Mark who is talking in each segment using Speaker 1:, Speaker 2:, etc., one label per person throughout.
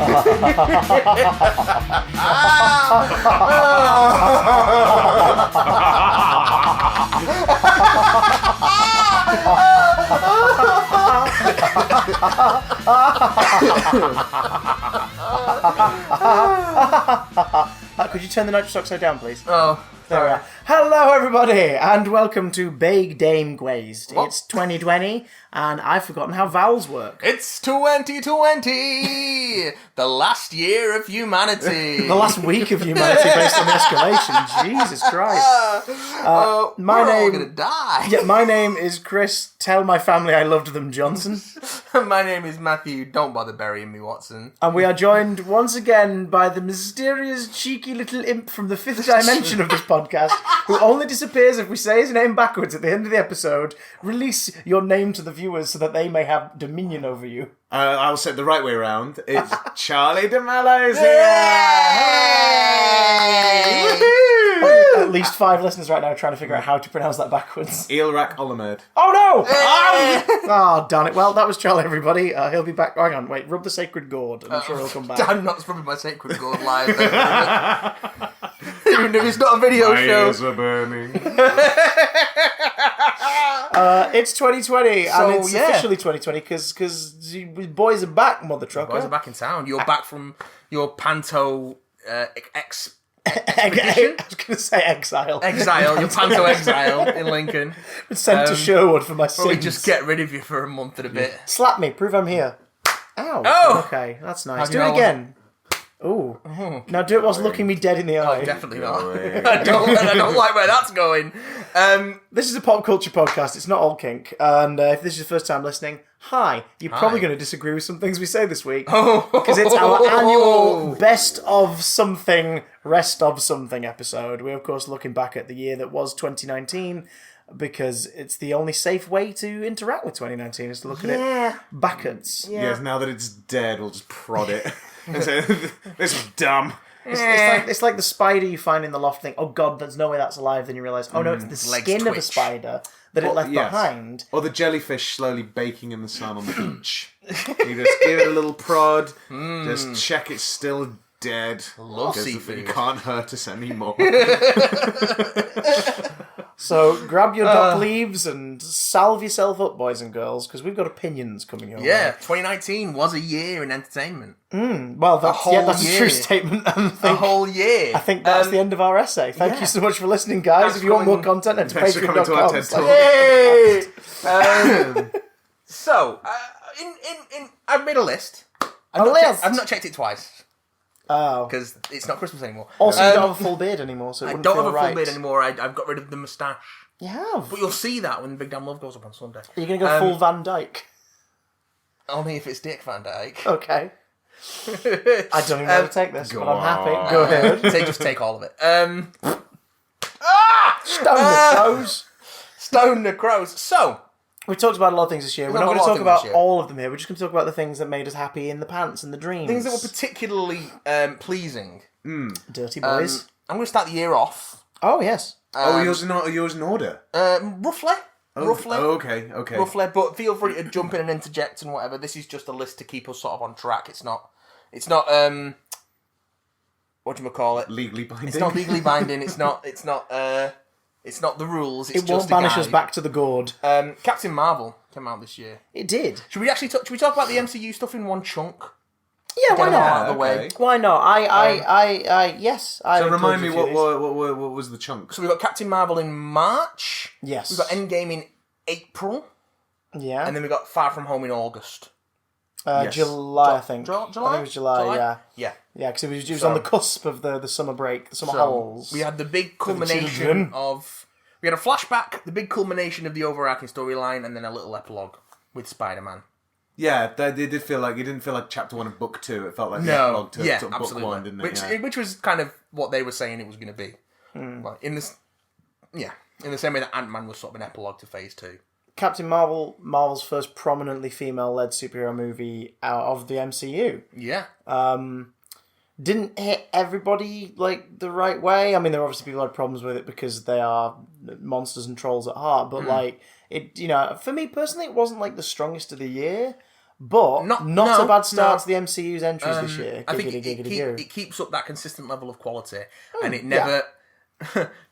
Speaker 1: Could you turn the nitrous oxide down, please?
Speaker 2: Oh,
Speaker 1: there we are. Hello, everybody, and welcome to Big Dame Gwazed. It's 2020, and I've forgotten how vowels work.
Speaker 2: it's 2020, the last year of humanity.
Speaker 1: The last week of humanity based on the escalation. Jesus Christ.
Speaker 2: We're all gonna die.
Speaker 1: Yeah, my name is Chris. Tell my family I loved them, Johnson.
Speaker 2: My name is Matthew. Don't bother burying me, Watson.
Speaker 1: And we are joined once again by the mysterious, cheeky little imp from the fifth dimension of this podcast, who only disappears if we say his name backwards at the end of the episode. Release your name to the viewers so that they may have dominion over you.
Speaker 3: I'll say it the right way around. It's Charlie DeMello's here!
Speaker 1: At least 5 listeners right now are trying to figure out how to pronounce that backwards.
Speaker 3: Eelrak Olamed.
Speaker 1: Oh no! Oh, darn it. Well, that was Charlie, everybody. He'll be back. Hang on, wait. Rub the sacred gourd. I'm sure he'll come back.
Speaker 2: I'm not rubbing my sacred gourd live. Even if it's not a video show.
Speaker 3: Ears are burning.
Speaker 1: It's 2020,
Speaker 2: So,
Speaker 1: and it's
Speaker 2: yeah.
Speaker 1: officially 2020 because boys are back, mother trucker.
Speaker 2: Boys are back in town. You're back from your Panto
Speaker 1: I was going to say exile.
Speaker 2: exile. Your Panto exile in Lincoln.
Speaker 1: Sent to Sherwood for my
Speaker 2: Probably
Speaker 1: sins.
Speaker 2: just get rid of you for a month and a bit.
Speaker 1: Slap me, prove I'm here. Ow.
Speaker 2: Oh!
Speaker 1: Okay, that's nice.
Speaker 2: Have
Speaker 1: Do
Speaker 2: you
Speaker 1: it
Speaker 2: not-
Speaker 1: again. Ooh. Now do it whilst looking me dead in the eye.
Speaker 2: Oh, definitely not.
Speaker 3: away.
Speaker 2: I don't like where that's going.
Speaker 1: This is a pop culture podcast. It's not all kink. And if this is your first time listening, hi. You're probably going to disagree with some things we say this week. Because it's our annual best of something, rest of something episode. We're, of course, looking back at the year that was 2019 because it's the only safe way to interact with 2019 is to look at it backwards.
Speaker 3: Yes, now that it's dead, we'll just prod it. And say, this is dumb.
Speaker 1: It's like the spider you find in the loft thing. Oh God, there's no way that's alive. Then you realise, oh no, it's the
Speaker 2: legs
Speaker 1: skin of a
Speaker 2: twitch.
Speaker 1: spider that it left
Speaker 3: Yes.
Speaker 1: behind.
Speaker 3: Or the jellyfish slowly baking in the sun on the beach. You just give it a little prod, just check it's still dead.
Speaker 2: Love
Speaker 3: Because
Speaker 2: seafood.
Speaker 3: It can't hurt us anymore.
Speaker 1: So grab your dock leaves and salve yourself up, boys and girls, because we've got opinions coming your
Speaker 2: Yeah,
Speaker 1: way.
Speaker 2: 2019 was a year in entertainment.
Speaker 1: Well, that's
Speaker 2: whole
Speaker 1: a
Speaker 2: year.
Speaker 1: true statement. I
Speaker 2: A
Speaker 1: think,
Speaker 2: whole year.
Speaker 1: I think that's the end of our essay. Thank you so much for listening, guys.
Speaker 2: Thanks
Speaker 1: If you want
Speaker 2: for
Speaker 1: more content, head to
Speaker 3: Thanks for coming to our TED
Speaker 1: patreon.com/.
Speaker 3: Talk.
Speaker 2: Yay! So, I've made a list. I've not checked it twice
Speaker 1: Oh.
Speaker 2: because it's not Christmas anymore.
Speaker 1: Also, you don't have a full beard anymore, so it
Speaker 2: I
Speaker 1: wouldn't
Speaker 2: don't
Speaker 1: feel
Speaker 2: have a
Speaker 1: right.
Speaker 2: full beard anymore. I've got rid of the moustache.
Speaker 1: You have.
Speaker 2: But you'll see that when Big Damn Love goes up on Sunday.
Speaker 1: Are you going to go full Van Dyke?
Speaker 2: Only if it's Dick Van Dyke.
Speaker 1: Okay. I don't even know how to take this, but I'm happy.
Speaker 3: on.
Speaker 1: Go ahead.
Speaker 2: Just take all of it.
Speaker 1: Stone the crows.
Speaker 2: Stone the Crows. So,
Speaker 1: We talked about a lot of things this year. We're
Speaker 2: We've
Speaker 1: not
Speaker 2: got
Speaker 1: going
Speaker 2: a
Speaker 1: to
Speaker 2: lot
Speaker 1: talk
Speaker 2: of things
Speaker 1: about
Speaker 2: this year.
Speaker 1: all of them here. We're just going to talk about the things that made us happy in the pants and the dreams.
Speaker 2: things that were particularly pleasing.
Speaker 1: Dirty boys.
Speaker 2: I'm going to start the year off.
Speaker 1: Oh, yes.
Speaker 3: Yours in order?
Speaker 2: Roughly. Roughly.
Speaker 3: Oh, okay.
Speaker 2: Roughly, but feel free to jump in and interject and whatever. This is just a list to keep us sort of on track. It's not what do you call it?
Speaker 3: Legally binding.
Speaker 2: It's not legally binding. It's not the rules. It's
Speaker 1: It
Speaker 2: just
Speaker 1: won't
Speaker 2: a
Speaker 1: banish
Speaker 2: guide.
Speaker 1: us back to the gourd.
Speaker 2: Captain Marvel came out this year.
Speaker 1: It did.
Speaker 2: Should we actually talk about the MCU stuff in one chunk?
Speaker 1: Yeah, why
Speaker 2: Get them all
Speaker 1: not?
Speaker 2: out of the way.
Speaker 1: Why not? Yes. I
Speaker 3: So remind
Speaker 1: encourage
Speaker 3: me,
Speaker 1: you
Speaker 3: what
Speaker 1: to do this.
Speaker 3: was the chunk?
Speaker 2: So we've got Captain Marvel in March.
Speaker 1: Yes.
Speaker 2: We've got Endgame in April.
Speaker 1: Yeah.
Speaker 2: And then we've got Far From Home in August.
Speaker 3: Yes.
Speaker 1: July, I think.
Speaker 2: July?
Speaker 1: I think it was July, yeah.
Speaker 2: Yeah.
Speaker 1: Yeah, because it was on the cusp of the summer break, the summer holes.
Speaker 2: We had the big
Speaker 1: children.
Speaker 2: culmination of... We had a flashback, the big culmination of the overarching storyline, and then a little epilogue with Spider-Man.
Speaker 3: Yeah, they did feel like it didn't feel like chapter 1 of book 2. It felt like the
Speaker 2: No,
Speaker 3: epilogue to
Speaker 2: yeah,
Speaker 3: sort of
Speaker 2: absolutely.
Speaker 3: book 1, didn't it?
Speaker 2: Which was kind of what they were saying it was going to be. Like, in the same way that Ant-Man was sort of an epilogue to Phase 2.
Speaker 1: Captain Marvel, Marvel's first prominently female-led superhero movie out of the MCU.
Speaker 2: Yeah.
Speaker 1: Didn't hit everybody like the right way. I mean, there are obviously people who had problems with it because they are monsters and trolls at heart. But like it, for me personally, it wasn't like the strongest of the year. but not a bad start
Speaker 2: no.
Speaker 1: to the MCU's entries this year.
Speaker 2: I think it keeps up that consistent level of quality, and it never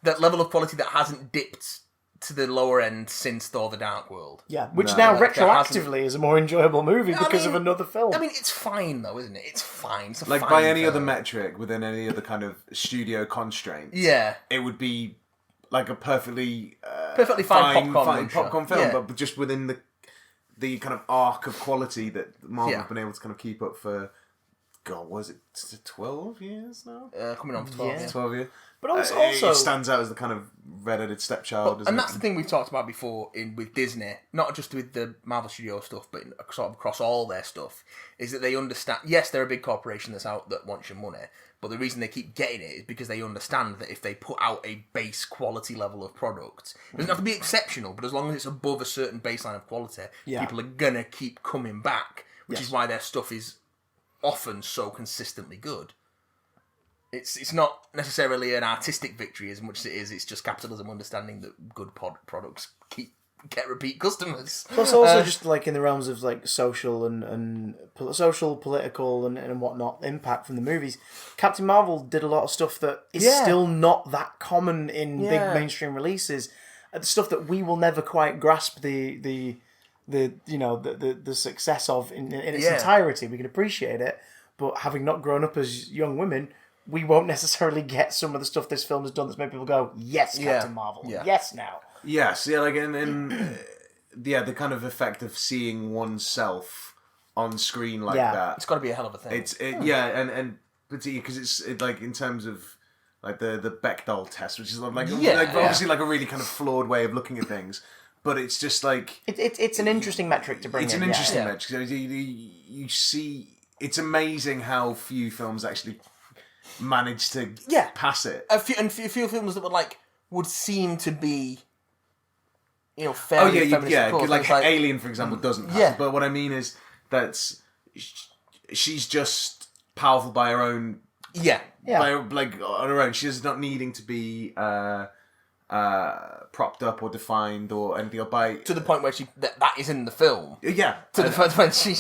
Speaker 2: that level of quality that hasn't dipped to the lower end since Thor: The Dark World.
Speaker 1: Yeah, which now retroactively is a more enjoyable movie because of another film.
Speaker 2: I mean, it's fine though, isn't it? It's fine. It's a
Speaker 3: like
Speaker 2: fine
Speaker 3: by any
Speaker 2: film.
Speaker 3: other metric, within any other kind of studio constraints,
Speaker 2: Yeah,
Speaker 3: it would be like a perfectly
Speaker 2: fine
Speaker 3: popcorn film,
Speaker 2: Yeah.
Speaker 3: but just within the kind of arc of quality that Marvel have been able to kind of keep up for. God, was it 12 years now?
Speaker 2: Coming on for 12 years.
Speaker 3: 12 years.
Speaker 1: But also
Speaker 3: it stands out as the kind of redheaded stepchild.
Speaker 2: And that's the thing we've talked about before with Disney, not just with the Marvel Studios stuff, but sort of across all their stuff, is that they understand, yes, they're a big corporation that's out that wants your money, but the reason they keep getting it is because they understand that if they put out a base quality level of product, it doesn't have to be exceptional, but as long as it's above a certain baseline of quality, people are going to keep coming back, which is why their stuff is often so consistently good. It's not necessarily an artistic victory as much as it is. It's just capitalism understanding that good products get repeat customers.
Speaker 1: Plus, also just like in the realms of like social and social, political, and whatnot impact from the movies. Captain Marvel did a lot of stuff that is still not that common in big mainstream releases. The stuff that we will never quite grasp the success of in its entirety. We can appreciate it, but having not grown up as young women, we won't necessarily get some of the stuff this film has done that's made people go, yes, Captain Marvel, yes now.
Speaker 3: Yes, yeah, like the kind of effect of seeing oneself on screen like that.
Speaker 2: It's got to be a hell of a thing.
Speaker 3: And particularly because it's like in terms of like the Bechdel test, which is obviously like a really kind of flawed way of looking at things. But it's just like
Speaker 1: it's an interesting metric to bring.
Speaker 3: It's an interesting metric. You see, it's amazing how few films actually manage to pass it.
Speaker 2: A few films that would seem to be, fairly feminist.
Speaker 3: Like Alien, for example, doesn't pass it. But what I mean is that she's just powerful by her own. By, on her own. She's not needing to be propped up or defined or anything by
Speaker 2: to the point where that is in the film.
Speaker 3: Yeah,
Speaker 2: to the point when she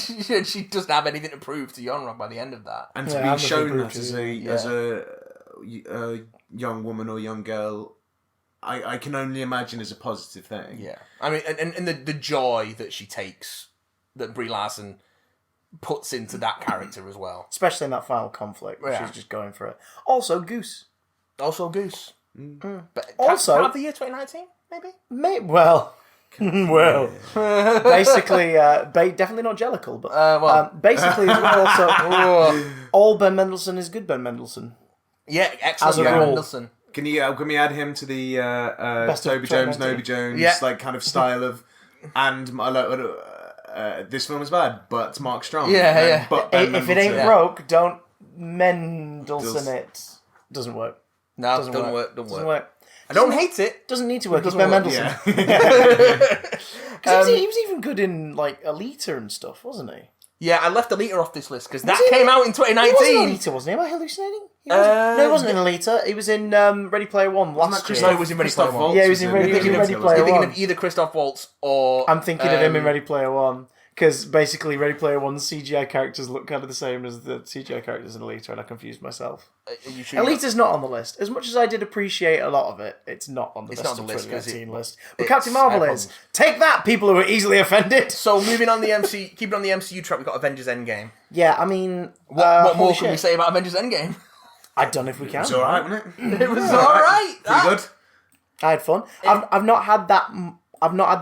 Speaker 2: doesn't have anything to prove to Yonrog by the end of that,
Speaker 3: and to be shown that as a young woman or young girl, I can only imagine is a positive thing.
Speaker 2: Yeah, I mean, and the joy that she takes, that Brie Larson puts into that character as well,
Speaker 1: especially in that final conflict where she's just going for it. Also, Goose.
Speaker 2: But
Speaker 1: also,
Speaker 2: part of the year 2019, maybe.
Speaker 1: Well, basically, definitely not Jellicle, but basically, also all Ben Mendelsohn is good. Ben Mendelsohn,
Speaker 2: excellent.
Speaker 1: Ben Mendelsohn.
Speaker 3: Can we add him to the Toby Jones, Noby Jones like kind of style of and this film is bad, but Mark Strong. But
Speaker 1: if it ain't broke, don't Mendelsohn it. Doesn't work.
Speaker 2: No, doesn't work. I don't hate it.
Speaker 1: Doesn't need to work. It's Ben Mendelsohn. Because he was even good in like Alita and stuff, wasn't he?
Speaker 2: Yeah, I left Alita off this list because that came out in 2019.
Speaker 1: He wasn't in Alita, wasn't he? Am I hallucinating? No, he wasn't in Alita. He was in Ready Player One last year.
Speaker 2: No, he was in Ready Player One.
Speaker 1: Yeah, he was in Ready Player One.
Speaker 2: You're thinking of either Christoph Waltz or...
Speaker 1: I'm thinking of him in Ready Player One. Because basically Ready Player One's CGI characters look kind of the same as the CGI characters in Alita, and I confused myself. Alita's not on the list. As much as I did appreciate a lot of it, it's not on the best of 2019 list. But Captain Marvel is. Take that, people who are easily offended!
Speaker 2: So moving on keeping on the MCU track, we've got Avengers Endgame.
Speaker 1: Yeah, I mean...
Speaker 2: What more can we say about Avengers Endgame?
Speaker 1: I don't know if we can.
Speaker 3: It was alright, wasn't it?
Speaker 2: It was alright!
Speaker 3: Pretty good.
Speaker 1: I had fun. I've not had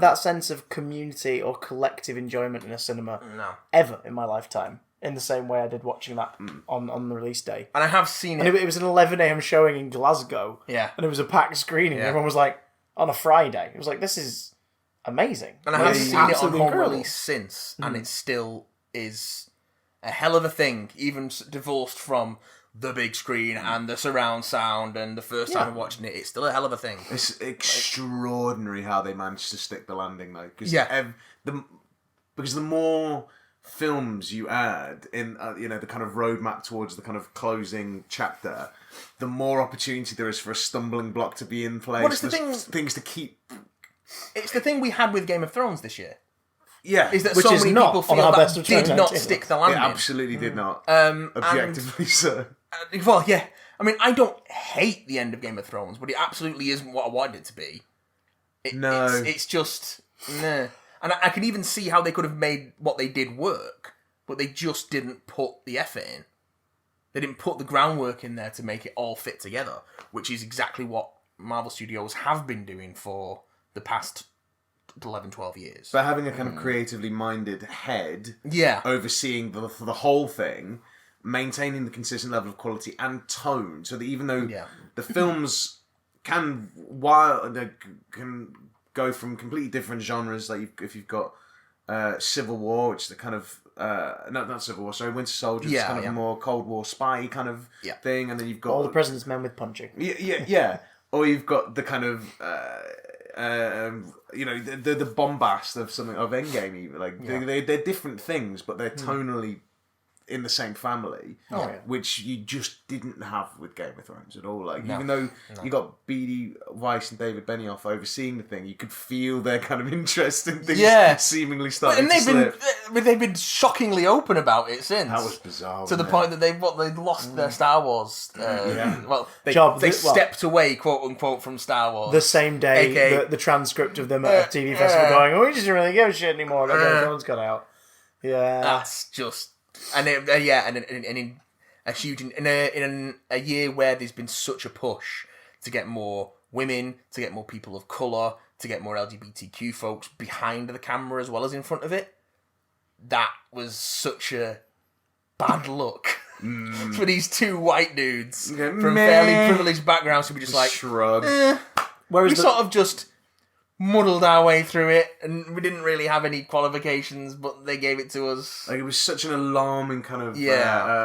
Speaker 1: that sense of community or collective enjoyment in a cinema ever in my lifetime, in the same way I did watching that on the release day.
Speaker 2: And I have seen it.
Speaker 1: And it was an 11 a.m. showing in Glasgow.
Speaker 2: Yeah.
Speaker 1: And it was a packed screening. Yeah. Everyone was like, on a Friday. It was like, this is amazing.
Speaker 2: And I have seen it on home release since, and it still is a hell of a thing, even divorced from the big screen and the surround sound and the first time watching it, it's still a hell of a thing.
Speaker 3: It's extraordinary how they managed to stick the landing though. Because the more films you add in, the kind of roadmap towards the kind of closing chapter, the more opportunity there is for a stumbling block to be in place.
Speaker 2: What is the
Speaker 3: things to keep.
Speaker 2: It's the thing we had with Game of Thrones this year.
Speaker 3: Yeah,
Speaker 2: is that
Speaker 1: which
Speaker 2: so
Speaker 1: is
Speaker 2: many
Speaker 1: not
Speaker 2: people
Speaker 1: on
Speaker 2: feel
Speaker 1: our
Speaker 2: that
Speaker 1: best of
Speaker 2: did not
Speaker 1: 2019.
Speaker 2: stick the
Speaker 3: it
Speaker 2: landing.
Speaker 3: absolutely did not. Objectively so.
Speaker 2: Well, yeah. I mean, I don't hate the end of Game of Thrones, but it absolutely isn't what I wanted it to be.
Speaker 3: No.
Speaker 2: It's just... Nah. And I can even see how they could have made what they did work, but they just didn't put the effort in. They didn't put the groundwork in there to make it all fit together, which is exactly what Marvel Studios have been doing for the past 11, 12 years.
Speaker 3: But having a kind of creatively minded head
Speaker 2: Yeah.
Speaker 3: overseeing the whole thing, maintaining the consistent level of quality and tone, so that even though the films can go from completely different genres, like if you've got Civil War, which is the kind of not Civil War, sorry, Winter Soldier, it's kind of a more Cold War spy kind of thing, and then you've got
Speaker 1: all the President's Men with punching.
Speaker 3: Yeah. Or you've got the kind of the bombast of something of Endgame, even like they're different things, but they're tonally in the same family, which you just didn't have with Game of Thrones at all. Like, even though you got B.D. Weiss and David Benioff overseeing the thing, you could feel their kind of interest in things seemingly starting to slip.
Speaker 2: They've been shockingly open about it since.
Speaker 3: That was bizarre.
Speaker 2: To the point that they've lost their Star Wars. Well, they stepped away, quote unquote, from Star Wars.
Speaker 1: The same day, the transcript of them at a TV festival going, "Oh, we just don't really give a shit anymore." Like, Game of Thrones got out. Yeah,
Speaker 2: that's just. And in a huge in a year where there's been such a push to get more women, to get more people of colour, to get more LGBTQ folks behind the camera as well as in front of it, that was such a bad look for these two white dudes from fairly privileged backgrounds who were just like
Speaker 3: shrug.
Speaker 2: Whereas we sort of just muddled our way through it, and we didn't really have any qualifications, but they gave it to us.
Speaker 3: Like, it was such an alarming kind of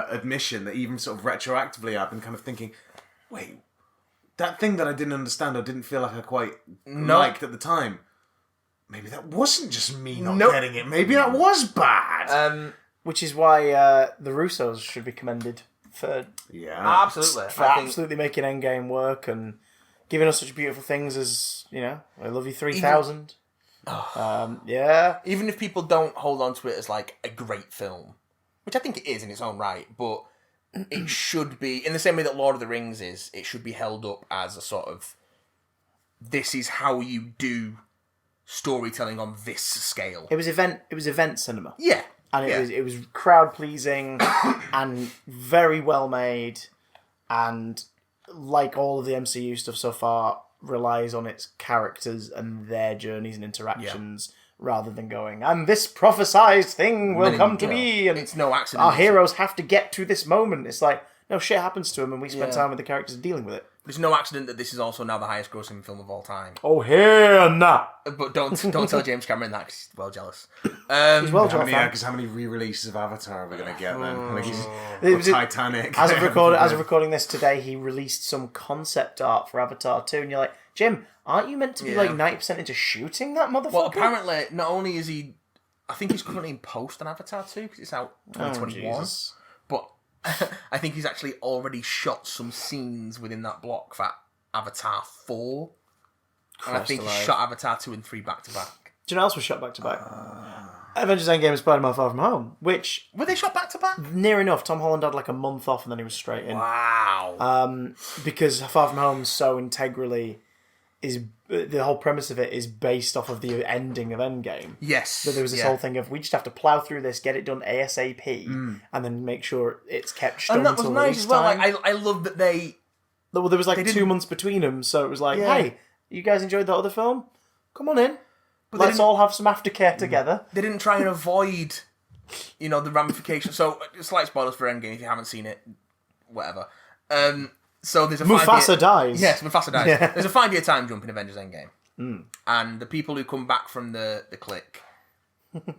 Speaker 3: admission that even sort of retroactively I've been kind of thinking, wait, that thing that I didn't understand or didn't feel like I quite liked at the time, maybe that wasn't just me not getting it. Maybe that was bad.
Speaker 1: Which is why the Russos should be commended for absolutely making Endgame work and giving us such beautiful things as, I Love You 3000.
Speaker 2: Even if people don't hold on to it as like a great film, which I think it is in its own right, but it should be, in the same way that Lord of the Rings is, it should be held up as a sort of, this is how you do storytelling on this scale.
Speaker 1: It was event cinema.
Speaker 2: Yeah.
Speaker 1: And it was crowd pleasing and very well made, and like all of the MCU stuff so far, relies on its characters and their journeys and interactions rather than going, and this prophesized thing will come to be, and
Speaker 2: it's no accident.
Speaker 1: Our heroes have to get to this moment. It's like, no, shit happens to them, and we spend time with the characters dealing with it.
Speaker 2: There's no accident that this is also now the highest grossing film of all time.
Speaker 1: Oh, hell nah.
Speaker 2: But don't tell James Cameron that, because he's well jealous.
Speaker 1: He's well jealous.
Speaker 3: Because how many re-releases of Avatar are we going to get then? Titanic.
Speaker 1: As of recording this today, he released some concept art for Avatar 2, and you're like, Jim, aren't you meant to be like 90% into shooting that motherfucker?
Speaker 2: Well, apparently, not only is he... I think he's currently in post on Avatar 2, because it's out 2021. But I think he's actually already shot some scenes within that block for Avatar 4. And I think he shot Avatar 2 and 3 back to back.
Speaker 1: Do you know what else was shot back to back? Avengers Endgame and Spider-Man Far From Home, which...
Speaker 2: Were they shot back to back?
Speaker 1: Near enough. Tom Holland had like a month off and then he was straight in.
Speaker 2: Wow.
Speaker 1: Because Far From Home so integrally is... The whole premise of it is based off of the ending of Endgame.
Speaker 2: Yes.
Speaker 1: So there was this whole thing of, we just have to plough through this, get it done ASAP, and then make sure it's kept stoned until
Speaker 2: And that was nice as well. Like, I love that they...
Speaker 1: Well, there was like 2 months between them, so it was like, hey, you guys enjoyed that other film? Come on in. But let's all have some aftercare together.
Speaker 2: They didn't try and avoid, the ramifications. So, slight spoilers for Endgame if you haven't seen it. Whatever. So there's a
Speaker 1: Mufasa dies.
Speaker 2: Yes, Mufasa dies. Yeah. There's a 5-year time jump in Avengers Endgame. And the people who come back from the clique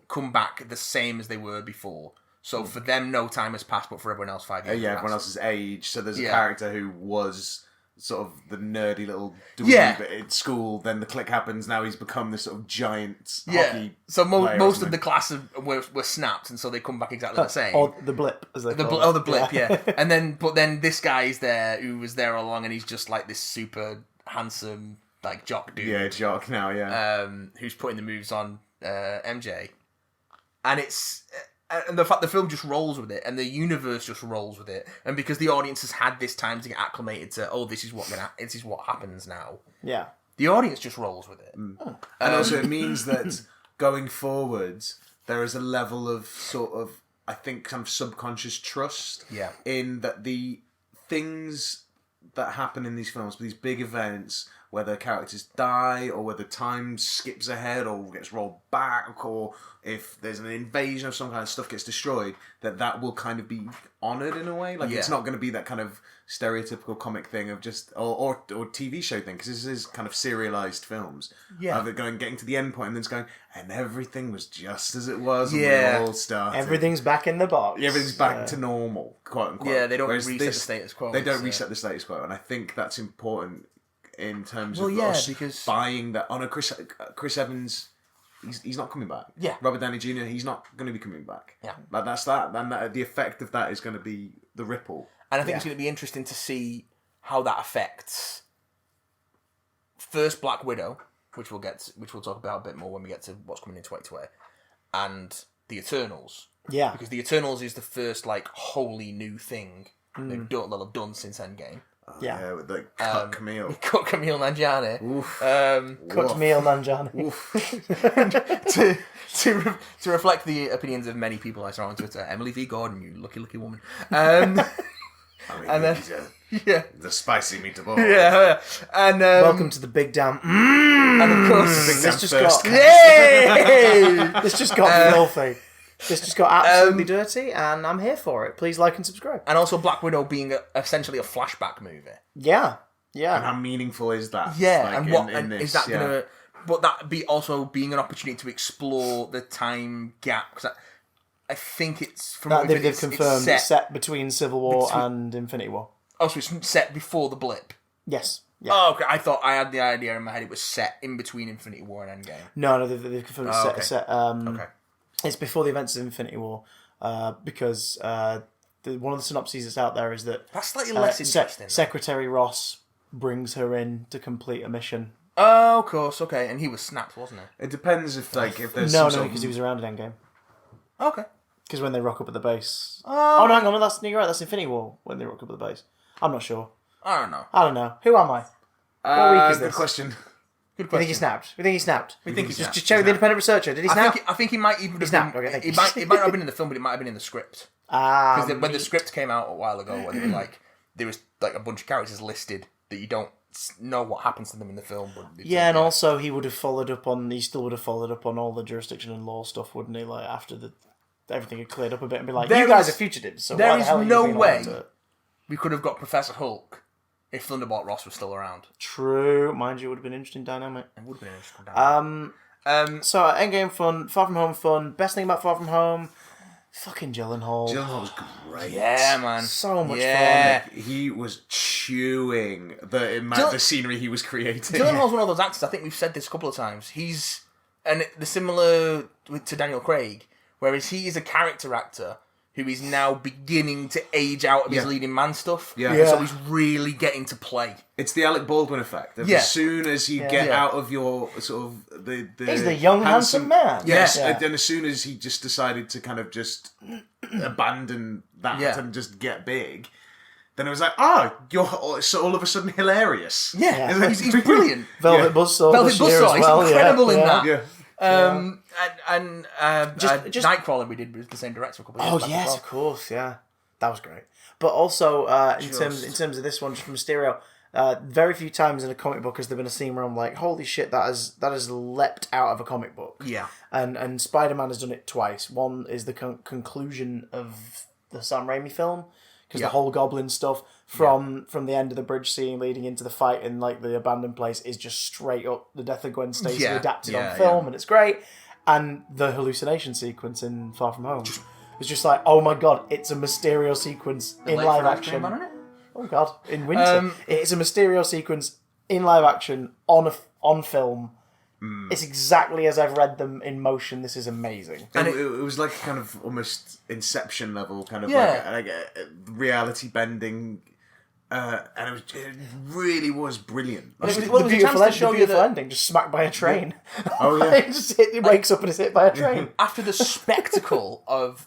Speaker 2: come back the same as they were before. So for them, no time has passed, but for everyone else, 5 years.
Speaker 3: Everyone else is aged. So there's a character who was sort of the nerdy little dweeb at school. Then the clique happens. Now he's become this sort of giant hockey.
Speaker 2: So most of the class were snapped, and so they come back exactly the same.
Speaker 1: Or the blip, as they call it.
Speaker 2: The blip, yeah. But then this guy's there who was there all along, and he's just like this super handsome like jock dude.
Speaker 3: Yeah, jock now, yeah.
Speaker 2: Who's putting the moves on MJ. and it's and the fact the film just rolls with it, and the universe just rolls with it, and because the audience has had this time to get acclimated to, this is what happens now.
Speaker 1: Yeah,
Speaker 2: the audience just rolls with it,
Speaker 3: and also it means that going forwards, there is a level of sort of, I think, kind of subconscious trust.
Speaker 2: Yeah.
Speaker 3: In that the things that happen in these films, these big events, whether characters die or whether time skips ahead or gets rolled back, or if there's an invasion of some kind of stuff gets destroyed, that will kind of be honoured in a way. Like, it's not going to be that kind of stereotypical comic thing of just, or TV show thing, because this is kind of serialised films.
Speaker 2: Yeah.
Speaker 3: Of it getting to the end point and then it's going, and everything was just as it was when we all started.
Speaker 1: Everything's back in the box.
Speaker 3: Everything's back to normal, quote unquote.
Speaker 2: Yeah, they don't reset the status quo.
Speaker 3: They don't reset the status quo, and I think that's important in terms of us
Speaker 2: because
Speaker 3: buying that. Chris Evans, he's not coming back.
Speaker 2: Yeah.
Speaker 3: Robert Downey Jr., he's not going to be coming back.
Speaker 2: Yeah.
Speaker 3: Like, that's that. And the effect of that is going to be the ripple.
Speaker 2: And I think it's going to be interesting to see how that affects first Black Widow, which we'll talk about a bit more when we get to what's coming in 2020, and the Eternals.
Speaker 1: Yeah.
Speaker 2: Because the Eternals is the first wholly new thing they've done since Endgame.
Speaker 3: Yeah, with the cut Camille.
Speaker 2: Cut Camille Nanjiani.
Speaker 3: Oof.
Speaker 1: Cut Camille Nanjiani.
Speaker 2: to reflect the opinions of many people I saw on Twitter. Emily V. Gordon, you lucky woman. And then,
Speaker 3: the spicy meatball.
Speaker 2: Yeah, and
Speaker 1: welcome to the big damn.
Speaker 2: And of course,
Speaker 1: this just got filthy. This just got absolutely dirty, and I'm here for it. Please like and subscribe.
Speaker 2: And also Black Widow being essentially a flashback movie.
Speaker 1: Yeah.
Speaker 3: And how meaningful is that?
Speaker 2: Yeah, is that going to... But that be also being an opportunity to explore the time gap. Because I think it's... From what
Speaker 1: they've confirmed it's set between Civil War and Infinity War.
Speaker 2: Oh, so it's set before the blip?
Speaker 1: Yes. Yeah.
Speaker 2: Oh, okay. I thought I had the idea in my head it was set in between Infinity War and Endgame.
Speaker 1: No, they've confirmed it's set.
Speaker 2: Okay.
Speaker 1: It's before the events of Infinity War, because one of the synopses that's out there is that...
Speaker 2: That's slightly less interesting.
Speaker 1: Secretary Ross brings her in to complete a mission.
Speaker 2: Oh, of course, okay. And he was snapped, wasn't he?
Speaker 3: It depends if there's
Speaker 1: No, because he was around in Endgame.
Speaker 2: Okay.
Speaker 1: Because when they rock up at the base... Oh, no, hang on, you're right, that's Infinity War, when they rock up at the base. I'm not sure.
Speaker 2: I don't know.
Speaker 1: Who am I? What week is this?
Speaker 3: Good question.
Speaker 1: We think he snapped. We think he snapped.
Speaker 2: Just
Speaker 1: check with the independent researcher. Did he snap?
Speaker 2: I think he might even have
Speaker 1: snapped.
Speaker 2: been...
Speaker 1: Okay,
Speaker 2: it might not have been in the film, but it might have been in the script. Because when the script came out a while ago, when they were there was a bunch of characters listed that you don't know what happens to them in the film.
Speaker 1: And also he would have followed up on... He still would have followed up on all the jurisdiction and law stuff, wouldn't he? Like, after everything had cleared up a bit and be like, you guys are fugitives, so why the hell are you
Speaker 2: no
Speaker 1: being
Speaker 2: way
Speaker 1: allowed to...
Speaker 2: we could have got Professor Hulk if Thunderbolt Ross was still around.
Speaker 1: True. Mind you, it would have been an interesting dynamic.
Speaker 2: It would have been an interesting dynamic.
Speaker 1: So, Endgame fun, Far From Home fun. Best thing about Far From Home, fucking Gyllenhaal.
Speaker 3: Gyllenhaal was great.
Speaker 2: Yeah, man.
Speaker 1: So much fun.
Speaker 3: He was chewing the scenery he was creating.
Speaker 2: Gyllenhaal's one of those actors, I think we've said this a couple of times. And the similar to Daniel Craig, whereas he is a character actor who is now beginning to age out of his leading man stuff.
Speaker 3: Yeah.
Speaker 2: So he's really getting to play.
Speaker 3: It's the Alec Baldwin effect. As soon as you get out of your sort of the
Speaker 1: he's the young handsome man.
Speaker 3: Yes, and then as soon as he just decided to kind of just abandon that and just get big, then it was like, you're all of a sudden hilarious.
Speaker 2: Yeah. He's brilliant.
Speaker 1: Velvet Buzzsaw.
Speaker 2: He's incredible in that.
Speaker 3: Yeah.
Speaker 2: And Nightcrawler we did with the same director a couple of years back.
Speaker 1: Oh yes, of course, yeah, that was great. But also in terms of this one, just from Mysterio, very few times in a comic book has there been a scene where I'm like, holy shit, that has leapt out of a comic book.
Speaker 2: Yeah,
Speaker 1: and Spider-Man has done it twice. One is the conclusion of the Sam Raimi film, because the whole Goblin stuff from the end of the bridge scene leading into the fight in the abandoned place is just straight up the death of Gwen Stacy adapted on film, and it's great. And the hallucination sequence in Far From Home is just like, oh my god, it's a Mysterio sequence in live action. Oh god, in winter, it's a Mysterio sequence in live action on film. It's exactly as I've read them in motion. This is amazing.
Speaker 3: And it was like kind of almost Inception level, kind of like a reality bending and it really was brilliant.
Speaker 1: The beautiful ending, just smacked by a train.
Speaker 3: Oh yeah,
Speaker 1: it wakes up and is hit by a train.
Speaker 2: After the spectacle of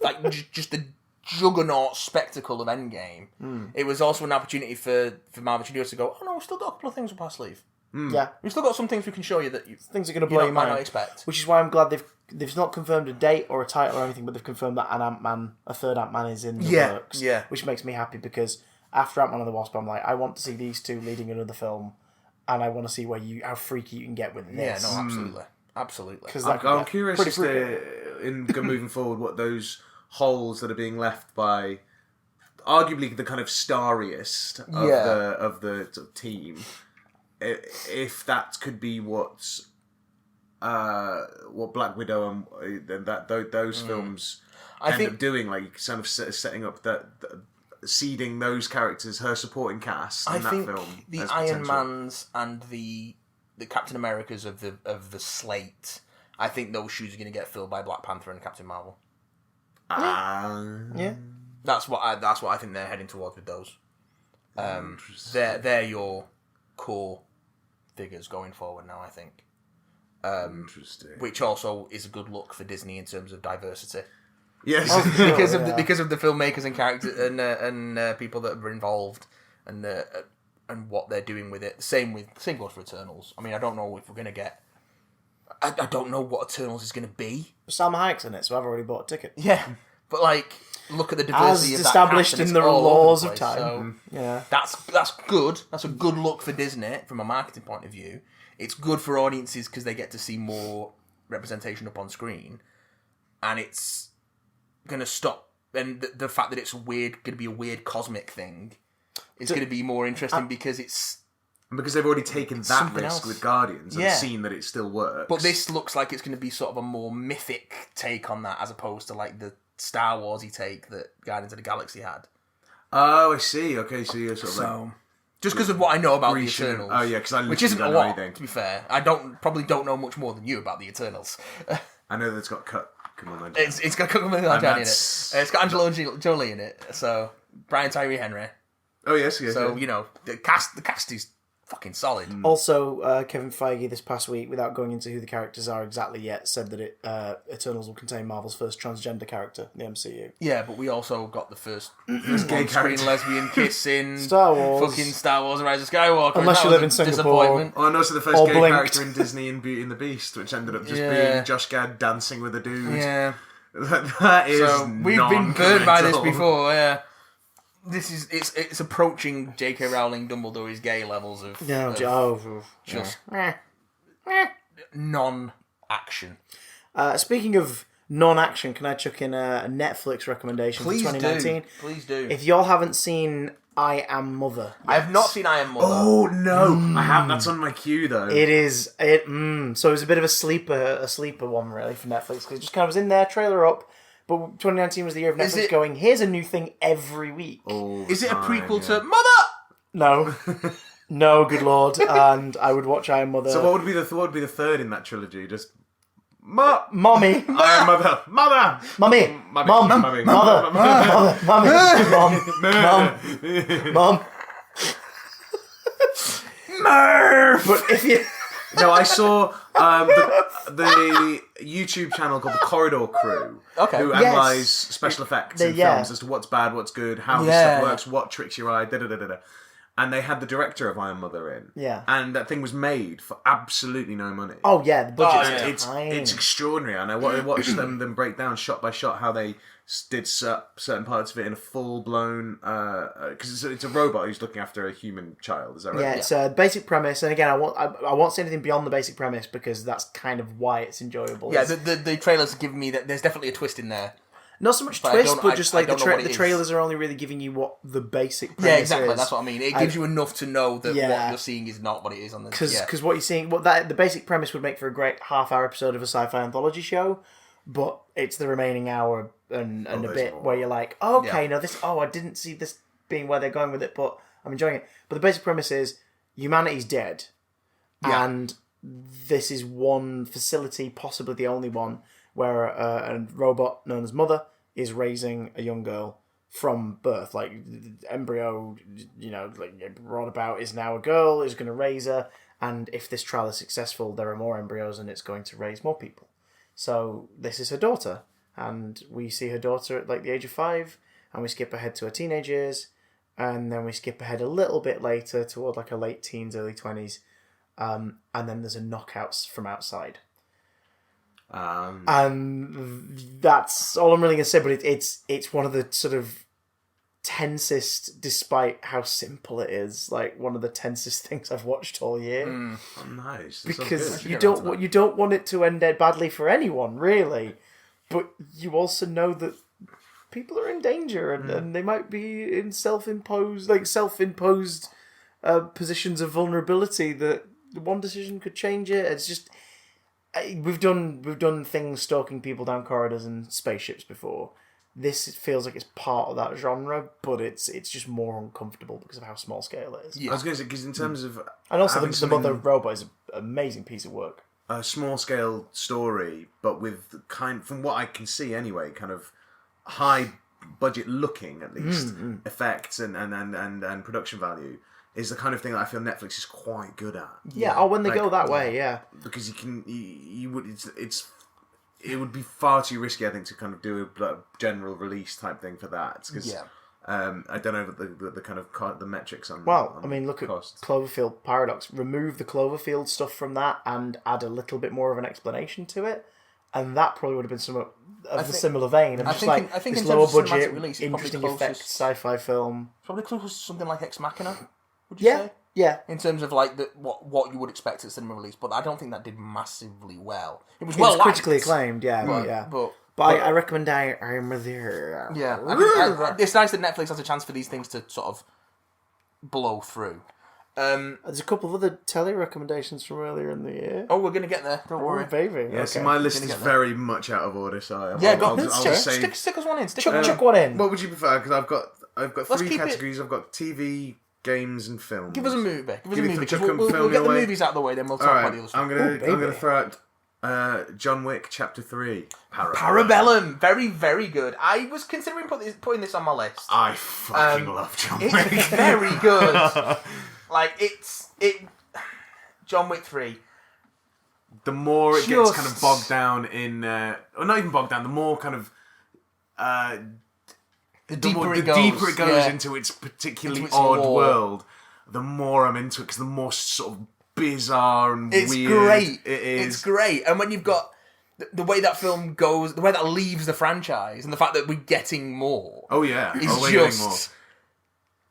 Speaker 2: just the juggernaut spectacle of Endgame, it was also an opportunity for Marvel Studios to go, oh no, we've still got a couple of things up our sleeve.
Speaker 1: Yeah,
Speaker 2: we've still got some things we can show you that
Speaker 1: things are going to blow your mind.
Speaker 2: Might not expect.
Speaker 1: Which is why I'm glad they've not confirmed a date or a title or anything, but they've confirmed that a third Ant-Man is in the works.
Speaker 2: Yeah,
Speaker 1: which makes me happy because after Ant-Man and the Wasp, I'm like, I want to see these two leading another film, and I want to see how freaky you can get with this.
Speaker 2: Yeah, no, absolutely.
Speaker 1: Because
Speaker 3: I'm curious as to moving forward what those holes that are being left by arguably the kind of starriest of the sort of team. If that could be what Black Widow and those films end up doing, like kind of setting up that seeding those characters, her supporting cast in that film.
Speaker 2: The Iron Mans and the Captain Americas of the slate, I think those shoes are going to get filled by Black Panther and Captain Marvel.
Speaker 1: Yeah,
Speaker 2: that's what I think they're heading towards with those. They're your core figures going forward now, I think.
Speaker 3: Interesting.
Speaker 2: Which also is a good look for Disney in terms of diversity.
Speaker 3: Yes,
Speaker 2: because of the filmmakers and characters and people that are involved and what they're doing with it. Same goes for Eternals. I mean, I don't know if we're gonna get. I don't know what Eternals is gonna be.
Speaker 1: Salma Hayek's in it, so I've already bought a ticket.
Speaker 2: Yeah, but like, look at the diversity
Speaker 1: as
Speaker 2: of
Speaker 1: established in the laws of time.
Speaker 2: So
Speaker 1: yeah,
Speaker 2: that's good. That's a good look for Disney from a marketing point of view. It's good for audiences because they get to see more representation up on screen, and it's gonna stop. And the fact that it's going to be a weird cosmic thing, is going to be more interesting because
Speaker 3: they've already taken that risk with Guardians and seen that it still works.
Speaker 2: But this looks like it's going to be sort of a more mythic take on that, as opposed to like the Star Warsy take that Guardians of the Galaxy had.
Speaker 3: Oh, I see. Okay, so you're sort of
Speaker 2: just because of what I know about the Eternals.
Speaker 3: Oh yeah, because
Speaker 2: which isn't a lot, to be fair. I probably don't know much more than you about the Eternals.
Speaker 3: I know that it's got Kumail Nanjiani.
Speaker 2: It's got Kumail Nanjiani in it. It's got Angelina Jolie in it. So Brian Tyree Henry.
Speaker 3: Oh yes.
Speaker 2: So the cast is fucking solid.
Speaker 1: Also, Kevin Feige this past week, without going into who the characters are exactly yet, said that Eternals will contain Marvel's first transgender character in the MCU.
Speaker 2: Yeah, but we also got the first
Speaker 3: gay
Speaker 2: on-screen lesbian kiss in
Speaker 1: Star Wars.
Speaker 2: Fucking Star Wars: Rise of Skywalker.
Speaker 1: Unless you live in Singapore.
Speaker 3: Oh, and also the first gay character in Disney in Beauty and the Beast, which ended up just being Josh Gad dancing with a dude.
Speaker 2: Yeah.
Speaker 3: That is
Speaker 2: we've been burned by this before, yeah. This is it's approaching J.K. Rowling Dumbledore's gay levels of non-action.
Speaker 1: Speaking of non-action, can I chuck in a Netflix recommendation for 2019?
Speaker 2: Please do.
Speaker 1: If y'all haven't seen I Am Mother,
Speaker 2: I have not seen I Am Mother.
Speaker 3: Oh no, I have. That's on my queue though.
Speaker 1: It is. So it was a bit of a sleeper one really for Netflix because it just kind of was in there, trailer up. But 2019 was the year of Netflix going, here's a new thing every week.
Speaker 2: Is it a prequel to Mother?
Speaker 1: No. No, good lord. And I would watch I Am Mother.
Speaker 3: So what would be the third in that trilogy? Just
Speaker 1: Mommy.
Speaker 3: I Am Mother. Mother.
Speaker 1: Mummy.
Speaker 3: Mummy.
Speaker 1: Mom.
Speaker 3: Mummy.
Speaker 1: Mother. Mother. Mummy. Mom. Murph. But if you...
Speaker 3: No, I saw the YouTube channel called The Corridor Crew, who analyse special effects in films as to what's bad, what's good, how this stuff works, what tricks your eye, da-da-da-da-da. And they had the director of I Am Mother in. Yeah. And that thing was made for absolutely no money.
Speaker 1: Oh, yeah, the budget's
Speaker 3: it's extraordinary. And I watched them break down shot by shot how they did certain parts of it in a full-blown... Because it's a robot who's looking after a human child, is that right?
Speaker 1: Yeah, it's a basic premise. And again, I won't say anything beyond the basic premise because that's kind of why it's enjoyable.
Speaker 2: Yeah, the trailers are giving me that there's definitely a twist in there.
Speaker 1: Not so much twist, but just like the trailers are only really giving you what the basic premise is.
Speaker 2: Yeah, exactly. That's what I mean. It gives you enough to know that what you're seeing is not what it is on the...
Speaker 1: Because what you're seeing... the basic premise would make for a great half-hour episode of a sci-fi anthology show, but it's the remaining hour and a bit more where you're like, I didn't see this being where they're going with it, but I'm enjoying it. But the basic premise is humanity's dead, and this is one facility, possibly the only one, where a robot known as Mother is raising a young girl from birth. Like, embryo, brought about is now a girl, is going to raise her, and if this trial is successful, there are more embryos and it's going to raise more people. So this is her daughter, and we see her daughter at the age of 5, and we skip ahead to her teenage years, and then we skip ahead a little bit later toward her late teens, early 20s, and then there's a knockouts from outside. And that's all I'm really going to say, but it's one of the sort of tensest, despite how simple it is, one of the tensest things I've watched all year.
Speaker 3: Oh, nice.
Speaker 1: Because you don't want it to end badly for anyone, really, but you also know that people are in danger and they might be in self-imposed positions of vulnerability that one decision could change it. It's just we've done things stalking people down corridors and spaceships before. This feels like it's part of that genre, but it's just more uncomfortable because of how small scale it is.
Speaker 3: Yeah. I was going to say, because in terms of...
Speaker 1: And also the Mother Robot is an amazing piece of work.
Speaker 3: A small scale story, but with from what I can see anyway, kind of high budget looking, at least, effects and production value, is the kind of thing that I feel Netflix is quite good at.
Speaker 1: Yeah, when they go that way, yeah.
Speaker 3: Because it would be far too risky, I think, to kind of do a general release type thing for that. I don't know the kind of the metrics on.
Speaker 1: Well,
Speaker 3: on
Speaker 1: look
Speaker 3: cost.
Speaker 1: At Cloverfield Paradox. Remove the Cloverfield stuff from that and add a little bit more of an explanation to it, and that probably would have been some of the similar vein. I think this lower budget, release, interesting effects, sci-fi film.
Speaker 2: Probably close to something like Ex Machina. Would you say?
Speaker 1: Yeah.
Speaker 2: In terms of what you would expect at cinema release, but I don't think that did massively well. It was
Speaker 1: critically acclaimed, But I recommend I'm there.
Speaker 2: Yeah, I think it's nice that Netflix has a chance for these things to sort of blow through.
Speaker 1: There's a couple of other telly recommendations from earlier in the year.
Speaker 2: Oh, we're going to get there. Don't worry.
Speaker 1: Baby.
Speaker 3: Yeah, so my list is very much out of order, so I'll
Speaker 2: just say... Stick us one in.
Speaker 1: Chuck one in.
Speaker 3: What would you prefer? Because I've got 3 categories. I've got TV, games, and films.
Speaker 2: Give us a movie. We'll get the movies out of the way, then we'll talk about the other stuff.
Speaker 3: I'm going to throw out John Wick Chapter 3.
Speaker 2: Parabellum. Very, very good. I was considering putting this on my list.
Speaker 3: I fucking love John Wick.
Speaker 2: It's very good. John Wick 3.
Speaker 3: The more it gets kind of bogged down in... or not even bogged down, the more kind of... The deeper it goes into its particularly odd world, the more I'm into it, because the more sort of bizarre and weird it is.
Speaker 2: It's great. And when you've got the way that film goes, the way that leaves the franchise, and the fact that we're getting more.
Speaker 3: Oh, yeah.
Speaker 2: Is just...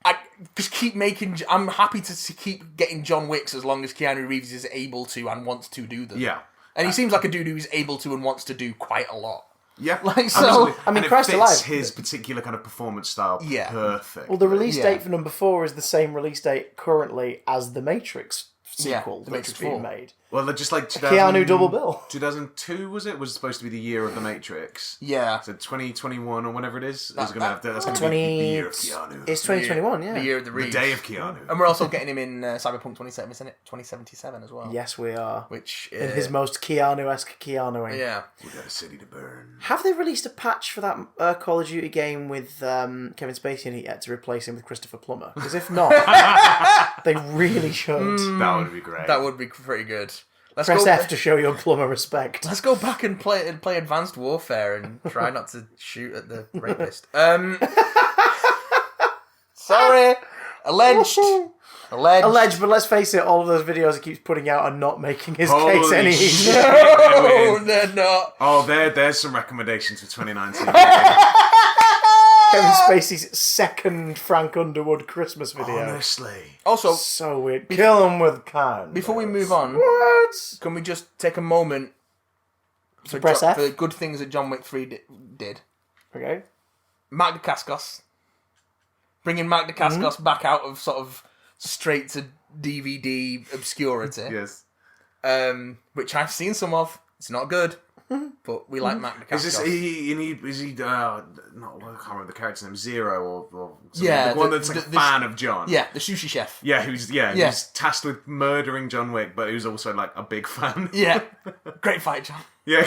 Speaker 2: I just keep making... I'm happy to keep getting John Wicks as long as Keanu Reeves is able to and wants to do them.
Speaker 3: Yeah.
Speaker 2: And he seems like a dude who's able to and wants to do quite a lot.
Speaker 3: Yeah,
Speaker 1: absolutely. And
Speaker 3: Christ it fits his particular kind of performance style perfect.
Speaker 1: Well, the release date for number 4 is the same release date currently as The Matrix sequel that's being made.
Speaker 3: Well, just like
Speaker 1: Keanu double bill.
Speaker 3: 2002 was supposed to be the year of The Matrix.
Speaker 2: Yeah.
Speaker 3: So 2021 or whatever it is going to have that's going to be the year of Keanu.
Speaker 1: It's 2021,
Speaker 2: The year of the Reeves.
Speaker 3: The day of Keanu.
Speaker 2: And we're also getting him in Cyberpunk 2077 as well.
Speaker 1: Yes, we are.
Speaker 2: Which
Speaker 1: in his most Keanu-esque Keanuing.
Speaker 2: Yeah.
Speaker 3: We got a city to burn.
Speaker 1: Have they released a patch for that Call of Duty game with Kevin Spacey in it yet to replace him with Christopher Plummer? Because if not, they really should.
Speaker 3: That would be great.
Speaker 2: That would be pretty good.
Speaker 1: Press F to show your Plumber respect.
Speaker 2: Let's go back and play Advanced Warfare and try not to shoot at the rapist. Sorry. Alleged,
Speaker 1: but let's face it, all of those videos he keeps putting out are not making his case any easier.
Speaker 2: No, they're not.
Speaker 3: Oh, there's some recommendations for 2019.
Speaker 1: Kevin Spacey's second Frank Underwood Christmas video.
Speaker 3: Honestly.
Speaker 2: Also,
Speaker 1: so weird. Kill him with kindness.
Speaker 2: Before we move on, can we just take a moment for good things that John Wick 3 did?
Speaker 1: Okay.
Speaker 2: Mark Dacascos. Bringing Mark Dacascos back out of sort of straight to DVD obscurity.
Speaker 3: Yes.
Speaker 2: Which I've seen some of. It's not good. But we like Mark Dacascos.
Speaker 3: Is he I can't remember the character's name, Zero or
Speaker 2: the
Speaker 3: one that's a fan of John.
Speaker 2: Yeah, the sushi chef.
Speaker 3: Yeah, who's tasked with murdering John Wick, but who's also like a big fan.
Speaker 2: Yeah. Great fight, John.
Speaker 3: Yeah.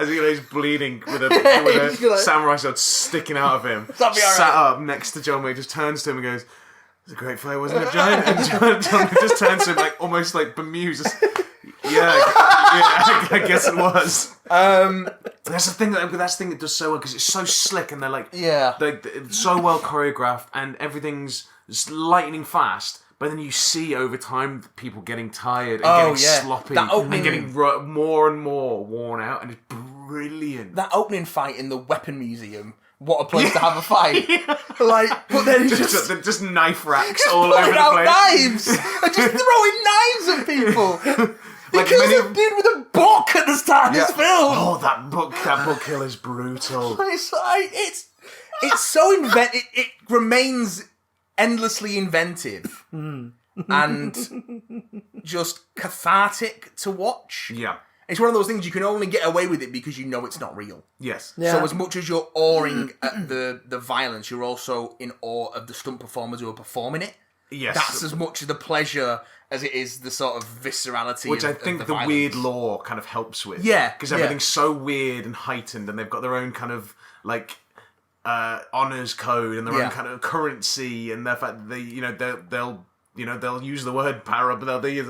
Speaker 3: as he's bleeding with a samurai sword sticking out of him. Sat up next to John Wick, just turns to him and goes, "It was a great fight, wasn't it, John?" And John Wick just turns to him like almost like bemused. I guess it was. That's the thing that does so well because it's so slick and they're like, they're so well choreographed and everything's just lightning fast. But then you see over time people getting tired and getting sloppy and getting more and more worn out, and it's brilliant.
Speaker 2: That opening fight in the weapon museum. What a place to have a fight! Like, but then
Speaker 3: just knife racks all over the place.
Speaker 2: Knives and just throwing knives at people. Like kills a dude with a book at the start of this film.
Speaker 3: Oh, that book kill is brutal.
Speaker 2: It's so inventive. It remains endlessly inventive and just cathartic to watch.
Speaker 3: Yeah.
Speaker 2: It's one of those things you can only get away with it because you know it's not real.
Speaker 3: Yes.
Speaker 2: Yeah. So as much as you're awing at the violence, you're also in awe of the stunt performers who are performing it.
Speaker 3: Yes.
Speaker 2: That's as much of the pleasure as it is the sort of viscerality.
Speaker 3: Which I think the weird lore kind of helps with.
Speaker 2: Yeah.
Speaker 3: Because everything's so weird and heightened, and they've got their own kind of like honors code and their own kind of currency, and the fact that they'll use the word para, but they'll use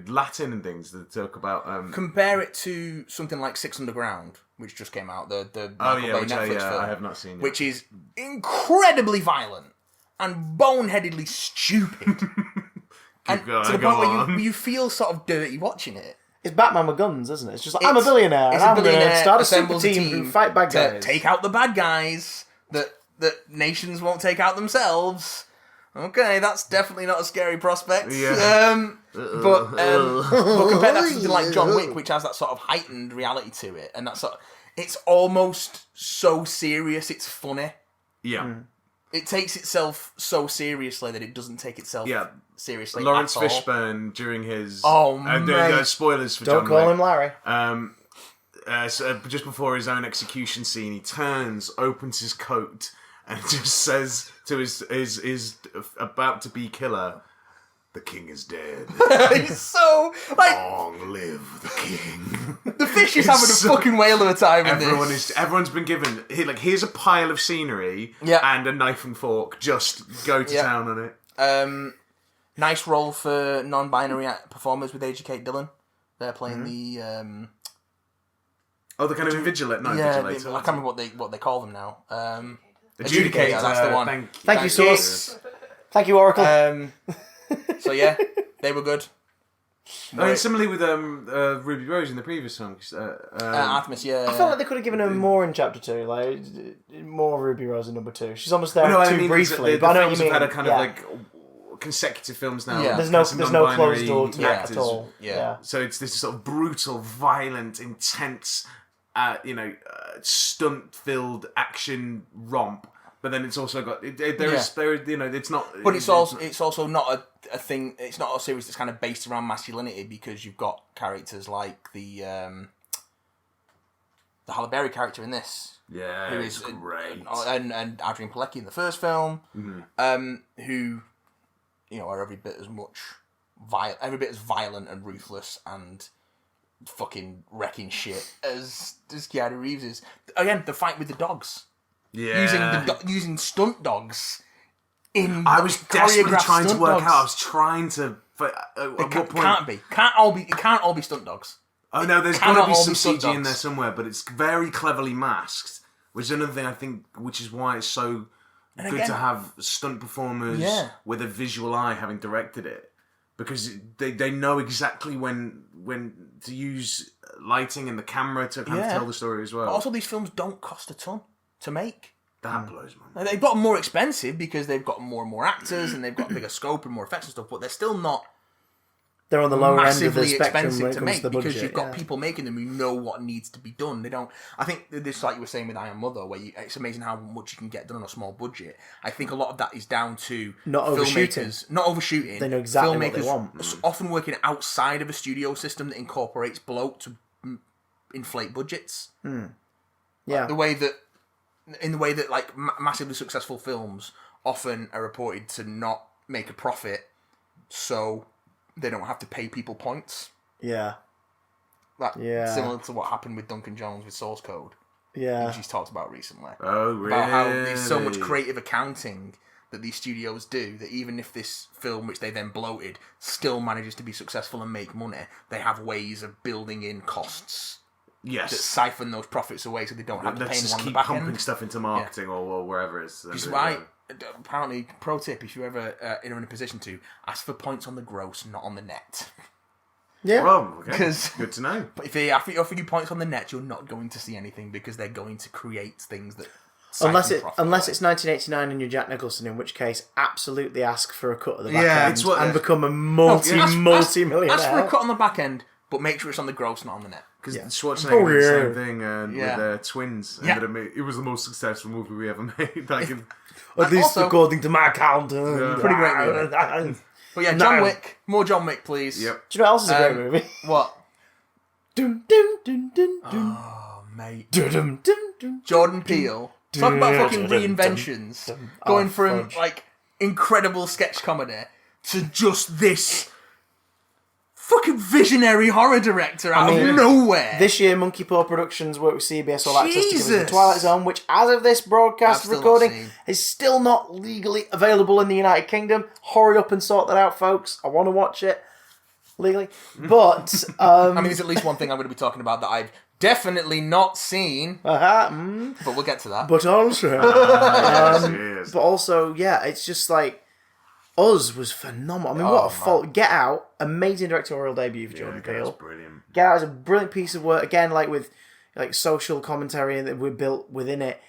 Speaker 3: Latin and things that talk about.
Speaker 2: Compare it to something like Six Underground, which just came out. The Michael Bay Netflix film,
Speaker 3: I have not seen yet.
Speaker 2: Which is incredibly violent and boneheadedly stupid, and to the point where you feel sort of dirty watching it.
Speaker 1: It's Batman with guns, isn't it? It's just like, I'm a billionaire, and I'm going to start a super team who fight bad guys.
Speaker 2: Take out the bad guys that nations won't take out themselves. Okay, that's definitely not a scary prospect.
Speaker 3: Yeah.
Speaker 2: But compare that to something like John Wick, which has that sort of heightened reality to it, and that sort of, it's almost so serious, it's funny.
Speaker 3: Yeah.
Speaker 2: It takes itself so seriously that it doesn't take itself seriously.
Speaker 3: Lawrence
Speaker 2: at all.
Speaker 3: Fishburne during his spoilers for
Speaker 1: Don't
Speaker 3: John
Speaker 1: call
Speaker 3: Wick.
Speaker 1: him Larry.
Speaker 3: So just before his own execution scene, he turns, opens his coat, and just says to his about to be killer, "The king is dead."
Speaker 2: He's so like,
Speaker 3: long live the king.
Speaker 2: The fish is having a fucking whale of a time in this.
Speaker 3: Everyone's been given here's a pile of scenery and a knife and fork. Just go to town on it.
Speaker 2: Nice role for non-binary performers with Kate Dillon. They're playing the
Speaker 3: the kind of invigilator. No, invigilator.
Speaker 2: I can't remember what they call them now.
Speaker 3: Adjudicator.
Speaker 2: That's the one.
Speaker 1: Thank you, Source. Thank you, Oracle.
Speaker 2: So yeah, they were good.
Speaker 3: Similarly with Ruby Rose in the previous film.
Speaker 2: Artemis,
Speaker 1: I felt like they could have given her more in Chapter 2, like more Ruby Rose in number 2. She's almost there briefly, but I know what you mean.
Speaker 3: Had a kind of like consecutive films now.
Speaker 1: Yeah. There's no closed door to that at all.
Speaker 2: Yeah.
Speaker 3: So it's this sort of brutal, violent, intense, stunt-filled action romp. But then it's also got it's not.
Speaker 2: But it's also not a thing. It's not a series that's kind of based around masculinity, because you've got characters like the Halle Berry character in this.
Speaker 3: Yeah, who is great,
Speaker 2: and Adrian Palicki in the first film, who are every bit as violent and ruthless and fucking wrecking shit as Keanu Reeves is. Again, the fight with the dogs.
Speaker 3: Yeah,
Speaker 2: using stunt dogs.
Speaker 3: I was desperately trying to work out. I was trying to. But at what point?
Speaker 2: It can't all be stunt dogs.
Speaker 3: Oh no, there's got to be some CG in there somewhere, but it's very cleverly masked. Which is another thing I think, which is why it's so good to have stunt performers with a visual eye having directed it, because they know exactly when to use lighting and the camera to kind of tell the story as well.
Speaker 2: But also, these films don't cost a ton to make.
Speaker 3: That blows my mind.
Speaker 2: They've got more expensive because they've got more and more actors and they've got a bigger scope and more effects and stuff, but they're still not.
Speaker 1: They're on the lower end of the
Speaker 2: massively
Speaker 1: spectrum
Speaker 2: expensive
Speaker 1: when it
Speaker 2: to
Speaker 1: comes
Speaker 2: make
Speaker 1: to the budget,
Speaker 2: because you've got people making them who know what needs to be done. They don't. I think this, like you were saying with I Am Mother, where it's amazing how much you can get done on a small budget. I think a lot of that is down to
Speaker 1: not overshooting.
Speaker 2: They
Speaker 1: know exactly what they want.
Speaker 2: Often working outside of a studio system that incorporates bloat to inflate budgets.
Speaker 1: Yeah,
Speaker 2: in the way that like massively successful films often are reported to not make a profit, so they don't have to pay people points.
Speaker 1: Yeah.
Speaker 2: similar to what happened with Duncan Jones with Source Code.
Speaker 1: Yeah.
Speaker 2: Which he's talked about recently.
Speaker 3: Oh, really?
Speaker 2: About how there's so much creative accounting that these studios do that even if this film, which they then bloated, still manages to be successful and make money, they have ways of building in costs that siphon those profits away so they don't have to pay anyone on the back end.
Speaker 3: Keep pumping stuff into marketing or wherever it's...
Speaker 2: Which is why, apparently, pro tip, if you're ever in a position to, ask for points on the gross, not on the net.
Speaker 1: Yeah.
Speaker 3: Well, okay. Good to know.
Speaker 2: But if they offer you points on the net, you're not going to see anything because they're going to create things that...
Speaker 1: Unless it's 1989 and you're Jack Nicholson, in which case, absolutely ask for a cut at the back end and become a multi-millionaire.
Speaker 2: Ask for a cut on the back end, but make sure it's on the gross, not on the net.
Speaker 3: Because Schwarzenegger did the same thing with Twins. And it was the most successful movie we ever made.
Speaker 1: At least according to my count.
Speaker 2: Pretty great movie. But yeah, John Wick. More John Wick, please.
Speaker 3: Yep.
Speaker 1: Do you know what else is a great movie?
Speaker 2: What?
Speaker 1: Dun, dun, dun, dun, dun.
Speaker 2: Oh, mate.
Speaker 1: Dun, dun, dun, dun,
Speaker 2: Jordan Peele. Talk about fucking reinventions. Going from, incredible sketch comedy to just this fucking visionary horror director out of nowhere.
Speaker 1: This year, Monkey Paw Productions worked with CBS All Access to give us The Twilight Zone, which, as of this broadcast recording, is still not legally available in the United Kingdom. Hurry up and sort that out, folks. I want to watch it legally. But,
Speaker 2: I mean, there's at least one thing I'm going to be talking about that I've definitely not seen. But we'll get to that.
Speaker 1: But also, it's just like, Us was phenomenal. I mean, what a fault. Get Out, amazing directorial debut for Jordan Peele.
Speaker 3: Brilliant.
Speaker 1: Get Out is a brilliant piece of work. Again, with social commentary that we built within it,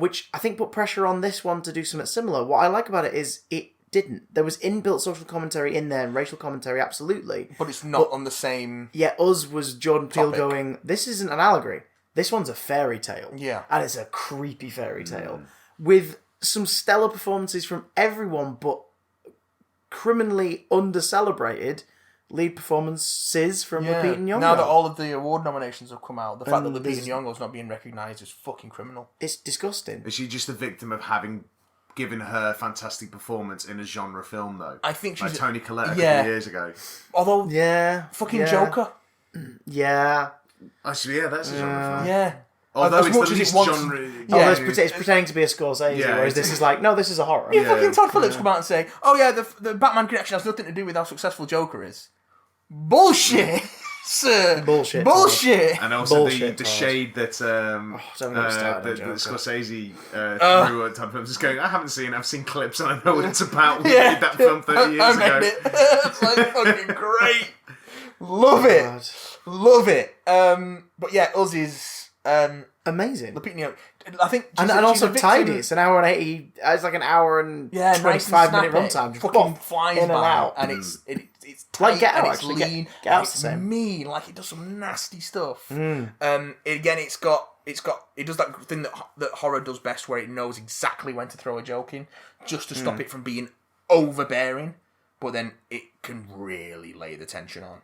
Speaker 1: which I think put pressure on this one to do something similar. What I like about it is it didn't. There was inbuilt social commentary in there and racial commentary, absolutely.
Speaker 2: But it's not on the same...
Speaker 1: Yeah, Us was Jordan Peele going, this isn't an allegory. This one's a fairy tale.
Speaker 2: Yeah.
Speaker 1: And it's a creepy fairy tale. With some stellar performances from everyone, but criminally under-celebrated lead performances from Lupita Nyong'o.
Speaker 2: Now that all of the award nominations have come out, the fact that Lupita Nyong'o's not being recognised is fucking criminal.
Speaker 1: It's disgusting.
Speaker 3: Is she just a victim of having given her fantastic performance in a genre film, though?
Speaker 2: I think she's...
Speaker 3: Like Toni Collette a couple of years ago.
Speaker 2: Although... Fucking Joker.
Speaker 1: Yeah.
Speaker 3: Actually, that's a genre film.
Speaker 2: Yeah.
Speaker 3: Although
Speaker 2: as
Speaker 3: it's
Speaker 2: much
Speaker 3: the
Speaker 2: as
Speaker 3: least
Speaker 2: it wants...
Speaker 3: genre...
Speaker 1: It's pretending to be a Scorsese, whereas this is like, no, this is a horror.
Speaker 2: Fucking Todd Phillips come out and say, oh yeah, the Batman connection has nothing to do with how successful Joker is. Bullshit! Sir. Bullshit!
Speaker 3: And also the shade that Scorsese threw at Todd Phillips is going, I haven't seen it, I've seen clips and I know what it's about. We made that film 30 years ago.
Speaker 2: It's like fucking great. Love it. Love it. But yeah, Us is...
Speaker 1: amazing.
Speaker 2: I think,
Speaker 1: and also tidy. It's an hour and 80. It's like an hour and 25-minute runtime. Just
Speaker 2: fucking flies
Speaker 1: in and
Speaker 2: by,
Speaker 1: out,
Speaker 2: and it's tight,
Speaker 1: like Get Out.
Speaker 2: And it's
Speaker 1: Actually,
Speaker 2: lean.
Speaker 1: Get Out's
Speaker 2: it's
Speaker 1: the same.
Speaker 2: Mean, like it does some nasty stuff. Again, it does that thing that horror does best, where it knows exactly when to throw a joke in, just to stop it from being overbearing. But then it can really lay the tension on.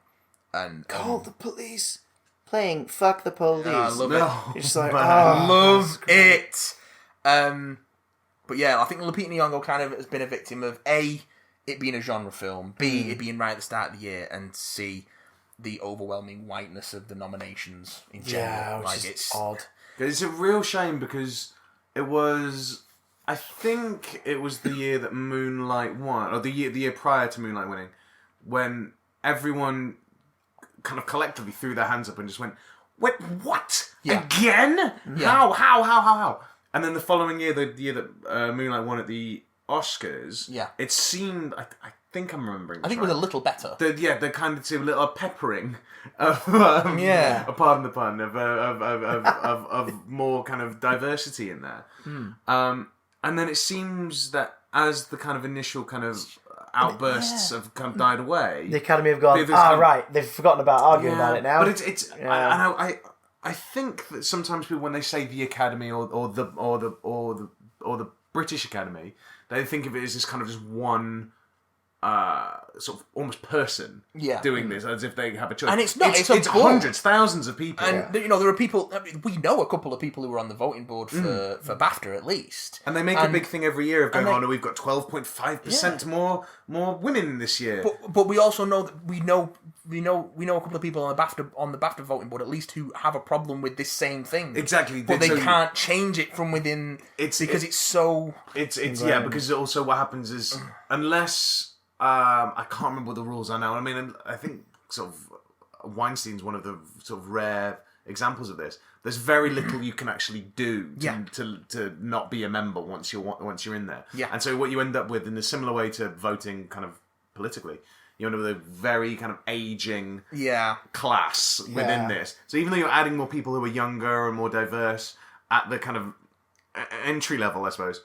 Speaker 2: And
Speaker 1: call the police. Playing Fuck the Police.
Speaker 2: I love it.
Speaker 1: It's just like,
Speaker 2: love it. But yeah, I think Lupita Nyong'o kind of has been a victim of A, it being a genre film, B, it being right at the start of the year, and C, the overwhelming whiteness of the nominations in general.
Speaker 1: Yeah, which is odd.
Speaker 3: It's a real shame because it was... I think it was the year that Moonlight won, or the year prior to Moonlight winning, when everyone kind of collectively threw their hands up and just went, "Wait, what?
Speaker 2: Yeah.
Speaker 3: Again?
Speaker 2: Yeah.
Speaker 3: How?" And then the following year, the year that Moonlight won at the Oscars, it seemed, I think I'm remembering this
Speaker 2: I think it was a little better.
Speaker 3: The kind of a little peppering of, pardon the pun, of more kind of diversity in there. And then it seems that as the kind of initial kind of outbursts have kind of died away,
Speaker 1: the Academy have gone, right, they've forgotten about arguing about it now.
Speaker 3: But it's I think that sometimes people, when they say the Academy or the British Academy, they think of it as this kind of just one sort of almost person doing this, as if they have a choice.
Speaker 2: And it's not.
Speaker 3: It's hundreds, thousands of people.
Speaker 2: And there are people. I mean, we know a couple of people who were on the voting board for BAFTA at least.
Speaker 3: And they make a big thing every year of going, we've got 12.5% more women this year.
Speaker 2: But we also know that we know we know a couple of people on the BAFTA voting board at least who have a problem with this same thing.
Speaker 3: Exactly,
Speaker 2: but they can't change it from within. It's so.
Speaker 3: It's because also what happens is unless I can't remember what the rules are now. I mean, I think sort of Weinstein's one of the sort of rare examples of this. There's very little you can actually do to not be a member once you're in there.
Speaker 2: Yeah.
Speaker 3: And so what you end up with, in a similar way to voting kind of politically, you end up with a very kind of aging class within this. So even though you're adding more people who are younger and more diverse at the kind of entry level, I suppose,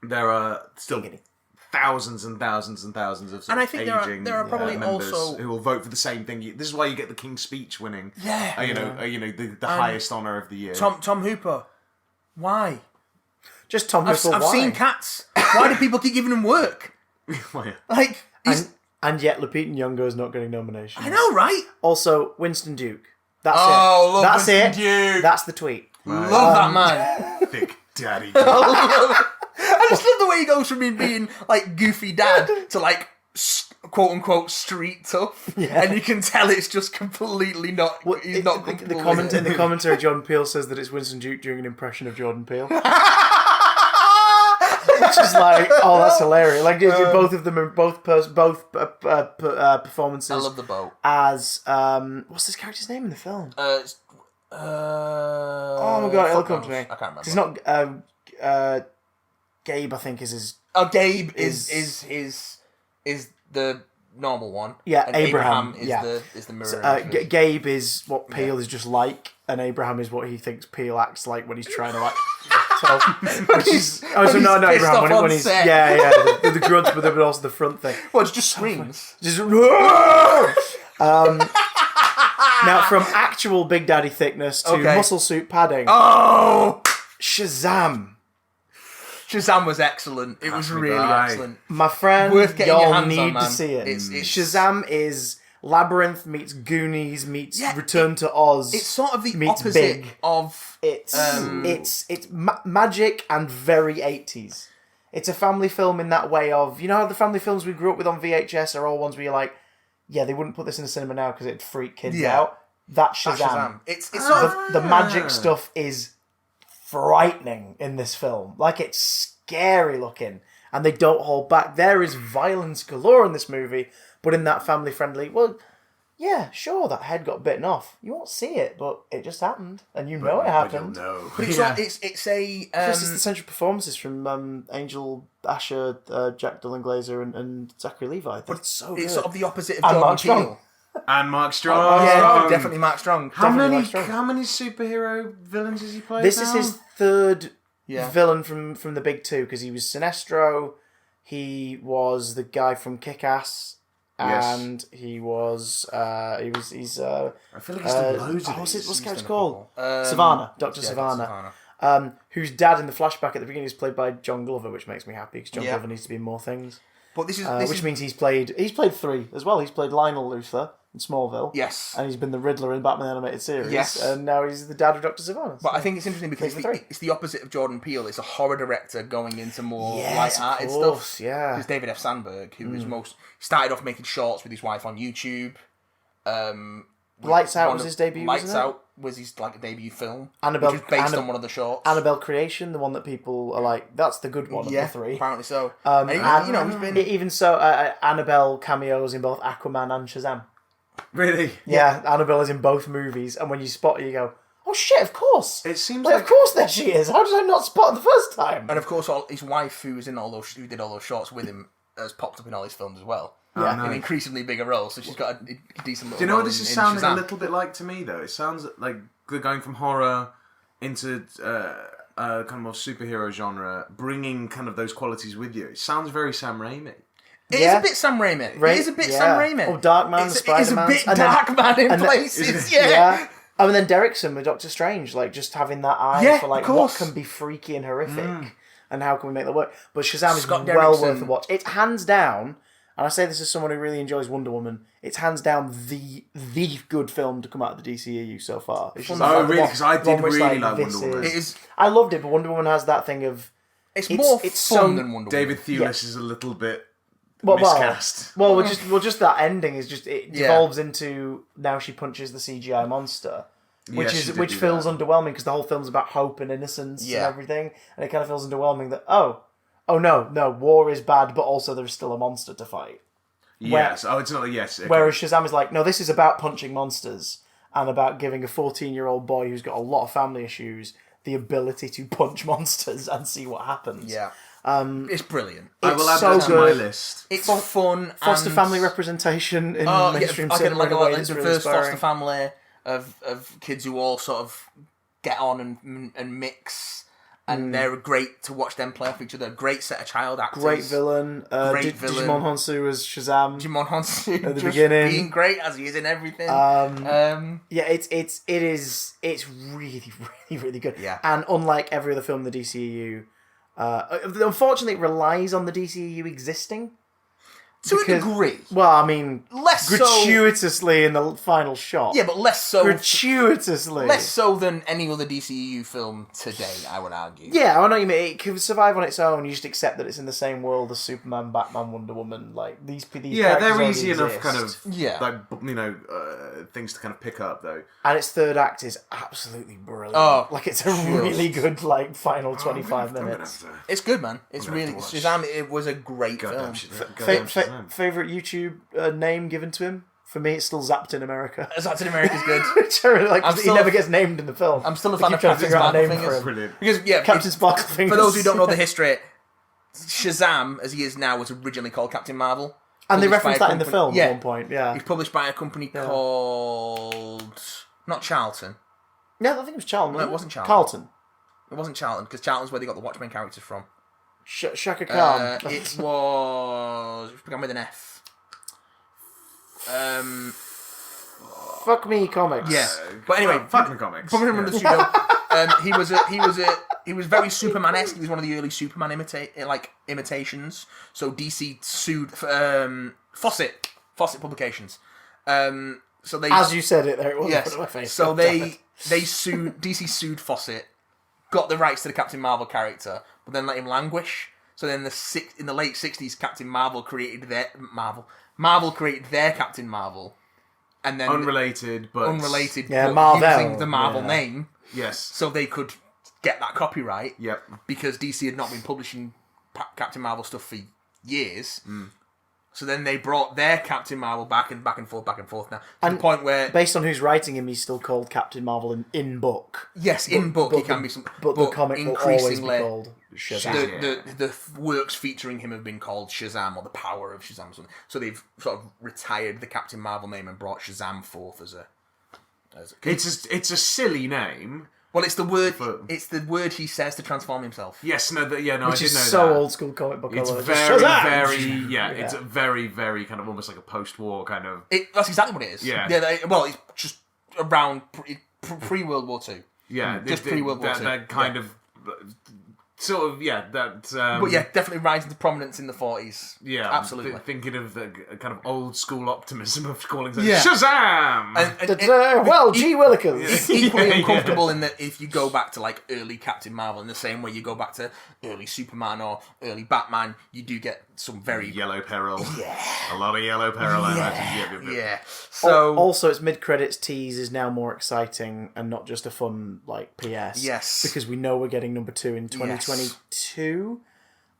Speaker 3: there are still thousands and thousands and thousands of
Speaker 2: and I think
Speaker 3: aging
Speaker 2: there are probably
Speaker 3: members
Speaker 2: also
Speaker 3: who will vote for the same thing. This is why you get the King's Speech winning. The highest honour of the year.
Speaker 2: Tom Hooper. Why?
Speaker 1: Just Tom Hooper.
Speaker 2: I've seen Cats. Why do people keep giving him work? Like,
Speaker 1: and yet Lupita Nyong'o is not getting nominations.
Speaker 2: I know, right?
Speaker 1: Also, Winston Duke. That's it.
Speaker 2: Love
Speaker 1: That's
Speaker 2: Winston
Speaker 1: it.
Speaker 2: Duke.
Speaker 1: That's the tweet.
Speaker 2: Right. Love that man.
Speaker 3: Thick daddy.
Speaker 2: I just love the way he goes from being like goofy dad to like quote unquote street tough, and you can tell it's just completely not. He's not comfortable.
Speaker 1: In the commentary, Jordan Peele says that it's Winston Duke doing an impression of Jordan Peele, which is like, oh, that's hilarious. Like both of them are both performances.
Speaker 2: I love the boat.
Speaker 1: As what's this character's name in the film?
Speaker 2: Oh
Speaker 1: my god, it'll come to me.
Speaker 2: I can't remember.
Speaker 1: It's not. Gabe, I think, is his.
Speaker 2: Oh, Gabe is the normal one.
Speaker 1: Yeah,
Speaker 2: and
Speaker 1: Abraham
Speaker 2: is the mirror.
Speaker 1: Gabe is what Peele is just like, and Abraham is what he thinks Peele acts like when he's trying to act. Not Abraham when he's the grunts, but also the front thing.
Speaker 2: Well, it's just screams.
Speaker 1: Now, from actual Big Daddy thickness to muscle suit padding.
Speaker 2: Oh,
Speaker 1: Shazam!
Speaker 2: Shazam was excellent. It was really excellent.
Speaker 1: My friend,
Speaker 2: worth getting your hands
Speaker 1: need
Speaker 2: on, man.
Speaker 1: to see it.
Speaker 2: It's
Speaker 1: Shazam is Labyrinth meets Goonies meets Return to Oz.
Speaker 2: It's sort of the opposite
Speaker 1: Big.
Speaker 2: of
Speaker 1: it's magic and very 80s. It's a family film in that way of, you know how the family films we grew up with on VHS are all ones where you're like, yeah, they wouldn't put this in the cinema now because it'd freak kids out. That's Shazam.
Speaker 2: It's sort of
Speaker 1: the magic stuff is frightening in this film. Like, it's scary looking, and they don't hold back. There is violence galore in this movie, but in that family friendly, well, yeah, sure, that head got bitten off. You won't see it, but it just happened, and it happened.
Speaker 2: But it's the
Speaker 1: central performances from Angel Asher, Jack Dylan Glazer, and Zachary Levi. But it's so good.
Speaker 2: It's sort of the opposite of Jordan Peele.
Speaker 3: And Mark Strong.
Speaker 2: Definitely Mark Strong.
Speaker 3: How many superhero villains has he played?
Speaker 1: This is his third villain from the big two, because he was Sinestro, he was the guy from Kick-Ass, and he was I feel like he's done loads of these. What's the character called? Savannah, Dr. Savannah. Whose dad in the flashback at the beginning is played by John Glover, which makes me happy because John Glover needs to be in more things.
Speaker 2: But
Speaker 1: which means he's played three as well. He's played Lionel Luthor in Smallville.
Speaker 2: Yes.
Speaker 1: And he's been the Riddler in Batman Animated Series.
Speaker 2: Yes.
Speaker 1: And now he's the dad of Dr. Savannah.
Speaker 2: But I think it's interesting because it's the opposite of Jordan Peele. It's a horror director going into more light-hearted stuff.
Speaker 1: Yeah.
Speaker 2: There's David F. Sandberg, who was started off making shorts with his wife on YouTube.
Speaker 1: Lights Out was his debut,
Speaker 2: Lights
Speaker 1: wasn't it?
Speaker 2: Out was his debut film,
Speaker 1: Annabelle,
Speaker 2: which was based on one of the shorts.
Speaker 1: Annabelle Creation, the one that people are like, that's the good one of the three.
Speaker 2: Apparently so.
Speaker 1: He's been... Even so, Annabelle cameos in both Aquaman and Shazam.
Speaker 3: Really?
Speaker 1: Yeah, Annabelle is in both movies, and when you spot her, you go, oh shit, of course!
Speaker 3: It seems
Speaker 1: of course there she is! How did I not spot her the first time?
Speaker 2: And of course, his wife, who did all those shorts with him, has popped up in all his films as well.
Speaker 1: Yeah,
Speaker 2: in increasingly bigger roles, so she's got a decent little.
Speaker 3: Do you know what this is sounding
Speaker 2: Shazam.
Speaker 3: a little bit like to me though? It sounds like they're going from horror into kind of more superhero genre, bringing kind of those qualities with you. It sounds very Sam Raimi.
Speaker 2: It is a bit Sam Raimi. It is a bit Sam Raimi.
Speaker 1: Oh, Darkman, Spider-Man.
Speaker 2: It is a bit Darkman in places. Yeah.
Speaker 1: Oh, and then Derrickson with Doctor Strange, like just having that eye for like what can be freaky and horrific, and how can we make that work. But Shazam is well worth a watch. It's hands down. And I say this as someone who really enjoys Wonder Woman. It's hands down the good film to come out of the DCEU so far.
Speaker 3: Really? Because I did really like Wonder Woman.
Speaker 1: I loved it, but Wonder Woman has that thing of...
Speaker 2: It's more fun than Wonder Woman.
Speaker 3: David Thewlis is a little bit miscast.
Speaker 1: Well, just that ending is just it devolves into now she punches the CGI monster, which feels underwhelming because the whole film's about hope and innocence and everything, and it kind of feels underwhelming that oh no, war is bad, but also there's still a monster to fight.
Speaker 3: Yes, it's not yes. Okay.
Speaker 1: Whereas Shazam is like, no, this is about punching monsters and about giving a 14-year-old boy who's got a lot of family issues the ability to punch monsters and see what happens.
Speaker 2: Yeah. It's brilliant.
Speaker 3: I will add that to my list.
Speaker 2: It's fun.
Speaker 1: Foster family representation in mainstream cinema.
Speaker 2: The first foster family of kids who all sort of get on and mix, and they're great to watch them play off each other. Great set of child actors.
Speaker 1: Great villain. Digimon Honsu as Shazam.
Speaker 2: Digimon Honsu
Speaker 1: at the beginning,
Speaker 2: being great as he is in everything.
Speaker 1: It's really, really, really good.
Speaker 2: Yeah.
Speaker 1: And unlike every other film in the DCEU. Unfortunately, it relies on the DCEU existing.
Speaker 2: To a degree.
Speaker 1: Well, I mean,
Speaker 2: less
Speaker 1: gratuitously in the final shot.
Speaker 2: Yeah, but less so.
Speaker 1: Gratuitously.
Speaker 2: Less so than any other DCEU film today, I would argue.
Speaker 1: Yeah, I know what you mean. It can survive on its own. You just accept that it's in the same world as Superman, Batman, Wonder Woman. Like these
Speaker 3: they're easy enough
Speaker 1: exist.
Speaker 3: kind of things to kind of pick up though.
Speaker 1: And its third act is absolutely brilliant. It's a really good final 25 minutes.
Speaker 2: It's good, man. It's really Shazam. It was a great film.
Speaker 1: Favorite YouTube name given to him? For me, it's still Zapped in America.
Speaker 2: Zapped in America's good.
Speaker 1: Which I really like. He never gets named in the film.
Speaker 2: I'm still a fan of Captain Sparklefingers.
Speaker 3: Brilliant.
Speaker 2: Because
Speaker 1: Captain Sparklefingers.
Speaker 2: For those who don't know the history, Shazam, as he is now, was originally called Captain Marvel.
Speaker 1: And they reference that in the film at one point. Yeah,
Speaker 2: he's published by a company called not Charlton.
Speaker 1: Yeah, I think it was Charlton.
Speaker 2: No, it wasn't Charlton.
Speaker 1: Carlton.
Speaker 2: It wasn't Charlton because Charlton's where they got the Watchmen characters from.
Speaker 1: Shaka Khan.
Speaker 2: It was began with an F.
Speaker 1: Fuck me, comics.
Speaker 2: Yeah, but anyway,
Speaker 3: fucking comics.
Speaker 2: Probably remember the studio. He was very Superman-esque. He was one of the early Superman imitations. So DC sued Fawcett Publications. So they,
Speaker 1: as you said it, there it was.
Speaker 2: Yes.
Speaker 1: My face.
Speaker 2: So DC sued Fawcett, got the rights to the Captain Marvel character, but then let him languish. So then in the late 60s, Captain Marvel created their Captain Marvel, and then
Speaker 3: unrelated, but
Speaker 2: using the Marvel name.
Speaker 3: Yes.
Speaker 2: So they could get that copyright.
Speaker 3: Yep.
Speaker 2: Because DC had not been publishing Captain Marvel stuff for years. So then they brought their Captain Marvel back and forth now. To the point where...
Speaker 1: Based on who's writing him, he's still called Captain Marvel in book.
Speaker 2: Yes, in book he can be...
Speaker 1: But the comic will always be called Shazam.
Speaker 2: The works featuring him have been called Shazam, or the power of Shazam or something. So they've sort of retired the Captain Marvel name and brought Shazam forth as a...
Speaker 3: It's a silly name...
Speaker 2: Well, it's the word. It's the word he says to transform himself.
Speaker 3: Yes, I did know that.
Speaker 1: Which is so old school comic book.
Speaker 3: It's it's very, very kind of almost like a post-war kind of.
Speaker 2: That's exactly what it is.
Speaker 3: Yeah.
Speaker 2: It's just around pre-World War II.
Speaker 3: Yeah,
Speaker 2: just pre-World War II.
Speaker 3: That kind of. Sort of, that...
Speaker 2: but yeah, definitely rising to prominence in the 40s.
Speaker 3: Yeah.
Speaker 2: Absolutely.
Speaker 3: Thinking of the kind of old school optimism of calling it Shazam!
Speaker 1: Gee Willikers!
Speaker 2: It's equally uncomfortable in that if you go back to like early Captain Marvel, in the same way you go back to early Superman or early Batman, you do get some very...
Speaker 3: Yellow peril.
Speaker 2: Yeah.
Speaker 3: A lot of yellow peril, I imagine.
Speaker 2: Yeah. So...
Speaker 1: Also, its mid-credits tease is now more exciting and not just a fun, PS.
Speaker 2: Yes.
Speaker 1: Because we know we're getting number 2 in 2022,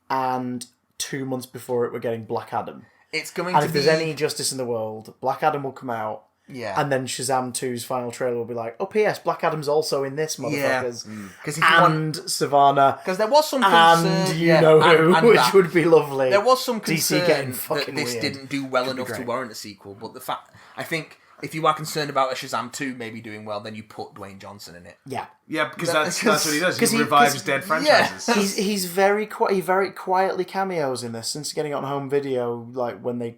Speaker 1: and 2 months before it, we're getting Black Adam.
Speaker 2: It's going
Speaker 1: and
Speaker 2: to
Speaker 1: if
Speaker 2: be...
Speaker 1: there's any justice in the world, Black Adam will come out.
Speaker 2: Yeah.
Speaker 1: And then Shazam 2's final trailer will be like, oh, P.S. Black Adam's also in this, motherfuckers.
Speaker 2: Yeah.
Speaker 1: And Savannah.
Speaker 2: Because there was some concern...
Speaker 1: And which would be lovely.
Speaker 2: There was some concern
Speaker 1: DC getting
Speaker 2: that this
Speaker 1: weird.
Speaker 2: Didn't do well enough to warrant a sequel, but the fact... I think if you are concerned about a Shazam 2 maybe doing well, then you put Dwayne Johnson in it.
Speaker 1: Yeah.
Speaker 3: Yeah, because that's what he does. He revives dead franchises.
Speaker 1: Yeah. He very quietly cameos in this, since getting it on home video, like when the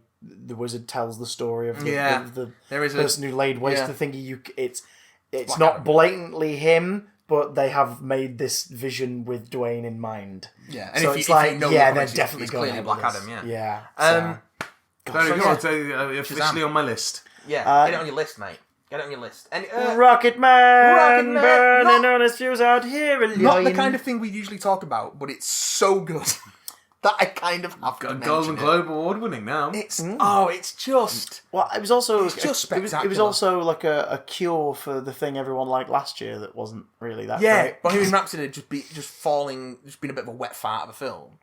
Speaker 1: wizard tells the story of the person who laid waste to thinking it's not blatantly him, but they have made this vision with Dwayne in mind.
Speaker 2: Yeah, and
Speaker 1: so
Speaker 2: if
Speaker 1: it's
Speaker 2: you
Speaker 1: like,
Speaker 2: know
Speaker 1: they're definitely going
Speaker 2: clearly Black Adam,
Speaker 1: Yeah.
Speaker 3: Officially on my list.
Speaker 2: Yeah, get it on your list, mate. Get it on your list. And,
Speaker 1: Rocket Man, burning on his fuse out here.
Speaker 2: Not the kind of thing we usually talk about, but it's so good. that I kind of have to
Speaker 3: Golden Globe Award winning now.
Speaker 2: It's just...
Speaker 1: Well, it was also...
Speaker 2: It's just spectacular.
Speaker 1: It was also like a cure for the thing everyone liked last year that wasn't really that
Speaker 2: Yeah,
Speaker 1: great.
Speaker 2: Bohemian Rhapsody just being a bit of a wet fart of a film.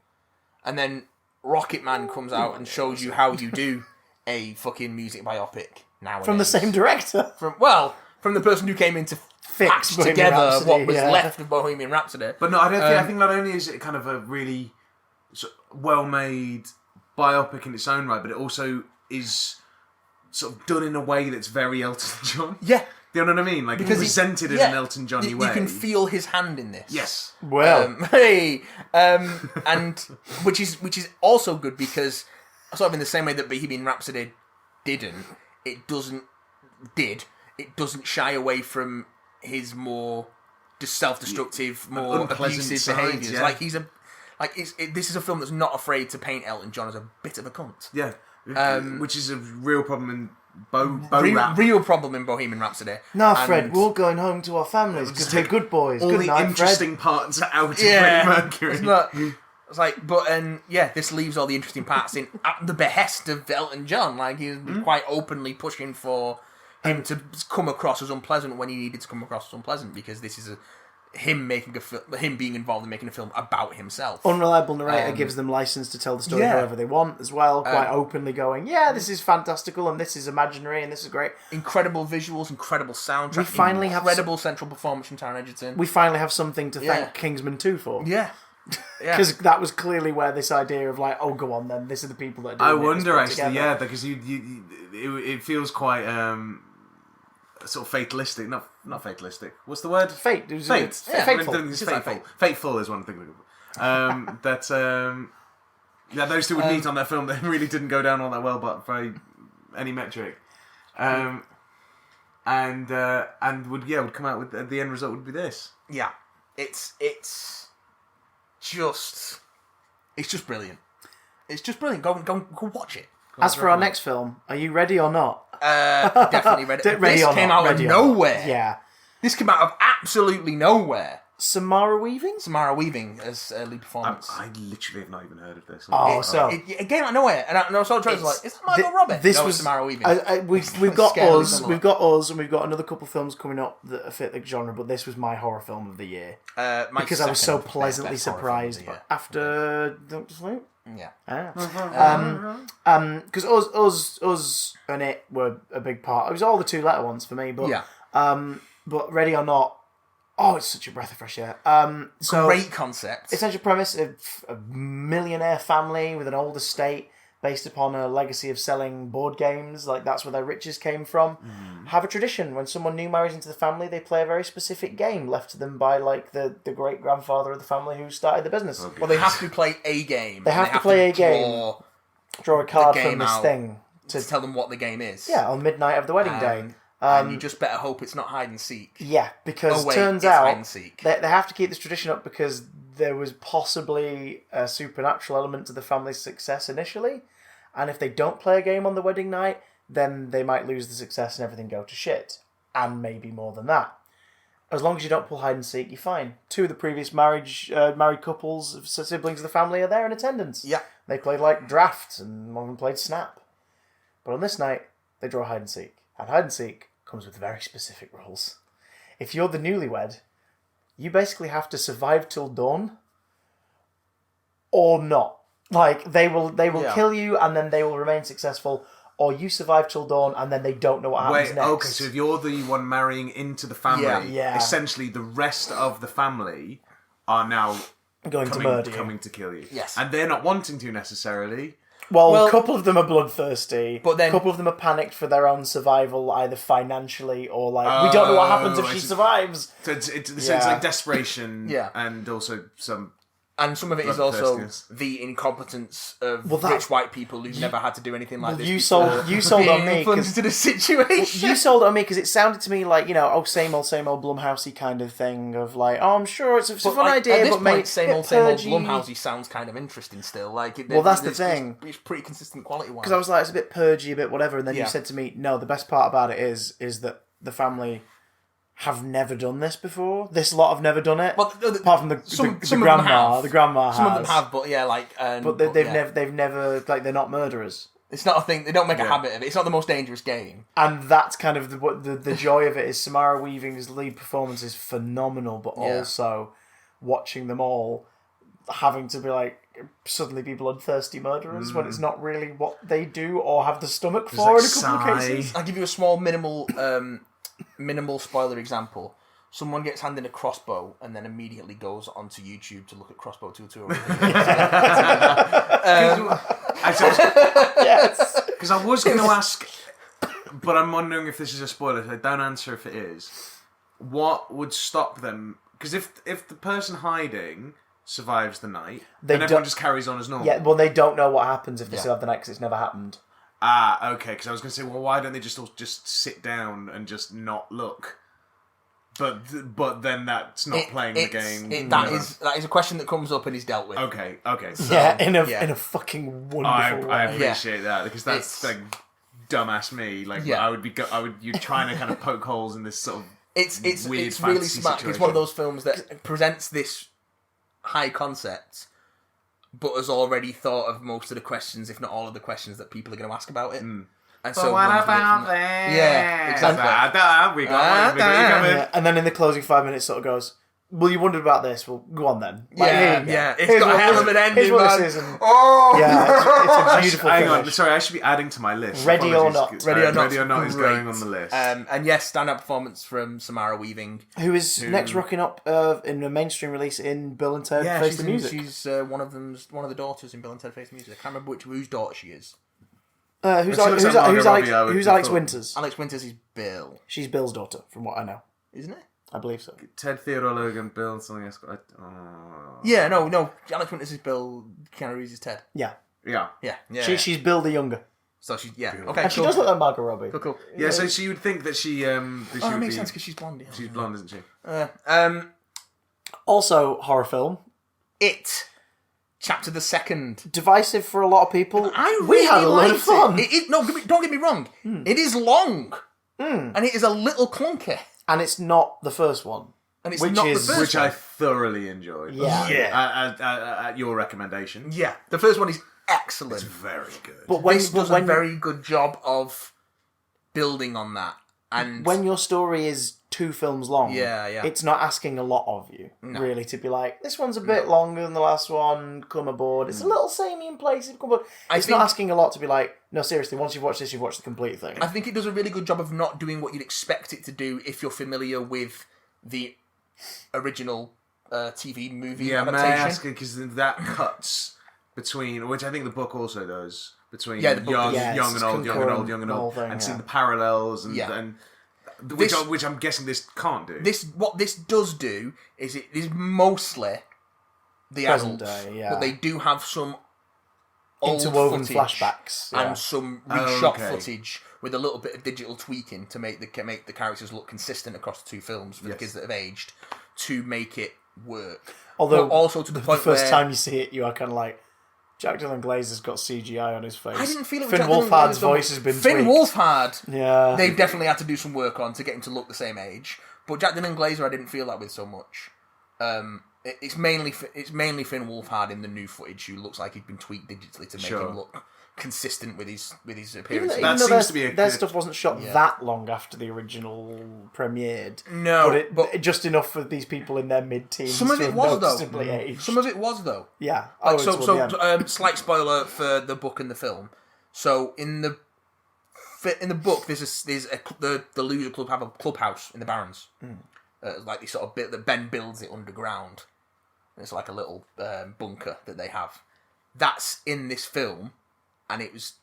Speaker 2: And then Rocket Man comes out and shows you how you do a fucking music biopic nowadays.
Speaker 1: From the same director.
Speaker 2: From the person who came in to
Speaker 1: Fix
Speaker 2: patch
Speaker 1: Bohemian
Speaker 2: together
Speaker 1: Rhapsody,
Speaker 2: what was left of Bohemian Rhapsody.
Speaker 3: But no, I don't think. I think not only is it kind of a really well-made biopic in its own right, but it also is sort of done in a way that's very Elton John.
Speaker 2: Yeah.
Speaker 3: Do you know what I mean? Like, it's presented in an Elton John-y way.
Speaker 2: You can feel his hand in this.
Speaker 3: Yes.
Speaker 1: Well.
Speaker 2: And which is also good because sort of in the same way that Bohemian Rhapsody it doesn't shy away from his more just self-destructive, more abusive behaviours.
Speaker 3: Yeah.
Speaker 2: This is a film that's not afraid to paint Elton John as a bit of a cunt.
Speaker 3: Yeah. Which is a real problem in
Speaker 2: real problem in Bohemian Rhapsody.
Speaker 1: No, Fred, we're all going home to our families because we're good boys.
Speaker 3: All
Speaker 1: good
Speaker 3: the
Speaker 1: night,
Speaker 3: interesting parts are out of Freddie Mercury.
Speaker 2: It's like, this leaves all the interesting parts in at the behest of Elton John. Like, he's quite openly pushing for him to come across as unpleasant when he needed to come across as unpleasant, because this is him being involved in making a film about himself.
Speaker 1: Unreliable narrator gives them license to tell the story however they want as well, quite openly going, this is fantastical and this is imaginary and this is great.
Speaker 2: Incredible visuals, incredible soundtrack,
Speaker 1: we finally
Speaker 2: incredible central performance from Taron Egerton.
Speaker 1: We finally have something to thank Kingsman 2 for.
Speaker 2: Yeah.
Speaker 1: Because that was clearly where this idea of like, oh, go on then, this are the people that are doing
Speaker 3: I wonder actually,
Speaker 1: together.
Speaker 3: because it feels quite sort of fatalistic. Not fatalistic. What's the word?
Speaker 1: Fate. It was fateful.
Speaker 3: It's fateful. Fateful is one thing. Those two would meet on that film that really didn't go down all that well, but by any metric. And would come out with the end result would be this.
Speaker 2: Yeah, it's just brilliant. It's just brilliant. Go watch it.
Speaker 1: As for our next film, are you ready or not?
Speaker 2: Definitely ready. This came out of nowhere.
Speaker 1: Yeah.
Speaker 2: This came out of absolutely nowhere.
Speaker 1: Samara Weaving
Speaker 2: as lead performance.
Speaker 3: I literally have not even heard of this.
Speaker 2: It came out of nowhere, and I saw the trailer like, is that Margot Robbie?
Speaker 1: This was
Speaker 2: Samara Weaving.
Speaker 1: We've got us, and we've got another couple of films coming up that fit the genre. But this was my horror film of the year because I was so pleasantly surprised after Doctor Sleep.
Speaker 2: Yeah.
Speaker 1: Because us and it were a big part. It was all the 2-letter ones for me, but but Ready or Not. Oh, it's such a breath of fresh air.
Speaker 2: Great concept.
Speaker 1: Essential premise of a millionaire family with an old estate based upon a legacy of selling board games. Like, that's where their riches came from. Have a tradition. When someone new marries into the family, they play a very specific game left to them by, like, the great-grandfather of the family who started the business.
Speaker 2: Well, they have to play a game.
Speaker 1: They have to play a game. Draw a card from this thing.
Speaker 2: To tell them what the game is.
Speaker 1: Yeah, on midnight of the wedding day.
Speaker 2: And you just better hope it's not hide and seek.
Speaker 1: Yeah, because it turns out they have to keep this tradition up because there was possibly a supernatural element to the family's success initially, and if they don't play a game on the wedding night, then they might lose the success and everything go to shit, and maybe more than that. As long as you don't pull hide and seek, you're fine. 2 of the previous married couples of siblings of the family are there in attendance.
Speaker 2: Yeah.
Speaker 1: They played like drafts, and one of them played Snap. But on this night, they draw hide and seek. And hide and seek comes with very specific rules. If you're the newlywed, you basically have to survive till dawn, or not. Like, they will kill you, and then they will remain successful, or you survive till dawn, and then they don't know what happens next.
Speaker 3: Okay, so if you're the one marrying into the family, essentially the rest of the family are now
Speaker 1: going to murder you.
Speaker 3: Coming to kill you.
Speaker 2: Yes.
Speaker 3: And they're not wanting to necessarily.
Speaker 1: Well, a couple of them are bloodthirsty,
Speaker 2: but then
Speaker 1: a couple of them are panicked for their own survival, either financially or like, we don't know what happens if she survives.
Speaker 3: So it's like desperation, and also some...
Speaker 2: And some of it is also the incompetence of rich white people who've never had to do anything like this.
Speaker 1: You sold on me
Speaker 2: into the situation.
Speaker 1: You sold on me because it sounded to me like, same old Blumhousey kind of thing of like, I'm sure it's a fun idea,
Speaker 2: at this
Speaker 1: but
Speaker 2: point, same old Blumhousey sounds kind of interesting still.
Speaker 1: That's the thing.
Speaker 2: It's pretty consistent quality wise.
Speaker 1: Because I was like, it's a bit purgy, a bit whatever, and then you said to me, no, the best part about it is that the family have never done this before. This lot have never done it.
Speaker 2: Well,
Speaker 1: apart from the grandma. The grandma has.
Speaker 2: Some of them have, but yeah, like.
Speaker 1: But they've never like they're not murderers.
Speaker 2: It's not a thing. They don't make a habit of it. It's not the most dangerous game.
Speaker 1: And that's kind of the joy of it. Is Samara Weaving's lead performance is phenomenal, but also watching them all having to be like suddenly be bloodthirsty murderers when it's not really what they do or have the stomach for in a couple of cases.
Speaker 2: I'll give you a small minimal spoiler example. Someone gets handed a crossbow and then immediately goes onto YouTube to look at crossbow tutorials.
Speaker 1: Yes.
Speaker 3: Because I was going to ask, but I'm wondering if this is a spoiler. So don't answer if it is. What would stop them? Because if the person hiding survives the night, then everyone just carries on as normal.
Speaker 1: Yeah, well, they don't know what happens if they survive the night because it's never happened.
Speaker 3: Ah, okay. Because I was going to say, well, why don't they just sit down and just not look? But then that's not playing the game.
Speaker 2: That is a question that comes up and is dealt with.
Speaker 3: Okay. So,
Speaker 1: in a fucking wonderful way.
Speaker 3: I appreciate that because that's like dumbass me. Like you're trying to kind of poke holes in this sort of
Speaker 2: it's
Speaker 3: weird
Speaker 2: it's really smart.
Speaker 3: situation.
Speaker 2: It's one of those films that presents this high concept, but has already thought of most of the questions, if not all of the questions that people are going to ask about it. And
Speaker 3: so what about that?
Speaker 2: Yeah, exactly.
Speaker 3: We got
Speaker 1: and then in the closing 5 minutes, sort of goes, "Well, you wondered about this. Well, go on then."
Speaker 2: Like, it's got a hell of an ending,
Speaker 1: here's what
Speaker 2: man.
Speaker 1: this is, and, it's a beautiful.
Speaker 3: Hang on, sorry, I should be adding to my list.
Speaker 1: Ready or Not.
Speaker 2: Ready or Not
Speaker 3: is going on the list.
Speaker 2: And yes, standout performance from Samara Weaving,
Speaker 1: who is next rocking up in a mainstream release in Bill and Ted Face the Music.
Speaker 2: She's one of the daughters in Bill and Ted Face the Music. I can't remember whose daughter she is.
Speaker 1: Who's Alex Winters?
Speaker 2: Alex Winters is Bill.
Speaker 1: She's Bill's daughter, from what I know.
Speaker 2: Isn't it?
Speaker 1: I believe so.
Speaker 3: Ted, Theodore Logan, Bill, something else.
Speaker 2: Yeah, no. Alex Winters is Bill. Keanu Reeves is Ted.
Speaker 1: Yeah. She's Bill the younger.
Speaker 2: So she's okay.
Speaker 1: And she does look like Margot Robbie.
Speaker 2: Cool.
Speaker 3: Yeah, so she would think that she.
Speaker 2: That makes sense because she's blonde. Yeah.
Speaker 3: She's blonde, isn't she?
Speaker 1: Also, horror film.
Speaker 2: It. Chapter the second.
Speaker 1: Divisive for a lot of people.
Speaker 2: We
Speaker 1: had a lot of fun.
Speaker 2: Don't get me wrong. It is long. And it is a little clunky.
Speaker 1: And it's not the first one.
Speaker 2: And it's not the first one.
Speaker 3: Which I thoroughly enjoyed.
Speaker 1: Yeah.
Speaker 3: At your recommendation.
Speaker 2: Yeah. The first one is excellent.
Speaker 3: It's very good.
Speaker 2: But this does a very good job of building on that. And
Speaker 1: when your story is 2 films long,
Speaker 2: yeah.
Speaker 1: it's not asking a lot of you, really, to be like, this one's a bit longer than the last one, come aboard. It's a little samey in places, come aboard. It's not asking a lot to be like, no, seriously, once you've watched this, you've watched the complete thing.
Speaker 2: I think it does a really good job of not doing what you'd expect it to do if you're familiar with the original TV movie adaptation.
Speaker 3: May I ask, because that cuts between, which I think the book also does, between young and old, and seeing the parallels and which I'm guessing this can't do.
Speaker 2: What this does do is it is mostly the
Speaker 1: Present
Speaker 2: adults,
Speaker 1: day,
Speaker 2: but they do have some old
Speaker 1: interwoven
Speaker 2: footage
Speaker 1: flashbacks
Speaker 2: and some reshot footage with a little bit of digital tweaking to make the characters look consistent across the 2 films for the kids that have aged to make it work.
Speaker 1: Although
Speaker 2: but also to the point
Speaker 1: first
Speaker 2: where
Speaker 1: time you see it, you are kind of like, Jack Dylan Glazer's got CGI on his face.
Speaker 2: I didn't feel it.
Speaker 1: Finn Wolfhard's voice has been
Speaker 2: Finn
Speaker 1: tweaked.
Speaker 2: Wolfhard.
Speaker 1: Yeah,
Speaker 2: they've definitely had to do some work on to get him to look the same age. But Jack Dylan Glazer, I didn't feel that with so much. It's mainly Finn Wolfhard in the new footage who looks like he's been tweaked digitally to make him look consistent with his appearance.
Speaker 1: Even though their stuff wasn't shot that long after the original premiered.
Speaker 2: No,
Speaker 1: but just enough for these people in their mid-teens.
Speaker 2: Some of it was though.
Speaker 1: Aged.
Speaker 2: Some of it was though.
Speaker 1: Yeah.
Speaker 2: Slight spoiler for the book and the film. So in the book, the Loser Club have a clubhouse in the Barrens, like this sort of bit that Ben builds it underground. It's like a little bunker that they have. That's in this film, and it was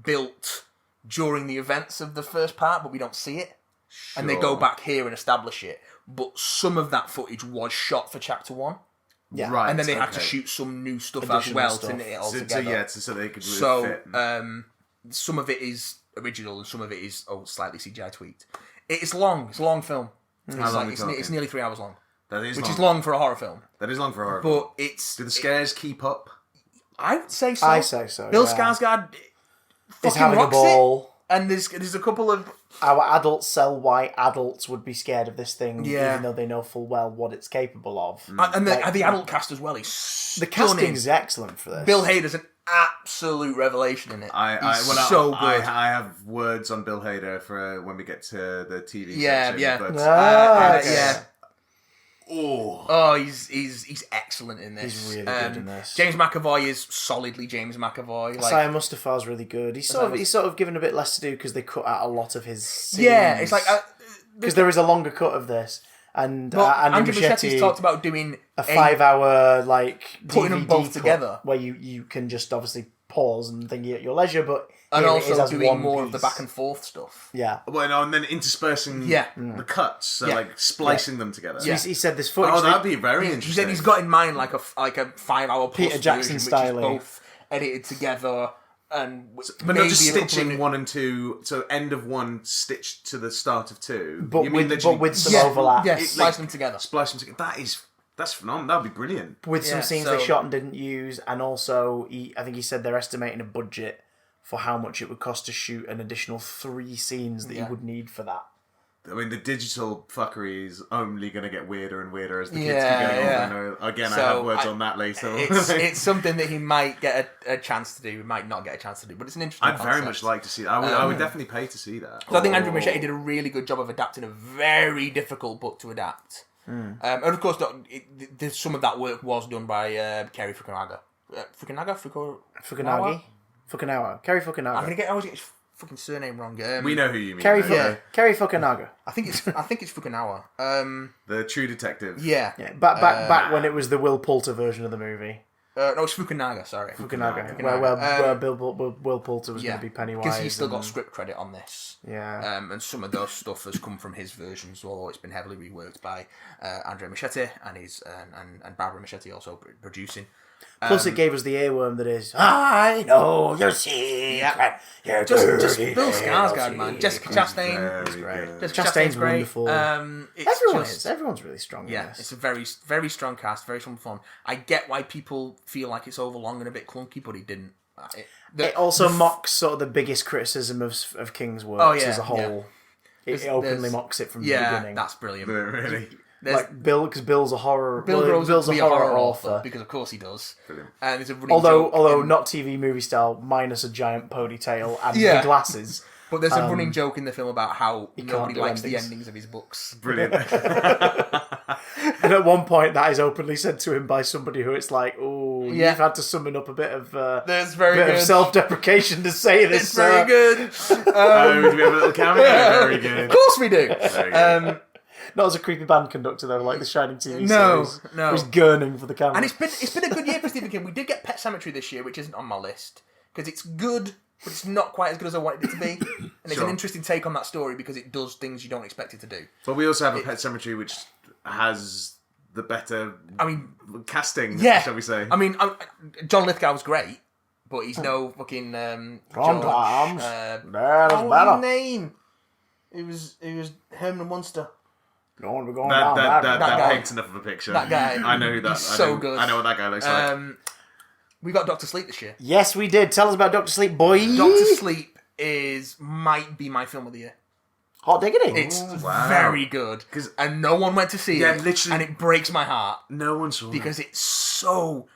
Speaker 2: built during the events of the first part, but we don't see it. Sure. And they go back here and establish it. But some of that footage was shot for Chapter 1.
Speaker 1: Yeah.
Speaker 3: Right.
Speaker 2: And then they had to shoot some new stuff
Speaker 1: Additional
Speaker 2: as well
Speaker 1: stuff.
Speaker 2: to knit it all together.
Speaker 3: So they could really fit.
Speaker 2: Some of it is original and some of it is slightly CGI tweaked. It's long. It's a long film. It's nearly 3 hours long. Which is long for a horror film.
Speaker 3: That is long for a horror film.
Speaker 2: But it's...
Speaker 3: Do the scares keep up?
Speaker 2: I would say so.
Speaker 1: I say so,
Speaker 2: Bill Skarsgård
Speaker 1: is having a ball.
Speaker 2: And there's a couple of...
Speaker 1: Our adults sell why adults would be scared of this thing, even though they know full well what it's capable of.
Speaker 2: And the adult cast as well is
Speaker 1: the casting is excellent for this.
Speaker 2: Bill Hader's an absolute revelation in it.
Speaker 3: He's
Speaker 2: so good.
Speaker 3: I have words on Bill Hader for when we get to the TV section. But,
Speaker 1: yeah.
Speaker 3: Oh,
Speaker 2: he's excellent in this.
Speaker 1: He's really good in this.
Speaker 2: James McAvoy is solidly James McAvoy.
Speaker 1: Isaiah Mustafa's really good. He's sort of given a bit less to do because they cut out a lot of his scenes.
Speaker 2: Yeah, it's like
Speaker 1: because there is a longer cut of this, and
Speaker 2: Andrew Machetti's talked about doing
Speaker 1: a 5-hour
Speaker 2: putting them both together,
Speaker 1: where you can just obviously pause and think at your leisure, but
Speaker 2: and also doing more of the back and forth stuff.
Speaker 1: Yeah,
Speaker 3: and then interspersing the cuts, so splicing them together.
Speaker 1: So he said this footage.
Speaker 3: Oh, that'd be very interesting.
Speaker 2: He said he's got in mind like a 5-hour
Speaker 1: Peter Jackson style,
Speaker 2: which is both edited together.
Speaker 3: But not just stitching 1 and 2, so end of 1 stitched to the start of 2.
Speaker 1: But with some overlap.
Speaker 2: Yeah, splice them together.
Speaker 3: That's phenomenal. That'd be brilliant.
Speaker 1: With some scenes they shot and didn't use, and also I think he said they're estimating a budget for how much it would cost to shoot an additional 3 scenes that you would need for that.
Speaker 3: I mean, the digital fuckery is only going to get weirder and weirder as the kids keep getting older. Again, I have words on that later.
Speaker 2: It's something that he might get a chance to do, he might not get a chance to do, but it's an interesting concept.
Speaker 3: I'd very much like to see that. I would definitely pay to see that.
Speaker 2: So I think Andrew Machetti did a really good job of adapting a very difficult book to adapt. And of course, some of that work was done by Kerry Fukunaga.
Speaker 1: Fukunaga. Kerry Fukunaga.
Speaker 2: I always get his fucking surname wrong.
Speaker 3: We know who you mean.
Speaker 1: Kerry Fukunaga.
Speaker 2: I think it's Fukunawa.
Speaker 3: The True Detective.
Speaker 2: Yeah.
Speaker 1: Back when it was the Will Poulter version of the movie.
Speaker 2: No, it's Fukunaga. Sorry,
Speaker 1: Fukunaga. Where Will Poulter was going to be Pennywise,
Speaker 2: because he's still got script credit on this.
Speaker 1: Yeah.
Speaker 2: And some of those stuff has come from his versions, although it's been heavily reworked by Andrea Machete and Barbara Machete also producing.
Speaker 1: Plus, it gave us the earworm that is, I know your secret. You're
Speaker 2: just Bill Skarsgård, man. Jessica Chastain
Speaker 3: is great.
Speaker 2: Jessica
Speaker 1: Chastain's
Speaker 2: great.
Speaker 1: Wonderful. Everyone's really strong in this.
Speaker 2: It's a very, very strong cast, very strong fun. I get why people feel like it's overlong and a bit clunky, but it didn't.
Speaker 1: It also mocks sort of the biggest criticism of King's works as a whole.
Speaker 2: Yeah.
Speaker 1: It openly mocks it from the beginning.
Speaker 2: That's brilliant.
Speaker 3: Really?
Speaker 1: Because Bill's a horror.
Speaker 2: Bill's a horror author
Speaker 1: because
Speaker 2: of course he does.
Speaker 3: Brilliant.
Speaker 2: And there's a running
Speaker 1: although not TV movie style, minus a giant ponytail and the glasses.
Speaker 2: But there's a running joke in the film about how nobody likes the endings of his books.
Speaker 3: Brilliant.
Speaker 1: And at one point, that is openly said to him by somebody who it's like, "Oh, you've had to summon up a bit of of self-deprecation to say this."
Speaker 2: It's very good.
Speaker 3: Do we have a little cameo? Very good.
Speaker 2: Of course we do.
Speaker 1: Not as a creepy band conductor though, like the Shining TV series.
Speaker 2: No.
Speaker 1: Who's gurning for the camera.
Speaker 2: And it's been a good year for Stephen King. We did get Pet Sematary this year, which isn't on my list because it's good, but it's not quite as good as I wanted it to be. And it's an interesting take on that story because it does things you don't expect it to do.
Speaker 3: But we also have a Pet Sematary which has the better casting, shall we say.
Speaker 2: I mean, John Lithgow's great, but he's no fucking
Speaker 1: Sometimes
Speaker 2: what was his name? It was Herman Munster.
Speaker 3: That paints enough of a picture.
Speaker 2: That guy.
Speaker 3: I know who that.
Speaker 2: He's so good.
Speaker 3: I know what that guy looks like.
Speaker 2: We got Dr. Sleep this year.
Speaker 1: Yes, we did. Tell us about Dr. Sleep, boy.
Speaker 2: Dr. Sleep might be my film of the year.
Speaker 1: Hot diggity.
Speaker 2: It's very good. And no one went to see it. Literally. And it breaks my heart.
Speaker 3: No one saw it.
Speaker 2: Because it's so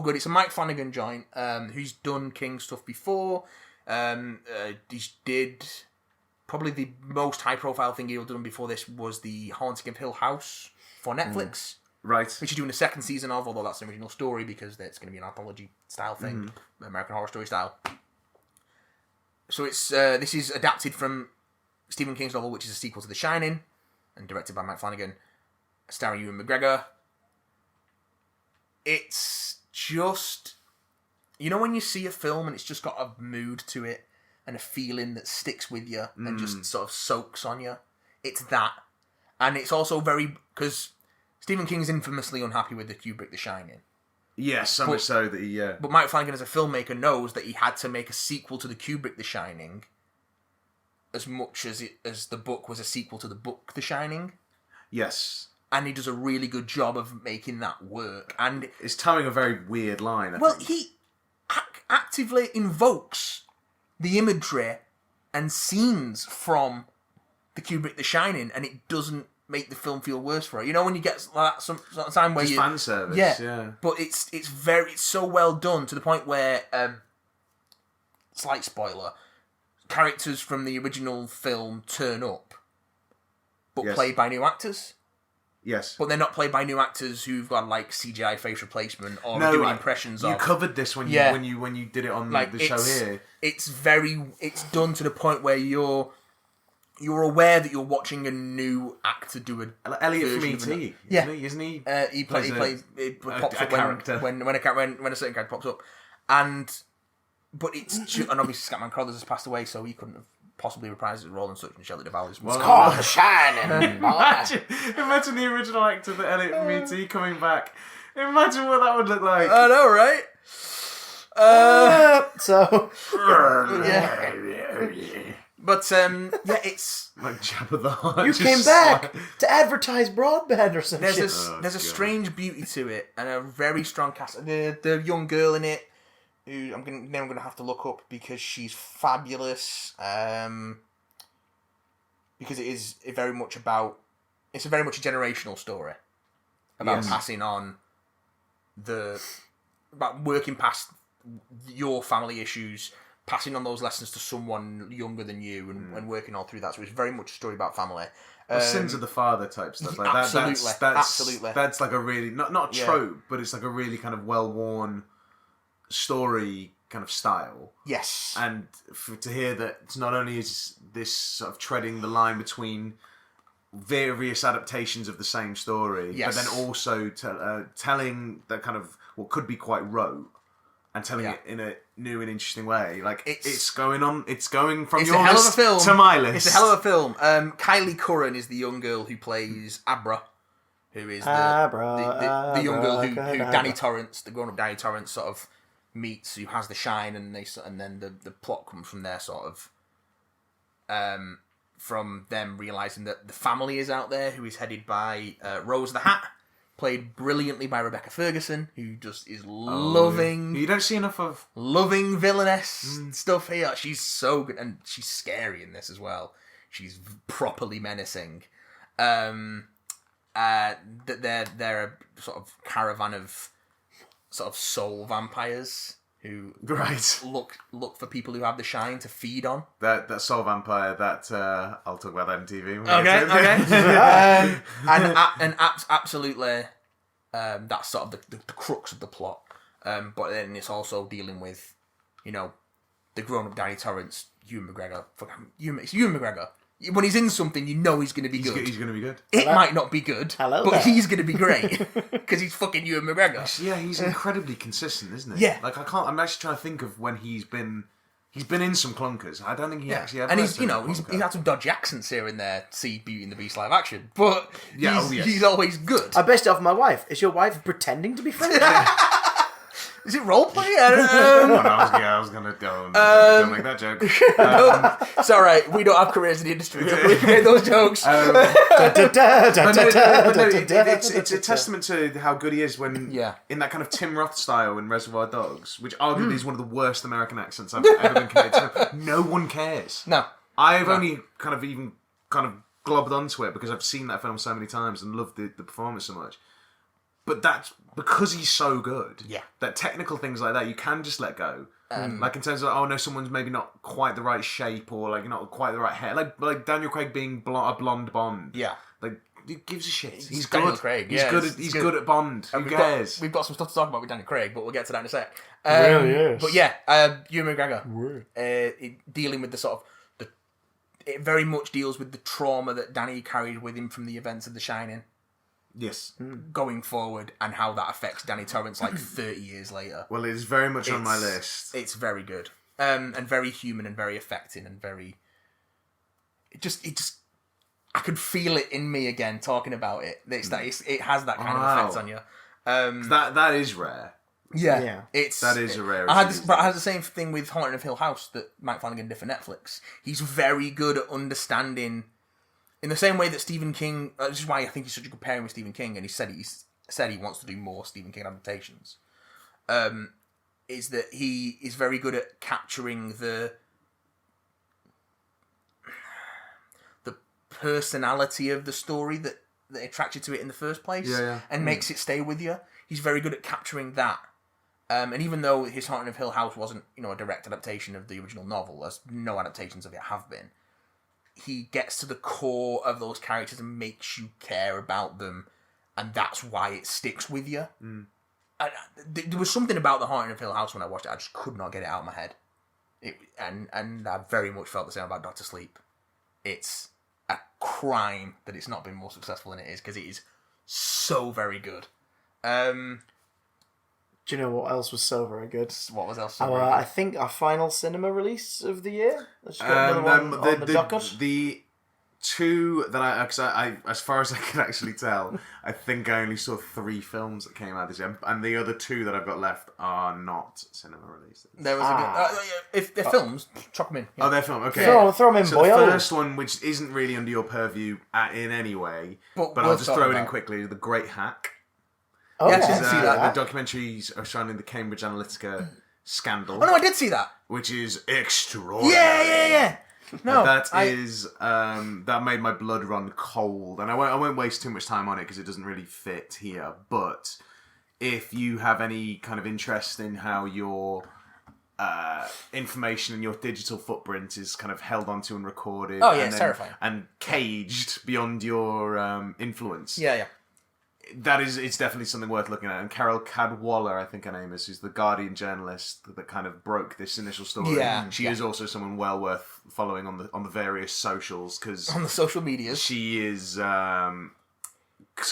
Speaker 2: good. It's a Mike Flanagan joint who's done King stuff before. He did... Probably the most high-profile thing he'd done before this was the Haunting of Hill House for Netflix.
Speaker 3: Right.
Speaker 2: Which he's doing a second season of, although that's an original story because it's going to be an anthology-style thing. American Horror Story style. So it's this is adapted from Stephen King's novel, which is a sequel to The Shining, and directed by Mike Flanagan, starring Ewan McGregor. It's just... You know when you see a film and it's just got a mood to it? And a feeling that sticks with you and just sort of soaks on you. It's that. And it's also very... Because Stephen King's infamously unhappy with the Kubrick The Shining.
Speaker 3: Yes, so much so that he...
Speaker 2: But Mike Flanagan as a filmmaker knows that he had to make a sequel to the Kubrick The Shining as much as the book was a sequel to the book The Shining.
Speaker 3: Yes.
Speaker 2: And he does a really good job of making that work. And
Speaker 3: it's towing a very weird line, I think.
Speaker 2: He actively invokes... the imagery and scenes from the Kubrick The Shining, and it doesn't make the film feel worse for it. You know, when you get like that some sort of time where
Speaker 3: just
Speaker 2: you
Speaker 3: fan service, yeah.
Speaker 2: But it's so well done to the point where slight spoiler, characters from the original film turn up, but played by new actors.
Speaker 3: Yes.
Speaker 2: But they're not played by new actors who've got like CGI face replacement or doing impressions of.
Speaker 3: You covered this when you did it on the show here.
Speaker 2: It's done to the point where you're aware that you're watching a new actor do a
Speaker 3: Elliot from E.T. Isn't he?
Speaker 2: He plays it pops
Speaker 3: a
Speaker 2: up
Speaker 3: character
Speaker 2: when a certain character pops up, but it's and obviously Scatman Crothers has passed away, so he couldn't have possibly reprised his role and such, and Shelley Duvall is
Speaker 1: called The Shining.
Speaker 3: Imagine the original actor, the Elliot from E.T. coming back. Imagine what that would look like.
Speaker 2: I know, right? But it's
Speaker 3: like Jabba the Hutt.
Speaker 1: You came back to advertise broadband or something.
Speaker 2: There's a strange beauty to it and a very strong cast. The young girl in it, who I'm gonna have to look up because she's fabulous. Because it's very much a generational story about passing on about working past your family issues, passing on those lessons to someone younger than you, and working all through that. So it's very much a story about family.
Speaker 3: Sins of the father type stuff like
Speaker 2: absolutely,
Speaker 3: that.
Speaker 2: Absolutely.
Speaker 3: That's like a really not a trope, but it's like a really kind of well worn story kind of style.
Speaker 2: Yes.
Speaker 3: And to hear that it's not only is this sort of treading the line between various adaptations of the same story, but then also telling that kind of what could be quite rote and telling it in a new and interesting way. Like it's going from your list to my list.
Speaker 2: It's a hell of a film. Kylie Curran is the young girl who plays Abra, who is the young girl who Danny Torrance, the grown-up Danny Torrance, sort of meets, who has the shine, and then the plot comes from there, sort of from them realising that the family is out there, who is headed by Rose the Hat, played brilliantly by Rebecca Ferguson, who just is loving...
Speaker 3: You don't see enough of...
Speaker 2: Loving villainess stuff here. She's so good, and she's scary in this as well. She's properly menacing. That they're a sort of caravan of sort of soul vampires who look for people who have the shine to feed on. That
Speaker 3: soul vampire, I'll talk about that in TV.
Speaker 2: Okay. and absolutely, that's sort of the crux of the plot. But then it's also dealing with, the grown-up Danny Torrance, Ewan McGregor. It's Ewan McGregor. When he's in something, you know he's going to be good.
Speaker 3: He's going to be good.
Speaker 2: It might not be good, but he's going to be great because he's fucking Ewan McGregor.
Speaker 3: Yeah, he's incredibly consistent, isn't he?
Speaker 2: Yeah.
Speaker 3: Like I'm actually trying to think of when he's been in some clunkers. I don't think he actually ever.
Speaker 2: And he's had some dodgy accents here and there. See Beauty and the Beast live action, but he's always good.
Speaker 1: I based it off my wife. Is your wife pretending to be French?
Speaker 2: Is it roleplay?
Speaker 3: I was gonna don't make that joke.
Speaker 2: It's all right. We don't have careers in the industry. We can make those jokes.
Speaker 3: It's a testament to how good he is when in that kind of Tim Roth style in Reservoir Dogs, which arguably is one of the worst American accents I've ever been committed to. No one cares.
Speaker 2: No,
Speaker 3: I've only kind of globbed onto it because I've seen that film so many times and loved the performance so much. But that's because he's so good.
Speaker 2: Yeah.
Speaker 3: That technical things like that, you can just let go. Like in terms of, someone's maybe not quite the right shape or like not quite the right hair. Like Daniel Craig being a blonde Bond.
Speaker 2: Yeah.
Speaker 3: Like, who gives a shit? He's
Speaker 2: Daniel
Speaker 3: good.
Speaker 2: Craig.
Speaker 3: He's good. He's good at Bond. Who cares?
Speaker 2: We've got some stuff to talk about with Daniel Craig, but we'll get to that in a sec.
Speaker 1: Really is.
Speaker 2: But Ewan McGregor. Dealing with the sort of... It very much deals with the trauma that Danny carried with him from the events of The Shining.
Speaker 3: Yes.
Speaker 2: Going forward, and how that affects Danny Torrance 30 years later.
Speaker 3: Well, it is very much on my list.
Speaker 2: It's very good. And very human and very affecting and very... It just... I could feel it in me again talking about it. It has that kind of effect on you.
Speaker 3: That is rare.
Speaker 2: Yeah.
Speaker 3: That is a rarity.
Speaker 2: I had the same thing with Haunting of Hill House that Mike Flanagan did for Netflix. He's very good at understanding... In the same way that Stephen King, this is why I think he's such a good pairing with Stephen King, and he said he wants to do more Stephen King adaptations. Is that he is very good at capturing the personality of the story that attracts you to it in the first place, and makes it stay with you. He's very good at capturing that. And even though his Haunting of Hill House wasn't, a direct adaptation of the original novel, as no adaptations of it have been, he gets to the core of those characters and makes you care about them, and that's why it sticks with you. There was something about the Haunting of Hill House when I watched it, I just could not get it out of my head. And I very much felt the same about Doctor Sleep. It's a crime that it's not been more successful than it is, because it is so very good. Do
Speaker 1: you know what else was so very good?
Speaker 2: What was else so very good?
Speaker 1: I think our final cinema release of the year. Let's go another one on the docket.
Speaker 3: The two that I, as far as I can actually tell, I think I only saw 3 films that came out this year, and the other 2 that I've got left are not cinema releases.
Speaker 2: There was a good, if they're films, chuck them in.
Speaker 3: Yeah. Oh, they're film. Okay,
Speaker 1: throw them in, boy.
Speaker 3: The first one, which isn't really under your purview in any way, but I'll just throw it in quickly. The Great Hack.
Speaker 1: Oh,
Speaker 2: yeah, I didn't see that.
Speaker 3: The documentaries are surrounding the Cambridge Analytica scandal.
Speaker 2: Oh no, I did see that.
Speaker 3: Which is extraordinary.
Speaker 2: Yeah. No,
Speaker 3: that made my blood run cold, and I won't waste too much time on it because it doesn't really fit here. But if you have any kind of interest in how your information and your digital footprint is kind of held onto and recorded,
Speaker 2: it's terrifying,
Speaker 3: and caged beyond your influence, it's definitely something worth looking at. And Carol Cadwalladr, I think her name is, who's the Guardian journalist that kind of broke this initial story. She is also someone well worth following on the various socials, because
Speaker 2: on the social medias
Speaker 3: she is kind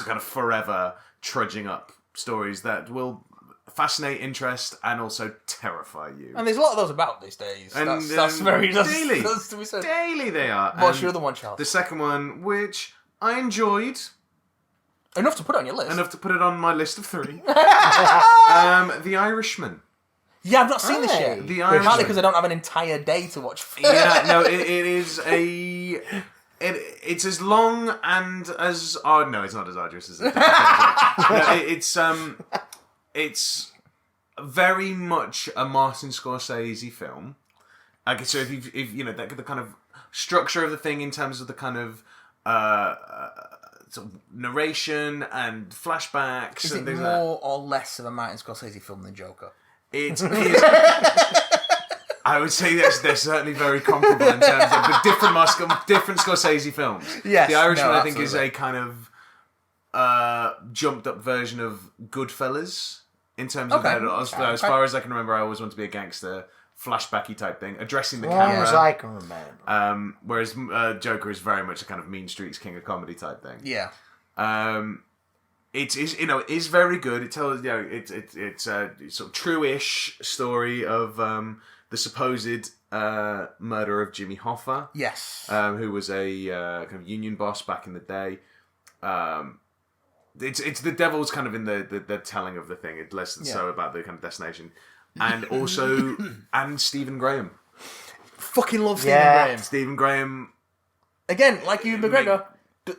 Speaker 3: of forever trudging up stories that will fascinate, interest, and also terrify you.
Speaker 2: And there's a lot of those about these days.
Speaker 3: And
Speaker 2: that's very
Speaker 3: daily.
Speaker 2: That's to be said.
Speaker 3: Daily they are.
Speaker 2: What's your other one, Charles?
Speaker 3: The second one, which I enjoyed.
Speaker 2: Enough to put it on your list.
Speaker 3: Enough to put it on my list of 3. The Irishman.
Speaker 2: Yeah, I've not seen this yet.
Speaker 3: The Irishman.
Speaker 2: Partly because I don't have an entire day to watch films.
Speaker 3: Yeah, no, it is a... It's as long and as... Oh, no, it's not as arduous as it. It's very much a Martin Scorsese film. Okay, so if you know, the kind of structure of the thing in terms of the kind of... sort of narration and flashbacks.
Speaker 2: Is
Speaker 3: and
Speaker 2: it
Speaker 3: things
Speaker 2: more
Speaker 3: like
Speaker 2: or less of a Martin Scorsese film than Joker?
Speaker 3: It is. I would say they're certainly very comparable in terms of the different Scorsese films.
Speaker 2: Yes,
Speaker 3: The Irishman, I think, is a kind of jumped up version of Goodfellas in terms of that. As far as I can remember, I always want to be a gangster. Flashbacky type thing, addressing the camera.
Speaker 1: As I can remember.
Speaker 3: Whereas Joker is very much a kind of mean streets king of comedy type thing.
Speaker 2: Yeah.
Speaker 3: It is very good. It tells it's a sort of true-ish story of the supposed murder of Jimmy Hoffa.
Speaker 2: Yes.
Speaker 3: Who was a kind of union boss back in the day. It's the devil's kind of in the telling of the thing. It's less than so about the kind of destination. And also, and Stephen Graham.
Speaker 2: Fucking love Stephen Graham.
Speaker 3: Stephen Graham.
Speaker 2: Again, like you, McGregor,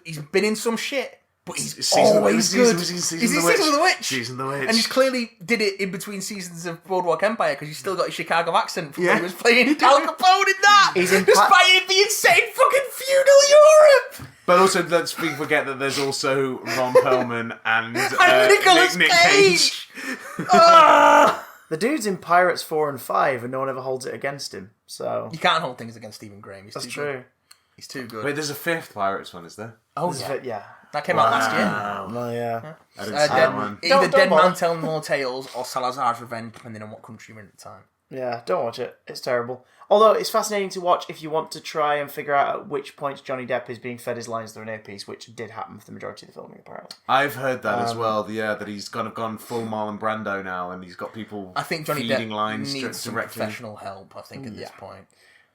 Speaker 2: he's been in some shit, but he's always good. He's in Season of the Witch.
Speaker 3: Season of the Witch.
Speaker 2: And he's clearly did it in between seasons of Boardwalk Empire, because he's still got his Chicago accent from when he was playing Al Capone in that. Despite it being set in fucking feudal Europe.
Speaker 3: But also, let's forget that there's also Ron Perlman and
Speaker 2: Nicolas Cage.
Speaker 1: The dude's in Pirates 4 and 5, and no one ever holds it against him. So
Speaker 2: you can't hold things against Stephen Graham.
Speaker 1: That's true.
Speaker 2: Good. He's too good.
Speaker 3: Wait, there's a 5th Pirates one, is there?
Speaker 2: Oh,
Speaker 1: yeah.
Speaker 2: That came out last year.
Speaker 1: Oh, yeah.
Speaker 3: I didn't see that one.
Speaker 2: Either Dead Man Tell More Tales or Salazar's Revenge, depending on what country you're in at the time.
Speaker 1: Yeah, don't watch it. It's terrible. Although it's fascinating to watch if you want to try and figure out at which points Johnny Depp is being fed his lines through an earpiece, which did happen for the majority of the filming, apparently.
Speaker 3: I've heard that as well. Yeah, that he's kind of gone full Marlon Brando now, and he's got people.
Speaker 2: I think Johnny
Speaker 3: feeding
Speaker 2: Depp
Speaker 3: lines
Speaker 2: needs some
Speaker 3: directly.
Speaker 2: professional help. I think at this point,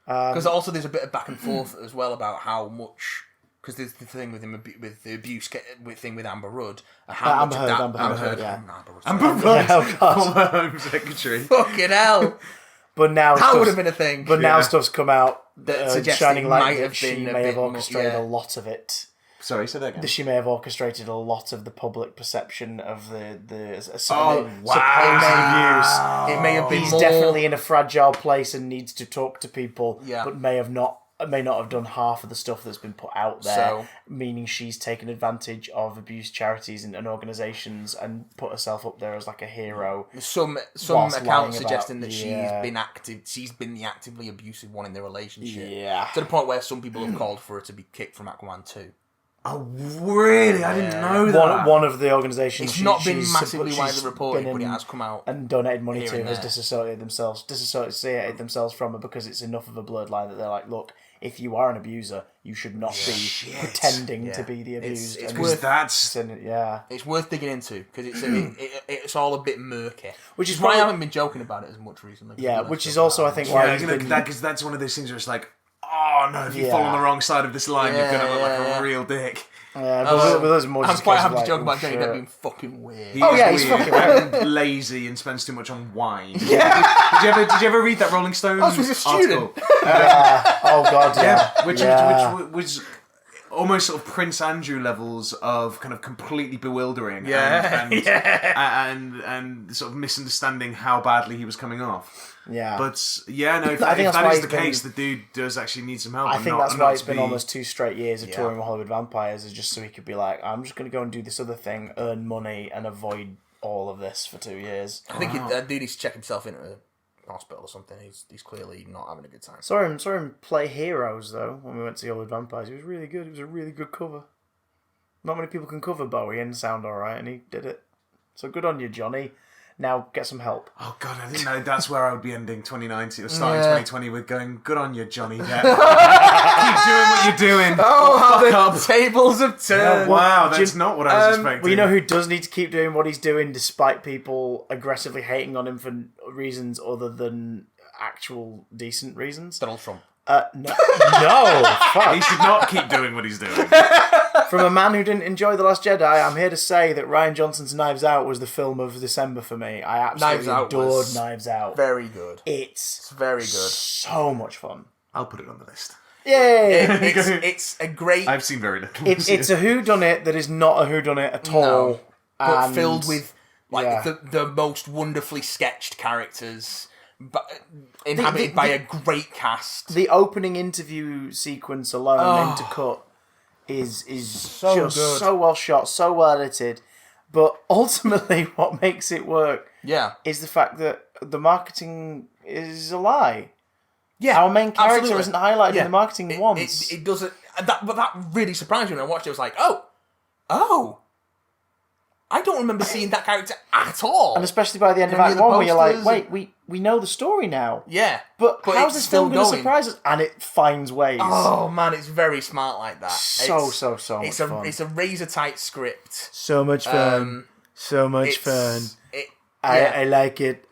Speaker 2: because also there's a bit of back and forth as well about how much. Because there's the thing with him, with the abuse thing with Amber Rudd. Amber Heard, yeah.
Speaker 3: Amber Rudd, former Home Secretary.
Speaker 2: Fucking hell.
Speaker 1: But now
Speaker 2: that would have been a thing.
Speaker 1: But now stuff's come out
Speaker 2: that
Speaker 1: shining light
Speaker 2: might
Speaker 1: that
Speaker 2: have
Speaker 1: she
Speaker 2: been
Speaker 1: may have orchestrated a lot of it.
Speaker 3: Sorry, say that again.
Speaker 1: That she may have orchestrated a lot of the public perception of the
Speaker 3: supposed
Speaker 1: abuse.
Speaker 2: It may have been
Speaker 1: He's definitely in a fragile place and needs to talk to people, but may have not may not have done half of the stuff that's been put out there,
Speaker 2: So-
Speaker 1: meaning she's taken advantage of abuse charities and organisations and put herself up there as like a hero.
Speaker 2: Some
Speaker 1: Whilst lying
Speaker 2: accounts
Speaker 1: about-
Speaker 2: suggesting that
Speaker 1: yeah.
Speaker 2: she's been the actively abusive one in the relationship.
Speaker 1: Yeah.
Speaker 2: To the point where some people have called for her to be kicked from Aquaman 2.
Speaker 3: Oh, really? I didn't know that.
Speaker 1: One of the organisations
Speaker 2: It's not been
Speaker 1: she's
Speaker 2: massively
Speaker 1: she's
Speaker 2: widely reported,
Speaker 1: been
Speaker 2: but it
Speaker 1: in
Speaker 2: has come out.
Speaker 1: and donated money
Speaker 2: here
Speaker 1: to
Speaker 2: and
Speaker 1: has
Speaker 2: there.
Speaker 1: disassociated themselves from her because it's enough of a bloodline that they're like, look, if you are an abuser, you should not be pretending to be the abused.
Speaker 2: It's
Speaker 1: and
Speaker 2: worth-
Speaker 3: That's...
Speaker 2: It's worth digging into because it's all a bit murky.
Speaker 1: Which is
Speaker 2: why I
Speaker 1: probably-
Speaker 2: haven't been joking about it as much recently.
Speaker 1: Yeah, which is also, I think, why he's been...
Speaker 3: because that's one of those things where it's like, oh no, if you fall on the wrong side of this line, you're going to look like a real dick.
Speaker 1: Yeah, but those are more
Speaker 2: I'm
Speaker 1: just
Speaker 2: quite
Speaker 1: cases
Speaker 2: happy to
Speaker 1: like,
Speaker 2: joke about Johnny Depp
Speaker 1: sure.
Speaker 2: being fucking weird.
Speaker 3: He
Speaker 1: Oh,
Speaker 3: is
Speaker 1: yeah, he's
Speaker 3: weird
Speaker 1: fucking
Speaker 3: and lazy and spends too much on wine. Yeah. Did you ever read that Rolling Stone
Speaker 2: Oh, so he's a student.
Speaker 3: article?
Speaker 1: Oh god, yeah.
Speaker 3: Which was almost sort of Prince Andrew levels of kind of completely bewildering and sort of misunderstanding how badly he was coming off.
Speaker 1: Yeah.
Speaker 3: But yeah, no, if
Speaker 1: I think
Speaker 3: that
Speaker 1: that's why
Speaker 3: is
Speaker 1: he's
Speaker 3: the
Speaker 1: been-
Speaker 3: case, the dude does actually need some help.
Speaker 1: I
Speaker 3: and
Speaker 1: think
Speaker 3: not-
Speaker 1: that's
Speaker 3: and
Speaker 1: why
Speaker 3: not
Speaker 1: it's
Speaker 3: to
Speaker 1: been
Speaker 3: be-
Speaker 1: almost 2 straight years of touring with Hollywood Vampires, is just so he could be like, I'm just going to go and do this other thing, earn money, and avoid all of this for 2 years.
Speaker 2: I think that dude needs to check himself into a hospital or something. He's clearly not having a good time.
Speaker 1: Saw him play Heroes, though, when we went to see Hollywood Vampires. He was really good. It was a really good cover. Not many people can cover Bowie and sound alright, and he did it. So good on you, Johnny. Now get some help.
Speaker 3: Oh god, I didn't know that's where I would be ending 2019 or starting 2020 with going, good on you, Johnny Depp. Keep doing what you're doing.
Speaker 2: Oh, how
Speaker 3: Fuck
Speaker 2: the tables have turned.
Speaker 3: Wow, that's not what I was expecting.
Speaker 1: Well, you know who does need to keep doing what he's doing despite people aggressively hating on him for reasons other than actual decent reasons?
Speaker 2: Donald Trump.
Speaker 1: No, fuck.
Speaker 3: He should not keep doing what he's doing.
Speaker 1: From a man who didn't enjoy The Last Jedi, I'm here to say that Rian Johnson's Knives Out was the film of December for me. I absolutely adored Knives Out.
Speaker 2: Very good.
Speaker 1: It's
Speaker 2: very good.
Speaker 1: So much fun.
Speaker 3: I'll put it on the list.
Speaker 1: Yay!
Speaker 2: It's a great...
Speaker 3: I've seen very little.
Speaker 1: It's a whoddunit that is not a whoddunit at all.
Speaker 2: No, but
Speaker 1: and
Speaker 2: filled with
Speaker 1: yeah.
Speaker 2: the most wonderfully sketched characters, but inhabited by a great cast.
Speaker 1: The opening interview sequence alone, intercut, is
Speaker 2: So
Speaker 1: just
Speaker 2: good.
Speaker 1: so well shot, so well edited. But ultimately, what makes it work is the fact that the marketing is a lie.
Speaker 2: Yeah,
Speaker 1: Our main character
Speaker 2: absolutely.
Speaker 1: isn't highlighted in the marketing once.
Speaker 2: It doesn't. But that really surprised me when I watched it. I was like, oh. I don't remember seeing that character at all.
Speaker 1: And especially by the end of Act 1, where you're like, wait, we know the story now.
Speaker 2: Yeah.
Speaker 1: But how's
Speaker 2: it's
Speaker 1: this
Speaker 2: still
Speaker 1: film going to
Speaker 2: going.
Speaker 1: surprise us? And it finds ways.
Speaker 2: Oh man, it's very smart like that.
Speaker 1: So
Speaker 2: it's
Speaker 1: much fun.
Speaker 2: It's a razor tight script.
Speaker 1: So much fun. So much fun. I like it,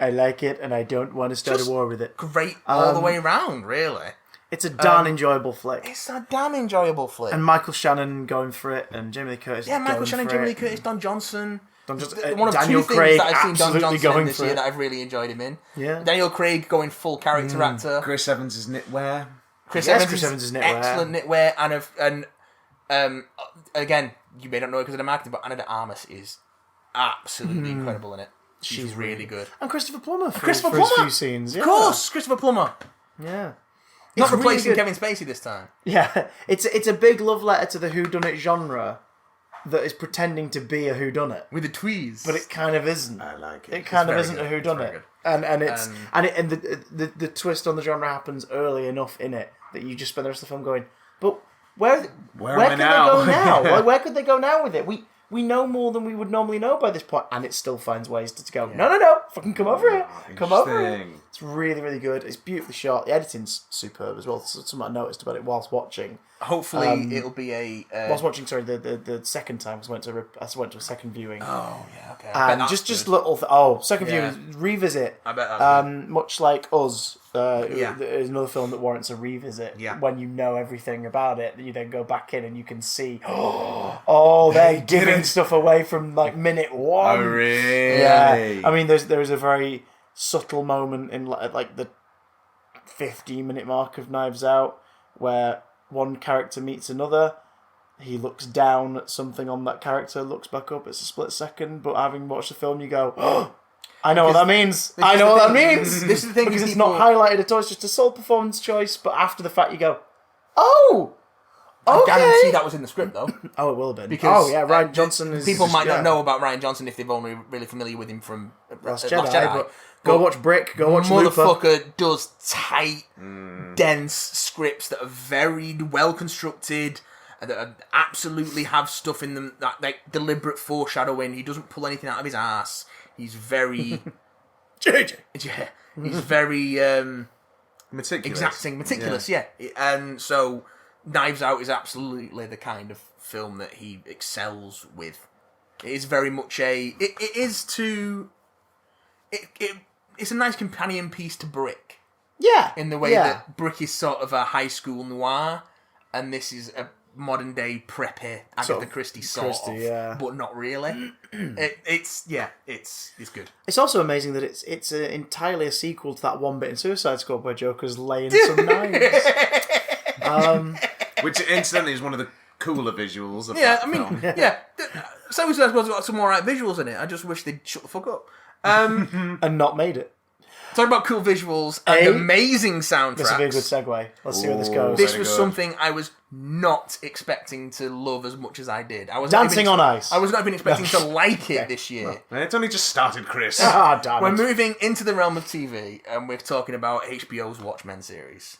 Speaker 1: and I don't want to start a war with it.
Speaker 2: Great all the way around, really.
Speaker 1: It's a damn enjoyable flick.
Speaker 2: It's a damn enjoyable flick.
Speaker 1: And Michael Shannon going for it, and Jamie Lee Curtis
Speaker 2: Michael Shannon, Jamie Lee
Speaker 1: it.
Speaker 2: Curtis, Don Johnson.
Speaker 1: One of
Speaker 2: two
Speaker 1: Daniel
Speaker 2: things
Speaker 1: Craig
Speaker 2: that I've seen Don
Speaker 1: absolutely
Speaker 2: Johnson
Speaker 1: going
Speaker 2: in this
Speaker 1: for
Speaker 2: year
Speaker 1: it.
Speaker 2: that I've really enjoyed him in.
Speaker 1: Yeah.
Speaker 2: Daniel Craig going full character actor.
Speaker 3: Chris Evans is knitwear.
Speaker 2: Chris
Speaker 1: Yes,
Speaker 2: Evans
Speaker 1: Chris
Speaker 2: is
Speaker 1: Evans is knitwear.
Speaker 2: excellent knitwear, and again, you may not know it because of the marketing, but Anna de Armas is absolutely incredible in it. She's really good.
Speaker 1: And Christopher Plummer for
Speaker 2: Christopher
Speaker 1: his
Speaker 2: Plummer!
Speaker 1: few scenes.
Speaker 2: Of course, Christopher Plummer.
Speaker 1: Yeah.
Speaker 2: Not
Speaker 1: It's really
Speaker 2: replacing
Speaker 1: good.
Speaker 2: Kevin Spacey this time.
Speaker 1: Yeah. It's a big love letter to the whoddunit genre that is pretending to be a whodunit.
Speaker 2: With the tweez.
Speaker 1: But it kind of isn't.
Speaker 3: I like it.
Speaker 1: It kind of
Speaker 2: very
Speaker 1: isn't
Speaker 2: good.
Speaker 1: a
Speaker 2: It's very
Speaker 1: whodunit.
Speaker 2: good.
Speaker 1: And the twist on the genre happens early enough in it that you just spend the rest of the film going, but where
Speaker 3: am
Speaker 1: could
Speaker 3: I
Speaker 1: they go
Speaker 3: now?
Speaker 1: now? Where could they go now with it? We know more than we would normally know by this point, and it still finds ways to go, no, fucking come over here. Come over here.
Speaker 3: Interesting.
Speaker 1: It's really, really good. It's beautifully shot. The editing's superb as well. Something I noticed about it whilst watching.
Speaker 2: Hopefully it'll be a...
Speaker 1: Whilst watching, sorry, the second time, because I went to a second viewing.
Speaker 2: Oh, yeah, okay.
Speaker 1: And just little... second viewing, revisit.
Speaker 2: I bet that's good.
Speaker 1: Much like Us, is another film that warrants a revisit.
Speaker 3: Yeah.
Speaker 1: When you know everything about it, you then go back in and you can see, they're giving stuff away from like minute 1.
Speaker 3: Oh, really?
Speaker 1: Yeah. I mean, there's a very subtle moment in like the 15-minute mark of Knives Out where one character meets another. He looks down at something on that character, looks back up. It's a split second, but having watched the film, you go, I know what that means. I know what that means.
Speaker 2: This is the thing
Speaker 1: because
Speaker 2: with
Speaker 1: it's not highlighted at all. It's just a sole performance choice. But after the fact, you go, Oh!
Speaker 2: I
Speaker 1: Okay.
Speaker 2: guarantee that was in the script, though.
Speaker 1: Oh, it will have been.
Speaker 2: Because
Speaker 1: Rian Johnson is...
Speaker 2: People might not know about Rian Johnson if they've only really familiar with him from
Speaker 1: Last Jedi. But go watch Brick, go watch
Speaker 2: Motherfucker
Speaker 1: Looper.
Speaker 2: does tight, dense scripts that are very well constructed, and that absolutely have stuff in them, that like deliberate foreshadowing. He doesn't pull anything out of his ass. He's very...
Speaker 1: JJ.
Speaker 2: Yeah. He's very... meticulous, yeah. And so... Knives Out is absolutely the kind of film that he excels with. It is very much it's a nice companion piece to Brick.
Speaker 1: Yeah.
Speaker 2: In the way that Brick is sort of a high school noir, and this is a modern day preppy Agatha Christie sort of,
Speaker 1: yeah.
Speaker 2: but not really. It's good.
Speaker 1: It's also amazing that it's entirely a sequel to that One Bit in Suicide Squad where Joker's laying some knives.
Speaker 3: Which, incidentally, is one of the cooler visuals of
Speaker 2: Yeah,
Speaker 3: that
Speaker 2: I mean,
Speaker 3: film.
Speaker 2: yeah. Suicide Squad's got some alright visuals in it. I just wish they'd shut the fuck up.
Speaker 1: And not made it.
Speaker 2: Talking about cool visuals and amazing soundtracks.
Speaker 1: This would be a good segue. Let's see where this goes.
Speaker 2: This was something I was not expecting to love as much as I did. I was
Speaker 1: Dancing on Ice.
Speaker 2: I was not even expecting to like it this year.
Speaker 3: It's only just started, Chris.
Speaker 1: Ah, damn
Speaker 2: We're
Speaker 1: it.
Speaker 2: moving into the realm of TV, and we're talking about HBO's Watchmen series,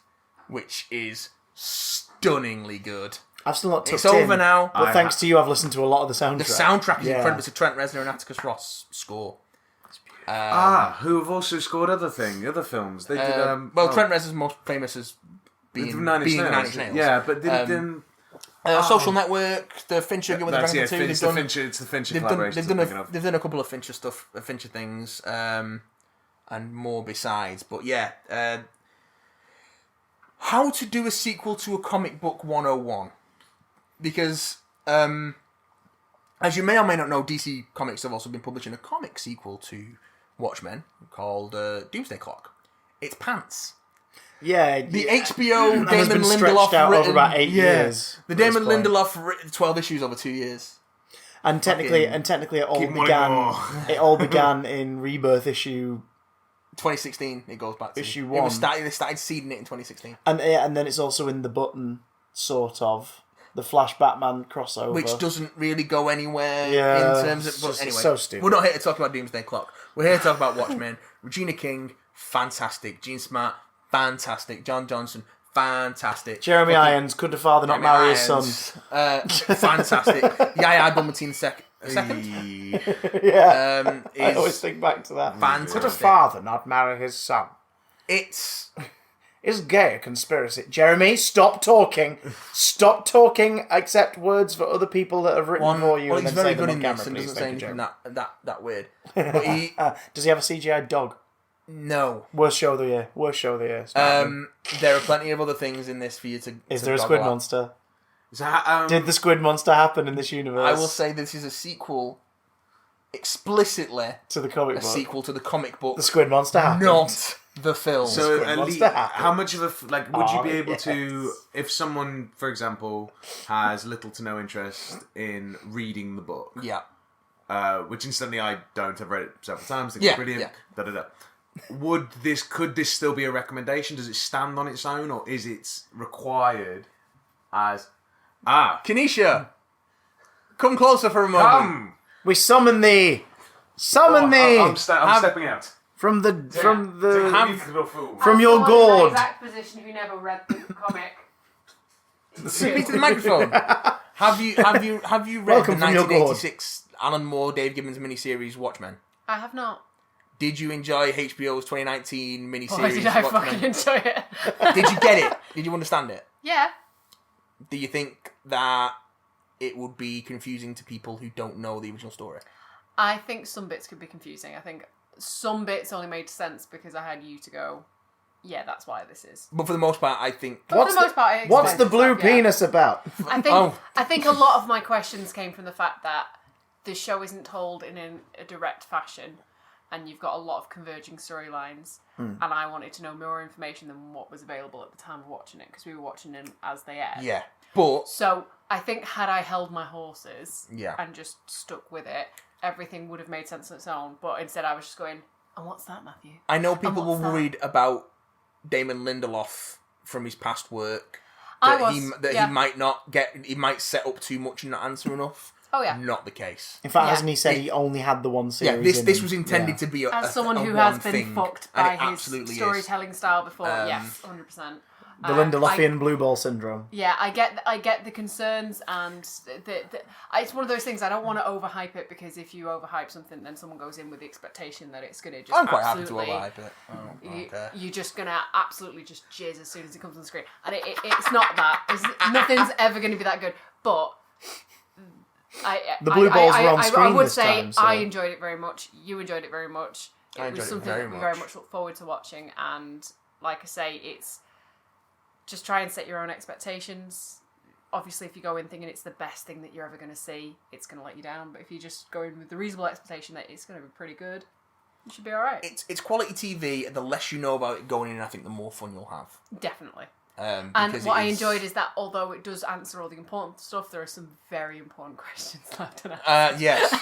Speaker 2: which is stunningly good.
Speaker 1: I've still not tucked
Speaker 2: It's over now.
Speaker 1: But thanks to you, I've listened to a lot of the soundtrack.
Speaker 2: The soundtrack is incredible. It's a Trent Reznor and Atticus Ross score.
Speaker 3: Who have also scored other films. They did.
Speaker 2: Trent Reznor's most famous as being Nine Inch Nails.
Speaker 3: Yeah, but didn't.
Speaker 2: Social Network, the Fincher with the Dragon 2.
Speaker 3: It's the Fincher collaboration.
Speaker 2: They've done a couple of Fincher stuff, Fincher things, and more besides. But yeah, how to do a sequel to a comic book 101. Because, as you may or may not know, DC Comics have also been publishing a comic sequel to Watchmen called Doomsday Clock. It's pants.
Speaker 1: Yeah.
Speaker 2: The HBO
Speaker 1: has
Speaker 2: Damon
Speaker 1: been stretched
Speaker 2: Lindelof
Speaker 1: out
Speaker 2: written,
Speaker 1: over about 8 years.
Speaker 2: The Damon Lindelof written 12 issues over 2 years.
Speaker 1: And technically it all began in Rebirth issue
Speaker 2: 2016. It goes back to
Speaker 1: issue 1.
Speaker 2: They started seeding it in 2016,
Speaker 1: and then it's also in the Button, sort of the Flash Batman crossover,
Speaker 2: which doesn't really go anywhere
Speaker 1: Yeah,
Speaker 2: in terms of. But
Speaker 1: it's
Speaker 2: anyway,
Speaker 1: so stupid.
Speaker 2: We're not here to talk about Doomsday Clock. We're here to talk about Watchmen. Regina King, fantastic. Gene Smart, fantastic. John Johnson, fantastic.
Speaker 1: Jeremy Irons, could the father not marry his son?
Speaker 2: Fantastic. Yahya Abdul-Mateen second.
Speaker 1: Yeah, I always think back to that.
Speaker 2: Fantastic.
Speaker 1: Could a father not marry his son? Is gay a conspiracy? Jeremy, stop talking. Stop talking. Accept words for other people that have written for you.
Speaker 2: Well,
Speaker 1: and
Speaker 2: he's
Speaker 1: then
Speaker 2: very
Speaker 1: say
Speaker 2: good
Speaker 1: them
Speaker 2: in
Speaker 1: on
Speaker 2: this
Speaker 1: camera,
Speaker 2: and
Speaker 1: please.
Speaker 2: doesn't say
Speaker 1: Thank you,
Speaker 2: anything
Speaker 1: Jeremy.
Speaker 2: that weird. But he,
Speaker 1: Does he have a CGI dog?
Speaker 2: no.
Speaker 1: Worst show of the year. Worst show of the year.
Speaker 2: There are plenty of other things in this for you to.
Speaker 1: Is there a squid monster?
Speaker 3: So,
Speaker 1: Did the squid monster happen in this universe?
Speaker 2: I will say this is a sequel, explicitly
Speaker 1: to the comic
Speaker 2: a
Speaker 1: book.
Speaker 2: sequel to the comic book.
Speaker 1: The squid monster happened.
Speaker 2: Not the film.
Speaker 3: So,
Speaker 1: Squid
Speaker 3: at
Speaker 1: monster
Speaker 3: least,
Speaker 1: happened.
Speaker 3: how much of a would you be able
Speaker 1: yes.
Speaker 3: to, if someone, for example, has little to no interest in reading the book,
Speaker 2: yeah.
Speaker 3: which incidentally I don't. I've read it several times. I think
Speaker 2: Yeah,
Speaker 3: it's brilliant.
Speaker 2: yeah.
Speaker 3: Da da da. Could this still be a recommendation? Does it stand on its own, or is it required as
Speaker 2: Kenesha, come closer for a moment.
Speaker 3: come?
Speaker 1: We summon thee. Summon thee
Speaker 3: I'm stepping out.
Speaker 1: from your
Speaker 4: Someone in
Speaker 1: gourd.
Speaker 4: that exact position who never read the comic.
Speaker 2: Speak to the microphone. Have you read
Speaker 1: Welcome
Speaker 2: the
Speaker 1: from your gourd.
Speaker 2: 1986 Alan Moore, Dave Gibbons miniseries Watchmen?
Speaker 4: I have not.
Speaker 2: Did you enjoy HBO's 2019 miniseries?
Speaker 4: Why did I
Speaker 2: Watchmen?
Speaker 4: fucking enjoy it?
Speaker 2: Did you get it? Did you understand it?
Speaker 4: Yeah.
Speaker 2: Do you think that it would be confusing to people who don't know the original story?
Speaker 4: I think some bits could be confusing. I think some bits only made sense because I had you to go, yeah, that's why this is.
Speaker 2: But for the most part, I think...
Speaker 4: For the most part, it
Speaker 1: What's
Speaker 4: explains
Speaker 1: the blue
Speaker 4: itself, yeah.
Speaker 1: penis about?
Speaker 4: I think a lot of my questions came from the fact that the show isn't told in a direct fashion, and you've got a lot of converging storylines, and I wanted to know more information than what was available at the time of watching it, because we were watching them as they aired.
Speaker 2: Yeah, but...
Speaker 4: So I think had I held my horses
Speaker 2: Yeah.
Speaker 4: and just stuck with it, everything would have made sense on its own. But instead I was just going, and what's that, Matthew?
Speaker 2: I know people were
Speaker 4: what's that?
Speaker 2: worried about Damon Lindelof from his past work. he might not get, he might set up too much and not answer enough.
Speaker 4: Oh yeah,
Speaker 2: not the case.
Speaker 1: In fact, hasn't he said he only had the one series?
Speaker 2: Yeah, this was intended to be
Speaker 4: as someone who has been fucked by his storytelling style before. Yes, 100%.
Speaker 1: The Linda Lothian blue ball syndrome.
Speaker 4: Yeah, I get the concerns, and it's one of those things. I don't want to overhype it, because if you overhype something, then someone goes in with the expectation that it's going to just.
Speaker 2: I'm quite happy to overhype it.
Speaker 4: You're just going to absolutely just jizz as soon as it comes on the screen, and it's not that. Nothing's ever going to be that good, but.
Speaker 1: The blue balls were on screen
Speaker 4: I would
Speaker 1: this
Speaker 4: say
Speaker 1: time, so.
Speaker 4: I enjoyed it very much. You enjoyed it very much. It was something that we very much look forward to watching, and like I say, it's just try and set your own expectations. Obviously, if you go in thinking it's the best thing that you're ever going to see, it's going to let you down. But if you just go in with the reasonable expectation that it's going to be pretty good, you should be all right.
Speaker 2: It's quality TV. The less you know about it going in, I think the more fun you'll have.
Speaker 4: Definitely.
Speaker 2: And
Speaker 4: what I enjoyed is that although it does answer all the important stuff, there are some very important questions left to answer.
Speaker 2: Yes.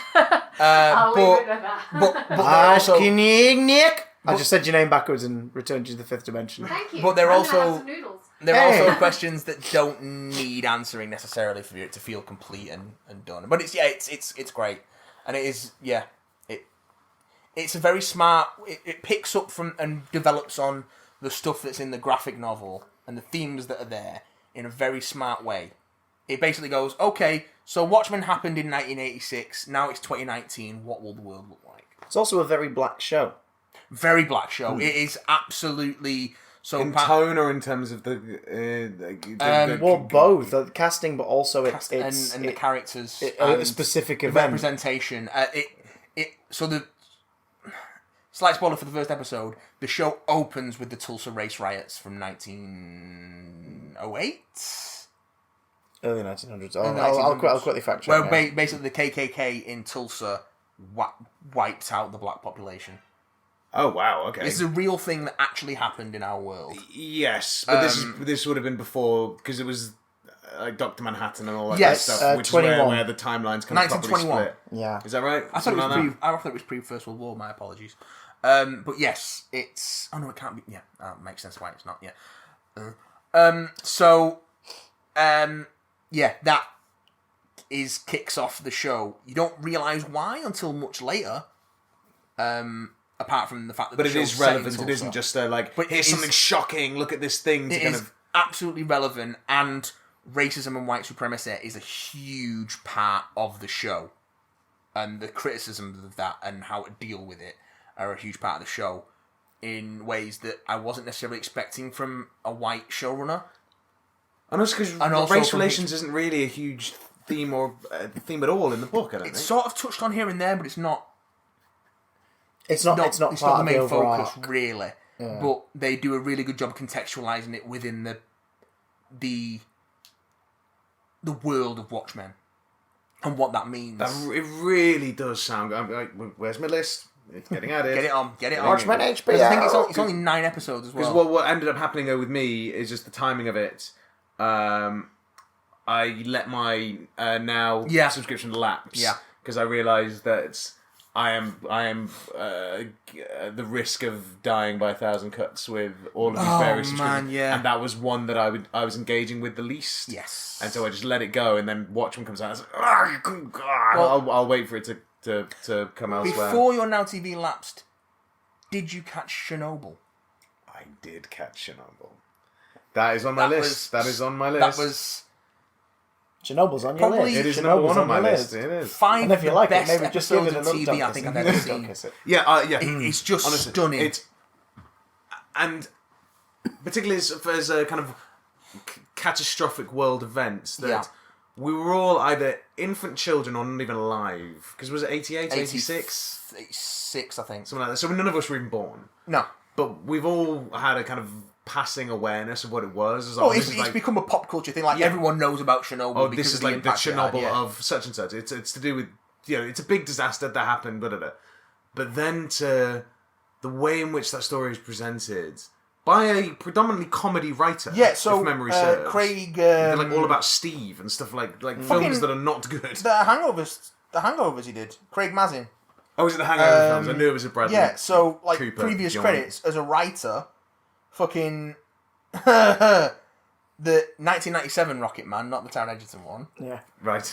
Speaker 4: I'll leave it at that.
Speaker 2: But also,
Speaker 1: Nick. I just said your name backwards and returned you to the fifth dimension.
Speaker 4: Thank you.
Speaker 2: But they're
Speaker 4: I'm gonna have
Speaker 2: also
Speaker 4: some noodles.
Speaker 2: there are also questions that don't need answering necessarily for it to feel complete and done. But it's great, and it is it's a very smart. It picks up from and develops on the stuff that's in the graphic novel and the themes that are there in a very smart way. It basically goes, okay, so Watchmen happened in 1986, now it's 2019, what will the world look like?
Speaker 1: It's also a very black show.
Speaker 2: Very black show. It is absolutely... So
Speaker 3: in tone or in terms of the
Speaker 1: well, both. The casting, but also it's
Speaker 2: and the characters.
Speaker 1: A specific event.
Speaker 2: Representation. So the... Slight spoiler for the first episode. The show opens with the Tulsa race riots from 1908?
Speaker 1: Early 1900s. I'll quickly fact check.
Speaker 2: Where basically the KKK in Tulsa wipes out the black population.
Speaker 3: Oh, wow, okay.
Speaker 2: This is a real thing that actually happened in our world.
Speaker 3: Yes, but this would have been before, because it was like Dr. Manhattan and all that
Speaker 2: yes,
Speaker 3: kind of stuff, which is where the timelines kind of properly split.
Speaker 1: Yeah.
Speaker 3: Is that right?
Speaker 2: I thought it was pre-First World War, my apologies. But yes, it's... Oh no, it can't be... Yeah, makes sense why it's not, yeah. That kicks off the show. You don't realise why until much later. Apart from the fact that
Speaker 3: but it is relevant. It isn't just here's something shocking. Look at this thing.
Speaker 2: It is absolutely relevant, and racism and white supremacy is a huge part of the show, and the criticisms of that and how to deal with it are a huge part of the show in ways that I wasn't necessarily expecting from a white showrunner.
Speaker 3: And also because race relations isn't really a huge theme or theme at all in the book. I don't think
Speaker 2: it's sort of touched on here and there, but it's not.
Speaker 1: It's not
Speaker 2: the main focus,
Speaker 1: arc.
Speaker 2: really. Yeah. But they do a really good job contextualising it within the world of Watchmen and what that means.
Speaker 3: It really does sound. Where's my list? It's getting added.
Speaker 2: Get it on.
Speaker 1: Watchmen HBO.
Speaker 2: I think it's only 9 episodes as well.
Speaker 3: Because what ended up happening with me is just the timing of it. I let my now subscription lapse.
Speaker 2: Yeah.
Speaker 3: Because I realised that I am the risk of dying by 1,000 cuts with all of these various subscriptions. And that was one that I was engaging with the least.
Speaker 2: Yes.
Speaker 3: And so I just let it go, and then Watchmen comes out. I was like, I'll wait for it to come elsewhere.
Speaker 2: Before your Now TV lapsed, did you catch Chernobyl?
Speaker 3: I did catch Chernobyl. That is on my list. That is on my list.
Speaker 2: That was...
Speaker 1: Chernobyl's on your list.
Speaker 3: It is number one on my list. It is.
Speaker 2: 5
Speaker 1: and if you like it,
Speaker 2: best
Speaker 1: maybe just give it
Speaker 2: episodes of
Speaker 1: another
Speaker 2: TV I think I've ever seen.
Speaker 3: Yeah.
Speaker 2: It's just
Speaker 3: honestly,
Speaker 2: stunning.
Speaker 3: And particularly as a kind of catastrophic world events that we were all either infant children or not even alive. Because was it 88, 86?
Speaker 2: 86, I think.
Speaker 3: Something like that. So none of us were even born.
Speaker 2: No.
Speaker 3: But we've all had a kind of passing awareness of what it was.
Speaker 2: It's become a pop culture thing. Everyone knows about Chernobyl.
Speaker 3: This is the Chernobyl of such and such. It's to do with, it's a big disaster that happened, blah, blah, blah. But then to the way in which that story is presented by a predominantly comedy writer, if memory serves.
Speaker 2: Craig...
Speaker 3: They're all about Steve and stuff like films that are not good.
Speaker 2: The Hangovers he did. Craig Mazin.
Speaker 3: Oh, was it the Hangover films? I knew it was a Bradley Cooper,
Speaker 2: previous
Speaker 3: John.
Speaker 2: credits as a writer, fucking the 1997 Rocket Man, not the Taron Egerton one.
Speaker 1: Yeah.
Speaker 3: Right.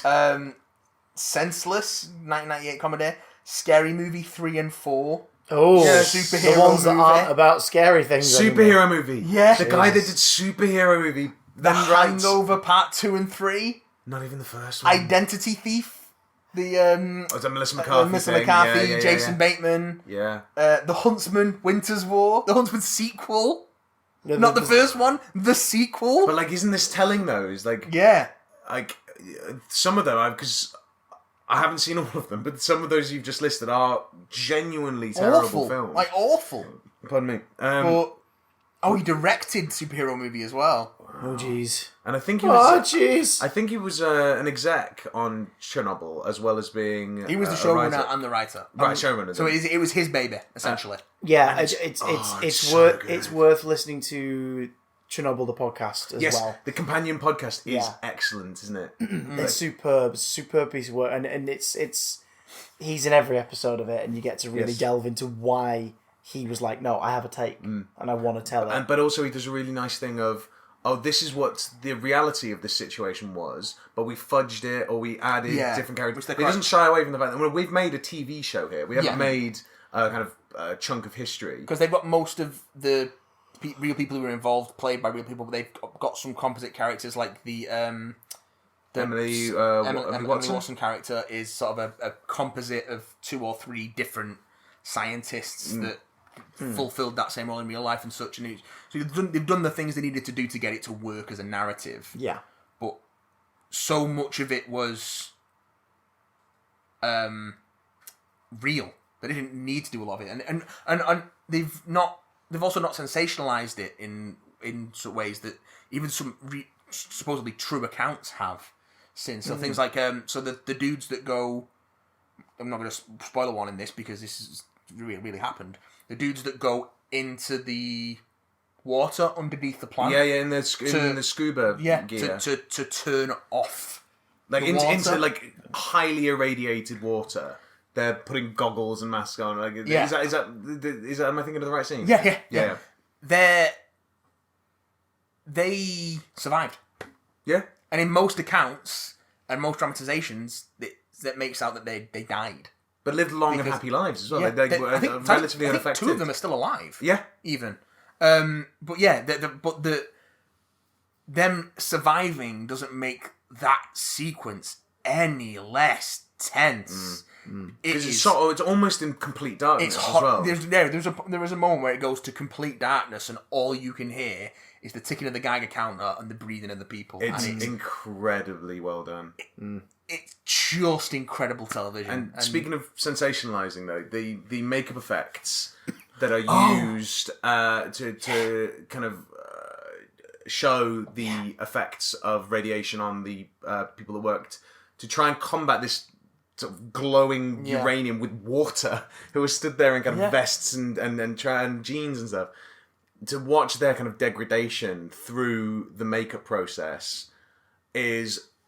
Speaker 2: Senseless, 1998 comedy. Scary Movie 3 and 4.
Speaker 1: Oh,
Speaker 2: yeah, superhero
Speaker 1: the ones that
Speaker 2: movie.
Speaker 1: aren't about scary things.
Speaker 3: Superhero movie.
Speaker 2: Yeah.
Speaker 3: The guy that did superhero movie.
Speaker 2: The Hangover Part 2 and 3.
Speaker 3: Not even the first one.
Speaker 2: Identity Thief. The
Speaker 3: was that Melissa McCarthy?
Speaker 2: Melissa
Speaker 3: thing?
Speaker 2: McCarthy,
Speaker 3: Yeah,
Speaker 2: Jason Bateman.
Speaker 3: Yeah.
Speaker 2: The Huntsman, Winter's War. The Huntsman sequel. Not the first one, the sequel.
Speaker 3: But like, isn't this telling though? Is like,
Speaker 2: yeah,
Speaker 3: like some of them, because I haven't seen all of them, but some of those you've just listed are genuinely terrible films.
Speaker 2: Like awful.
Speaker 3: Pardon me.
Speaker 2: But he directed superhero movie as well.
Speaker 1: Oh jeez.
Speaker 3: And I think he was.
Speaker 1: Oh jeez.
Speaker 3: I think he was an exec on Chernobyl as well as being.
Speaker 2: He was the showrunner and the writer.
Speaker 3: Right, showrunner.
Speaker 2: So it was his baby essentially.
Speaker 1: Yeah,
Speaker 3: so
Speaker 1: it's worth listening to Chernobyl the podcast as well.
Speaker 3: The companion podcast is excellent, isn't it?
Speaker 1: It's superb piece of work, and it's he's in every episode of it, and you get to really delve into why he was like, no, I have a take, and I want to tell it.
Speaker 3: But also he does a really nice thing of, this is what the reality of this situation was, but we fudged it or we added different characters. He doesn't shy away from the fact that we've made a TV show here. We haven't made a kind of chunk of history.
Speaker 2: Because they've got most of the real people who were involved played by real people, but they've got some composite characters like the
Speaker 3: Emily
Speaker 2: Watson character is sort of a composite of 2 or 3 different scientists that fulfilled that same role in real life and such. And so they've done the things they needed to do to get it to work as a narrative.
Speaker 1: Yeah.
Speaker 2: But so much of it was real. They didn't need to do a lot of it. And they've also not sensationalized it in some ways that even some supposedly true accounts have since. So things like so the dudes that go, I'm not going to spoil one in this because this is really happened. The dudes that go into the water underneath the plant.
Speaker 3: Yeah, in the scuba gear.
Speaker 2: To turn off
Speaker 3: like
Speaker 2: the water.
Speaker 3: into like highly irradiated water. They're putting goggles and masks on. Like, is that? Am I thinking of the right scene?
Speaker 2: Yeah. They survived.
Speaker 3: Yeah.
Speaker 2: And in most accounts and most dramatizations, that makes out that they died.
Speaker 3: But lived long and happy lives as well.
Speaker 2: Yeah,
Speaker 3: they were relatively unaffected.
Speaker 2: I think 2 of them are still alive.
Speaker 3: Yeah.
Speaker 2: Even. But yeah, them surviving doesn't make that sequence any less tense.
Speaker 3: Because it's almost in complete darkness as well.
Speaker 2: There is a moment where it goes to complete darkness and all you can hear is the ticking of the Geiger counter and the breathing of the people.
Speaker 3: It's incredibly well done.
Speaker 2: It's just incredible television.
Speaker 3: And speaking of sensationalizing, though, the makeup effects that are used to kind of show the effects of radiation on the people that worked to try and combat this sort of glowing uranium with water, who were stood there in kind of vests and jeans and stuff, to watch their kind of degradation through the makeup process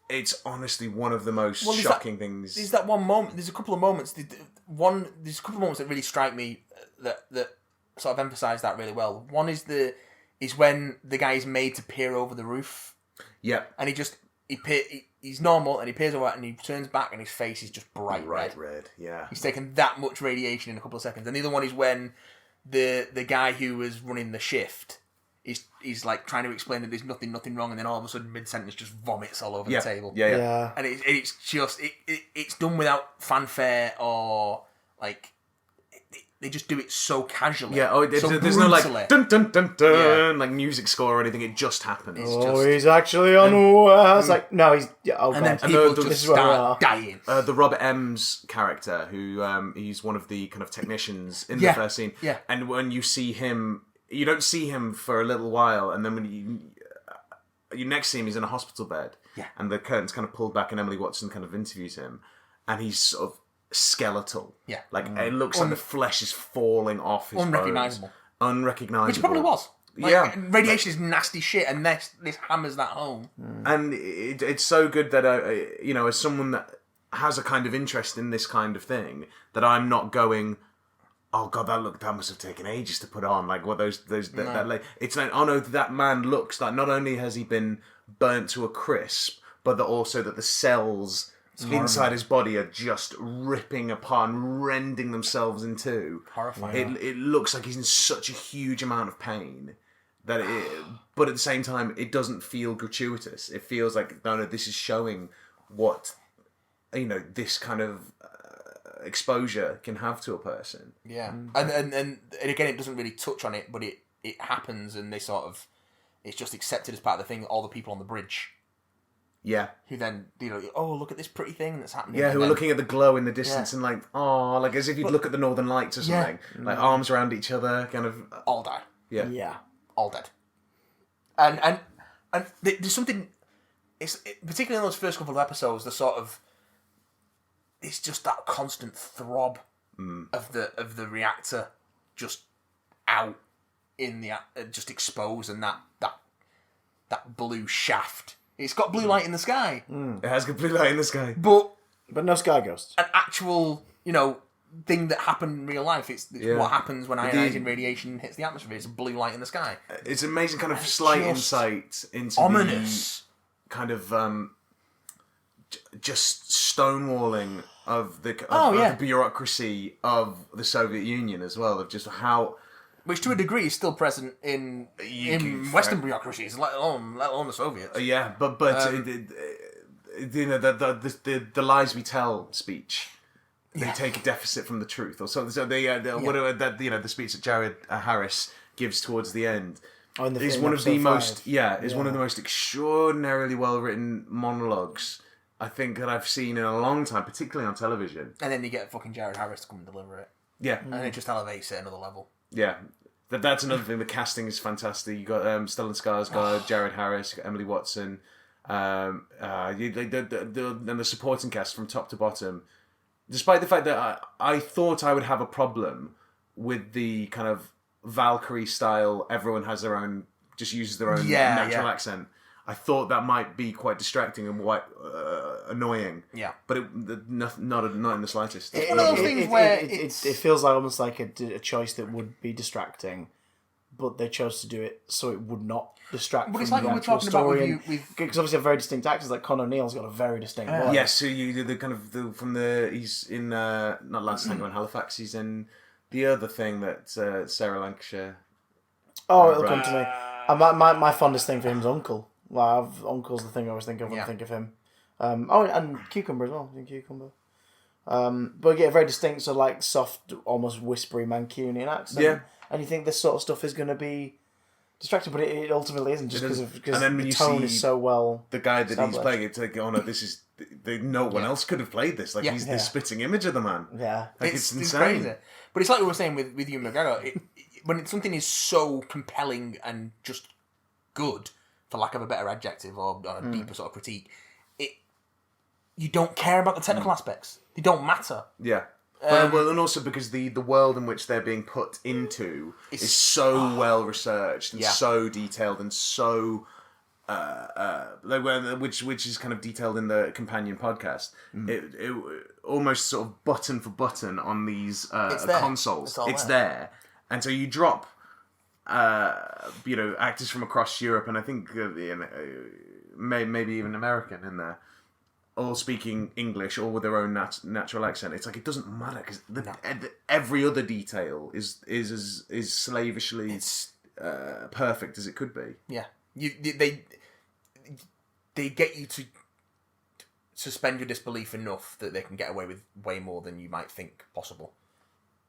Speaker 3: it's honestly one of the most shocking things.
Speaker 2: There's that one moment. There's a couple of moments. There's a couple of moments that really strike me that sort of emphasise that really well. One is when the guy is made to peer over the roof.
Speaker 3: Yeah,
Speaker 2: and he's normal and he peers over and he turns back and his face is just bright red.
Speaker 3: Yeah,
Speaker 2: he's taken that much radiation in a couple of seconds. And the other one is when the guy who was running the shift is like trying to explain that there's nothing wrong, and then all of a sudden mid-sentence just vomits all over the table.
Speaker 3: Yeah.
Speaker 2: And it's just it's done without fanfare or like they just do it so casually.
Speaker 3: Yeah. There's no like dun dun dun dun like music score or anything. It just happens.
Speaker 1: He's actually on. It's like no, he's
Speaker 2: and then people just start dying.
Speaker 3: The Robert M's character, who he's one of the kind of technicians in the first scene.
Speaker 2: Yeah.
Speaker 3: And when you see him. You don't see him for a little while, and then when you next see him, he's in a hospital bed, and the curtain's kind of pulled back, and Emily Watson kind of interviews him, and he's sort of skeletal.
Speaker 2: Yeah.
Speaker 3: Like, it looks like the flesh is falling off his
Speaker 2: Unrecognisable.
Speaker 3: bones. Unrecognisable.
Speaker 2: Which it probably was.
Speaker 3: Like,
Speaker 2: radiation is nasty shit, and this hammers that home.
Speaker 3: And it's so good that, as someone that has a kind of interest in this kind of thing, that I'm not going... oh god, that must have taken ages to put on. Like what it's like, oh no, that man looks like not only has he been burnt to a crisp, but also that the cells inside his body are just ripping apart and rending themselves in two.
Speaker 2: Horrifying.
Speaker 3: It looks like he's in such a huge amount of pain but at the same time, it doesn't feel gratuitous. It feels like no, this is showing what this kind of exposure can have to a person.
Speaker 2: Yeah, and again, it doesn't really touch on it, but it happens, and they sort of it's just accepted as part of the thing. All the people on the bridge.
Speaker 3: Yeah.
Speaker 2: Who then, oh, look at this pretty thing that's happening.
Speaker 3: Yeah, who are looking at the glow in the distance and like, oh, like as if you'd look at the Northern Lights or something. Yeah. Like arms around each other, kind of.
Speaker 2: All die.
Speaker 3: Yeah.
Speaker 1: Yeah.
Speaker 2: All dead. And there's something, particularly in those first couple of episodes, it's just that constant throb of the reactor just out in the, just exposed, and that blue shaft. It's got blue light in the sky.
Speaker 3: It has got blue light in the sky.
Speaker 2: But
Speaker 1: no sky ghosts.
Speaker 2: An actual, thing that happened in real life. It's what happens when ionizing radiation hits the atmosphere. It's a blue light in the sky.
Speaker 3: It's amazing kind of slight insight into
Speaker 2: ominous.
Speaker 3: The kind of just stonewalling of the bureaucracy of the Soviet Union as well, of just how...
Speaker 2: Which, to a degree, is still present in Western bureaucracies, let alone the Soviets.
Speaker 3: Yeah, but the lies we tell speech, they take a deficit from the truth, or something. So whatever that the speech that Jared Harris gives towards the end is one of the most one of the most extraordinarily well written monologues I think that I've seen in a long time, particularly on television.
Speaker 2: And then you get fucking Jared Harris to come and deliver it.
Speaker 3: Yeah,
Speaker 2: and it just elevates it another level.
Speaker 3: Yeah. That's another thing. The casting is fantastic. You got Stellan Skarsgård, Jared Harris, you got Emily Watson, and the supporting cast from top to bottom. Despite the fact that I thought I would have a problem with the kind of Valkyrie style, everyone has their own, just uses their own natural accent. I thought that might be quite distracting and quite annoying.
Speaker 2: Yeah,
Speaker 3: but not in the slightest.
Speaker 2: It's one of those things where
Speaker 1: it feels like almost like a choice that would be distracting, but they chose to do it so it would not distract.
Speaker 2: But it's
Speaker 1: from
Speaker 2: like
Speaker 1: the
Speaker 2: we're talking about
Speaker 1: with because obviously have very distinct actors. Like Conor Neal's got a very distinct voice.
Speaker 3: Yes, so you do the kind of he's in not Lance Tango in Halifax. He's in the other thing that Sarah Lancashire.
Speaker 1: Oh, it'll come to me. My fondest thing for him is Uncle. Well, Uncle's the thing I always think of when I think of him. And Cucumber as well. I think Cucumber. But yeah, very distinct, so like soft, almost whispery Mancunian accent. Yeah. And you think this sort of stuff is going to be distracting, but it ultimately isn't, just because the tone is so well.
Speaker 3: The guy that he's playing, it's like, oh no, this is no one else could have played this. Like he's the spitting image of the man.
Speaker 1: Yeah,
Speaker 3: like, it's insane.
Speaker 2: Crazy. But it's like we were saying with Ewan McGregor. When something is so compelling and just good, for lack of a better adjective or a deeper sort of critique, you don't care about the technical aspects. They don't matter.
Speaker 3: Yeah. Well, and also because the world in which they're being put into is so well researched and so detailed and so which is kind of detailed in the companion podcast. It almost sort of button for button on these consoles. It's there. And so you drop actors from across Europe, and I think maybe even American in there, all speaking English, all with their own natural accent. It's like it doesn't matter because every other detail is slavishly perfect as it could be.
Speaker 2: Yeah, they get you to suspend your disbelief enough that they can get away with way more than you might think possible.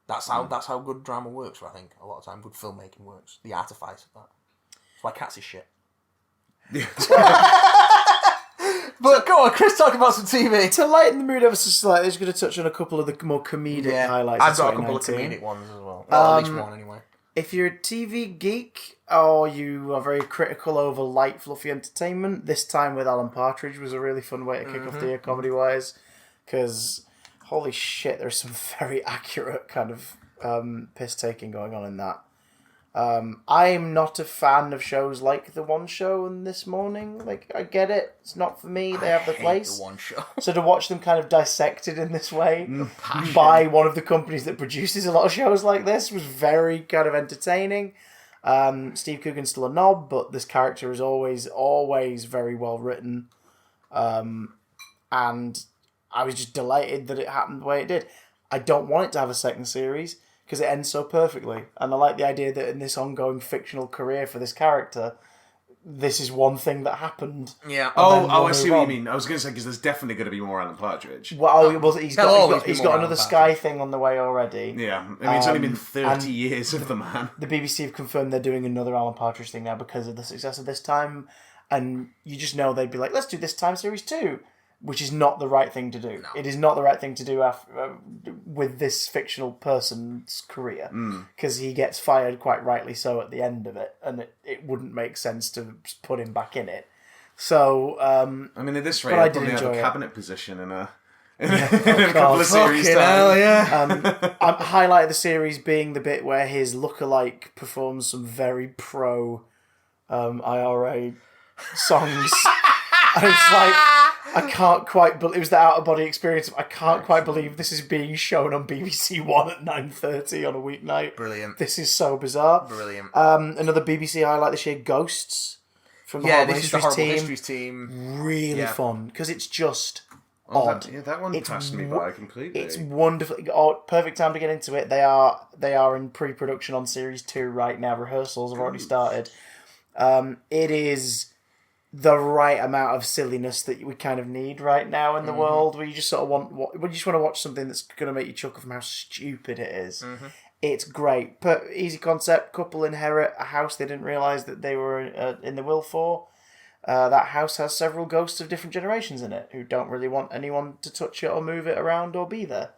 Speaker 2: That's how good drama works. I think a lot of time good filmmaking works. The artifice of that. That's why Cats is shit. But go on, Chris, talk about some TV.
Speaker 1: To lighten the mood ever so slightly, just going to touch on a couple of the more comedic highlights.
Speaker 2: I've got a couple of comedic ones as well. Well, at least one anyway.
Speaker 1: If you're a TV geek or you are very critical over light, fluffy entertainment, this time with Alan Partridge was a really fun way to kick off the year comedy-wise, because holy shit, there's some very accurate kind of piss-taking going on in that. I'm not a fan of shows like The One Show and This Morning. Like, I get it. It's not for me. They have their place.
Speaker 2: The One Show.
Speaker 1: So to watch them kind of dissected in this way by one of the companies that produces a lot of shows like this was very kind of entertaining. Steve Coogan's still a knob, but this character is always very well written. And I was just delighted that it happened the way it did. I don't want it to have a second series because it ends so perfectly. And I like the idea that in this ongoing fictional career for this character, this is one thing that happened.
Speaker 2: Yeah.
Speaker 3: I see what you mean. I was going to say, because there's definitely going to be more Alan Partridge.
Speaker 1: He's got another Sky thing on the way already.
Speaker 3: Yeah. I mean, it's only been 30 years of the man.
Speaker 1: The BBC have confirmed they're doing another Alan Partridge thing now because of the success of This Time. And you just know they'd be like, let's do This Time Series 2. Which is not the right thing to do. No. It is not the right thing to do with this fictional person's career. Because he gets fired, quite rightly so, at the end of it. And it wouldn't make sense to put him back in it. So,
Speaker 3: I mean, at this rate, I probably have a cabinet position in a couple of series time.
Speaker 2: Hell, yeah.
Speaker 1: I highlight the series being the bit where his lookalike performs some very pro IRA songs. And it's like... I can't quite believe... It was the out-of-body experience of I can't quite believe this is being shown on BBC One at 9:30 on a weeknight.
Speaker 2: Brilliant.
Speaker 1: This is so bizarre.
Speaker 2: Brilliant.
Speaker 1: Another BBC highlight this year, Ghosts from the Horrible
Speaker 2: Histories team.
Speaker 1: Really fun, because it's just odd.
Speaker 3: That one passed me by completely.
Speaker 1: It's wonderful. Perfect time to get into it. They are in pre-production on Series 2 right now. Rehearsals have already started. It is... the right amount of silliness that we kind of need right now in the world, where you just sort of want to watch something that's going to make you chuckle from how stupid it is. It's great. Easy concept. Couple inherit a house they didn't realise that they were in the will for. That house has several ghosts of different generations in it who don't really want anyone to touch it or move it around or be there.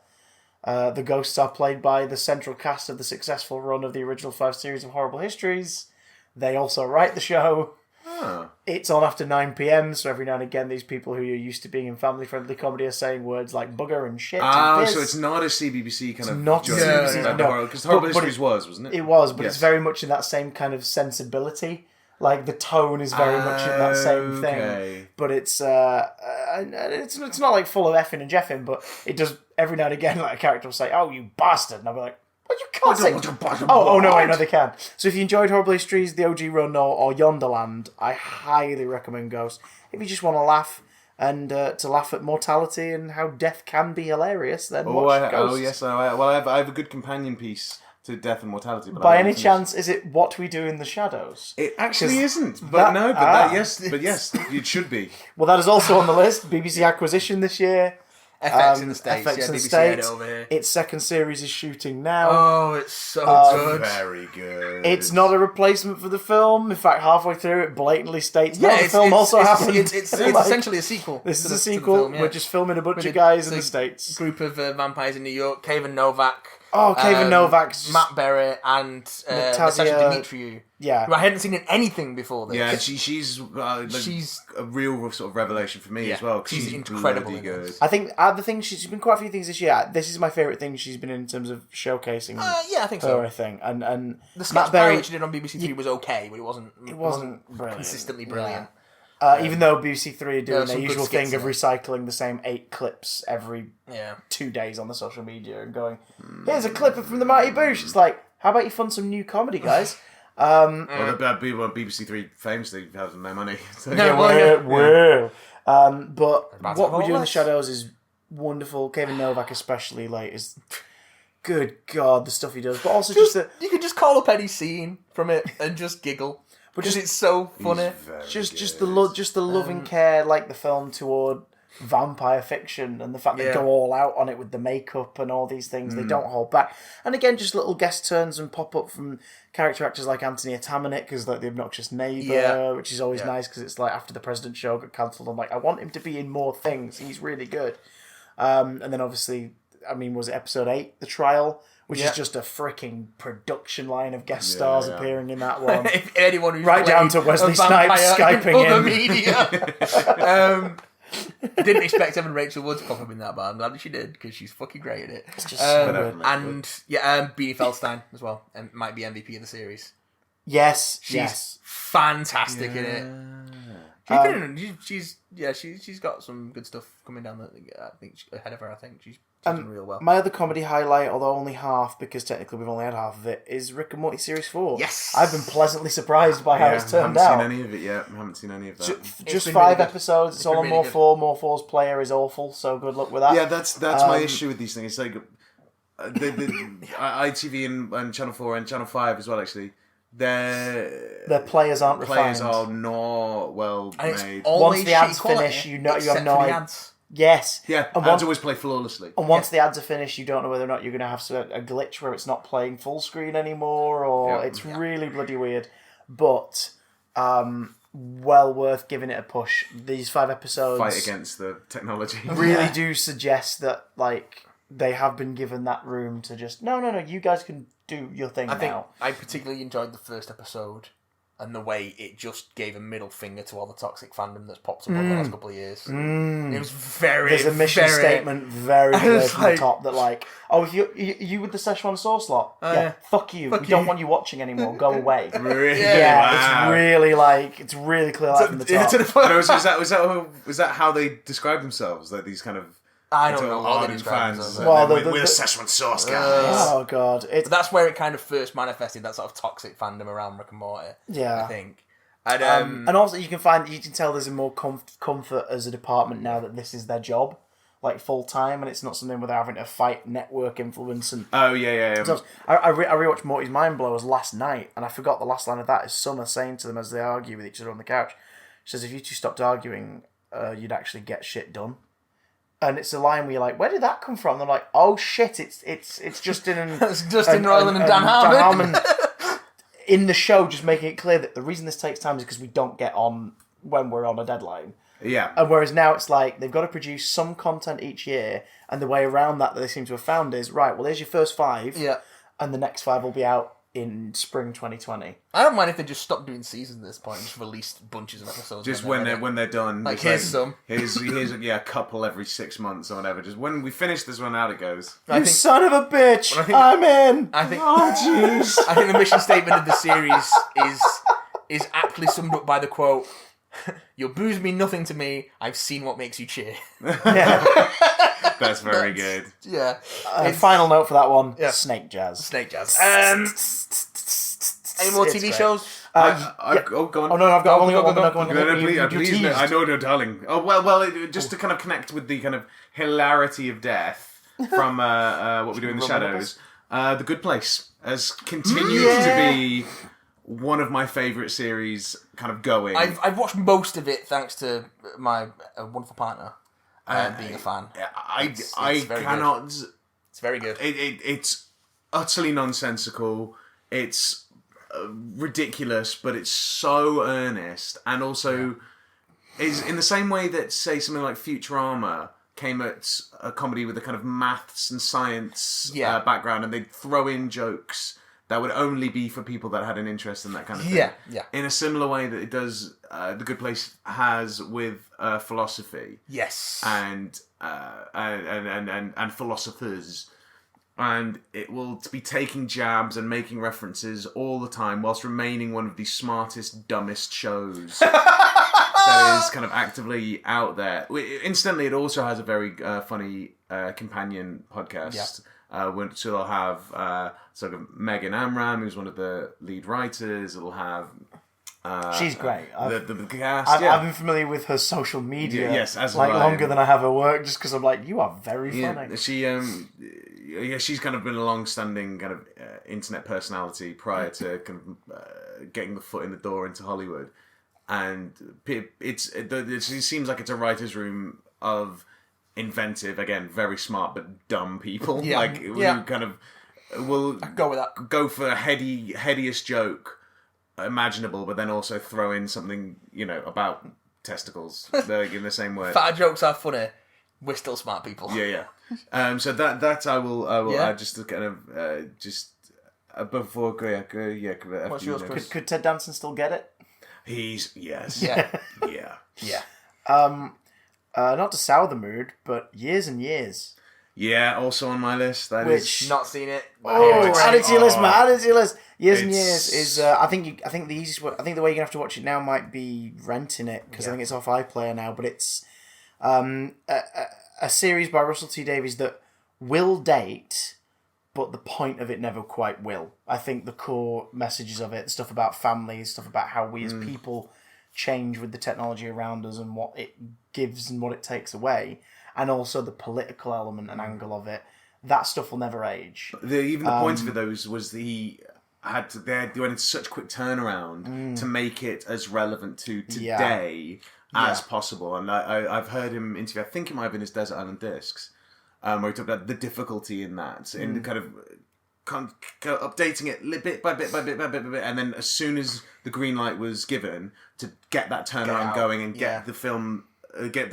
Speaker 1: The ghosts are played by the central cast of the successful run of the original 5 series of Horrible Histories. They also write the show. It's on after 9 p.m, so every now and again these people who you're used to being in family-friendly comedy are saying words like bugger and shit and piss.
Speaker 3: So it's not a CBBC kind of...
Speaker 1: not CBBC, no.
Speaker 3: Because Horrible Histories wasn't it?
Speaker 1: It was, but it's very much in that same kind of sensibility. Like, the tone is very much in that same thing. But it's not like full of effing and jeffing, but it does, every now and again, like a character will say, "Oh, you bastard," and I'll be like, "Well, you can't say..." Oh, no, wait, no, they can. So if you enjoyed Horrible Histories, The OG Run, or Yonderland, I highly recommend Ghost. If you just want to laugh, and to laugh at mortality and how death can be hilarious, then watch Ghost.
Speaker 3: Oh, yes, I have a good companion piece to Death and Mortality. But
Speaker 1: by any chance, is it What We Do in the Shadows?
Speaker 3: It actually isn't, but yes, it should be.
Speaker 1: Well, that is also on the list. BBC acquisition this year.
Speaker 2: FX in the States.
Speaker 1: FX in the States. Over here. Its second series is shooting now.
Speaker 2: Oh, it's so good.
Speaker 3: Very good.
Speaker 1: It's not a replacement for the film. In fact, halfway through, it blatantly states, the film also happened.
Speaker 2: It's essentially a sequel.
Speaker 1: This is a sequel. Film, yeah. We're just filming a bunch of guys in the States.
Speaker 2: Group of vampires in New York. Caven Novak.
Speaker 1: Oh, Caven Novak.
Speaker 2: Matt Berry and Natasha Dimitriou.
Speaker 1: Yeah.
Speaker 2: Who I hadn't seen in anything before this.
Speaker 3: Yeah, she's a real sort of revelation for me as well.
Speaker 2: She's incredibly good.
Speaker 1: I think the thing, she's been quite a few things this year. This is my favourite thing she's been in terms of showcasing
Speaker 2: yeah, I think so.
Speaker 1: I think. And
Speaker 2: the sketch pilot she did on BBC Three was okay, but it wasn't
Speaker 1: brilliant.
Speaker 2: Consistently brilliant.
Speaker 1: Even though BBC Three are doing their usual thing of recycling the same 8 clips every 2 days on the social media and going, "Here's a clip from the Mighty Boosh." It's like, how about you fund some new comedy, guys?
Speaker 3: Well, the people on BBC Three famously have no money. So.
Speaker 1: But What We Do in the Shadows is wonderful. Caven Novak especially, like, is... Good God, the stuff he does. But also
Speaker 2: you could just call up any scene from it and just giggle. Because it's so funny.
Speaker 1: Just the love and care, like the film, toward vampire fiction, and the fact they go all out on it with the makeup and all these things. They don't hold back. And again, just little guest turns and pop up from character actors like Anthony Atamanik as like the obnoxious neighbour, which is always nice because it's like after the President show got cancelled, I'm like, I want him to be in more things. He's really good. And then obviously, I mean, was it episode 8, The Trial? Which is just a freaking production line of guest stars appearing in that one.
Speaker 2: If anyone who's
Speaker 1: right down to Wesley Snipes Skyping in.
Speaker 2: Other media. I didn't expect Evan Rachel Wood to pop up in that, but I'm glad that she did, because she's fucking great at it.
Speaker 1: It's just so good.
Speaker 2: And Beanie Feldstein as well, and might be MVP of the series.
Speaker 1: Yes,
Speaker 2: She's fantastic in it. She's got some good stuff coming down. I think ahead of her. I think she's doing real well.
Speaker 1: My other comedy highlight, although only half, because technically we've only had half of it, is Rick and Morty Series 4.
Speaker 2: Yes!
Speaker 1: I've been pleasantly surprised by how it's turned out.
Speaker 3: I haven't seen any of it yet. I haven't seen any of that.
Speaker 1: Just 5 episodes. It's all on
Speaker 2: really
Speaker 1: More
Speaker 2: good.
Speaker 1: 4. More 4's player is awful, so good luck with that.
Speaker 3: Yeah, that's my issue with these things. It's like the ITV and Channel 4 and Channel 5 as well, actually.
Speaker 1: Their players aren't
Speaker 3: Players
Speaker 1: refined.
Speaker 3: are not well made.
Speaker 1: Once the ads finish, you have no idea. Yes.
Speaker 3: Yeah,
Speaker 1: and
Speaker 3: ads always play flawlessly.
Speaker 1: And once the ads are finished, you don't know whether or not you're going to have a glitch where it's not playing full screen anymore, or it's really bloody weird. But well worth giving it a push. These 5 episodes
Speaker 3: Fight against the technology.
Speaker 1: really do suggest that they have been given that room to just no, you guys can do your thing
Speaker 2: I think
Speaker 1: now.
Speaker 2: I particularly enjoyed the first episode and the way it just gave a middle finger to all the toxic fandom that's popped up over the last couple of years. It was very...
Speaker 1: There's a mission statement very clear from the
Speaker 2: like-
Speaker 1: top that if you with the Szechuan sauce lot, fuck you. We don't want you watching anymore. Go away.
Speaker 3: Really?
Speaker 1: Yeah, it's really clear from the top.
Speaker 3: Was that how they describe themselves? Like these kind of
Speaker 2: I don't know how they
Speaker 3: ardent
Speaker 2: describe
Speaker 3: fans.
Speaker 2: themselves.
Speaker 3: We're the Szechuan sauce guys.
Speaker 1: Oh god,
Speaker 2: But that's where it kind of first manifested, that sort of toxic fandom around Rick and Morty.
Speaker 1: Yeah.
Speaker 2: I think. And
Speaker 1: also you can tell there's a more comfort as a department now that this is their job, full time, and it's not something where they're having to fight network influence and.
Speaker 3: Oh yeah.
Speaker 1: So I rewatched Morty's Mind Blowers last night, and I forgot the last line of that is Summer saying to them as they argue with each other on the couch. She says, "If you two stopped arguing, you'd actually get shit done." And it's a line where you're like, where did that come from? And they're like, oh shit, it's Justin and
Speaker 2: it's Justin Roiland and Dan Harmon.
Speaker 1: In the show, just making it clear that the reason this takes time is because we don't get on when we're on a deadline.
Speaker 3: Yeah.
Speaker 1: And whereas now it's like they've got to produce some content each year, and the way around that they seem to have found is right. Well, there's your first 5, and the next 5 will be out in spring 2020.
Speaker 2: I don't mind if they just stop doing seasons at this point and just release bunches of episodes.
Speaker 3: Just when they're done.
Speaker 2: Like, here's some.
Speaker 3: Here's a couple every 6 months or whatever. Just when we finish this one out, it goes.
Speaker 1: Son of a bitch! I'm in!
Speaker 2: I think,
Speaker 1: oh, jeez.
Speaker 2: I think the mission statement of the series is aptly summed up by the quote, "Your booze mean nothing to me. I've seen what makes you cheer."
Speaker 1: Yeah.
Speaker 3: That's very good.
Speaker 2: Yeah.
Speaker 1: Final note for that one, Snake Jazz.
Speaker 2: Snake Jazz. Any more TV shows?
Speaker 3: Go on.
Speaker 1: Oh no, I've got one.
Speaker 3: Please, I know, darling. Oh well, just to kind of connect with the kind of hilarity of death from What We Do in the Shadows. The Good Place has continued to be one of my favourite series, kind of going.
Speaker 2: I've watched most of it thanks to my wonderful partner being a fan.
Speaker 3: I cannot.
Speaker 2: Good. It's very good.
Speaker 3: It's utterly nonsensical. It's ridiculous, but it's so earnest, and also is in the same way that, say, something like Futurama came at a comedy with a kind of maths and science background, and they'd throw in jokes that would only be for people that had an interest in that kind of thing.
Speaker 2: Yeah.
Speaker 3: In a similar way that it does, The Good Place has with philosophy.
Speaker 2: Yes.
Speaker 3: And philosophers. And it will be taking jabs and making references all the time whilst remaining one of the smartest, dumbest shows that is kind of actively out there. Incidentally, it also has a very funny companion podcast. So they'll have sort of Megan Amram, who's one of the lead writers. It'll have...
Speaker 1: she's great.
Speaker 3: The cast,
Speaker 1: I've been familiar with her social media,
Speaker 3: as
Speaker 1: longer than I have her work, just because I'm like, you are very funny.
Speaker 3: She's kind of been a long-standing kind of internet personality prior to kind of getting the foot in the door into Hollywood, and it seems like it's a writer's room of inventive, again, very smart but dumb people, who kind of will
Speaker 2: go with that,
Speaker 3: go for a headiest joke imaginable, but then also throw in something about testicles, in the same way.
Speaker 2: Fat jokes are funny. We're still smart people.
Speaker 3: Yeah. So that I will just to kind of before
Speaker 2: What's yours, Chris?
Speaker 1: Could Ted Danson still get it?
Speaker 3: Yes.
Speaker 2: Yeah.
Speaker 1: Not to sour the mood, but Years and Years.
Speaker 3: Yeah, also on my list.
Speaker 1: Which
Speaker 2: not seen it.
Speaker 1: add it to your list, man. Add it to your list. Years and Years is. I think the easiest way. I think the way you're gonna have to watch it now might be renting it because I think it's off iPlayer now. But it's a series by Russell T Davies that will date, but the point of it never quite will. I think the core messages of it, stuff about family, stuff about how we as people change with the technology around us and what it gives and what it takes away, and also the political element and angle of it. That stuff will never age.
Speaker 3: Even the point of it, though, was they went in such quick turnaround to make it as relevant to today as possible. And I've heard him interview, I think it might have been his Desert Island Discs, where he talked about the difficulty in that, in kind of updating it bit by bit, and then as soon as the green light was given, to get that turnaround going and get the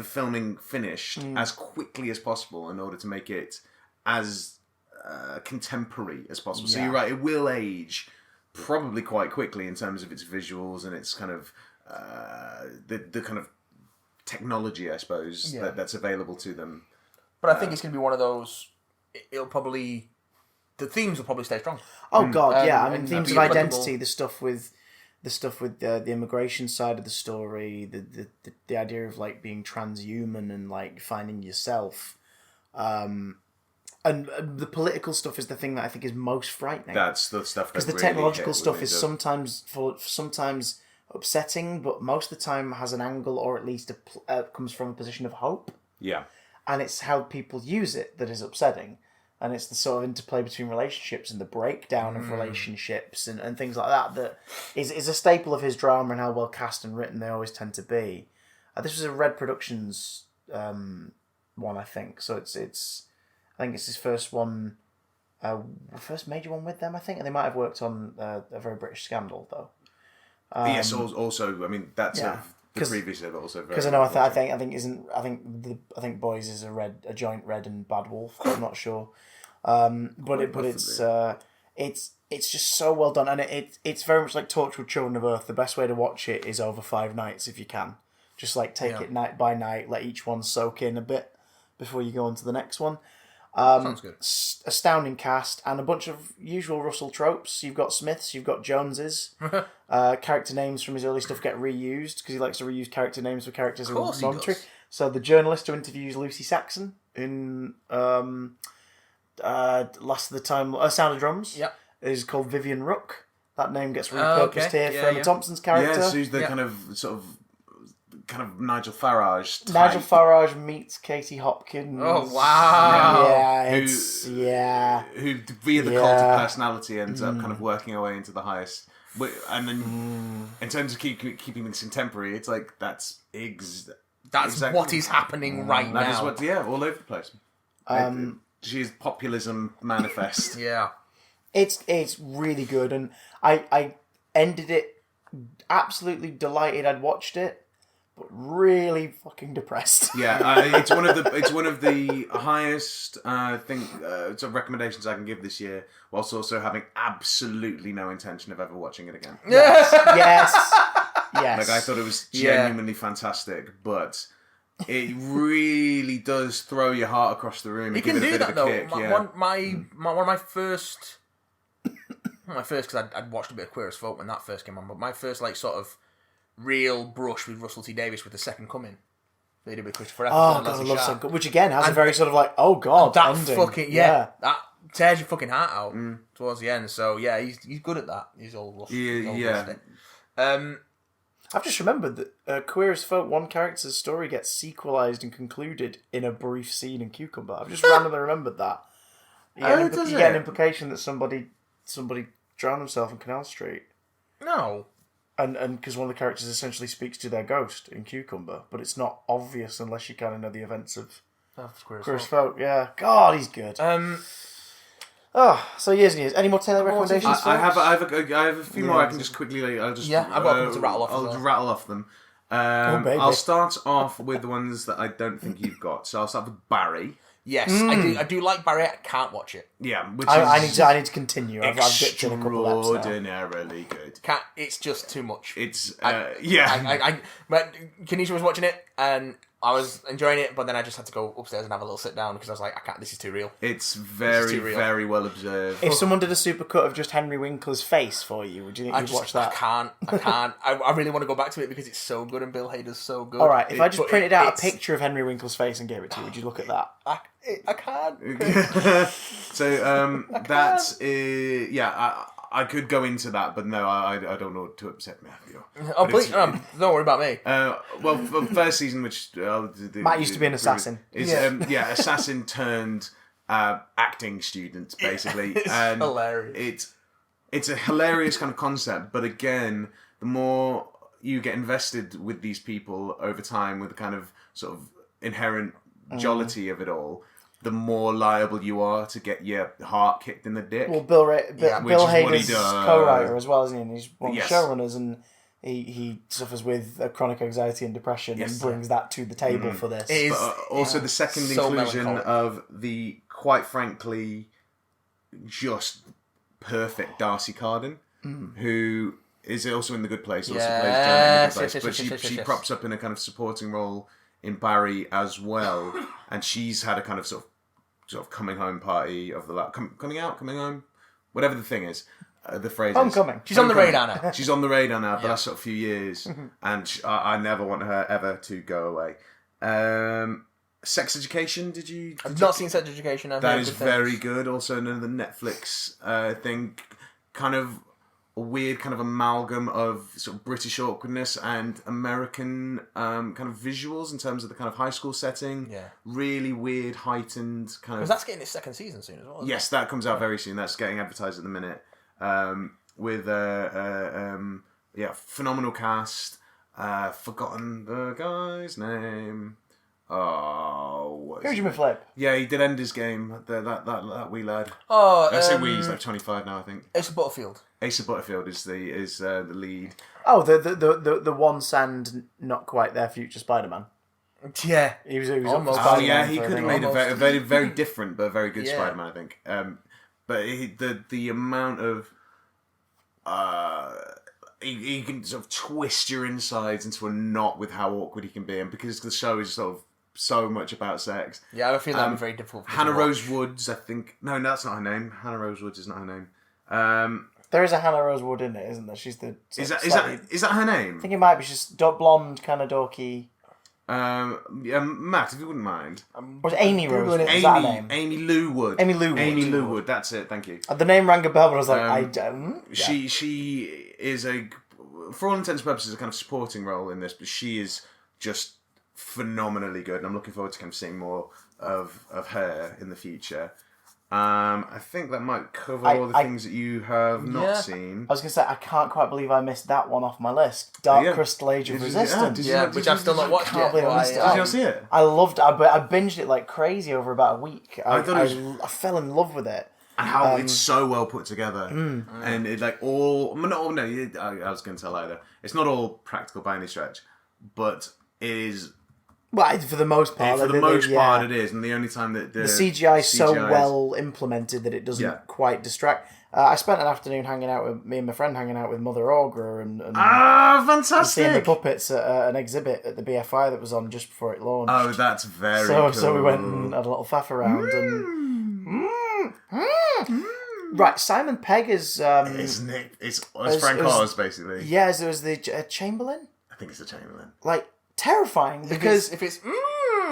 Speaker 3: filming finished as quickly as possible in order to make it as contemporary as possible. So you're right, it will age probably quite quickly in terms of its visuals and its kind of the kind of technology, I suppose, that's available to them.
Speaker 2: But I think it's going to be one of those. The themes will probably stay strong.
Speaker 1: Oh God, yeah. I mean, themes of identity, the stuff with the immigration side of the story, the idea of like being transhuman and like finding yourself, and the political stuff is the thing that I think is most frightening.
Speaker 3: That's the stuff
Speaker 1: because the technological stuff is sometimes upsetting, but most of the time has an angle or at least comes from a position of hope.
Speaker 3: Yeah.
Speaker 1: And it's how people use it that is upsetting. And it's the sort of interplay between relationships and the breakdown of relationships and things like that is a staple of his drama and how well cast and written they always tend to be. This was a Red Productions one, I think. So I think it's his first one, first major one with them, I think. And they might have worked on A Very British Scandal, though.
Speaker 3: Yes, also, I mean, that's the previous but also very.
Speaker 1: Because I know, I think Boys is a joint Red and Bad Wolf. I'm not sure, but it's just so well done, and it's very much like Torchwood Children of Earth. The best way to watch it is over 5 nights if you can. Just like take it night by night, let each one soak in a bit before you go on to the next one.
Speaker 2: Sounds good.
Speaker 1: Astounding cast and a bunch of usual Russell tropes. You've got Smiths, you've got Joneses. Character names from his early stuff get reused because he likes to reuse character names for characters who are non-true. So the journalist who interviews Lucy Saxon in Last of the Time, Sound of Drums, is called Vivian Rook. That name gets repurposed here for Emma Thompson's character.
Speaker 3: Yeah, so he's the kind of Nigel Farage type.
Speaker 1: Nigel Farage meets Katie Hopkins.
Speaker 2: Oh wow!
Speaker 1: Yeah,
Speaker 3: who via the cult of personality ends up kind of working her way into the highest. And then in terms of keeping this contemporary, it's like that's exactly
Speaker 2: what is happening right now.
Speaker 3: That is what, all over the place. She's populism manifest.
Speaker 1: It's really good, and I ended it absolutely delighted I'd watched it. But really fucking depressed.
Speaker 3: It's one of the highest sort of recommendations I can give this year, whilst also having absolutely no intention of ever watching it again.
Speaker 1: Yes.
Speaker 3: Like I thought it was genuinely fantastic, but it really does throw your heart across the room.
Speaker 2: You can do that though. One of my first, because I'd watched a bit of Queer as Folk when that first came on, but my first like sort of real brush with Russell T Davies with The Second Coming. They did with Christopher Eccleston.
Speaker 1: Oh God, I love So Good. Which again has a very sort of like, oh God,
Speaker 2: that
Speaker 1: ending.
Speaker 2: Fucking that tears your fucking heart out towards the end. So yeah, he's good at that. He's all Russell.
Speaker 1: I've just remembered that Queer as Folk, one character's story gets sequelized and concluded in a brief scene in Cucumber. I've just randomly remembered that. You get an implication that somebody drowned himself in Canal Street.
Speaker 2: No.
Speaker 1: And because one of the characters essentially speaks to their ghost in Cucumber, but it's not obvious unless you kind of know the events of Queer as Folk. Yeah, God, he's good. So years and years. Any more Taylor recommendations?
Speaker 3: I have a few more. I can just quickly.
Speaker 2: I've got a couple to rattle off.
Speaker 3: I'll rattle off them. I'll start off with the ones that I don't think you've got. So I'll start with Barry.
Speaker 2: Yes, I do like Barry. I can't watch it.
Speaker 3: Yeah, which
Speaker 1: I need to continue. I've dipped in a couple of episodes now.
Speaker 3: Extraordinarily good.
Speaker 2: It's just too much.
Speaker 3: It's
Speaker 2: Kanisha was watching it, and I was enjoying it, but then I just had to go upstairs and have a little sit down because I was like, I can't. This is too real.
Speaker 3: It's very, very well observed.
Speaker 1: If someone did a supercut of just Henry Winkler's face for you, would you think you'd watch that?
Speaker 2: I can't. I really want to go back to it because it's so good and Bill Hader's so good.
Speaker 1: All right, if I just printed out a picture of Henry Winkler's face and gave it to you, would you look at that?
Speaker 2: I can't.
Speaker 3: So that's I could go into that, but no, I don't know to upset Matthew.
Speaker 2: Oh, please, don't worry about me.
Speaker 3: Well, for first season, which
Speaker 1: Matt used to be an assassin.
Speaker 3: Assassin turned acting student, basically.
Speaker 2: It's
Speaker 3: and
Speaker 2: hilarious.
Speaker 3: It's a hilarious kind of concept, but again, the more you get invested with these people over time, with the kind of sort of inherent jollity of it all, the more liable you are to get your heart kicked in the dick.
Speaker 1: Well, Bill Hader's co-writer as well, isn't he? And he's one of the showrunners, and he suffers with chronic anxiety and depression and brings that to the table for this.
Speaker 3: But also the second inclusion of the, quite frankly, just perfect Darcy Carden, who is also in The Good Place, also plays Johnny in The Good Place, but she props up in a kind of supporting role in Barry as well, and she's had a kind of sort of coming home party of the coming home, whatever the thing is, the phrase
Speaker 1: Homecoming.
Speaker 2: She's on the radar now.
Speaker 3: She's on the radar now the last sort of few years, and I never want her ever to go away. Sex Education, I've
Speaker 2: not seen Sex Education.
Speaker 3: That is very good. Also another Netflix thing, kind of a weird kind of amalgam of sort of British awkwardness and American kind of visuals in terms of the kind of high school setting. Yeah. Really weird, heightened kind of...
Speaker 2: Because that's getting its second season soon as well.
Speaker 3: Yes, that comes out very soon. That's getting advertised at the minute. With phenomenal cast. Forgotten the guy's name. Oh,
Speaker 1: who's Jimmy Flip?
Speaker 3: Yeah, he did Ender's Game. That wee lad.
Speaker 2: Oh,
Speaker 3: I say wee. He's like 25 now, I think.
Speaker 2: Asa Butterfield.
Speaker 3: Asa Butterfield is the lead.
Speaker 1: Oh, the once and not quite there future Spider-Man.
Speaker 2: Yeah,
Speaker 1: he was
Speaker 2: almost.
Speaker 3: Oh yeah, he could have made a very very different but very good Spider-Man, I think. But the amount of he can sort of twist your insides into a knot with how awkward he can be, and because the show is sort of so much about sex.
Speaker 2: Yeah, I feel that would be very difficult.
Speaker 3: Hannah Rose Woods, I think. No, that's not her name. Hannah Rose Woods is not her name.
Speaker 1: There is a Hannah Rose Wood in it, isn't there? She's the
Speaker 3: is that her name?
Speaker 1: I think it might be. She's blonde, kind of dorky.
Speaker 3: Matt, if you wouldn't mind.
Speaker 1: Was Amy Rose? Is that her name?
Speaker 3: Amy Lou Wood.
Speaker 1: Amy Lou Wood.
Speaker 3: Amy Lou Wood. That's it. Thank you.
Speaker 1: The name rang a bell, but I was like, I don't.
Speaker 3: Yeah. She is for all intents and purposes, a kind of supporting role in this, but she is just phenomenally good, and I'm looking forward to kind of seeing more of her in the future. I think that might cover all the things that you have not seen.
Speaker 1: I was going to say, I can't quite believe I missed that one off my list. Dark Crystal Age of Resistance.
Speaker 2: Which I've still not watched yet.
Speaker 1: Did
Speaker 3: you not see it?
Speaker 1: I loved it. I binged it like crazy over about a week. I fell in love with it.
Speaker 3: And how it's so well put together. And it like all... No, I was going to tell either. It's not all practical by any stretch, but it is...
Speaker 1: Well, for the most part.
Speaker 3: For the most part, it is. And the only time that... The
Speaker 1: CGI is so well implemented that it doesn't quite distract. I spent an afternoon hanging out with... Me and my friend hanging out with Mother Augur and
Speaker 3: fantastic!
Speaker 1: And seeing the puppets at an exhibit at the BFI that was on just before it launched.
Speaker 3: Oh, that's very cool.
Speaker 1: So we went and had a little faff around Right, Simon Pegg is...
Speaker 3: Isn't it? It's Frank Oz, basically.
Speaker 1: Yeah, it was the Chamberlain?
Speaker 3: I think it's the Chamberlain.
Speaker 1: Like, terrifying, because...
Speaker 2: If it's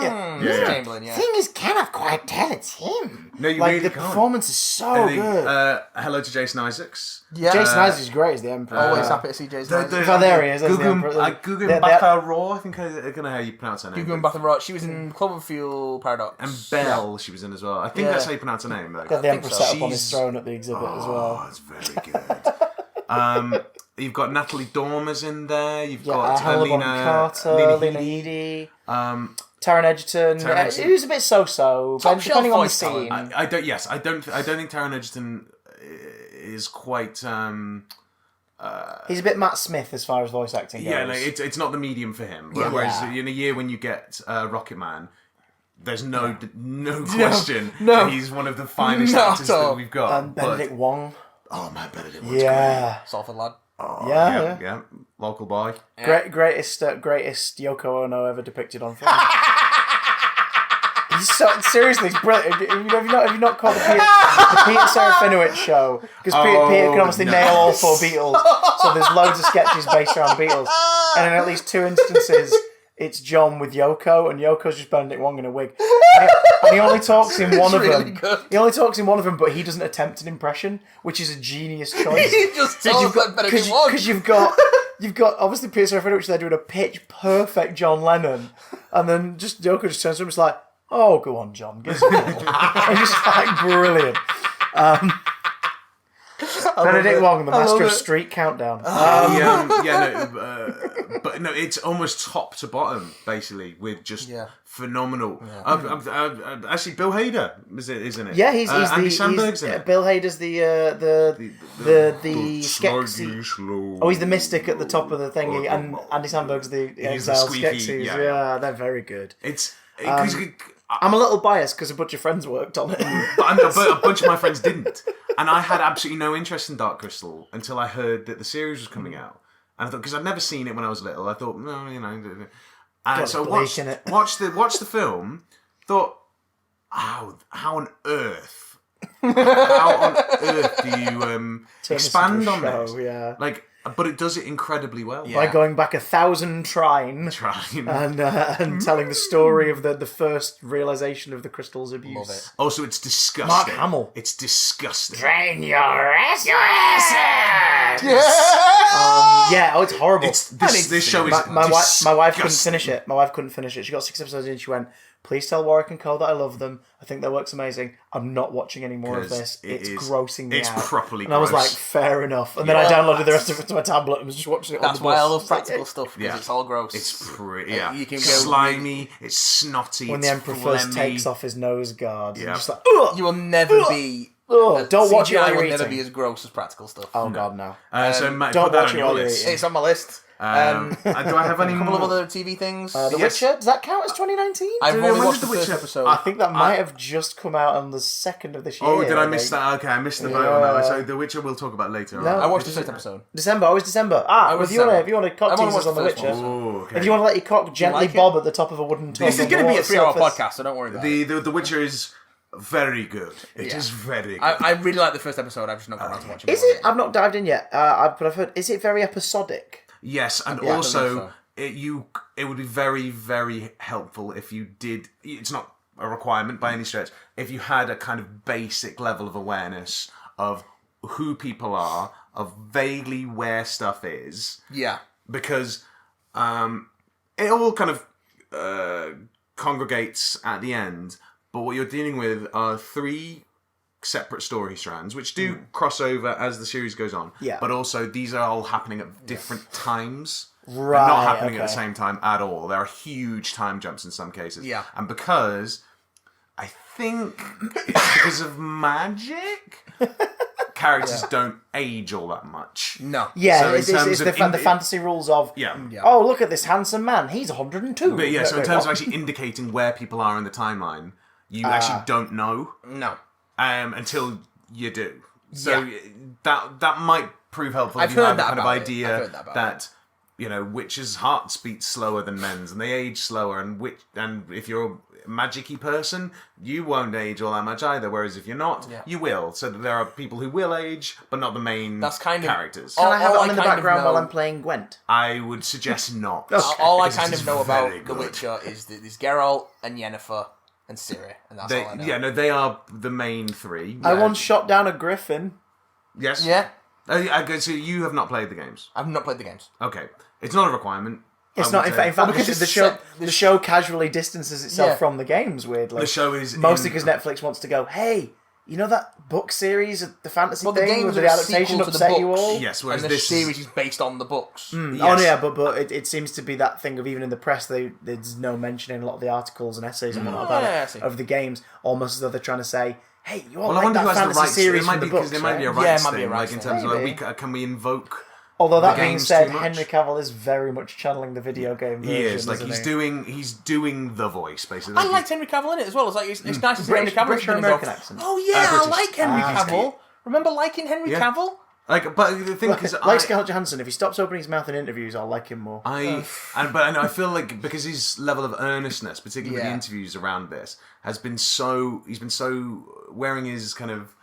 Speaker 3: Chamberlain,
Speaker 1: Thing is, cannot quite tell it's him.
Speaker 3: No, you
Speaker 1: like,
Speaker 3: really
Speaker 1: the
Speaker 3: can't.
Speaker 1: Performance is so good.
Speaker 3: Hello to Jason Isaacs.
Speaker 1: Yeah. Jason Isaacs is great as the Emperor.
Speaker 2: Always happy to see Jason Isaacs.
Speaker 1: There he is as the Emperor.
Speaker 3: Gugu Mbatha-Raw, I think I don't know how you pronounce her name.
Speaker 2: Gugu Mbatha-Raw. She was in Cloverfield Paradox.
Speaker 3: And Belle, she was in as well. I think that's how you pronounce her name, though.
Speaker 1: Got the Emperor set up on his throne at the exhibit as well.
Speaker 3: Oh, it's very good. You've got Natalie Dormer's in there. You've got
Speaker 1: Helena Carter, Lena Headey, Taron Egerton. He was a bit so-so, depending on the scene.
Speaker 3: I don't think Taron Egerton is quite.
Speaker 1: He's a bit Matt Smith as far as voice acting goes.
Speaker 3: Yeah, like, it's not the medium for him. Whereas in a year when you get Rocket Man, there's no question that he's one of the finest actors that we've got.
Speaker 1: Benedict Wong.
Speaker 3: Oh man, Benedict Wong's
Speaker 1: great.
Speaker 2: Salford Lad.
Speaker 3: Oh,
Speaker 1: Yeah.
Speaker 3: Local boy.
Speaker 1: Greatest Yoko Ono ever depicted on film. Seriously, it's brilliant. Have you not caught the Peter Serafinowicz show? Because Peter can obviously nail all 4 Beatles, so there's loads of sketches based around the Beatles. And in at least 2 instances, it's John with Yoko, and Yoko's just Benedict Wong in a wig. And he only talks in one of them. He only talks in one of them, but he doesn't attempt an impression, which is a genius choice.
Speaker 2: He just talks like Benedict Wong.
Speaker 1: Because you've got obviously Peter Serafinowicz there doing a pitch perfect John Lennon, and then just Yoko just turns to him and is like, "Oh, go on, John, give us a call." And just like brilliant. Benedict Wong, the master of street countdown.
Speaker 3: But no, it's almost top to bottom, basically, with just phenomenal.
Speaker 2: Yeah.
Speaker 3: Actually, Bill Hader isn't it?
Speaker 1: Yeah, he's
Speaker 3: Andy Samberg's in it.
Speaker 1: Bill Hader's the Skeksis. Oh, he's the mystic at the top of the thingy, and Andy Samberg's the exiled Skeksis. Yeah, they're very good.
Speaker 3: It's.
Speaker 1: I'm a little biased because a bunch of friends worked on it.
Speaker 3: But a bunch of my friends didn't. And I had absolutely no interest in Dark Crystal until I heard that the series was coming out. And I thought, because I'd never seen it when I was little, I thought, no, And so watched the film, thought, how on earth do you expand on this?
Speaker 1: Yeah.
Speaker 3: But it does it incredibly well.
Speaker 1: By going back 1,000 trine. And telling the story of the first realisation of the crystal's abuse.
Speaker 2: Love it.
Speaker 3: Also, it's disgusting.
Speaker 1: Mark Hamill.
Speaker 3: It's disgusting.
Speaker 1: Drain your ass. It's horrible.
Speaker 3: This show is
Speaker 1: my wife couldn't finish it. My wife couldn't finish it. She got 6 episodes in and she went, "Please tell Warwick and Cole that I love them. I think their work's amazing. I'm not watching any more of this. It's grossing me out."
Speaker 3: It's properly
Speaker 1: and I was like, fair enough. And then I downloaded the rest of it to my tablet and was just watching it on the bus.
Speaker 2: That's why I love practical stuff, because it's all gross.
Speaker 3: It's pretty, You can go slimy, it's snotty,
Speaker 1: when the Emperor first takes off his nose guard.
Speaker 3: Yeah.
Speaker 1: Just like, ugh!
Speaker 2: You will never be...
Speaker 1: Don't watch it while
Speaker 2: CGI
Speaker 1: you're
Speaker 2: will never
Speaker 1: eating.
Speaker 2: be as gross as practical stuff.
Speaker 1: Oh, God, no.
Speaker 3: So, Matt,
Speaker 1: don't
Speaker 3: put that
Speaker 1: watch
Speaker 3: on
Speaker 1: it
Speaker 3: your
Speaker 1: while you're
Speaker 3: list.
Speaker 1: eating.
Speaker 2: It's on my list.
Speaker 3: Do I have any
Speaker 2: A couple of other TV things.
Speaker 1: The Witcher, does that count as 2019?
Speaker 2: I've only
Speaker 3: when
Speaker 2: watched
Speaker 3: did
Speaker 2: the
Speaker 3: The
Speaker 2: first
Speaker 3: Witcher-
Speaker 2: episode.
Speaker 1: I think that might have just come out on the 2nd of this year.
Speaker 3: Oh, did I miss that? Okay, I missed the boat on that one. So The Witcher we'll talk about later.
Speaker 1: No.
Speaker 2: I watched the first episode.
Speaker 1: December, always December. If you want to cock teasers on The Witcher, if you want to let your cock gently bob at the top of a wooden tub.
Speaker 2: This is going to be a 3-hour podcast, so don't worry about it.
Speaker 3: The Witcher is very good. It is very good.
Speaker 2: I really like the first episode. I've just not got around to watching it.
Speaker 1: Is it? I've not dived in yet, but I've heard. Is it very episodic?
Speaker 3: Yes, and
Speaker 2: Yeah,
Speaker 3: also
Speaker 2: I
Speaker 3: it would be very, very helpful if you did. It's not a requirement by any stretch. If you had a kind of basic level of awareness of who people are, of vaguely where stuff is.
Speaker 2: Yeah.
Speaker 3: Because it all kind of congregates at the end, but what you're dealing with are 3 separate story strands, which do cross over as the series goes on.
Speaker 1: Yeah.
Speaker 3: But also, these are all happening at different times.
Speaker 1: Right.
Speaker 3: They're not happening at the same time at all. There are huge time jumps in some cases.
Speaker 2: Yeah.
Speaker 3: And because, I think, it's because of magic, characters don't age all that much.
Speaker 2: No.
Speaker 1: Yeah,
Speaker 3: So in
Speaker 1: it's
Speaker 3: terms
Speaker 1: the
Speaker 3: of
Speaker 1: fantasy rules of, oh, look at this handsome man, he's 102.
Speaker 3: But yeah, so in terms of actually indicating where people are in the timeline, you actually don't know.
Speaker 2: No.
Speaker 3: Until you do. So that might prove helpful if you have the kind of idea that witches' hearts beat slower than men's and they age slower, and if you're a magic-y person, you won't age all that much either, whereas if you're not, you will. So there are people who will age, but not the main characters.
Speaker 1: Can I have it on in the background while I'm playing Gwent?
Speaker 3: I would suggest not.
Speaker 2: All I kind of know about The Witcher is that there's Geralt and Yennefer and Ciri, and that's all I know.
Speaker 3: Yeah, no, they are the main 3.
Speaker 1: I once shot down a griffin.
Speaker 3: Yes.
Speaker 2: Yeah.
Speaker 3: So you have not played the games?
Speaker 2: I've not played the games.
Speaker 3: Okay. It's not a requirement.
Speaker 1: It's not, in fact, because the show casually distances itself from the games, weirdly.
Speaker 3: The show is...
Speaker 1: Mostly because Netflix wants to go, hey, you know that book series, the fantasy
Speaker 2: the
Speaker 1: thing,
Speaker 2: games
Speaker 1: where
Speaker 2: are
Speaker 1: the
Speaker 2: a
Speaker 1: adaptation
Speaker 2: sequel to the
Speaker 1: upset you
Speaker 2: books.
Speaker 1: all?
Speaker 3: Yes,
Speaker 2: And
Speaker 3: whereas
Speaker 2: the
Speaker 3: this
Speaker 2: series is based on the books.
Speaker 1: Oh, yeah, but it seems to be that thing of, even in the press, there's no mention in a lot of the articles and essays and whatnot about it, of the games, almost as though they're trying to say, hey, you all like that fantasy series from the books,
Speaker 3: there might be a
Speaker 1: right?
Speaker 3: rights thing, like in terms of, can we invoke...
Speaker 1: Although that being said, Henry Cavill is very much channeling the video game version.
Speaker 3: He is, he's doing the voice, basically.
Speaker 2: I liked Henry Cavill in it as well. It's nice to see Henry Cavill.
Speaker 1: British or American accent?
Speaker 2: Oh yeah, I like Henry Cavill. Remember liking Henry Cavill?
Speaker 3: Like, but the thing is,
Speaker 1: like Scarlett Johansson, if he stops opening his mouth in interviews, I'll like him more.
Speaker 3: I feel like because his level of earnestness, particularly with the interviews around this, he's been so wearing his kind of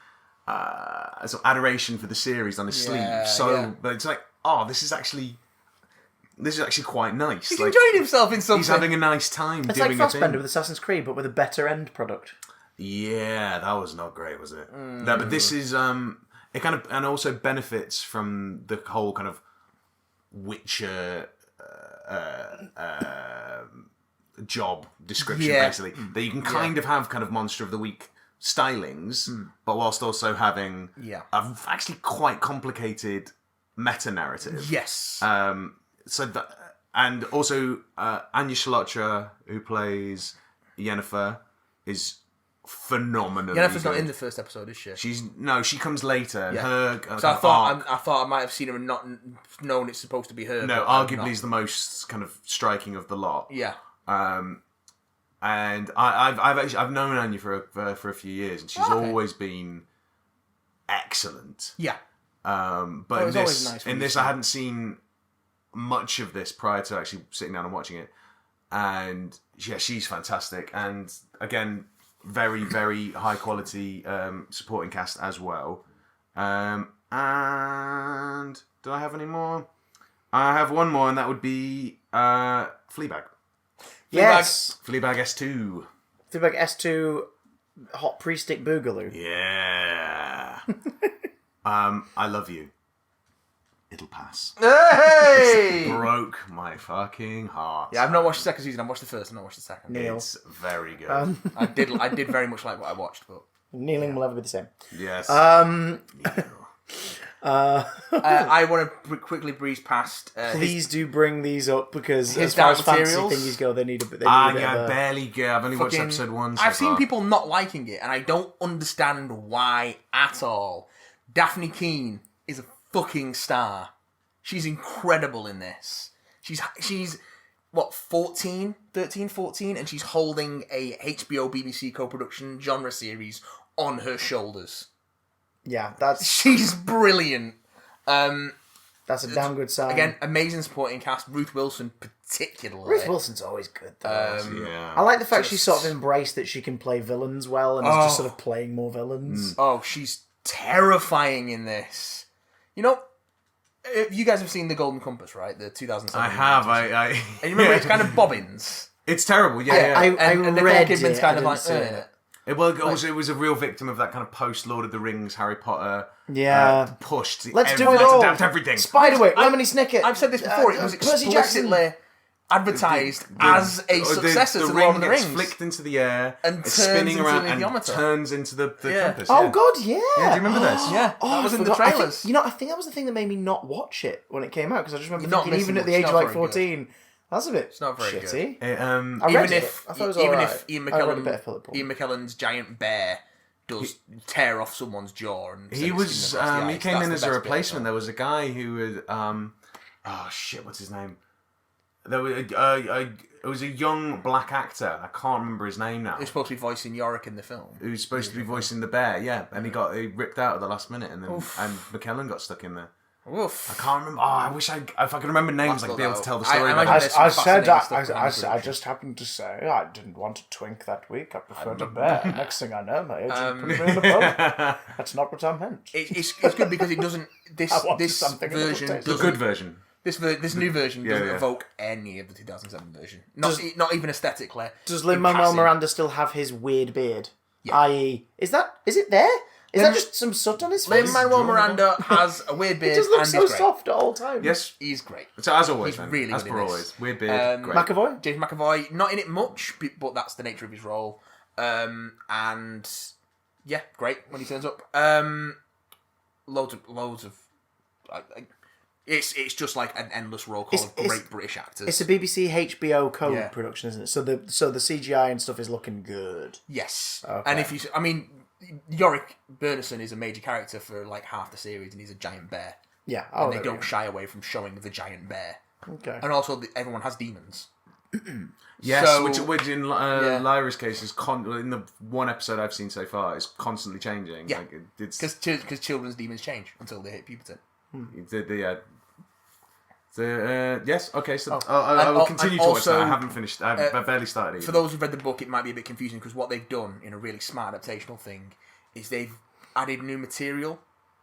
Speaker 3: sort of adoration for the series on his sleeve. But it's like, this is actually quite nice.
Speaker 2: He's
Speaker 3: like,
Speaker 2: enjoying himself in something.
Speaker 3: He's having a nice time.
Speaker 1: It's like Fassbender with Assassin's Creed, but with a better end product.
Speaker 3: Yeah, that was not great, was it? No, but this is it kind of, and also benefits from the whole kind of Witcher job description, basically, that you can kind of have kind of Monster of the Week stylings, but whilst also having a actually quite complicated meta narrative.
Speaker 2: Yes.
Speaker 3: So that, and also Anya Chalotra, who plays Yennefer, is phenomenal.
Speaker 2: Yennefer's not in the first episode, is she?
Speaker 3: She comes later.
Speaker 2: Yeah.
Speaker 3: Her,
Speaker 2: so I thought I might have seen her and not known it's supposed to be her.
Speaker 3: No, arguably is the most kind of striking of the lot.
Speaker 2: Yeah.
Speaker 3: And I've known Anya for a few years, and she's always been excellent.
Speaker 2: Yeah.
Speaker 3: But in this, I hadn't seen much of this prior to actually sitting down and watching it, and she's fantastic, and again, very, very high quality supporting cast as well. And do I have any more? I have one more, and that would be Fleabag.
Speaker 1: Yes,
Speaker 3: Fleabag S2.
Speaker 1: Fleabag S2, Hot Pre-Stick Boogaloo.
Speaker 3: Yeah. I love you. It'll pass.
Speaker 2: Hey!
Speaker 3: It broke my fucking heart.
Speaker 2: Yeah, I've not watched the second season. I've watched the first. I've not watched the second.
Speaker 1: Neil.
Speaker 3: It's very good.
Speaker 2: I did very much like what I watched, but
Speaker 1: Kneeling will ever be the same.
Speaker 3: Yes.
Speaker 2: I want to quickly breeze past.
Speaker 1: Please do bring these up because
Speaker 2: his
Speaker 1: as far as
Speaker 2: dark
Speaker 1: fancy
Speaker 2: materials?
Speaker 1: thingies go, they need a bit.
Speaker 3: I barely get. I've only watched
Speaker 2: Fucking-
Speaker 3: episode 1. So
Speaker 2: I've seen
Speaker 3: far.
Speaker 2: people not liking it, and I don't understand why at all. Daphne Keane is a fucking star. She's incredible in this. She's what, 13, 14, and she's holding a HBO BBC co-production genre series on her shoulders.
Speaker 1: Yeah,
Speaker 2: She's brilliant.
Speaker 1: that's a damn good sign.
Speaker 2: Again, amazing supporting cast. Ruth Wilson particularly.
Speaker 1: Ruth Wilson's always good, though.
Speaker 3: Yeah.
Speaker 1: I like the fact she's sort of embraced that she can play villains well and is just sort of playing more villains.
Speaker 2: Oh, she's terrifying in this. You know, you guys have seen The Golden Compass, right? The 2007.
Speaker 3: I have.
Speaker 2: And you remember it's kind of bobbins.
Speaker 3: It's terrible. Yeah.
Speaker 2: And Nicole
Speaker 1: read
Speaker 2: Kidman's
Speaker 1: it.
Speaker 2: kind
Speaker 1: I
Speaker 2: of like,
Speaker 1: didn't see it.
Speaker 3: It was a real victim of that kind of post Lord of the Rings, Harry Potter.
Speaker 1: Yeah.
Speaker 3: Pushed.
Speaker 1: Let's do it all.
Speaker 3: Adapt everything.
Speaker 1: Spiderwick, Lemony Snicket.
Speaker 2: I've said this before. It was
Speaker 1: Percy Jackson.
Speaker 2: explicitly advertised as a successor to Lord of the
Speaker 3: gets
Speaker 2: Rings.
Speaker 3: flicked into the air
Speaker 2: And
Speaker 3: it's
Speaker 2: turns
Speaker 3: spinning
Speaker 2: into
Speaker 3: around
Speaker 2: the
Speaker 3: and
Speaker 2: idiometer.
Speaker 3: turns into the compass.
Speaker 1: Oh
Speaker 3: yeah.
Speaker 1: God, yeah.
Speaker 3: Yeah, do you remember this?
Speaker 2: Yeah, that was in the trailers.
Speaker 1: I think that was the thing that made me not watch it when it came out because I just remember
Speaker 2: You're not
Speaker 1: thinking, even
Speaker 2: missing
Speaker 1: at the
Speaker 2: much.
Speaker 1: age
Speaker 2: It's
Speaker 1: of
Speaker 2: not
Speaker 1: like
Speaker 2: very
Speaker 1: 14, that's a bit
Speaker 2: not very
Speaker 1: shitty.
Speaker 3: It,
Speaker 1: I read it. I thought it was alright.
Speaker 2: if Ian
Speaker 1: I read a bit of Philip Paul.
Speaker 2: McKellen's giant bear does tear off someone's jaw, and
Speaker 3: he was he came in as a replacement. There was a guy who would what's his name? There was it was a young black actor. I can't remember his name now.
Speaker 2: He's supposed to be voicing Yorick in the film.
Speaker 3: Who's supposed to be voicing the bear? Yeah, and he ripped out at the last minute, and then and McKellen got stuck in there.
Speaker 2: Oof.
Speaker 3: I can't remember. Oh, I wish if I could remember names, I'd be able to tell the story.
Speaker 1: I just happened to say I didn't want a twink that week. I preferred a bear. Next thing I know, my agent put me in the boat. That's not what I meant.
Speaker 2: It's good because it doesn't. This version,
Speaker 3: The good version.
Speaker 2: This new version doesn't
Speaker 3: yeah.
Speaker 2: evoke any of the 2007 version. Not even aesthetically.
Speaker 1: Does Lin-Manuel Miranda still have his weird beard? Yeah. I.e., is it there? Is that just some soot on his face?
Speaker 2: Lin-Manuel Miranda has a weird beard.
Speaker 1: He just looks
Speaker 2: and he's
Speaker 1: so
Speaker 2: great.
Speaker 1: soft at all times.
Speaker 3: Yes,
Speaker 2: he's great.
Speaker 3: So as always,
Speaker 2: He's
Speaker 3: man.
Speaker 2: really
Speaker 3: as
Speaker 2: good
Speaker 3: per
Speaker 2: in this.
Speaker 3: always, weird beard. Great.
Speaker 1: McAvoy?
Speaker 2: James McAvoy, not in it much, but that's the nature of his role. And yeah, great when he turns up. Loads of. It's just like an endless roll call of great British actors.
Speaker 1: It's a BBC HBO co-production, isn't it? So the CGI and stuff is looking good.
Speaker 2: Yes,
Speaker 1: Okay.
Speaker 2: and Yorick Bernison is a major character for like half the series, and he's a giant bear.
Speaker 1: Yeah,
Speaker 2: and they don't shy away from showing the giant bear.
Speaker 1: Okay.
Speaker 2: And also, everyone has demons.
Speaker 3: Yes,
Speaker 2: So-
Speaker 3: which in Lyra's case is in the one episode I've seen so far is constantly changing.
Speaker 2: Yeah.
Speaker 3: Like it's
Speaker 2: Because children's demons change until they hit puberty.
Speaker 3: yes. Okay. So I will continue to watch that. I haven't finished. I've barely started.
Speaker 2: For those who've read the book, it might be a bit confusing because what they've done in a really smart adaptational thing is they've added new material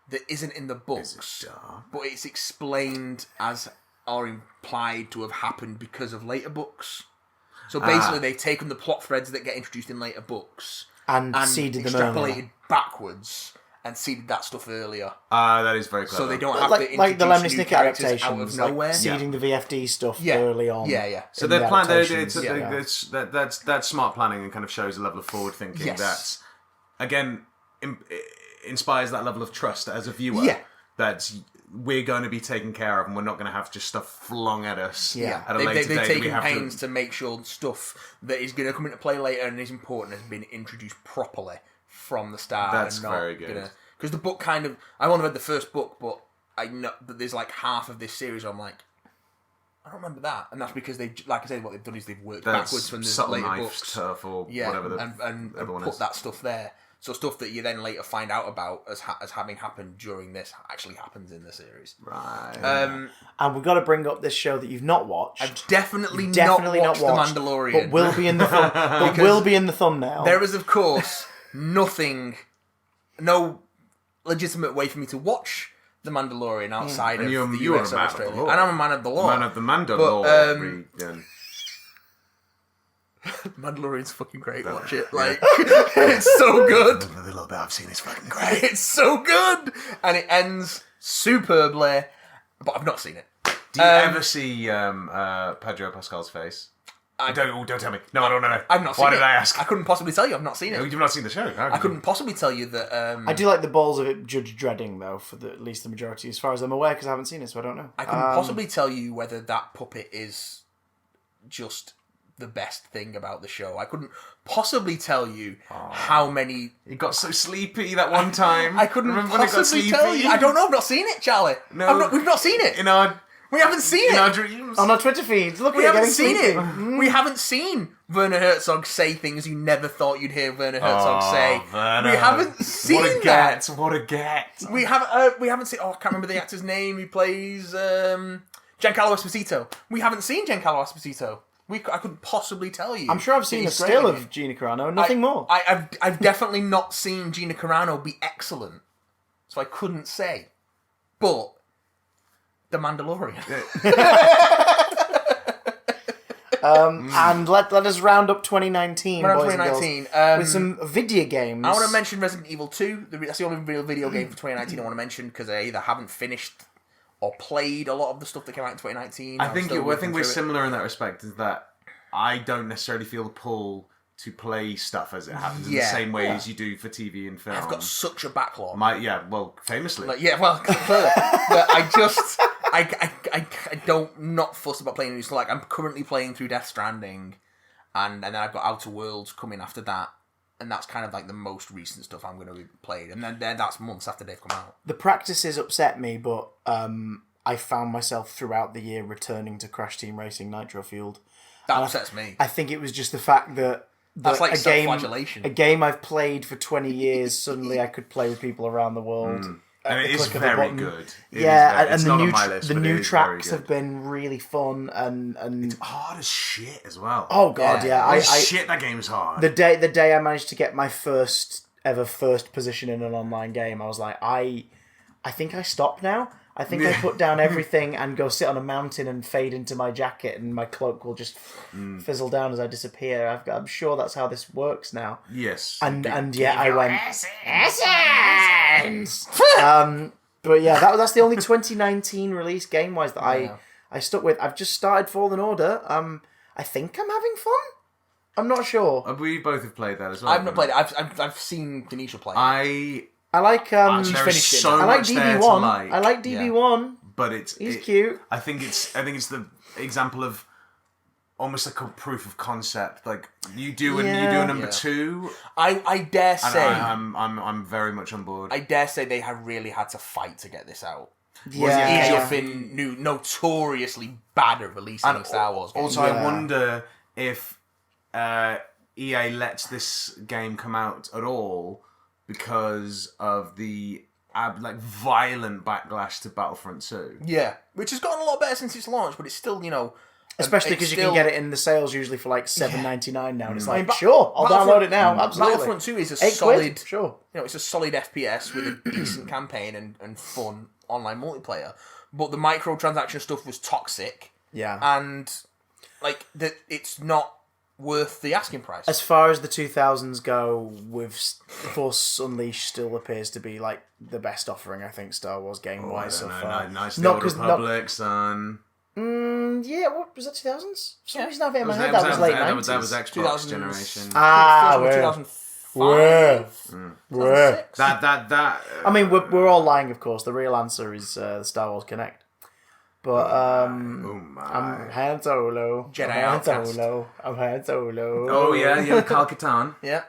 Speaker 2: that isn't in the books, but it's explained as or implied to have happened because of later books. So basically, they've taken the plot threads that get introduced in later books
Speaker 1: and seeded them
Speaker 2: extrapolated
Speaker 1: earlier.
Speaker 2: backwards and seeded that stuff earlier.
Speaker 3: That is very clever.
Speaker 2: So they don't have to
Speaker 1: Like
Speaker 2: introduce
Speaker 1: the Lemony
Speaker 2: new
Speaker 1: Snicket
Speaker 2: characters
Speaker 1: adaptations,
Speaker 2: out of nowhere.
Speaker 1: like seeding the VFD stuff
Speaker 2: Yeah.
Speaker 1: early on.
Speaker 2: Yeah.
Speaker 3: So
Speaker 1: in
Speaker 3: they're
Speaker 1: the
Speaker 3: plan.
Speaker 1: adaptations.
Speaker 3: That's smart planning and kind of shows a level of forward thinking
Speaker 2: Yes.
Speaker 3: that again inspires that level of trust as a viewer.
Speaker 2: Yeah.
Speaker 3: That we're going to be taken care of, and we're not going to have just stuff flung at us.
Speaker 1: Yeah.
Speaker 3: At a later
Speaker 2: They've
Speaker 3: date. We
Speaker 2: taken
Speaker 3: have
Speaker 2: pains to make sure stuff that is going to come into play later and is important has been introduced properly from the start.
Speaker 3: That's
Speaker 2: and not
Speaker 3: very good.
Speaker 2: Because the book kind of... I only read the first book, but I know that there's like half of this series where I'm like, I don't remember that. And that's because they, like I said, what they've done is they've worked backwards from the
Speaker 3: subtle
Speaker 2: later
Speaker 3: knife
Speaker 2: books.
Speaker 3: turf or whatever the
Speaker 2: and
Speaker 3: other one
Speaker 2: put
Speaker 3: is.
Speaker 2: that stuff there. So stuff that you then later find out about as having happened during this actually happens in the series.
Speaker 3: Right.
Speaker 1: And we've got to bring up this show that you've not watched.
Speaker 2: I've definitely
Speaker 1: not
Speaker 2: watched The
Speaker 1: watched,
Speaker 2: Mandalorian.
Speaker 1: but will be in the will be in the thumbnail.
Speaker 2: There is, of course, no legitimate way for me to watch The Mandalorian outside of the US or Australia. And I'm a man of the law.
Speaker 3: Man of the Mandalorian.
Speaker 2: Mandalorian's fucking great. Watch it. Like, it's so good.
Speaker 3: The little bit I've seen is fucking great.
Speaker 2: It's so good. And it ends superbly. But I've not seen it.
Speaker 3: Do you ever see Pedro Pascal's face? Don't tell me. No, I don't know.
Speaker 2: I've not seen it.
Speaker 3: Why did I ask?
Speaker 2: I couldn't possibly tell you I've not seen it.
Speaker 3: You've not seen the show?
Speaker 2: I couldn't possibly tell you that...
Speaker 1: I do like the balls of it Judge Dredding, though, for at least the majority, as far as I'm aware, because I haven't seen it, so I don't know.
Speaker 2: I couldn't possibly tell you whether that puppet is just the best thing about the show. I couldn't possibly tell you how many...
Speaker 3: He got so sleepy that one time.
Speaker 2: I couldn't
Speaker 3: Remember when he got
Speaker 2: possibly tell
Speaker 3: sleepy?
Speaker 2: you. I don't know. I've not seen it, Charlie.
Speaker 3: No.
Speaker 2: We've not seen it. We haven't seen
Speaker 3: in
Speaker 2: it.
Speaker 3: our dreams.
Speaker 1: On our Twitter feeds, look
Speaker 2: We
Speaker 1: at
Speaker 2: haven't
Speaker 1: getting
Speaker 2: seen
Speaker 1: sleepy.
Speaker 2: it. We haven't seen Werner Herzog say things you never thought you'd hear Werner Herzog say.
Speaker 3: Werner.
Speaker 2: We haven't seen
Speaker 3: What a
Speaker 2: that.
Speaker 3: get! What a get!
Speaker 2: We haven't seen. Oh, I can't remember the actor's name. He plays Giancarlo Esposito. We haven't seen Giancarlo Esposito. I couldn't possibly tell you.
Speaker 1: I'm sure I've seen a still of Gina Carano, nothing more.
Speaker 2: I've definitely not seen Gina Carano be excellent, so I couldn't say. But The Mandalorian.
Speaker 1: And let us round up 2019,
Speaker 2: Round
Speaker 1: boys
Speaker 2: 2019,
Speaker 1: and girls, with some video games.
Speaker 2: I want to mention Resident Evil 2. That's the only real video game for 2019 I want to mention because I either haven't finished or played a lot of the stuff that came out in 2019.
Speaker 3: I think we're similar in that respect. Is that I don't necessarily feel the pull to play stuff as it happens in the same way as you do for TV and film.
Speaker 2: I've got such a backlog.
Speaker 3: Famously.
Speaker 2: But I just I don't not fuss about playing new stuff. Like I'm currently playing through Death Stranding, and then I've got Outer Worlds coming after that, and that's kind of like the most recent stuff I'm going to be playing, and then that's months after they've come out.
Speaker 1: The practices upset me, but I found myself throughout the year returning to Crash Team Racing Nitro Fueled.
Speaker 2: That upsets me.
Speaker 1: I think it was just the fact that
Speaker 2: That's like
Speaker 1: a
Speaker 2: self-flagellation.
Speaker 1: A game I've played for 20 years, suddenly I could play with people around the world.
Speaker 3: And it is very good.
Speaker 1: And the new tracks have been really fun and
Speaker 3: it's hard as shit as well.
Speaker 1: Oh god, yeah.
Speaker 3: Shit, that game's hard.
Speaker 1: The day I managed to get my first position in an online game, I was like, I think I stopped now. I think I put down everything and go sit on a mountain and fade into my jacket, and my cloak will just fizzle down as I disappear. I'm sure that's how this works now.
Speaker 3: Yes.
Speaker 1: And I went Essence. But yeah, that's the only 2019 release game wise that I stuck with. I've just started Fallen Order. I think I'm having fun. I'm not sure.
Speaker 3: We both have played that as well.
Speaker 2: I've not played it. I've seen Denisha play it.
Speaker 1: I like
Speaker 3: there is so
Speaker 1: I like
Speaker 3: much there to
Speaker 1: DB1.
Speaker 3: like.
Speaker 1: I like DB1.
Speaker 3: But
Speaker 1: he's cute.
Speaker 3: I think it's the example of almost like a proof of concept. Like you do a number 2.
Speaker 2: I dare say
Speaker 3: I'm very much on board.
Speaker 2: I dare say they have really had to fight to get this out
Speaker 1: Yeah.
Speaker 2: EA have been notoriously bad at releasing Star Wars games.
Speaker 3: Also, I wonder if EA lets this game come out at all because of the violent backlash to Battlefront 2.
Speaker 2: Yeah, which has gotten a lot better since its launch, but it's still,
Speaker 1: especially because you can get it in the sales usually for like $7.99 now, and it's like, sure, I'll download it now. Absolutely.
Speaker 2: Battlefront 2 is a solid,
Speaker 1: sure.
Speaker 2: It's a solid FPS with a decent campaign and fun online multiplayer. But the microtransaction stuff was toxic.
Speaker 1: Yeah,
Speaker 2: and it's not worth the asking price.
Speaker 1: As far as the 2000s go, with Force Unleashed still appears to be like the best offering, I think, Star Wars game wise so far.
Speaker 3: Nice Old Republic, son.
Speaker 1: Yeah, what was that? 2000s? For some reason, I think in my head that was late 90s.
Speaker 3: That was Xbox generation.
Speaker 1: Ah,
Speaker 2: 2005.
Speaker 1: Where?
Speaker 3: That.
Speaker 1: I mean, we're all lying, of course. The real answer is the Star Wars Connect. But I'm Han Solo.
Speaker 2: Jedi
Speaker 1: I'm
Speaker 2: Outcast.
Speaker 1: I'm Han Solo.
Speaker 3: Oh yeah, Kal Katarn.
Speaker 2: Yeah.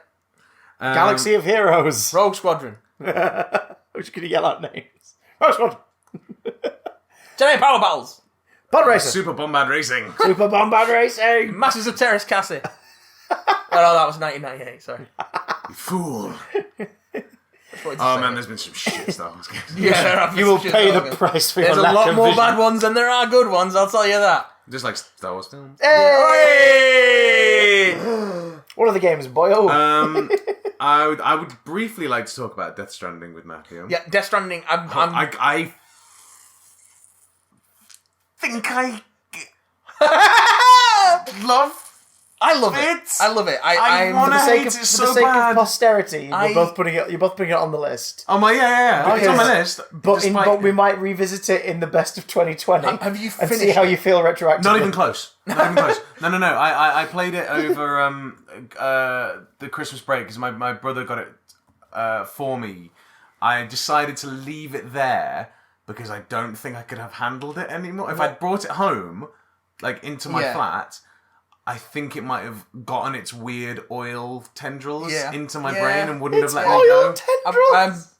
Speaker 1: Galaxy of Heroes.
Speaker 2: Rogue Squadron.
Speaker 1: I'm just gonna yell out names. Rogue Squadron.
Speaker 2: Jedi Power Battles.
Speaker 1: Pod Racer.
Speaker 3: Super Bombard Racing.
Speaker 1: Super Bombard Racing.
Speaker 2: Masters of Terrace Cassie. Oh no, that was 1998. Sorry.
Speaker 3: You fool. Man, there's been some shit Star Wars games.
Speaker 2: Yeah,
Speaker 1: you will pay the price for your
Speaker 2: lack of vision. There's a lot more bad ones than there are good ones, I'll tell you that.
Speaker 3: Just like Star Wars films.
Speaker 1: Hey! What are the games, boyo?
Speaker 3: I would briefly like to talk about Death Stranding with Matthew.
Speaker 2: Yeah, Death Stranding.
Speaker 3: I think I love
Speaker 2: I love it. I love it.
Speaker 3: I want to hate it so bad.
Speaker 1: For the sake of posterity, you're both putting it on the list.
Speaker 3: Oh my, yeah. It's on my list.
Speaker 1: But we might revisit it in the best of 2020.
Speaker 2: Have you
Speaker 1: and see how you feel retroactively?
Speaker 3: Not even close. No. I played it over the Christmas break because my brother got it for me. I decided to leave it there because I don't think I could have handled it anymore. If I'd brought it home, into my flat, I think it might have gotten its weird oil tendrils into my brain and wouldn't have let me go.
Speaker 1: Tendrils?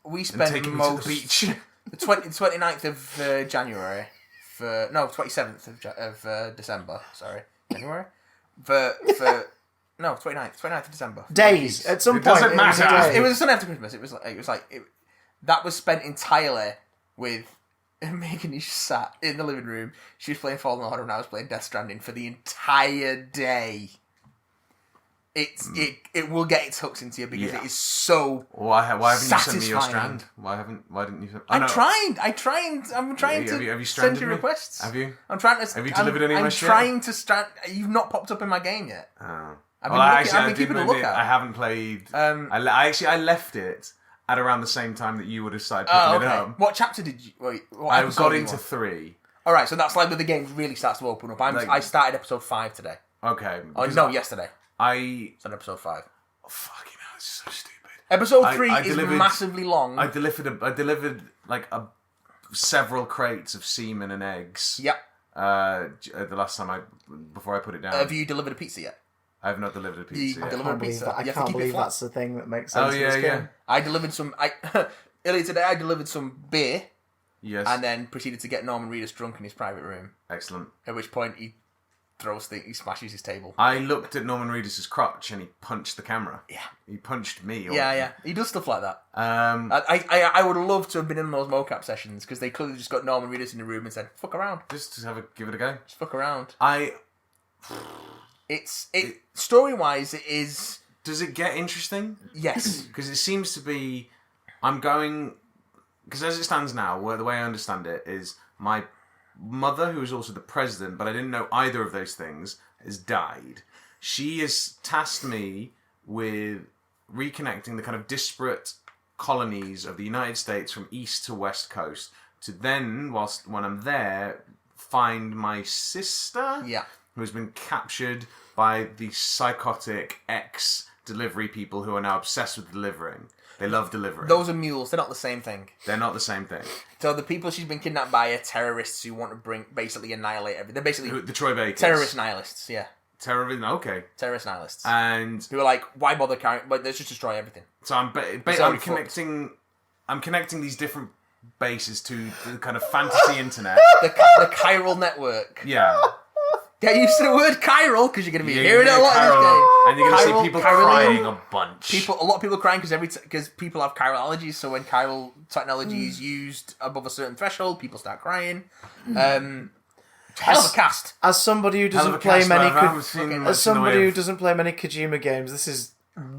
Speaker 2: We spent most...
Speaker 3: the beach.
Speaker 2: The 29th of January... 27th of December, sorry. January? No, 29th of December.
Speaker 1: Days. At some point.
Speaker 3: Doesn't matter.
Speaker 2: It was the Sunday after Christmas. That was spent entirely with... Megan just sat in the living room. She was playing Fallen Order and I was playing Death Stranding for the entire day. It will get its hooks into you because it is so
Speaker 3: why haven't
Speaker 2: satisfying.
Speaker 3: you sent me your strand? Why didn't you?
Speaker 2: I'm trying to
Speaker 3: have you
Speaker 2: send you requests.
Speaker 3: Have you?
Speaker 2: I'm trying to.
Speaker 3: Have you delivered any of my shit?
Speaker 2: I'm trying to strand. You've not popped up in my game yet.
Speaker 3: Oh.
Speaker 2: I've been keeping a lookout.
Speaker 3: I haven't played. I left it at around the same time that you would have started picking it up.
Speaker 2: What chapter did you...
Speaker 3: I got into 3.
Speaker 2: Alright, so that's where the game really starts to open up. I started episode 5 today.
Speaker 3: Okay.
Speaker 2: Yesterday.
Speaker 3: It's
Speaker 2: on episode 5.
Speaker 3: Oh, fucking hell, it's so stupid.
Speaker 2: Episode 3 is massively long.
Speaker 3: I delivered several crates of semen and eggs.
Speaker 2: Yep.
Speaker 3: The last time before I put it down.
Speaker 2: Have you delivered a pizza yet?
Speaker 3: I have not delivered a pizza yet.
Speaker 1: I can't believe that's the thing that makes sense.
Speaker 3: Oh, yeah.
Speaker 2: I delivered some... earlier today, I delivered some beer.
Speaker 3: Yes.
Speaker 2: And then proceeded to get Norman Reedus drunk in his private room.
Speaker 3: Excellent.
Speaker 2: At which point, he smashes his table.
Speaker 3: I looked at Norman Reedus' crotch and he punched the camera.
Speaker 2: Yeah.
Speaker 3: He punched me.
Speaker 2: Yeah. He does stuff like that. I would love to have been in those mocap sessions because they clearly just got Norman Reedus in the room and said, fuck around.
Speaker 3: Just give it a go.
Speaker 2: Just fuck around. Story-wise, it is...
Speaker 3: Does it get interesting?
Speaker 2: Yes.
Speaker 3: Because it seems to be... Because as it stands now, the way I understand it is my mother, who is also the president, but I didn't know either of those things, has died. She has tasked me with reconnecting the kind of disparate colonies of the United States from east to west coast to then, when I'm there, find my sister, who has been captured by the psychotic ex-delivery people who are now obsessed with delivering. They love delivering.
Speaker 2: Those are mules. They're not the same thing.
Speaker 3: They're not the same thing.
Speaker 2: So the people she's been kidnapped by are terrorists who want to basically annihilate everything. They're basically...
Speaker 3: The Troy Bakers.
Speaker 2: Terrorist nihilists, yeah.
Speaker 3: Okay.
Speaker 2: Terrorist nihilists.
Speaker 3: And...
Speaker 2: who are like, why bother carrying... But let's just destroy everything.
Speaker 3: So I'm connecting these different bases to the kind of fantasy internet.
Speaker 2: The chiral network.
Speaker 3: Yeah.
Speaker 2: Get used to the word chiral because you're going to be hearing it a lot in this game.
Speaker 3: And you're going to see people crying a bunch.
Speaker 2: A lot of people crying because people have chiral allergies. So when chiral technology is used above a certain threshold, people start crying. Hell of a cast.
Speaker 1: As somebody who doesn't play many, who doesn't play many Kojima games, this is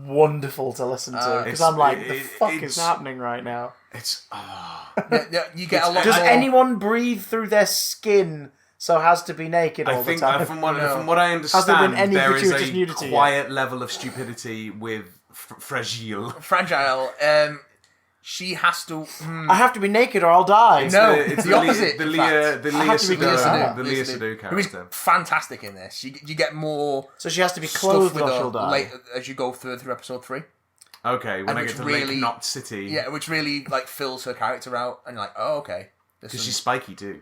Speaker 1: wonderful to listen to because I'm like, the fuck is happening right now?
Speaker 3: It's
Speaker 2: you get a lot.
Speaker 1: Does anyone breathe through their skin? So has to be naked all the time.
Speaker 3: From what I understand, there is a
Speaker 1: nudity
Speaker 3: quiet level of stupidity with Fragile.
Speaker 2: She has to.
Speaker 1: I have to be naked or I'll die.
Speaker 2: It's the opposite.
Speaker 3: The Leah Sadu character.
Speaker 2: Who is fantastic in this. You get more.
Speaker 1: So she has to be clothed or she'll die.
Speaker 2: Later, as you go through episode 3.
Speaker 3: Okay, when I get to Lake Knot City.
Speaker 2: Yeah, which really fills her character out, and you're like, oh, okay.
Speaker 3: Because she's spiky too.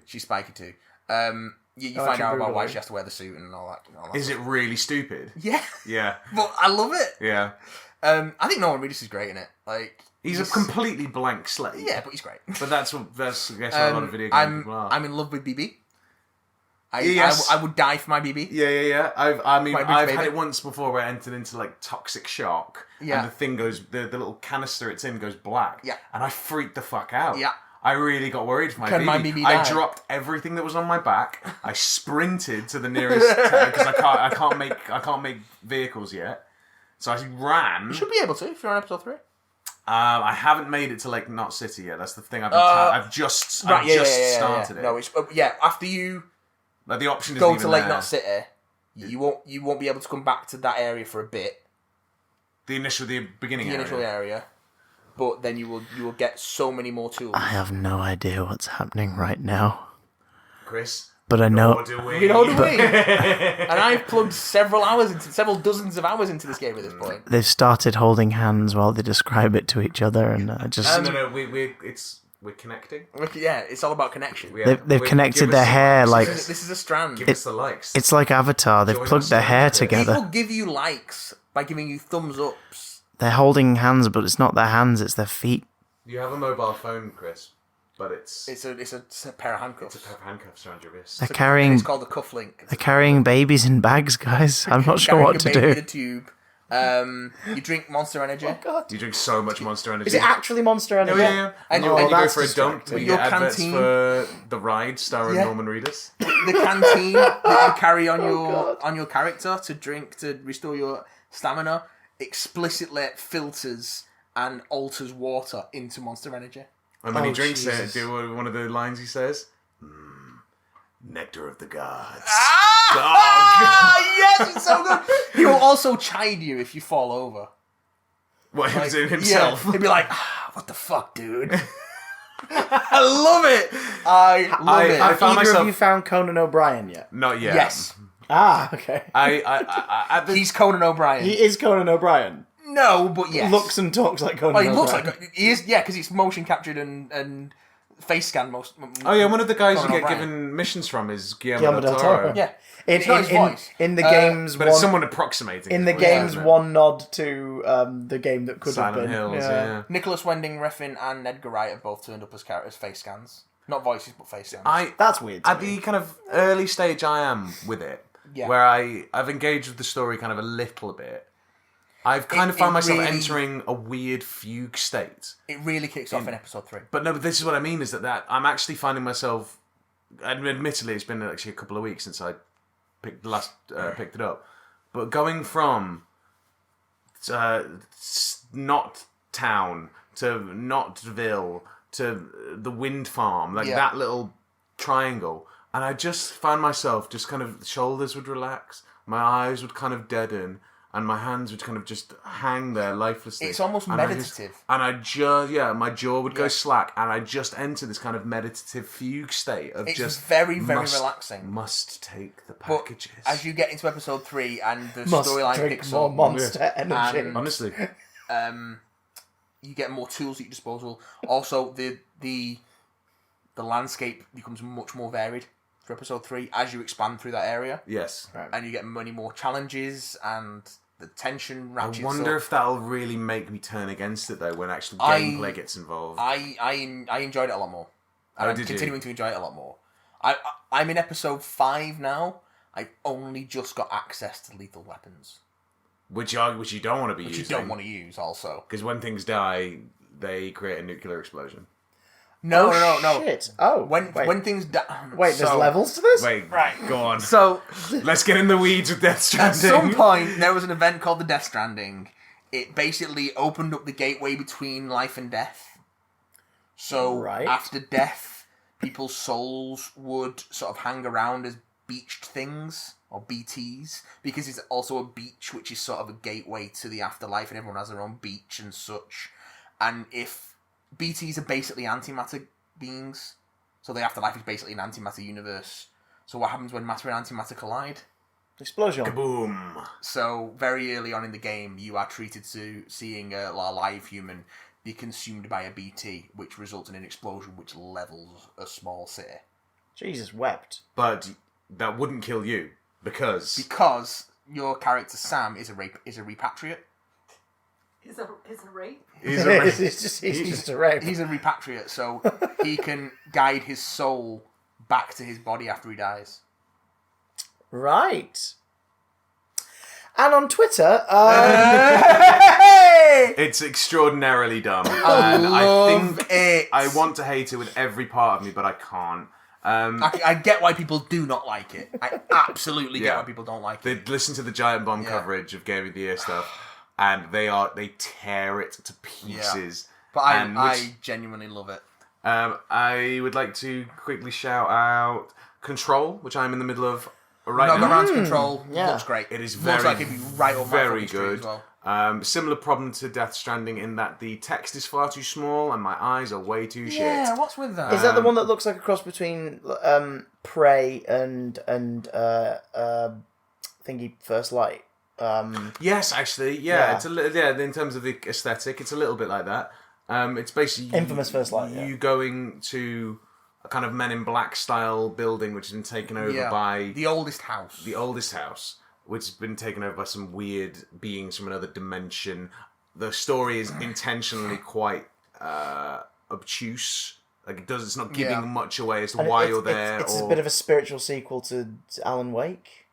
Speaker 2: You find out about why she has to wear the suit and all that.
Speaker 3: Is it really stupid?
Speaker 2: Yeah.
Speaker 3: Yeah.
Speaker 2: But I love it.
Speaker 3: Yeah.
Speaker 2: I think Norman Reedus is great in it.
Speaker 3: He's a completely blank slate.
Speaker 2: Yeah, but he's great.
Speaker 3: But that's I guess what a lot of video game people are.
Speaker 2: I'm in love with BB. I would die for my BB.
Speaker 3: Yeah. I've had it once before where I entered into toxic shock.
Speaker 2: Yeah.
Speaker 3: And the thing goes, the little canister it's in goes black.
Speaker 2: Yeah.
Speaker 3: And I freaked the fuck out.
Speaker 2: Yeah.
Speaker 3: I really got worried for my
Speaker 2: Can
Speaker 3: BB.
Speaker 2: my BB
Speaker 3: I
Speaker 2: die?
Speaker 3: dropped everything that was on my back. I sprinted to the nearest because I can't make vehicles yet. So I ran.
Speaker 2: You should be able to if you're on episode 3.
Speaker 3: I haven't made it to Lake Knot City yet. That's the thing. I've just started it.
Speaker 2: No, it's after you
Speaker 3: the option
Speaker 2: go
Speaker 3: isn't
Speaker 2: to
Speaker 3: even
Speaker 2: Lake
Speaker 3: there.
Speaker 2: Knot City, you won't be able to come back to that area for a bit.
Speaker 3: The beginning
Speaker 2: area. But then you will get so many more tools.
Speaker 1: I have no idea what's happening right now,
Speaker 3: Chris.
Speaker 1: But I know.
Speaker 2: You know what I mean? And I've plugged several dozens of hours into this game at this point.
Speaker 1: They've started holding hands while they describe it to each other, and I just.
Speaker 3: No, we're connecting.
Speaker 2: Yeah, it's all about connection.
Speaker 1: They've connected their hair like.
Speaker 2: This is a strand.
Speaker 3: Give us the likes.
Speaker 1: It's like Avatar. They've plugged their hair together.
Speaker 2: People give you likes by giving you thumbs ups.
Speaker 1: They're holding hands, but it's not their hands; it's their feet.
Speaker 3: You have a mobile phone, Chris, but it's
Speaker 2: a pair of handcuffs.
Speaker 3: It's a pair of handcuffs around your wrist.
Speaker 1: They're carrying.
Speaker 2: It's called the cuff link.
Speaker 1: They're carrying babies in bags, guys. I'm not sure what to do.
Speaker 2: With a tube. You drink Monster Energy.
Speaker 1: Oh God!
Speaker 3: You drink so much Monster Energy.
Speaker 1: Is it actually Monster Energy?
Speaker 3: Yeah. And you go for a dump.
Speaker 2: With
Speaker 3: your
Speaker 2: adverts
Speaker 3: canteen for the ride, starring Norman Reedus.
Speaker 2: The canteen that you carry on your character to drink to restore your stamina explicitly filters and alters water into Monster Energy.
Speaker 3: And when he drinks it, one of the lines he says, nectar of the gods.
Speaker 2: Yes, it's so good. He will also chide you if you fall over.
Speaker 3: What, himself?
Speaker 2: Yeah, he'd be like, what the fuck, dude? I love it. I love it.
Speaker 1: Have either of you found Conan O'Brien yet?
Speaker 3: Not yet.
Speaker 2: Yes.
Speaker 1: Okay.
Speaker 2: He's Conan O'Brien.
Speaker 1: He is Conan O'Brien.
Speaker 2: No, but yes.
Speaker 1: Looks and talks like Conan O'Brien.
Speaker 2: He looks like he is. Yeah, because it's motion captured and face scanned most.
Speaker 3: One of the guys
Speaker 2: Conan
Speaker 3: you get
Speaker 2: O'Brien.
Speaker 3: given missions from is Guillermo del Toro.
Speaker 2: Yeah.
Speaker 1: In the game's
Speaker 3: but it's someone approximating.
Speaker 1: In the game's one nod to the game that could
Speaker 3: Silent
Speaker 1: have been.
Speaker 3: Hills, yeah.
Speaker 2: Nicholas Winding Refn and Edgar Wright have both turned up as characters, face scans, not voices but face scans.
Speaker 1: That's weird.
Speaker 3: At the kind of early stage I am with it, where I've engaged with the story kind of a little bit. I've kind of found myself entering a weird fugue state.
Speaker 2: It really kicks off in episode 3.
Speaker 3: But this is what I mean, is that I'm actually finding myself, and admittedly it's been actually a couple of weeks since I picked it up, but going from not town to Notville to the wind farm, that little triangle, and I just found myself just kind of, shoulders would relax, my eyes would kind of deaden, and my hands would kind of just hang there lifelessly.
Speaker 2: It's almost meditative.
Speaker 3: My jaw would go slack, and I just enter this kind of meditative fugue state of just
Speaker 2: very, very relaxing.
Speaker 3: Must take the packages.
Speaker 2: But as you get into episode 3 and the storyline picks up,
Speaker 1: Monster Energy.
Speaker 3: Honestly,
Speaker 2: you get more tools at your disposal. Also, the landscape becomes much more varied for episode 3 as you expand through that area.
Speaker 3: Yes.
Speaker 2: And you get many more challenges and the tension
Speaker 3: I
Speaker 2: ratchets
Speaker 3: wonder
Speaker 2: up.
Speaker 3: if that'll really make me turn against it though when actual gameplay gets involved.
Speaker 2: I enjoyed it a lot more. And I'm
Speaker 3: did you?
Speaker 2: continuing to enjoy it a lot more. I'm in episode 5 now. I've only just got access to lethal weapons.
Speaker 3: Which you don't want to be using.
Speaker 2: Which you don't want to use, also.
Speaker 3: Because when things die, they create a nuclear explosion.
Speaker 2: No.
Speaker 1: Shit. Oh,
Speaker 2: when things die...
Speaker 1: Wait, there's levels to this?
Speaker 3: Wait,
Speaker 2: Right.
Speaker 3: go on.
Speaker 2: So...
Speaker 3: Let's get in the weeds with Death Stranding.
Speaker 2: At some point, there was an event called the Death Stranding. It basically opened up the gateway between life and death. So, after death, people's souls would sort of hang around as beached things, or BTs, because it's also a beach, which is sort of a gateway to the afterlife, and everyone has their own beach and such. And if BTs are basically antimatter beings, so the afterlife is basically an antimatter universe. So what happens when matter and antimatter collide?
Speaker 1: Explosion.
Speaker 3: Kaboom.
Speaker 2: So very early on in the game, you are treated to seeing a live human be consumed by a BT, which results in an explosion which levels a small city.
Speaker 1: Jesus wept.
Speaker 3: But that wouldn't kill you, because
Speaker 2: your character Sam is a repatriate.
Speaker 4: Is a rape?
Speaker 3: he's a
Speaker 1: just a rape.
Speaker 2: He's a repatriate, so he can guide his soul back to his body after he dies.
Speaker 1: Right. And on Twitter,
Speaker 3: it's extraordinarily dumb.
Speaker 2: I
Speaker 3: And
Speaker 2: love
Speaker 3: think
Speaker 2: it.
Speaker 3: I want to hate it with every part of me, but I can't.
Speaker 2: I get why people do not like it. I absolutely get why people don't like it.
Speaker 3: They listen to the Giant Bomb coverage of Game of the Year stuff, and they tear it to pieces.
Speaker 2: But I genuinely love it.
Speaker 3: I would like to quickly shout out Control, which I'm in the middle of right
Speaker 2: No,
Speaker 3: now.
Speaker 2: the Rand's Control looks great.
Speaker 3: It is
Speaker 2: looks like it'd be right up my
Speaker 3: very
Speaker 2: fucking street
Speaker 3: good.
Speaker 2: as well.
Speaker 3: Similar problem to Death Stranding in that the text is far too small and my eyes are way too shit.
Speaker 2: Yeah, what's with that?
Speaker 1: is that the one that looks like a cross between Prey and thingy First Light?
Speaker 3: Yes, actually, yeah. It's in terms of the aesthetic, it's a little bit like that. It's basically
Speaker 1: Infamous First Light.
Speaker 3: You going to a kind of Men in Black style building which has been taken over by
Speaker 2: the oldest house.
Speaker 3: Which has been taken over by some weird beings from another dimension. The story is intentionally quite obtuse. Like it's not giving much away as to why you're there.
Speaker 1: It's a bit of a spiritual sequel to Alan Wake.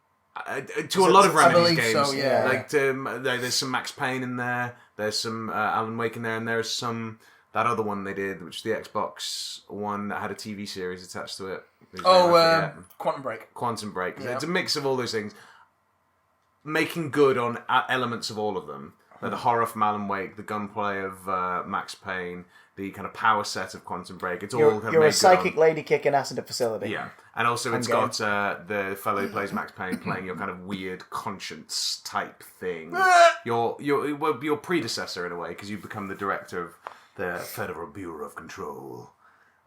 Speaker 3: To a lot of Remedy's
Speaker 2: believe
Speaker 3: games.
Speaker 2: so, yeah.
Speaker 3: Like there's some Max Payne in there. There's some Alan Wake in there, and there's some that other one they did, which is the Xbox one that had a TV series attached to it.
Speaker 2: Quantum Break.
Speaker 3: Quantum Break.
Speaker 2: Yeah.
Speaker 3: It's a mix of all those things. Making good on elements of all of them. Like the horror from Alan Wake, the gunplay of Max Payne, the kind of power set of Quantum Break. It's all kind of
Speaker 1: You're
Speaker 3: made
Speaker 1: a psychic
Speaker 3: good on.
Speaker 1: lady kicking ass in a facility.
Speaker 3: Yeah, and also it's got the fellow who plays Max Payne playing your kind of weird conscience type thing. your predecessor in a way, because you become the director of the Federal Bureau of Control.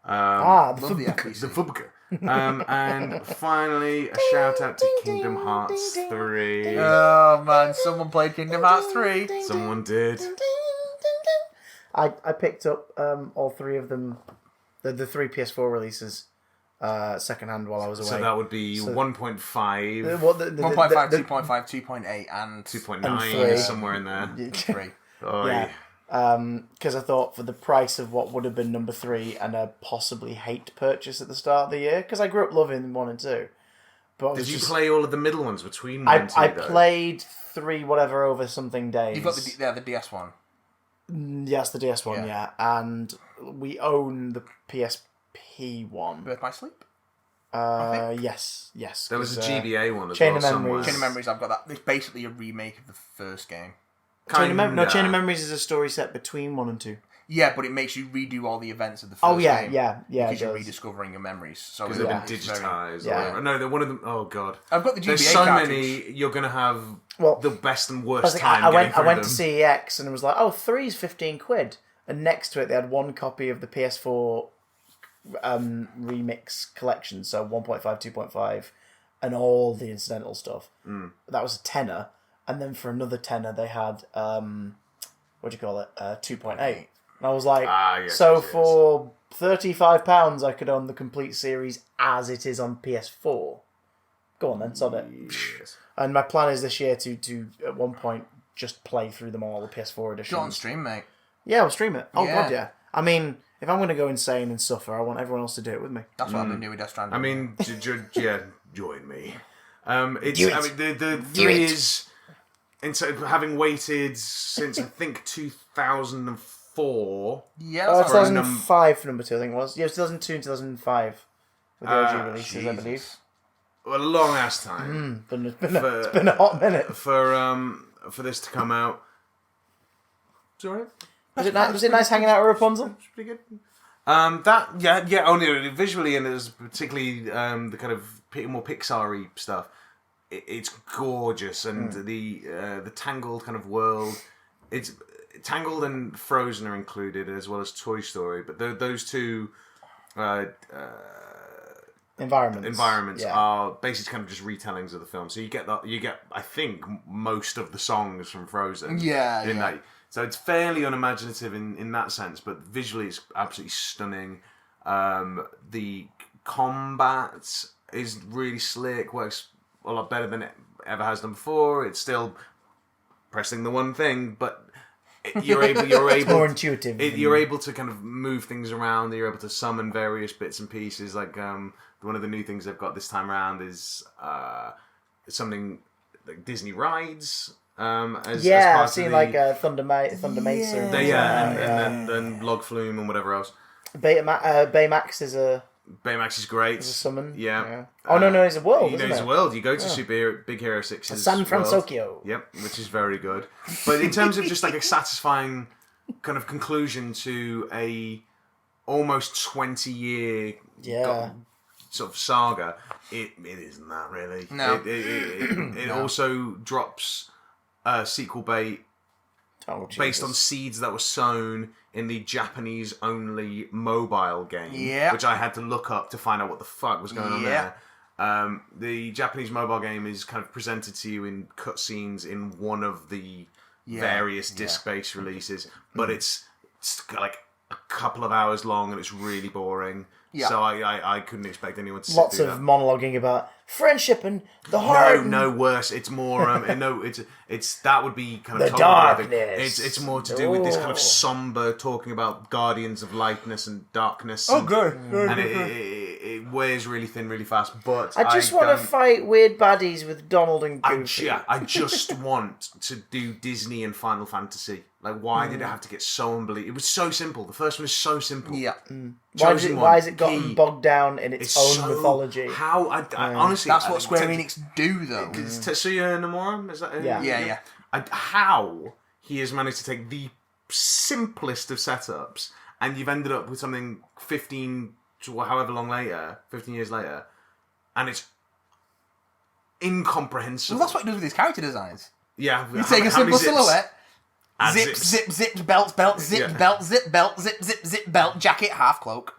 Speaker 1: The
Speaker 3: FBK. And finally, a shout out to Kingdom Hearts 3.
Speaker 2: Oh man, someone played Kingdom Hearts 3.
Speaker 3: Someone did.
Speaker 1: I picked up all three of them, the three PS4 releases, secondhand while I was away.
Speaker 3: So that would be 1.5,
Speaker 2: 1.5, 2.5, 2.8, and
Speaker 3: 2.9, somewhere in there.
Speaker 2: 3.
Speaker 3: Oh,
Speaker 1: yeah. Because I thought for the price of what would have been number 3 and a possibly hate purchase at the start of the year, because I grew up loving 1 and 2. But
Speaker 3: did you play all of the middle ones between 1 and 2?
Speaker 1: I played 3 whatever over something days.
Speaker 2: You've got the DS one.
Speaker 1: Yes, the DS one, yeah. And we own the PSP one.
Speaker 2: Birth by Sleep?
Speaker 1: Yes.
Speaker 3: There was a GBA one as
Speaker 1: Chain
Speaker 3: well
Speaker 1: of
Speaker 3: somewhere.
Speaker 1: Memories.
Speaker 2: Chain of Memories, I've got that. It's basically a remake of the first game.
Speaker 1: Chain of Memories is a story set between 1 and 2.
Speaker 2: Yeah, but it makes you redo all the events of the first game.
Speaker 1: Yeah.
Speaker 2: Because you're rediscovering your memories.
Speaker 3: Because they've been digitised. No, they're one of them. Oh god,
Speaker 2: I've got the GBA
Speaker 3: There's so
Speaker 2: cartridge.
Speaker 3: many. You're gonna have the best and
Speaker 1: I
Speaker 3: worst
Speaker 1: was like,
Speaker 3: time.
Speaker 1: I went
Speaker 3: getting
Speaker 1: to
Speaker 3: through them.
Speaker 1: CEX and it was like, 3's 15 quid. And next to it, they had one copy of the PS4 remix collection. So 1.5, 2.5, and all the incidental stuff. That was a tenner. And then for another tenner, they had, 2.8. And I was like, for £35, I could own the complete series as it is on PS4. Go on then, sod it.
Speaker 3: Yes.
Speaker 1: And my plan is this year to at one point just play through them all, the PS4 editions.
Speaker 2: Do it on stream, mate.
Speaker 1: Yeah, we'll stream it. Oh
Speaker 2: Yeah.
Speaker 1: god, yeah. I mean, if I'm going to go insane and suffer, I want everyone else to do it with me.
Speaker 2: That's what I've been doing with Death Stranding.
Speaker 3: I mean, join me. It's.
Speaker 1: Do it.
Speaker 3: I mean, the
Speaker 1: Do
Speaker 3: three
Speaker 1: it.
Speaker 3: is. Instead of having waited since I think 2004.
Speaker 2: yeah, that's all right.
Speaker 1: 2005 for number 2, I think it was. Yeah, it was 2002 and 2005 with the OG releases, I
Speaker 2: Jesus.
Speaker 1: believe.
Speaker 3: Well, a long ass time
Speaker 1: It's been a hot minute.
Speaker 3: for this to come out. Sorry.
Speaker 1: Was it nice hanging out with Rapunzel?
Speaker 3: It's pretty good. Only visually, and there's particularly the kind of more Pixar-y stuff. It's gorgeous, and the Tangled kind of world. It's Tangled and Frozen are included, as well as Toy Story. But those two environments are basically kind of just retellings of the film. So you get I think most of the songs from Frozen.
Speaker 2: Yeah,
Speaker 3: in that. So it's fairly unimaginative in that sense, but visually it's absolutely stunning. The combat is really slick, works a lot better than it ever has done before. It's still pressing the one thing, but you're able
Speaker 1: it's more intuitive.
Speaker 3: You're able to kind of move things around. You're able to summon various bits and pieces. Like one of the new things they've got this time around is something like Disney rides. As
Speaker 1: I've seen Thunder Mesa.
Speaker 3: And then Log Flume and whatever else.
Speaker 1: Baymax is a
Speaker 3: great.
Speaker 1: summon.
Speaker 3: Yeah.
Speaker 1: Oh no, he's a world.
Speaker 3: He's a world. You go to Big Hero 6's
Speaker 1: San Francisco.
Speaker 3: World. Yep, which is very good. But in terms of just like a satisfying kind of conclusion to a almost 20-year sort of saga, it isn't that really.
Speaker 2: No.
Speaker 3: It also drops sequel bait based on seeds that were sown in the Japanese-only mobile game, which I had to look up to find out what the fuck was going on there. The Japanese mobile game is kind of presented to you in cutscenes in one of the various disc-based releases, but it's like a couple of hours long and it's really boring. Yeah. So I couldn't expect anyone to
Speaker 1: lots
Speaker 3: do
Speaker 1: of
Speaker 3: that.
Speaker 1: monologuing about friendship and the heart.
Speaker 3: No, worse. It's more. It's that would be kind of
Speaker 1: the darkness.
Speaker 3: It's more to do with this kind of somber talking about guardians of lightness and darkness.
Speaker 2: Oh, good.
Speaker 3: And it wears really thin, really fast. But
Speaker 1: I just want to fight weird baddies with Donald and Goofy.
Speaker 3: I just want to do Disney and Final Fantasy. Like, why did it have to get so unbelievable? It was so simple. The first one is so simple.
Speaker 2: Yeah.
Speaker 1: Why has it gotten bogged down in its own mythology?
Speaker 3: How I honestly,
Speaker 2: that's what Square Enix do, though.
Speaker 3: Is Tetsuya Nomura? Is that?
Speaker 2: Yeah.
Speaker 3: How he has managed to take the simplest of setups, and you've ended up with something 15 years later, and it's incomprehensible.
Speaker 2: Well, that's what he does with his character designs.
Speaker 3: Yeah,
Speaker 2: you take a simple silhouette. Zip,
Speaker 3: zips.
Speaker 2: zip, zip, belt, zip, belt, zip, belt, jacket, half cloak.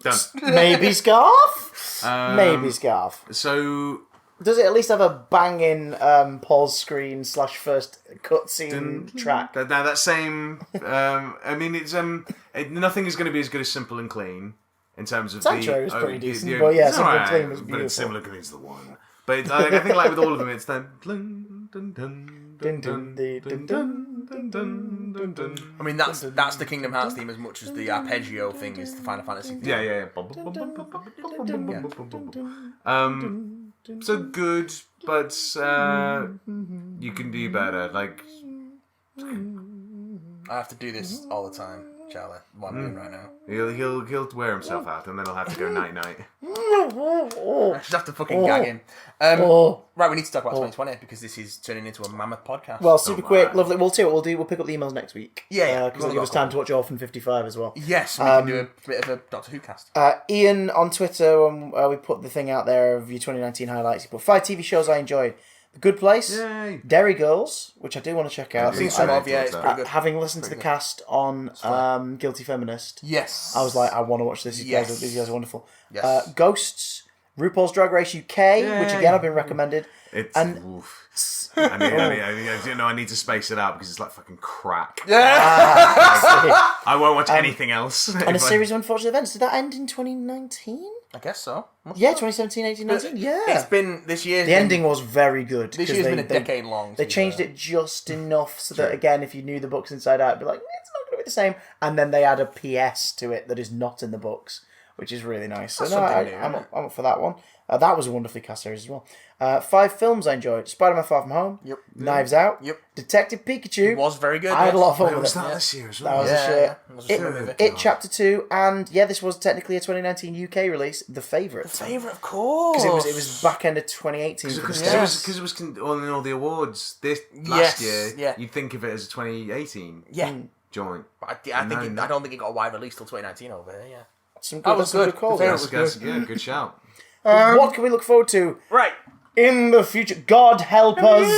Speaker 3: Done.
Speaker 1: Maybe scarf? Maybe scarf.
Speaker 3: So...
Speaker 1: Does it at least have a banging pause screen / first cutscene track?
Speaker 3: That same... I mean, it's... nothing is going to be as good as Simple and Clean in terms of
Speaker 1: Sanctuary was pretty decent, but yeah, Simple and Clean was beautiful.
Speaker 3: But it's Simple and Clean's the one. But I think like with all of them, it's that...
Speaker 2: I mean, that's the Kingdom Hearts theme as much as the arpeggio thing is the Final Fantasy theme.
Speaker 3: Yeah. So good, but you can do better. Like,
Speaker 2: I have to do this all the time, Charlie. What I'm doing right now.
Speaker 3: He'll wear himself out, and then he'll have to go night night.
Speaker 2: I just have to fucking gag him. Right, we need to talk about 2020 because this is turning into a mammoth podcast.
Speaker 1: Well, super quick, lovely. We'll pick up the emails next week.
Speaker 2: Yeah,
Speaker 1: because it'll give us time to watch Orphan 55 as well.
Speaker 2: Yes, we can do a bit of a Doctor Who cast.
Speaker 1: Ian on Twitter, we put the thing out there of your 2019 highlights. He put 5 TV shows I enjoyed. The Good Place,
Speaker 3: Yay.
Speaker 1: Derry Girls, which I do want to check out.
Speaker 2: I've seen some of, it's pretty good.
Speaker 1: Having listened to the cast on Guilty Feminist,
Speaker 2: yes,
Speaker 1: I was like, I want to watch this. These guys are wonderful.
Speaker 2: Yes.
Speaker 1: Ghosts, RuPaul's Drag Race UK, which again I've been recommended. Yes.
Speaker 3: I need to space it out because it's like fucking crack.
Speaker 1: I
Speaker 3: won't watch anything else.
Speaker 1: And a series of unfortunate events. Did that end in 2019?
Speaker 2: I guess so.
Speaker 1: Yeah, 2017, 18, 19. Yeah.
Speaker 2: It's been this year.
Speaker 1: The ending was very good.
Speaker 2: This year's been a decade long.
Speaker 1: They changed it just enough so that, again, if you knew the books inside out, it'd be like, it's not going to be the same. And then they add a PS to it that is not in the books, which is really nice. So, I'm up for that one. That was a wonderfully cast series as well. 5 films I enjoyed. Spider-Man Far From Home.
Speaker 2: Yep.
Speaker 1: Knives Out.
Speaker 2: Yep.
Speaker 1: Detective Pikachu.
Speaker 2: It was very good.
Speaker 1: I had a lot of fun with
Speaker 3: was
Speaker 1: it.
Speaker 3: that this year as
Speaker 1: That
Speaker 3: well?
Speaker 1: was a shit. It Chapter 2, and this was technically a 2019 UK release, The Favourite.
Speaker 2: The Favourite, of course.
Speaker 1: Because it was back end of 2018.
Speaker 3: Because it was on all the awards last year. You'd think of it as a 2018 joint.
Speaker 2: But I don't think it got a wide release till 2019 over here. Yeah.
Speaker 1: Some good calls.
Speaker 3: Good shout.
Speaker 1: What can we look forward to?
Speaker 2: Right.
Speaker 1: In the future, God help us.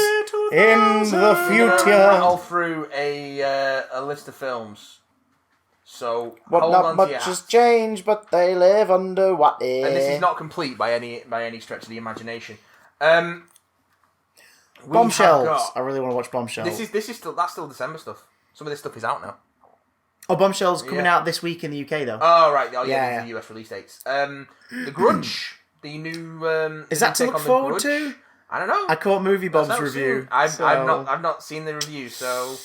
Speaker 1: In the future,
Speaker 2: rattle through a list of films. So hold
Speaker 1: not
Speaker 2: on
Speaker 1: much
Speaker 2: to your
Speaker 1: has
Speaker 2: hats.
Speaker 1: changed, but they live under what is.
Speaker 2: And this is not complete by any stretch of the imagination.
Speaker 1: Bombshells. I really want to watch Bombshells.
Speaker 2: That's still December stuff. Some of this stuff is out now.
Speaker 1: Oh, Bombshells coming out this week in the UK though.
Speaker 2: Oh right, these are the US release dates. The Grudge, the new.
Speaker 1: Is that to look forward to?
Speaker 2: I don't know.
Speaker 1: I caught Movie Bob's review.
Speaker 2: I've not seen the review, so.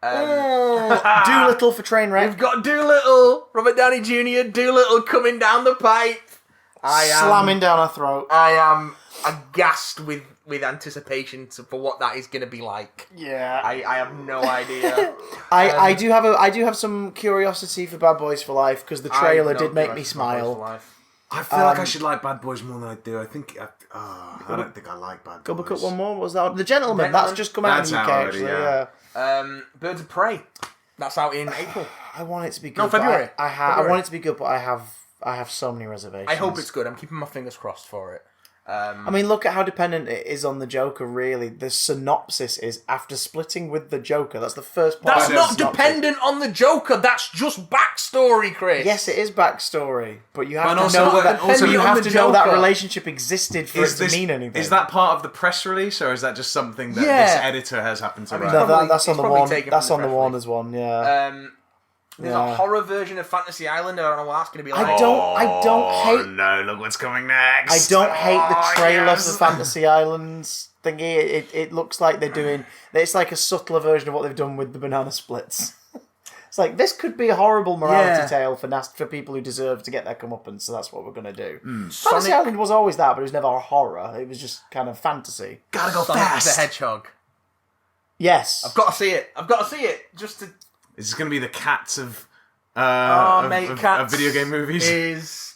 Speaker 1: Doolittle for Trainwreck.
Speaker 2: We've got Doolittle, Robert Downey Jr. Doolittle coming down the pipe.
Speaker 1: Slamming down our throat.
Speaker 2: I am aghast with anticipation for what that is going to be like.
Speaker 1: Yeah,
Speaker 2: I have no idea.
Speaker 1: I do have some curiosity for Bad Boys for Life because the trailer did make me smile.
Speaker 3: I feel like I should like Bad Boys more than I do. I think I don't think I like Bad Boys.
Speaker 1: Go back up one more. What was that? The Gentleman. That's just come out in the UK.
Speaker 3: Already,
Speaker 1: actually,
Speaker 2: Birds of Prey. That's out in April.
Speaker 1: I want it to be good.
Speaker 2: No, February.
Speaker 1: I want it to be good, but I have so many reservations.
Speaker 2: I hope it's good. I'm keeping my fingers crossed for it.
Speaker 1: I mean, look at how dependent it is on the Joker, really. The synopsis is, after splitting with the Joker, that's the first part.
Speaker 2: That's not dependent on the Joker, that's just backstory, Chris.
Speaker 1: Yes, it is backstory, but you have
Speaker 3: to
Speaker 1: know that relationship existed for it to mean anything.
Speaker 3: Is that part of the press release, or is that just something that this editor has happened to write?
Speaker 1: No, that's on the one. That's on the Warner's one, yeah.
Speaker 2: There's a horror version of Fantasy Island. I don't know what that's going to be like.
Speaker 1: I don't hate.
Speaker 3: No, look what's coming next.
Speaker 1: I don't hate the trailer for Fantasy Islands thingy. It looks like they're doing. It's like a subtler version of what they've done with the banana splits. It's like, this could be a horrible morality tale for people who deserve to get their comeuppance. So that's what we're gonna do. Fantasy Island was always that, but it was never a horror. It was just kind of fantasy.
Speaker 3: Gotta go
Speaker 2: Sonic
Speaker 3: fast.
Speaker 2: the Hedgehog.
Speaker 1: Yes,
Speaker 2: I've got to see it. Just to.
Speaker 3: Is this going to be the Cats of
Speaker 2: Cats
Speaker 3: video game movies?
Speaker 2: Is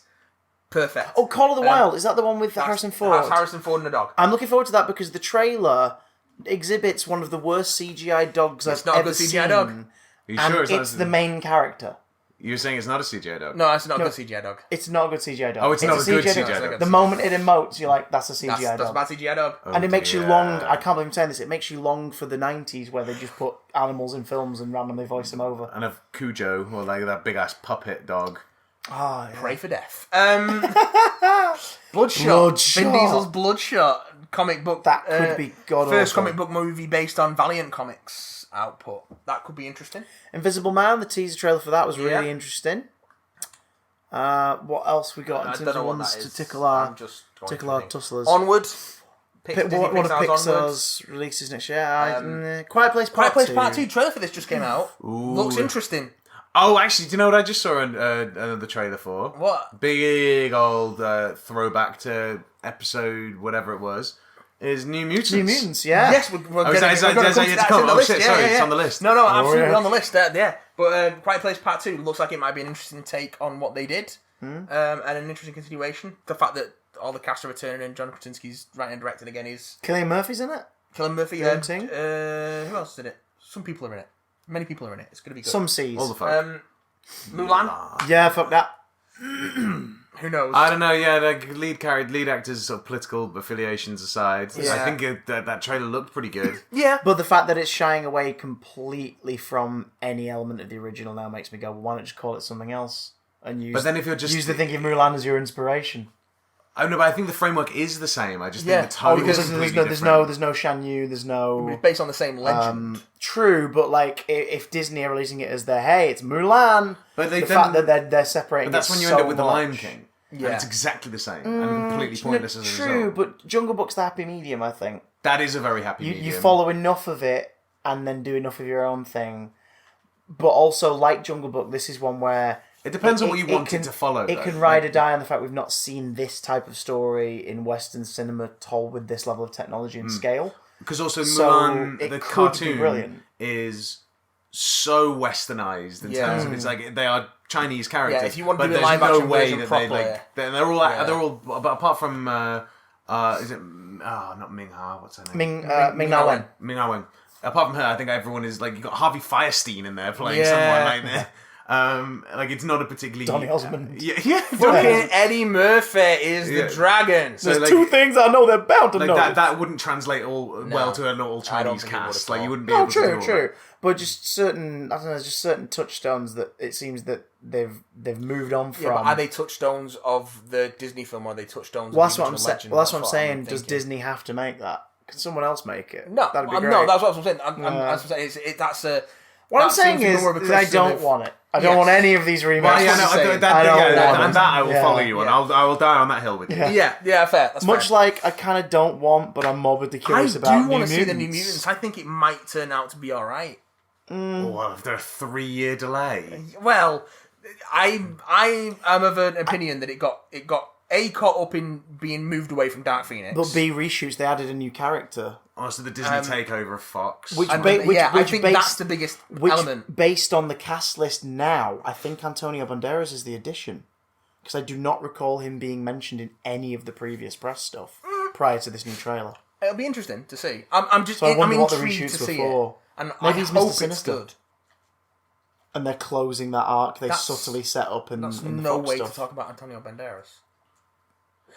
Speaker 2: perfect.
Speaker 1: Oh, Call of the Wild. Is that the one with Harrison Ford?
Speaker 2: Harrison Ford and a dog.
Speaker 1: I'm looking forward to that because the trailer exhibits one of the worst CGI dogs I've ever seen. It's not a good CGI dog.
Speaker 3: Are you sure
Speaker 1: it's the main character.
Speaker 3: You're saying it's not a CGI dog?
Speaker 2: No, it's not a good CGI dog.
Speaker 1: It's not a good CGI dog.
Speaker 3: Oh, it's not a good CGI dog.
Speaker 1: The moment it emotes, you're like, that's a CGI dog.
Speaker 2: That's a bad CGI dog.
Speaker 1: And it makes you long. I can't believe I'm saying this. It makes you long for the 90s where they just put animals in films and randomly voice them over.
Speaker 3: And of Cujo, or like that big ass puppet dog.
Speaker 1: Oh, yeah.
Speaker 2: Pray for death. Bloodshot. Vin Diesel's Bloodshot comic book.
Speaker 1: That could be god
Speaker 2: first
Speaker 1: awful.
Speaker 2: comic book movie based on Valiant Comics output. That could be interesting.
Speaker 1: Invisible Man, the teaser trailer for that was really interesting. What else we got in terms of ones to tickle our tusslers?
Speaker 2: Onward.
Speaker 1: One of Pixar's releases next year. Quiet Place Part 2.
Speaker 2: Quiet Place Part 2 trailer for this just came out.
Speaker 3: Ooh.
Speaker 2: Looks interesting.
Speaker 3: Oh, actually, do you know what I just saw another trailer for?
Speaker 2: What?
Speaker 3: Big old throwback to episode whatever it was. Is New Mutants.
Speaker 1: New Mutants, yeah.
Speaker 2: Yes, we're going to come to that.
Speaker 3: Oh shit, sorry, it's on the list.
Speaker 2: No, absolutely on the list. Yeah, but Quiet Place Part 2 looks like it might be an interesting take on what they did, and an interesting continuation. The fact that all the cast are returning and John Krasinski's writing and directing again is...
Speaker 1: Cillian Murphy's in it?
Speaker 2: Cillian Murphy,
Speaker 1: Who
Speaker 2: else is in it? Some people are in it. Many people are in it. It's going to be good.
Speaker 1: Some C's.
Speaker 3: All the folk.
Speaker 2: Mulan?
Speaker 1: Yeah, fuck that.
Speaker 2: Who knows?
Speaker 3: I don't know. Yeah, the lead actors' sort of political affiliations aside,
Speaker 1: Yeah.
Speaker 3: I think that trailer looked pretty good.
Speaker 2: Yeah,
Speaker 1: But the fact that it's shying away completely from any element of the original now makes me go, well, why not just call it something else and use?
Speaker 3: But then if you're just
Speaker 1: use the thinking Mulan as your inspiration.
Speaker 3: I know, but I think the framework is the same. I just think the tone
Speaker 1: because
Speaker 3: is completely
Speaker 1: there's
Speaker 3: different.
Speaker 1: no Shan Yu, there's no...
Speaker 2: It's based on the same legend.
Speaker 1: True, but like if Disney are releasing it as their it's Mulan,
Speaker 3: but
Speaker 1: the fact that they're separating.
Speaker 3: But that's when you end up with the Lion King. Yeah, and it's exactly the same and completely pointless as a result.
Speaker 1: True, but Jungle Book's the happy medium. I think
Speaker 3: that is a very happy medium.
Speaker 1: You follow enough of it and then do enough of your own thing, but also like Jungle Book, this is one where.
Speaker 3: It depends on what you want it to follow.
Speaker 1: It can ride or die on the fact we've not seen this type of story in Western cinema told with this level of technology and scale.
Speaker 3: Because also Mulan, the cartoon,
Speaker 1: brilliant.
Speaker 3: is so westernized in terms of it's like they are Chinese characters.
Speaker 2: Yeah, if you want
Speaker 3: to
Speaker 2: do a live action version properly,
Speaker 3: they're all but apart from is it not Ming Ha? What's her name?
Speaker 1: Ming Na Wen.
Speaker 3: Ming Na Wen. Apart from her, I think everyone is like you got Harvey Fierstein in there playing someone like that. Like it's not a particularly
Speaker 1: Donny Osmond.
Speaker 2: Fucking Eddie Murphy is the dragon.
Speaker 1: So there's two things I know they're bound to know.
Speaker 3: That wouldn't translate well to an all Chinese cast. Like you wouldn't be able to do
Speaker 1: true. But just certain touchstones that it seems that they've moved on from.
Speaker 2: Yeah, but are they touchstones of the Disney film or are they touchstones
Speaker 1: well,
Speaker 2: of the original legend?
Speaker 1: Well, that's what I'm saying. Does Disney have to make that? Can someone else make it?
Speaker 2: No,
Speaker 1: that'd be great.
Speaker 2: No, that's what I'm saying. That's a.
Speaker 1: What I'm saying is, I don't want it. I don't want any of these remakes.
Speaker 3: I will follow you on. I will die on that hill with you.
Speaker 2: Yeah, fair. That's
Speaker 1: much
Speaker 2: fair.
Speaker 1: like I kind of don't want, but I'm morbidly curious about.
Speaker 2: I do want to see the New Mutants. I think it might turn out to be all right.
Speaker 3: Well, after a 3-year delay.
Speaker 2: Well, I am of an opinion that it got caught up in being moved away from Dark Phoenix.
Speaker 1: But B reshoots, they added a new character.
Speaker 3: Oh, so the Disney takeover of Fox.
Speaker 2: I think that's the biggest element.
Speaker 1: Based on the cast list now, I think Antonio Banderas is the addition. Because I do not recall him being mentioned in any of the previous press stuff prior to this new trailer.
Speaker 2: It'll be interesting to see. I'm intrigued to see it. And
Speaker 1: maybe
Speaker 2: I
Speaker 1: he's
Speaker 2: hope
Speaker 1: Mr. Sinister.
Speaker 2: it's good.
Speaker 1: And they're closing that arc they subtly set up in
Speaker 2: That's
Speaker 1: the
Speaker 2: no
Speaker 1: Fox
Speaker 2: way
Speaker 1: stuff.
Speaker 2: to talk about Antonio Banderas.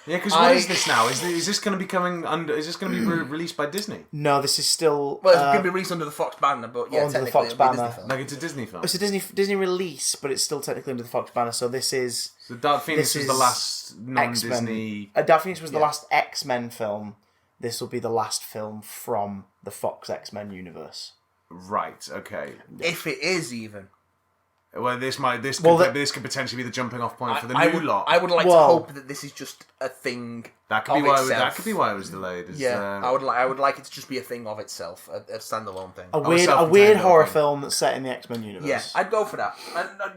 Speaker 3: Yeah, because what is this now? Is this going to be coming under? Is this going to be released by Disney?
Speaker 1: No, this is still.
Speaker 2: Well, it's going to be released under the Fox banner, but yeah,
Speaker 1: under the
Speaker 2: technically
Speaker 1: Fox banner.
Speaker 3: Like it's a Disney film.
Speaker 1: It's a Disney release, but it's still technically under the Fox banner. So this is.
Speaker 3: So Dark Phoenix is the last non-Disney.
Speaker 1: Dark Phoenix was the last X-Men film. This will be the last film from the Fox X-Men universe.
Speaker 3: Right. Okay.
Speaker 2: If it is even.
Speaker 3: Well, this could potentially be the jumping off point for the new lot.
Speaker 2: I would like to hope that this is just a thing.
Speaker 3: That could be why it was delayed.
Speaker 2: I would like it to just be a thing of itself, a standalone thing.
Speaker 1: A weird horror film that's set in the X-Men universe.
Speaker 2: Yeah, I'd go for that.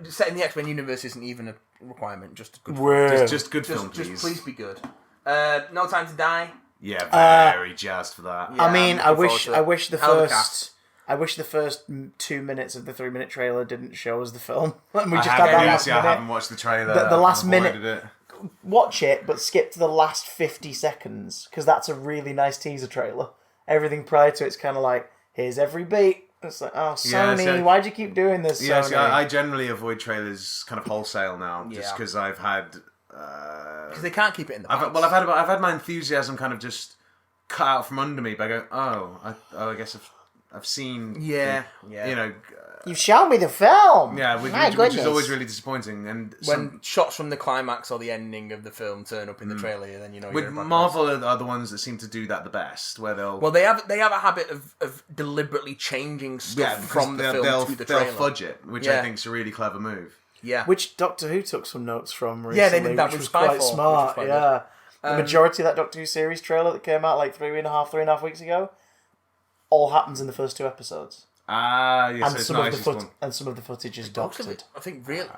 Speaker 2: Set in the X-Men universe isn't even a requirement. Just a good.
Speaker 3: Just film, please.
Speaker 2: Just please be good. No Time to Die.
Speaker 3: Yeah, very jazzed for that.
Speaker 1: Yeah, I mean, I wish the first 2 minutes of the 3-minute trailer didn't show us the film. And we just had that last minute.
Speaker 3: I haven't watched the trailer.
Speaker 1: The last minute. Watch it, but skip to the last 50 seconds, because that's a really nice teaser trailer. Everything prior to it's kind of like, here's every beat. It's like, oh, Sony, why'd you keep doing this,
Speaker 3: Yeah,
Speaker 1: Sony?
Speaker 3: I generally avoid trailers kind of wholesale now, just because I've had...
Speaker 2: Because they can't keep it in the box.
Speaker 3: I've had my enthusiasm kind of just cut out from under me by going, I guess I've seen...
Speaker 2: Yeah.
Speaker 3: You know...
Speaker 1: You've shown me the film!
Speaker 3: Yeah, which is always really disappointing. And
Speaker 2: when shots from the climax or the ending of the film turn up in the trailer, then you know...
Speaker 3: With Marvel are the ones that seem to do that the best, where they'll...
Speaker 2: Well, they have a habit of deliberately changing stuff from the film to the trailer.
Speaker 3: They'll fudge it, which I think is a really clever move.
Speaker 2: Yeah.
Speaker 1: Which Doctor Who took some notes from recently,
Speaker 2: they did that
Speaker 1: which
Speaker 2: with
Speaker 1: was quite
Speaker 2: Skyfall,
Speaker 1: smart.
Speaker 2: which was
Speaker 1: The majority of that Doctor Who series trailer that came out like 3.5 weeks ago all happens in the first 2 episodes.
Speaker 3: Yes,
Speaker 1: and
Speaker 3: it's
Speaker 1: some
Speaker 3: nice.
Speaker 1: of the footage is doctored.
Speaker 2: I think really,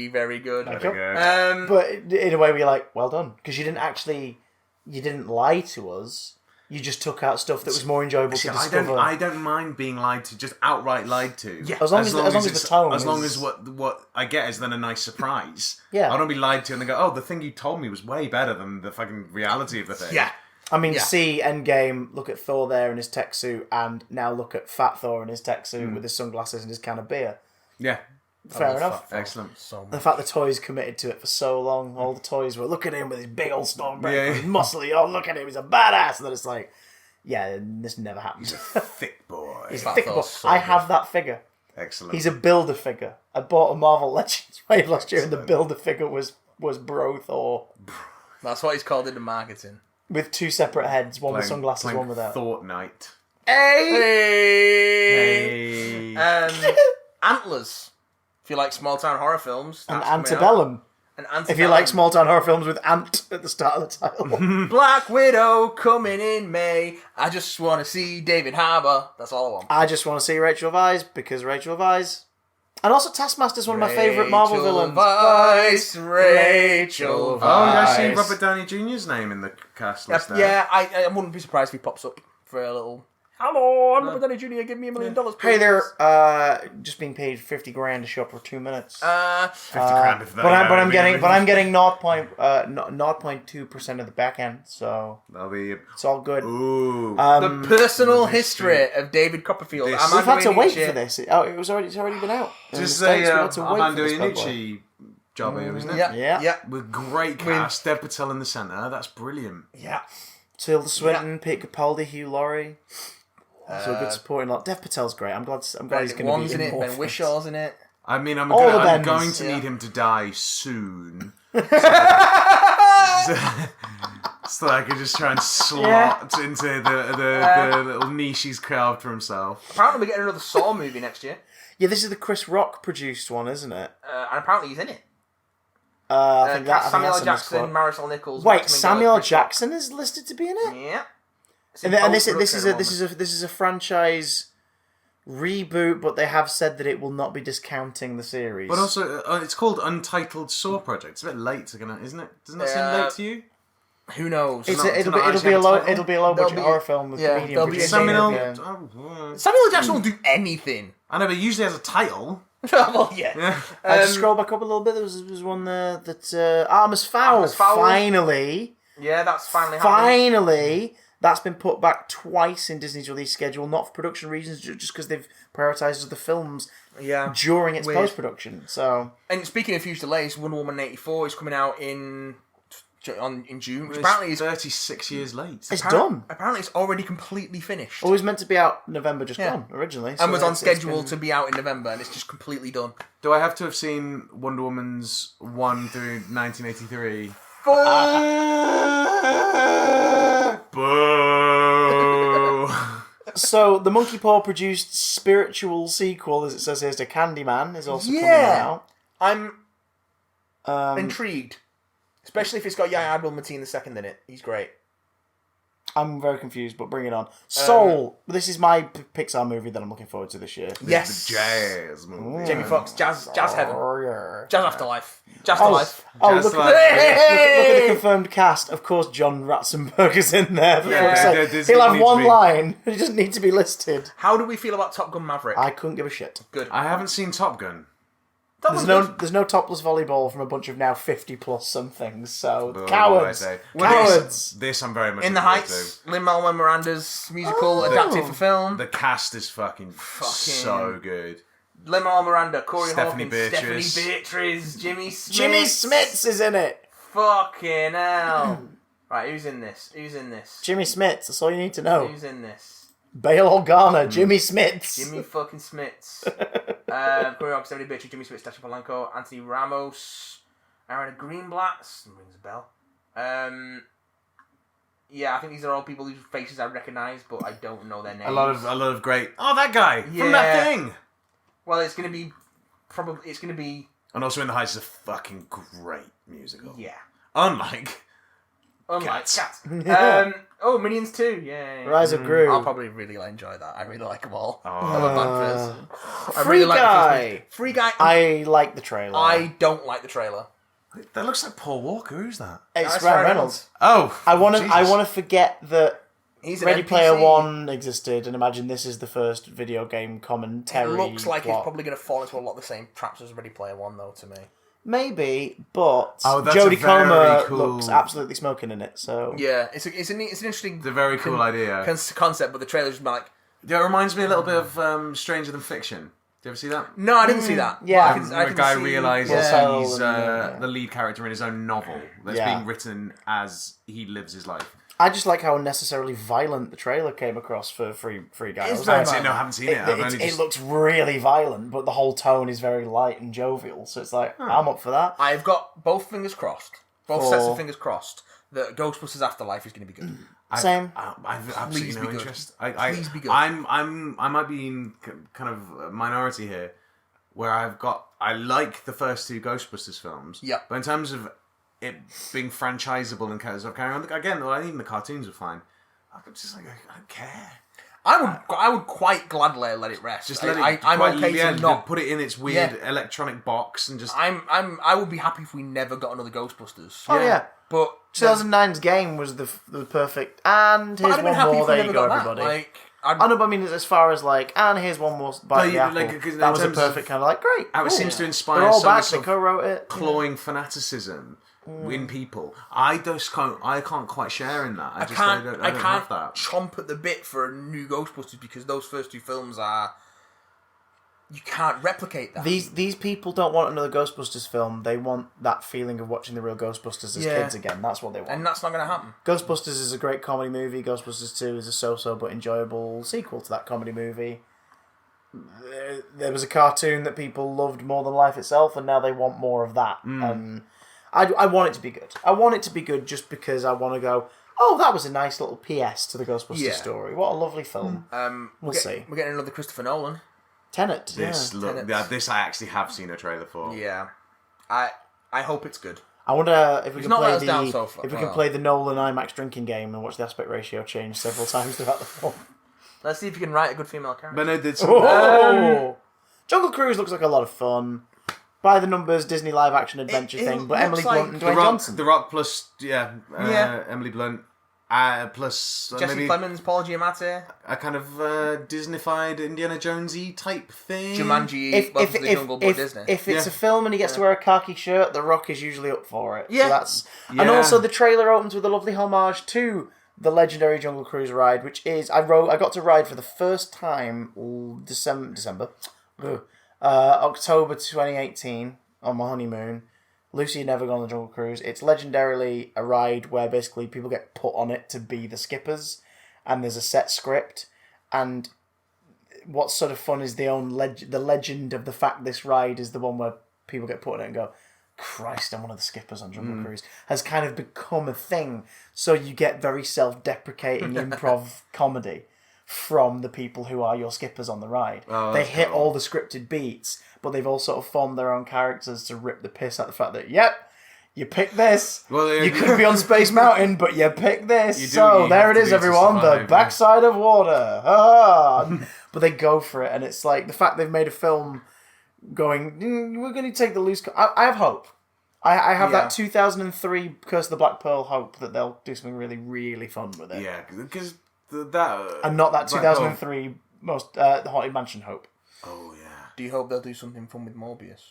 Speaker 2: very good.
Speaker 1: But in a way, we're like, well done, because you didn't lie to us. You just took out stuff that was more enjoyable to discover.
Speaker 3: I don't mind being lied to, just outright lied to.
Speaker 1: Yeah, as long as the tone.
Speaker 3: As long as what I get is then a nice surprise.
Speaker 1: Yeah,
Speaker 3: I don't be lied to and they go, oh, the thing you told me was way better than the fucking reality of the thing.
Speaker 2: Yeah.
Speaker 1: I mean, see Endgame, look at Thor there in his tech suit, and now look at Fat Thor in his tech suit with his sunglasses and his can of beer.
Speaker 3: Yeah.
Speaker 1: Fair enough.
Speaker 3: Excellent.
Speaker 1: The fact the toys committed to it for so long, all the toys were, look at him with his big old Stormbreaker, his muscly, oh, look at him, he's a badass. And then it's like, yeah, this never happens.
Speaker 3: He's a thick boy.
Speaker 1: He's a thick boy. I have that figure.
Speaker 3: Excellent.
Speaker 1: He's a Builder figure. I bought a Marvel Legends wave last year, and the Builder figure was was Bro Thor.
Speaker 2: That's what he's called in the marketing.
Speaker 1: With two separate heads, one with sunglasses, one without.
Speaker 3: Fortnite.
Speaker 2: Hey! Antlers. If you like small town horror films.
Speaker 1: And Antebellum. If you like small town horror films with Ant at the start of the title.
Speaker 2: Black Widow coming in May. I just want to see David Harbour. That's all I want.
Speaker 1: I just want to see Rachel Weisz because Rachel Weisz. And also Taskmaster's one of my favourite Marvel villains.
Speaker 2: Rachel Weisz.
Speaker 3: Oh, I see Robert Downey Jr.'s name in the cast list there.
Speaker 2: Yeah, I wouldn't be surprised if he pops up for a little... Hello, I'm Robert Downey Jr. Give me $1 million, please.
Speaker 1: Hey there, just being paid $50,000 to show up for 2 minutes.
Speaker 3: 50 grand if that.
Speaker 1: I'm getting 0.2% of the back end, so
Speaker 3: that'll be.
Speaker 1: It's all good.
Speaker 3: Ooh.
Speaker 2: The personal history of David Copperfield.
Speaker 1: We've had to wait for this. It's already been out.
Speaker 3: Just a Armando Iannucci job here, isn't it?
Speaker 2: Yeah.
Speaker 3: With great cast, Dev Patel in the centre. That's brilliant.
Speaker 2: Yeah.
Speaker 1: Tilda Swinton, Pete Capaldi, Hugh Laurie. So a good supporting lot. Dev Patel's great. I'm glad he's going to be in more
Speaker 2: Ben Wishaw's in it.
Speaker 3: I mean, I'm going to need him to die soon. So I could just try and slot into the little niche he's carved for himself.
Speaker 2: Apparently we're getting another Saw movie next year.
Speaker 1: Yeah, this is the Chris Rock produced one, isn't it?
Speaker 2: And apparently he's in it.
Speaker 1: I think
Speaker 2: Samuel L. Jackson, Marisol Nichols.
Speaker 1: Wait, Samuel L. Jackson is listed to be in it?
Speaker 2: Yeah.
Speaker 1: And this is a franchise reboot, but they have said that it will not be discounting the series.
Speaker 3: But also, it's called Untitled Saw Project. It's a bit late, isn't it? Doesn't that seem late to you?
Speaker 2: Who knows?
Speaker 1: It'll be a low budget horror film with comedian producers.
Speaker 3: Samuel
Speaker 2: L. Jackson will do anything.
Speaker 3: I know, but he usually has a title.
Speaker 2: Well, yeah.
Speaker 1: I just scroll back up a little bit. There was one there that Artemis Fowl. Finally.
Speaker 2: Yeah, that's finally happening.
Speaker 1: Finally. That's been put back twice in Disney's release schedule, not for production reasons, just because they've prioritised the films during its post-production. So,
Speaker 2: and speaking of huge delays, Wonder Woman 84 is coming out in June, which apparently is
Speaker 3: 36 years late.
Speaker 1: It's done.
Speaker 2: Apparently, it's already completely finished.
Speaker 1: It was meant to be out November, gone originally,
Speaker 2: and was on schedule to be out in November, and it's just completely done.
Speaker 3: Do I have to have seen Wonder Woman's 1 through 1983? Boo!
Speaker 1: So the Monkey Paw produced spiritual sequel, as it says here, to Candyman is also coming out.
Speaker 2: I'm intrigued, especially if it's got Yahya Abdul-Mateen II in it. He's great.
Speaker 1: I'm very confused, but bring it on. Soul. This is my Pixar movie that I'm looking forward to this year.
Speaker 2: Yes,
Speaker 3: the jazz movie.
Speaker 2: Jamie Foxx, Jazz Heaven, Jazz Afterlife, Jazz
Speaker 1: to
Speaker 2: Life.
Speaker 1: Look at the confirmed cast. Of course, John Ratzenberger's in there. He'll have one line. He doesn't need to be listed.
Speaker 2: How do we feel about Top Gun Maverick?
Speaker 1: I couldn't give a shit.
Speaker 2: Good.
Speaker 3: I haven't seen Top Gun.
Speaker 1: There's no topless volleyball from a bunch of now 50+ somethings. So cowards.
Speaker 3: This I'm very much
Speaker 2: In the Heights. Lin-Manuel Miranda's musical adapted for film.
Speaker 3: The cast is fucking so good.
Speaker 2: Lin-Manuel Miranda, Corey
Speaker 3: Stephanie
Speaker 2: Hawkins,
Speaker 3: Beatrice.
Speaker 2: Stephanie Beatrice, Jimmy Smits.
Speaker 1: Jimmy Smits is in it.
Speaker 2: Fucking hell. Right, who's in this?
Speaker 1: Jimmy Smits. That's all you need to know.
Speaker 2: Who's in this?
Speaker 1: Bale Organa, Jimmy Smits.
Speaker 2: Jimmy fucking Smits. Corey Hawkins, Stephanie Beatrice, Jimmy Smits, Dasha Polanco, Anthony Ramos, Aaron Greenblatt. Rings a bell. Yeah, I think these are all people whose faces I recognise, but I don't know their names.
Speaker 3: A lot of great. Oh, that guy from that thing.
Speaker 2: Well, it's going to be.
Speaker 3: And also, In the Heights is a fucking great musical.
Speaker 2: Yeah.
Speaker 3: Unlike
Speaker 2: Cats. Minions 2. Yay.
Speaker 1: Rise of Gru.
Speaker 2: I'll probably really enjoy that. I really like them all.
Speaker 3: I'm
Speaker 2: a fan first. Free Guy.
Speaker 1: I like the trailer.
Speaker 2: I don't like the trailer.
Speaker 3: That looks like Paul Walker. Who's that?
Speaker 1: It's Ryan Reynolds.
Speaker 3: Oh,
Speaker 1: I want to forget that
Speaker 2: he's
Speaker 1: Ready Player One existed, and imagine this is the first video game commentary.
Speaker 2: It looks like
Speaker 1: plot.
Speaker 2: It's probably going to fall into a lot of the same traps as Ready Player One, though. To me,
Speaker 1: maybe, but
Speaker 3: that's
Speaker 1: Jodie Comer
Speaker 3: cool...
Speaker 1: looks absolutely smoking in it. So
Speaker 2: yeah, it's an interesting.
Speaker 3: It's a very cool idea
Speaker 2: concept, but the trailer's just like.
Speaker 3: Yeah, it reminds me a little bit of Stranger Than Fiction. Did you ever see that?
Speaker 2: No, I didn't see that.
Speaker 1: Yeah,
Speaker 3: the guy realises he's the lead character in his own novel that's being written as he lives his life.
Speaker 1: I just like how unnecessarily violent the trailer came across for Free Guy.
Speaker 2: It's
Speaker 3: I haven't seen it.
Speaker 1: It looks really violent, but the whole tone is very light and jovial. So it's like, I'm up for that.
Speaker 2: I've got both fingers crossed. Both sets of fingers crossed that Ghostbusters Afterlife is going to be good.
Speaker 1: Same.
Speaker 3: I've absolutely no interest.
Speaker 2: Please be good.
Speaker 3: I might be in kind of a minority here, where I like the first two Ghostbusters films.
Speaker 2: Yeah.
Speaker 3: But in terms of it being franchisable and kind of carrying on, again, even the cartoons are fine. I'm just like, I don't care.
Speaker 2: I would quite gladly let it rest.
Speaker 3: Just let it.
Speaker 2: I'm okay to not
Speaker 3: put it in its weird electronic box and just.
Speaker 2: I would be happy if we never got another Ghostbusters.
Speaker 1: Oh yeah.
Speaker 2: But
Speaker 1: 2009's game was the perfect. And here's one more. There you go, everybody. I know, but I mean, as far as like, and here's one more bite of the apple. That was a perfect kind of like, great.
Speaker 3: It seems to inspire
Speaker 1: They're all
Speaker 3: some
Speaker 1: back.
Speaker 3: sort
Speaker 1: They co-wrote it.
Speaker 3: clawing fanaticism in people. I can't quite share in that. I don't have that.
Speaker 2: Chomp at the bit for a new Ghostbusters because those first two films are. You can't replicate that.
Speaker 1: These people don't want another Ghostbusters film. They want that feeling of watching the real Ghostbusters as kids again. That's what they want.
Speaker 2: And that's not going to happen.
Speaker 1: Ghostbusters is a great comedy movie. Ghostbusters 2 is a so-so but enjoyable sequel to that comedy movie. There was a cartoon that people loved more than life itself, and now they want more of that. And I want it to be good. I want it to be good just because I want to go, oh, that was a nice little PS to the Ghostbusters story. What a lovely film. We'll see.
Speaker 2: We're getting another Christopher Nolan.
Speaker 1: Tenet.
Speaker 3: This I actually have seen a trailer for.
Speaker 2: Yeah, I hope it's good.
Speaker 1: I wonder if we can play
Speaker 2: can
Speaker 1: play the Nolan IMAX drinking game and watch the aspect ratio change several times throughout the film.
Speaker 2: Let's see if you can write a good female character.
Speaker 3: But no, did
Speaker 1: Jungle Cruise looks like a lot of fun. By the numbers, Disney live action adventure thing, but Emily Blunt and Dwayne Johnson.
Speaker 3: The Rock plus Emily Blunt. Plus
Speaker 2: Jesse
Speaker 3: maybe
Speaker 2: Plemons, Paul Giamatti,
Speaker 3: a kind of Disneyfied Indiana Jonesy type thing.
Speaker 2: Jumanji, Welcome to the Jungle, but Disney.
Speaker 1: If it's a film and he gets to wear a khaki shirt, The Rock is usually up for it.
Speaker 2: Yeah.
Speaker 1: So and also the trailer opens with a lovely homage to the legendary Jungle Cruise ride, which is I got to ride for the first time October 2018 on my honeymoon. Lucy had never gone on the Jungle Cruise. It's legendarily a ride where basically people get put on it to be the skippers, and there's a set script. And what's sort of fun is the legend of the fact this ride is the one where people get put on it and go, Christ, I'm one of the skippers on Jungle Cruise, has kind of become a thing. So you get very self-deprecating improv comedy from the people who are your skippers on the ride. They hit all the scripted beats, but they've all sort of formed their own characters to rip the piss out of the fact that, you picked this. Well, you could be on Space Mountain, but you picked this. So there it is, everyone, the backside of water. But they go for it, and it's like the fact they've made a film going, we're going to take the loose... I have hope. I have that 2003 Curse of the Black Pearl hope that they'll do something really, really fun with it.
Speaker 3: Yeah, because that...
Speaker 1: And not that 2003 the Haunted Mansion hope.
Speaker 3: Oh, yeah.
Speaker 2: Do you hope they'll do something fun with Morbius?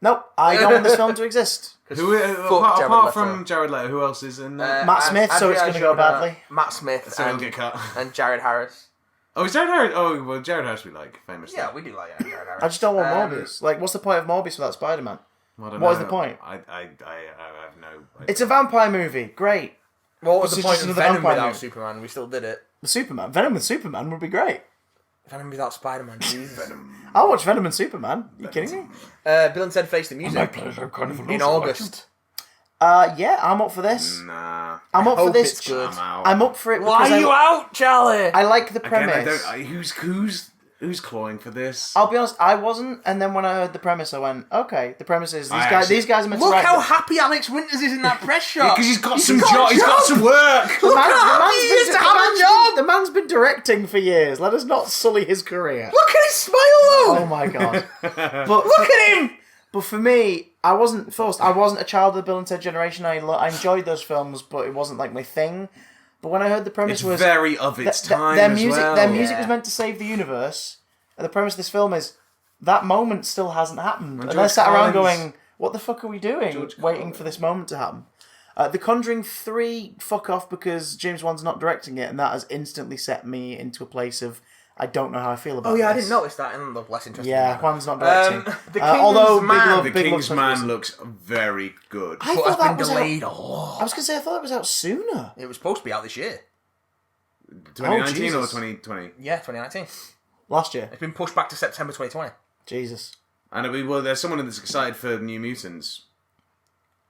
Speaker 1: Nope, I don't want this film to exist.
Speaker 3: Apart from Jared Leto, who else is in there?
Speaker 1: Matt Smith, so it's going to go badly.
Speaker 2: Matt Smith
Speaker 3: so he'll get cut.
Speaker 2: And Jared Harris.
Speaker 3: Oh, is Jared Harris? Oh, well, Jared Harris we like, famously.
Speaker 2: Yeah, we do like Jared Harris.
Speaker 1: I just don't want Morbius. Like, what's the point of Morbius without Spider-Man? What is the point?
Speaker 3: I have no idea.
Speaker 1: It's a vampire movie. Great.
Speaker 2: What was the point of Venom without
Speaker 1: movie?
Speaker 2: Superman? We still did it.
Speaker 1: Venom with Superman would be great.
Speaker 2: Venom without Spider-Man.
Speaker 1: I'll watch Venom and Superman. Are you kidding me?
Speaker 2: Bill and Ted Face the Music in August.
Speaker 1: Yeah, I'm up for this.
Speaker 3: Nah.
Speaker 1: I'm up for this.
Speaker 2: It's good.
Speaker 1: I'm up for it.
Speaker 2: Why are you out, Charlie?
Speaker 1: I like the premise.
Speaker 3: Again, who's clawing for this?
Speaker 1: I'll be honest, I wasn't, and then when I heard the premise, I went, okay, the premise is these guys are meant to
Speaker 2: Look
Speaker 1: write...
Speaker 2: how happy Alex Winters is in that press shot.
Speaker 3: Because he's got some job. He's got some work.
Speaker 2: Look how happy he is to have a job.
Speaker 1: The man's been directing for years. Let us not sully his career.
Speaker 2: Look at his smile, though.
Speaker 1: Oh my God. But
Speaker 2: look at him.
Speaker 1: But for me, I wasn't forced. I wasn't a child of the Bill and Ted generation. I enjoyed those films, but it wasn't like my thing. But when I heard the premise
Speaker 3: it's very of its time
Speaker 1: their music,
Speaker 3: as well.
Speaker 1: Their music was meant to save the universe. And the premise of this film is that moment still hasn't happened. And they're sat around going, what the fuck are we doing? Waiting for this moment to happen. The Conjuring 3, fuck off because James Wan's not directing it. And that has instantly set me into a place of, I don't know how I feel about.
Speaker 2: Oh yeah,
Speaker 1: this.
Speaker 2: I didn't notice that, and the less interesting.
Speaker 1: Yeah, Juan's not directing.
Speaker 2: The King's
Speaker 1: although
Speaker 2: Man.
Speaker 3: The King's Man looks very good.
Speaker 1: I
Speaker 2: But
Speaker 1: thought
Speaker 2: it's
Speaker 1: that
Speaker 2: been
Speaker 1: was
Speaker 2: delayed
Speaker 1: out.
Speaker 2: a lot.
Speaker 1: I was gonna say I thought it was out sooner.
Speaker 2: It was supposed to be out this year.
Speaker 3: 2019 or
Speaker 1: Jesus.
Speaker 3: 2020?
Speaker 2: Yeah, 2019.
Speaker 1: Last year.
Speaker 2: It's been pushed back to September 2020.
Speaker 1: Jesus.
Speaker 3: And there's someone that's excited for New Mutants.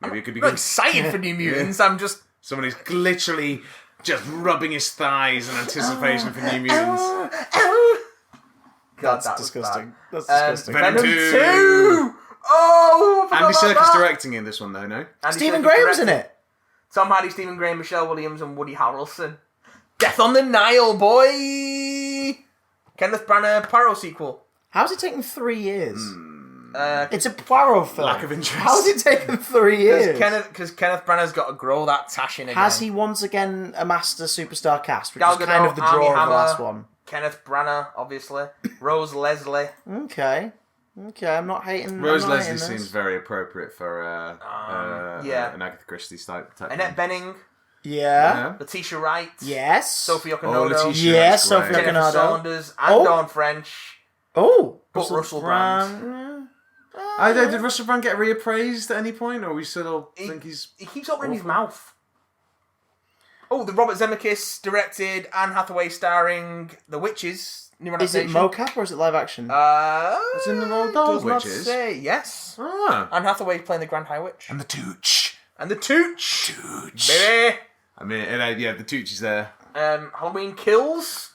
Speaker 3: Maybe it could be
Speaker 2: I'm not
Speaker 3: good.
Speaker 2: excited for New Mutants. I'm just...
Speaker 3: Someone who's literally just rubbing his thighs in anticipation for New Mutants.
Speaker 2: God,
Speaker 1: That's
Speaker 2: that was
Speaker 1: disgusting.
Speaker 2: bad.
Speaker 1: That's disgusting.
Speaker 3: Venom 2.
Speaker 2: 2! Oh! I forgot
Speaker 3: Andy
Speaker 2: about
Speaker 3: Serkis
Speaker 2: that.
Speaker 3: directing in this one, though, no?
Speaker 2: Andy
Speaker 1: Stephen
Speaker 2: Serkis
Speaker 1: Graham's in
Speaker 2: directed.
Speaker 1: it.
Speaker 2: Tom Hardy, Stephen Graham, Michelle Williams, and Woody Harrelson. Death on the Nile, boy! Kenneth Branagh Poirot sequel.
Speaker 1: How's it taken 3 years?
Speaker 2: Uh,
Speaker 1: It's a Poirot film.
Speaker 3: Lack of interest.
Speaker 1: How's it taken 3 years?
Speaker 2: Because Kenneth Branagh's got to grow that tash in again.
Speaker 1: Has he once again amassed a superstar cast, which
Speaker 2: Gal
Speaker 1: is kind
Speaker 2: Gadot,
Speaker 1: of the
Speaker 2: Armie
Speaker 1: draw of the
Speaker 2: Hammer.
Speaker 1: last one?
Speaker 2: Kenneth Branagh, obviously. Rose Leslie.
Speaker 1: Okay, I'm not hating.
Speaker 3: Rose
Speaker 1: I'm not
Speaker 3: Leslie
Speaker 1: hating
Speaker 3: seems
Speaker 1: this.
Speaker 3: very appropriate for
Speaker 2: yeah.
Speaker 3: an Agatha Christie type.
Speaker 2: Annette Bening.
Speaker 1: Yeah.
Speaker 2: Letitia Wright.
Speaker 1: Yes.
Speaker 2: Sophie Okonodo.
Speaker 3: Letitia
Speaker 1: Yes,
Speaker 3: Wright's
Speaker 1: Sophie
Speaker 3: great.
Speaker 2: Jennifer
Speaker 1: Okonodo.
Speaker 2: Saunders. And
Speaker 1: Oh.
Speaker 2: Dawn French.
Speaker 1: Oh,
Speaker 2: But Russell Brand.
Speaker 3: Did Russell Brand get reappraised at any point, or we still think he's...
Speaker 2: He keeps opening his mouth. Oh, the Robert Zemeckis directed Anne Hathaway starring The Witches. New
Speaker 1: Is it
Speaker 2: adaptation.
Speaker 1: mocap or is it live action?
Speaker 3: It's in the Roald Dahl
Speaker 2: does not
Speaker 3: Witches?
Speaker 2: say. Yes.
Speaker 3: Ah.
Speaker 2: Anne Hathaway playing the Grand High Witch.
Speaker 3: And the Tooch.
Speaker 2: And the Tooch.
Speaker 3: Tooch.
Speaker 2: Baby.
Speaker 3: I mean, yeah, the Tooch is there.
Speaker 2: Halloween Kills.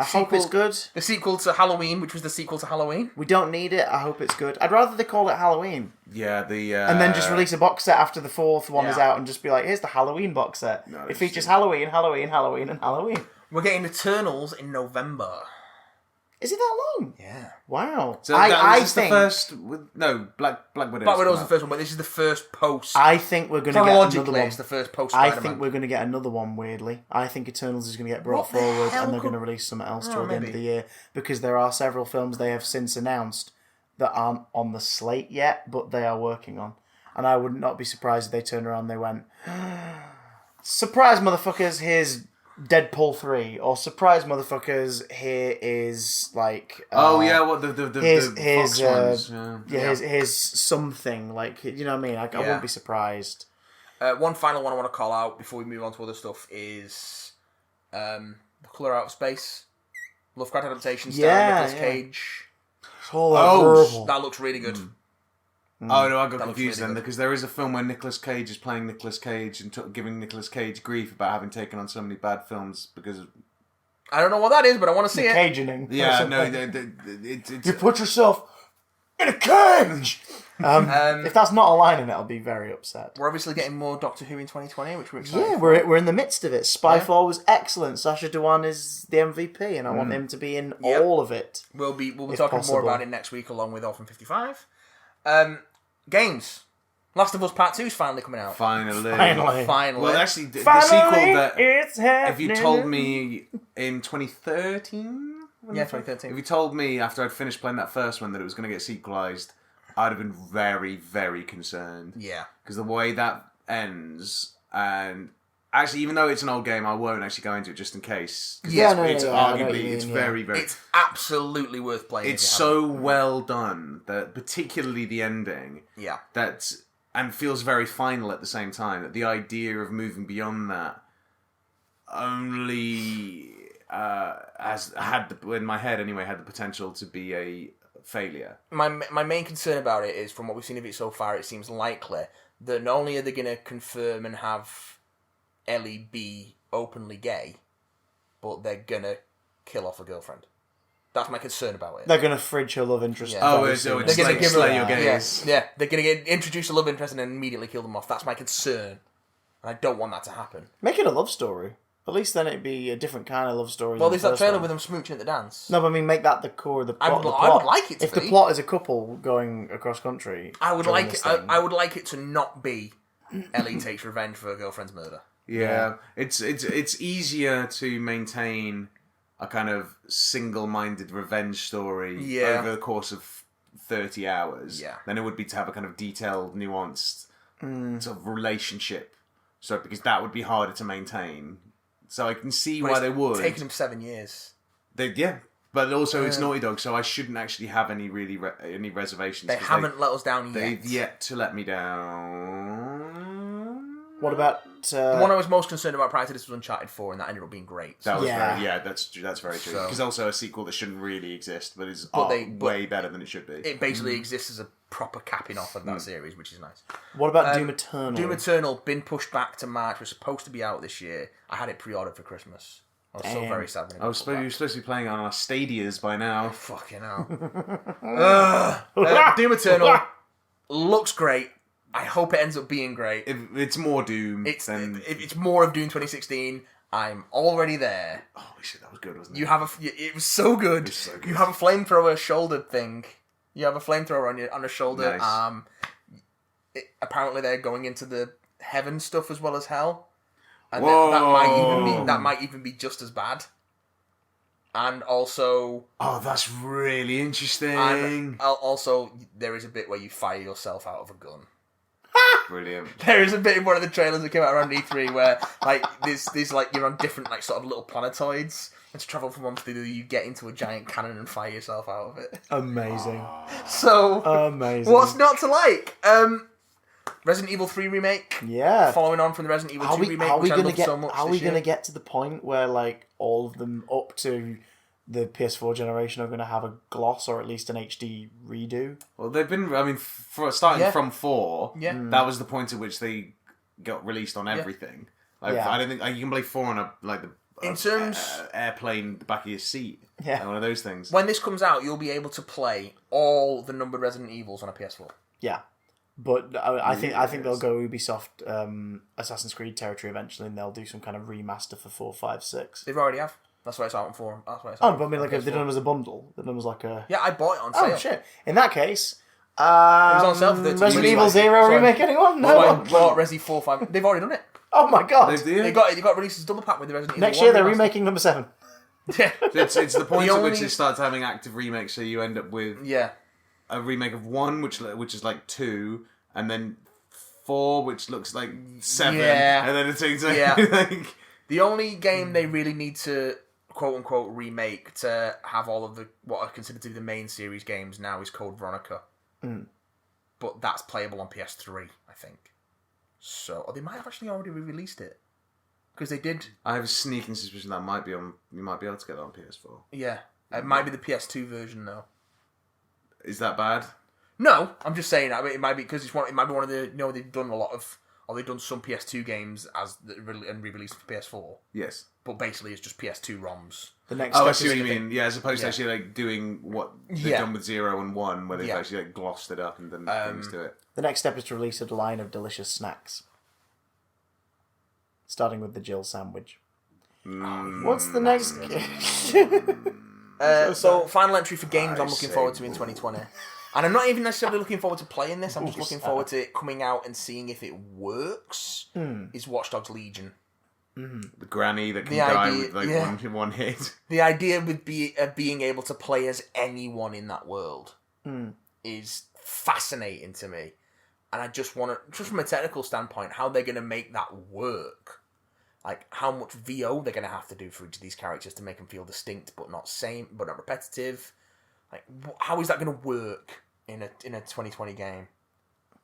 Speaker 1: I hope it's good.
Speaker 2: The sequel to Halloween, which was the sequel to Halloween.
Speaker 1: We don't need it. I hope it's good. I'd rather they call it Halloween
Speaker 3: Yeah, the...
Speaker 1: and then just release a box set after the fourth one is
Speaker 2: Yeah.
Speaker 1: out and just be like, here's the Halloween box set.
Speaker 3: No,
Speaker 1: it
Speaker 3: it's
Speaker 1: features
Speaker 3: just-
Speaker 1: Halloween, Halloween, Halloween, and Halloween.
Speaker 2: We're getting Eternals in November.
Speaker 1: Is it that long?
Speaker 2: Yeah.
Speaker 1: Wow.
Speaker 3: So that
Speaker 1: I
Speaker 3: was
Speaker 1: think
Speaker 3: the first... Black Widow.
Speaker 2: Black Widow's the first one, but this is the first post.
Speaker 1: I think we're going to get
Speaker 2: Chronologically,
Speaker 1: another one.
Speaker 2: it's the first post
Speaker 1: I
Speaker 2: Spider-Man.
Speaker 1: think we're going to get another one, weirdly. I think Eternals is going to get brought
Speaker 2: What the
Speaker 1: forward
Speaker 2: hell
Speaker 1: and they're
Speaker 2: could-
Speaker 1: going to release something else
Speaker 2: Oh,
Speaker 1: toward the end
Speaker 2: maybe.
Speaker 1: of the year because there are several films they have since announced that aren't on the slate yet, but they are working on. And I would not be surprised if they turned around and they went, surprise, motherfuckers, here's Deadpool 3. Or surprise, motherfuckers, here is, like...
Speaker 3: what, the
Speaker 1: here's,
Speaker 3: Fox ones. Yeah.
Speaker 1: here's something. Like, you know what I mean? I wouldn't be surprised.
Speaker 2: One final one I want to call out before we move on to other stuff is The Colour Out of Space. Lovecraft adaptation starring
Speaker 1: Yeah,
Speaker 2: Nicolas
Speaker 1: yeah.
Speaker 2: Cage.
Speaker 1: Oh,
Speaker 3: Oh,
Speaker 2: That looks really good.
Speaker 3: Oh no, I got
Speaker 2: That looks
Speaker 3: confused
Speaker 2: really
Speaker 3: then
Speaker 2: good.
Speaker 3: because there is a film where Nicolas Cage is playing Nicolas Cage and giving Nicolas Cage grief about having taken on so many bad films because of...
Speaker 2: I don't know what that is, but I want to see it.
Speaker 1: Cagening.
Speaker 3: Yeah,
Speaker 1: Or
Speaker 3: no,
Speaker 1: something.
Speaker 3: it's...
Speaker 1: You put yourself in a cage! If that's not a line in it, I'll be very upset.
Speaker 2: We're obviously getting more Doctor Who in 2020, which we're excited
Speaker 1: Yeah,
Speaker 2: for.
Speaker 1: we're in the midst of it. Spyfall was excellent. Sacha Dhawan is the MVP, and I want him to be in
Speaker 2: Yep.
Speaker 1: all of it.
Speaker 2: We'll be
Speaker 1: if
Speaker 2: talking
Speaker 1: possible.
Speaker 2: more about it next week along with Orphan 55. Games. Last of Us Part 2 is finally coming out.
Speaker 3: Finally.
Speaker 2: Finally.
Speaker 3: Well, actually, the
Speaker 1: Finally,
Speaker 3: sequel that...
Speaker 1: it's
Speaker 3: If you
Speaker 1: happening.
Speaker 3: told me in 2013...
Speaker 2: Yeah, 2013.
Speaker 3: If you told me after I'd finished playing that first one that it was going to get sequelized, I'd have been very, very concerned.
Speaker 2: Yeah.
Speaker 3: Because the way that ends, and actually, even though it's an old game, I won't actually go into it just in case. 'Cause
Speaker 1: Yeah,
Speaker 3: it's,
Speaker 1: no,
Speaker 3: it's
Speaker 1: I know what
Speaker 3: arguably,
Speaker 1: you
Speaker 3: it's
Speaker 1: mean,
Speaker 3: very, very.
Speaker 2: It's absolutely worth playing.
Speaker 3: It's
Speaker 2: if you haven't.
Speaker 3: so well done that, particularly the ending,
Speaker 2: Yeah.
Speaker 3: and feels very final at the same time. That the idea of moving beyond that only in my head anyway, had the potential to be a failure.
Speaker 2: My main concern about it is, from what we've seen of it so far, it seems likely that not only are they going to confirm and have Ellie be openly gay, but they're going to kill off a girlfriend. That's my concern about it.
Speaker 1: They're going to fridge her love interest.
Speaker 2: Yeah.
Speaker 3: Oh,
Speaker 1: very
Speaker 3: so
Speaker 1: soon.
Speaker 3: it's
Speaker 2: They're gonna
Speaker 3: like
Speaker 2: give
Speaker 3: slay
Speaker 2: her-
Speaker 3: your
Speaker 2: yeah,
Speaker 3: gaze.
Speaker 2: yeah, they're going to introduce a love interest and then immediately kill them off. That's my concern. And I don't want that to happen.
Speaker 1: Make it a love story. At least then it'd be a different kind of love story.
Speaker 2: Well,
Speaker 1: than
Speaker 2: there's
Speaker 1: the
Speaker 2: that
Speaker 1: first
Speaker 2: trailer
Speaker 1: one.
Speaker 2: with them smooching at the dance.
Speaker 1: No, but I mean, make that the core of the plot.
Speaker 2: I would-
Speaker 1: the
Speaker 2: I
Speaker 1: plot.
Speaker 2: would like it to
Speaker 1: If the
Speaker 2: be.
Speaker 1: plot is a couple going across country,
Speaker 2: I would
Speaker 1: during
Speaker 2: like
Speaker 1: this
Speaker 2: it.
Speaker 1: thing.
Speaker 2: I would like it to not be Ellie takes revenge for her girlfriend's murder.
Speaker 3: Yeah, it's easier to maintain a kind of single-minded revenge story over the course of 30 hours than it would be to have a kind of detailed, nuanced sort of relationship. So because that would be harder to maintain. So I can see why they would.
Speaker 2: Taking them 7 years.
Speaker 3: But But also, it's Naughty Dog, so I shouldn't actually have any any reservations.
Speaker 2: They haven't let us down yet.
Speaker 3: They've yet to let me down.
Speaker 1: What about
Speaker 2: the one I was most concerned about prior to this was Uncharted 4, and that ended up being great.
Speaker 3: That was that's very true. Because also a sequel that shouldn't really exist, but is way better than it should be.
Speaker 2: It basically exists as a proper capping off of that series, which is nice.
Speaker 1: What about Doom Eternal?
Speaker 2: Doom Eternal been pushed back to March. Was supposed to be out this year. I had it pre-ordered for Christmas. I was so very sad when it got
Speaker 3: you were supposed to be playing on our Stadias by now.
Speaker 2: Oh, fucking hell. Doom Eternal looks great. I hope it ends up being great.
Speaker 3: If it's more Doom.
Speaker 2: It's more of Doom 2016. I'm already there.
Speaker 3: Holy shit, that was good, wasn't it?
Speaker 2: It was so good.
Speaker 3: It was so good.
Speaker 2: You have a flamethrower shoulder thing. You have a flamethrower on a shoulder.
Speaker 3: Nice.
Speaker 2: Apparently they're going into the heaven stuff as well as hell. And
Speaker 3: Whoa.
Speaker 2: that might even be just as bad. And also...
Speaker 3: Oh, that's really interesting.
Speaker 2: And also, there is a bit where you fire yourself out of a gun.
Speaker 3: Brilliant.
Speaker 2: There is a bit in one of the trailers that came out around E3 where, like, there's like, you're on different, like, sort of little planetoids. And to travel from one to the other, you get into a giant cannon and fire yourself out of it.
Speaker 1: Amazing.
Speaker 2: So,
Speaker 1: amazing.
Speaker 2: What's not to like? Resident Evil 3 remake.
Speaker 1: Yeah.
Speaker 2: Following on from the Resident Evil 2 remake, which I loved so much.
Speaker 1: Are we going to get to the point where, like, all of them up to the PS4 generation are going to have a gloss or at least an HD redo?
Speaker 3: Well, they've been, starting from 4, that was the point at which they got released on everything. Like, I don't think you can play 4 on airplane, the back of your seat. Yeah. One of those things.
Speaker 2: When this comes out, you'll be able to play all the numbered Resident Evils on a PS4.
Speaker 1: Yeah. But I think they'll go Ubisoft Assassin's Creed territory eventually, and they'll do some kind of remaster for 4, 5, 6.
Speaker 2: They've already have. That's why it's out for.
Speaker 1: But I mean, like, if they done it as a bundle, then it was like a...
Speaker 2: Yeah, I bought it on sale.
Speaker 1: Oh, shit. In that case...
Speaker 2: it was on sale for
Speaker 1: Resident Evil 0 remake, anyone? No.
Speaker 2: I bought Resi 4, 5... They've already done it.
Speaker 1: Oh my god.
Speaker 2: They got released as double pack with the Resident Evil 1
Speaker 1: Next year they're remaking number 7.
Speaker 2: Yeah.
Speaker 3: It's the point at which they start having active remakes, so you end up with a remake of 1, which is like 2, and then 4, which looks like 7, and then it's like...
Speaker 2: The only game they really need to quote-unquote remake to have all of the what are considered to be the main series games now is Code Veronica. But that's playable on PS3, I think. So, or they might have actually already re-released it. Because they did...
Speaker 3: I have a sneaking suspicion that you might be able to get that on PS4.
Speaker 2: Yeah. It might be the PS2 version, though.
Speaker 3: Is that bad?
Speaker 2: No, I'm just saying. I mean, it might be because it might be one of the... they've done a lot of... Or they've done some PS2 games and re-released for PS4.
Speaker 3: Yes.
Speaker 2: But basically it's just PS2 ROMs.
Speaker 3: The next I see what you mean. Yeah, as opposed to actually like doing what they've done with 0 and 1, where they've actually like glossed it up and done things to it.
Speaker 1: The next step is to release a line of delicious snacks. Starting with the Jill sandwich. What's the next...
Speaker 2: So, final entry for games I'm looking forward to in 2020. And I'm not even necessarily looking forward to playing this, I'm just looking forward to it coming out and seeing if it works, is Watch Dogs Legion.
Speaker 3: The granny that can die with like one hit.
Speaker 2: The idea with being able to play as anyone in that world is fascinating to me. And I just want to, just from a technical standpoint, how they're going to make that work. Like, how much VO they're going to have to do for each of these characters to make them feel distinct, but not not repetitive. Like, how is that going to work in a 2020 game?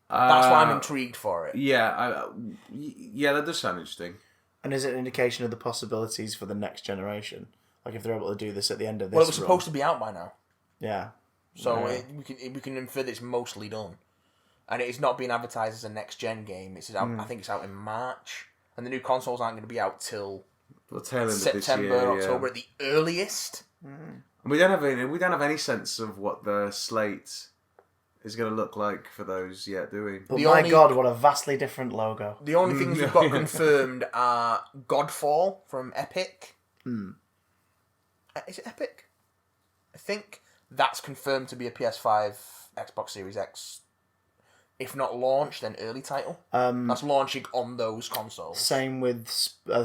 Speaker 2: That's why I'm intrigued for it.
Speaker 3: Yeah, that does sound interesting.
Speaker 1: And is it an indication of the possibilities for the next generation? Like, if they're able to do this at the end of this...
Speaker 2: Well, it was supposed to be out by now.
Speaker 1: Yeah.
Speaker 2: So we can infer that it's mostly done. And it is not being advertised as a next-gen game. It's out, I think it's out in March. And the new consoles aren't going to be out till September, October at the earliest.
Speaker 3: We don't have any sense of what the slate is going to look like for those yet, do we?
Speaker 1: But God, what a vastly different logo.
Speaker 2: The only things we've got confirmed are Godfall from Epic. Is it Epic? I think that's confirmed to be a PS5, Xbox Series X. If not launch, then early title. That's launching on those consoles.
Speaker 1: Same with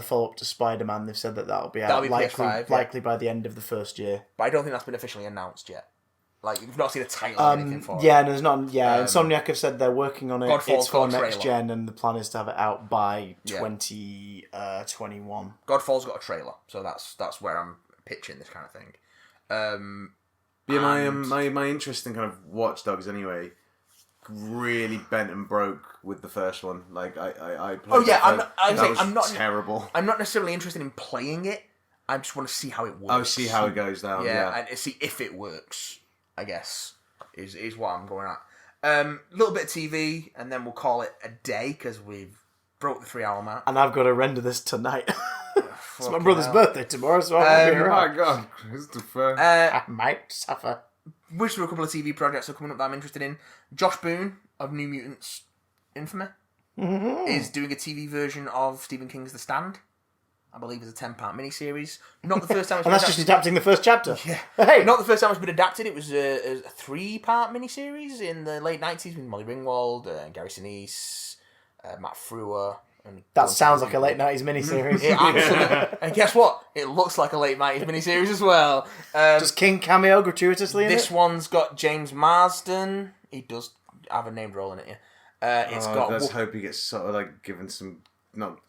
Speaker 1: follow-up to Spider-Man. They've said that'll be out likely by the end of the first year.
Speaker 2: But I don't think that's been officially announced yet. Like, you've not seen a title or anything for it.
Speaker 1: Yeah, there's not. Yeah, Insomniac have said they're working on it. It's for next gen, and the plan is to have it out by 2021.
Speaker 2: Godfall's got a trailer, so that's where I'm pitching this kind of thing.
Speaker 3: Yeah, my interest in kind of Watch Dogs anyway really bent and broke with the first one. Like I played I'm not terrible.
Speaker 2: I'm not necessarily interested in playing it. I just want to see how it works.
Speaker 3: Oh, see how it goes down. Yeah,
Speaker 2: and see if it works. I guess is what I'm going at. A little bit of TV, and then we'll call it a day because we've broke the 3-hour mark.
Speaker 1: And I've got to render this tonight. It's my brother's birthday tomorrow, so I won't be around.
Speaker 3: Oh my God, Christopher.
Speaker 1: I might suffer.
Speaker 2: Which there are a couple of TV projects that are coming up that I'm interested in. Josh Boone of New Mutants Infamy is doing a TV version of Stephen King's The Stand. I believe it's a 10-part miniseries. Not the first time it's
Speaker 1: and that's just adapting the first chapter.
Speaker 2: Yeah.
Speaker 1: Hey!
Speaker 2: Not the first time it's been adapted. It was a 3-part miniseries in the late 90s with Molly Ringwald, Gary Sinise, Matt Frewer.
Speaker 1: That sounds like a late 90s miniseries.
Speaker 2: And guess what? It looks like a late 90s miniseries as well.
Speaker 1: Does King cameo gratuitously in
Speaker 2: this one's got James Marsden. He does have a named role in it, yeah.
Speaker 3: Let's hope he gets sort of like given some... Not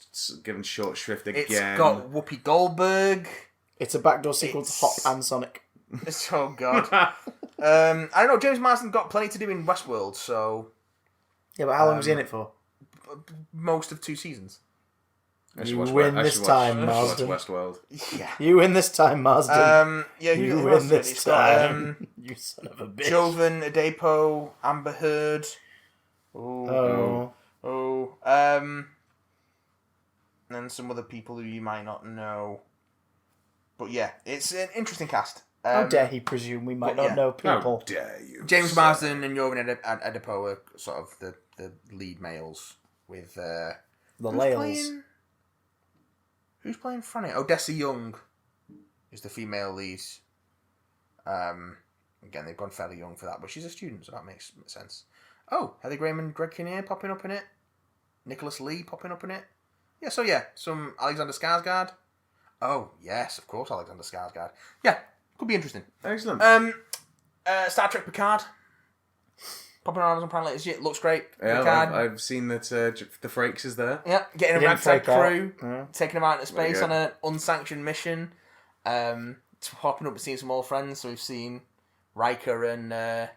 Speaker 3: given short shrift again.
Speaker 2: It's got Whoopi Goldberg.
Speaker 1: It's a backdoor sequel to Hop and Sonic.
Speaker 2: Oh, God. I don't know. James Marsden got plenty to do in Westworld, so...
Speaker 1: Yeah, but how long was he in it for?
Speaker 2: Most of 2 seasons.
Speaker 1: You win this time, Marsden.
Speaker 3: Westworld.
Speaker 2: Yeah.
Speaker 1: You win this time, Marsden.
Speaker 2: You
Speaker 1: win this time. You son of a bitch.
Speaker 2: Jovan Adepo, Amber Heard.
Speaker 1: Oh.
Speaker 2: And some other people who you might not know. But yeah, it's an interesting cast.
Speaker 1: How dare he presume we might not know people?
Speaker 3: How dare you?
Speaker 2: James Marsden and Jovan Adepo are sort of the lead males with...
Speaker 1: the Lales.
Speaker 2: Who's playing Franny? Odessa Young is the female lead. Again, they've gone fairly young for that, but she's a student, so that makes sense. Oh, Heather Graham and Greg Kinnear popping up in it. Nicholas Lee popping up in it. Yeah, some Alexander Skarsgård. Oh, yes, of course, Alexander Skarsgård. Yeah, could be interesting.
Speaker 3: Excellent.
Speaker 2: Star Trek Picard. Popping on Amazon Prime latest year. Looks great.
Speaker 3: Yeah,
Speaker 2: Picard.
Speaker 3: I've seen that the Frakes is there.
Speaker 2: Yeah, getting a ragtag crew, taking them out into space
Speaker 3: good.
Speaker 2: on an unsanctioned mission. Popping up and seeing some old friends. So we've seen Riker and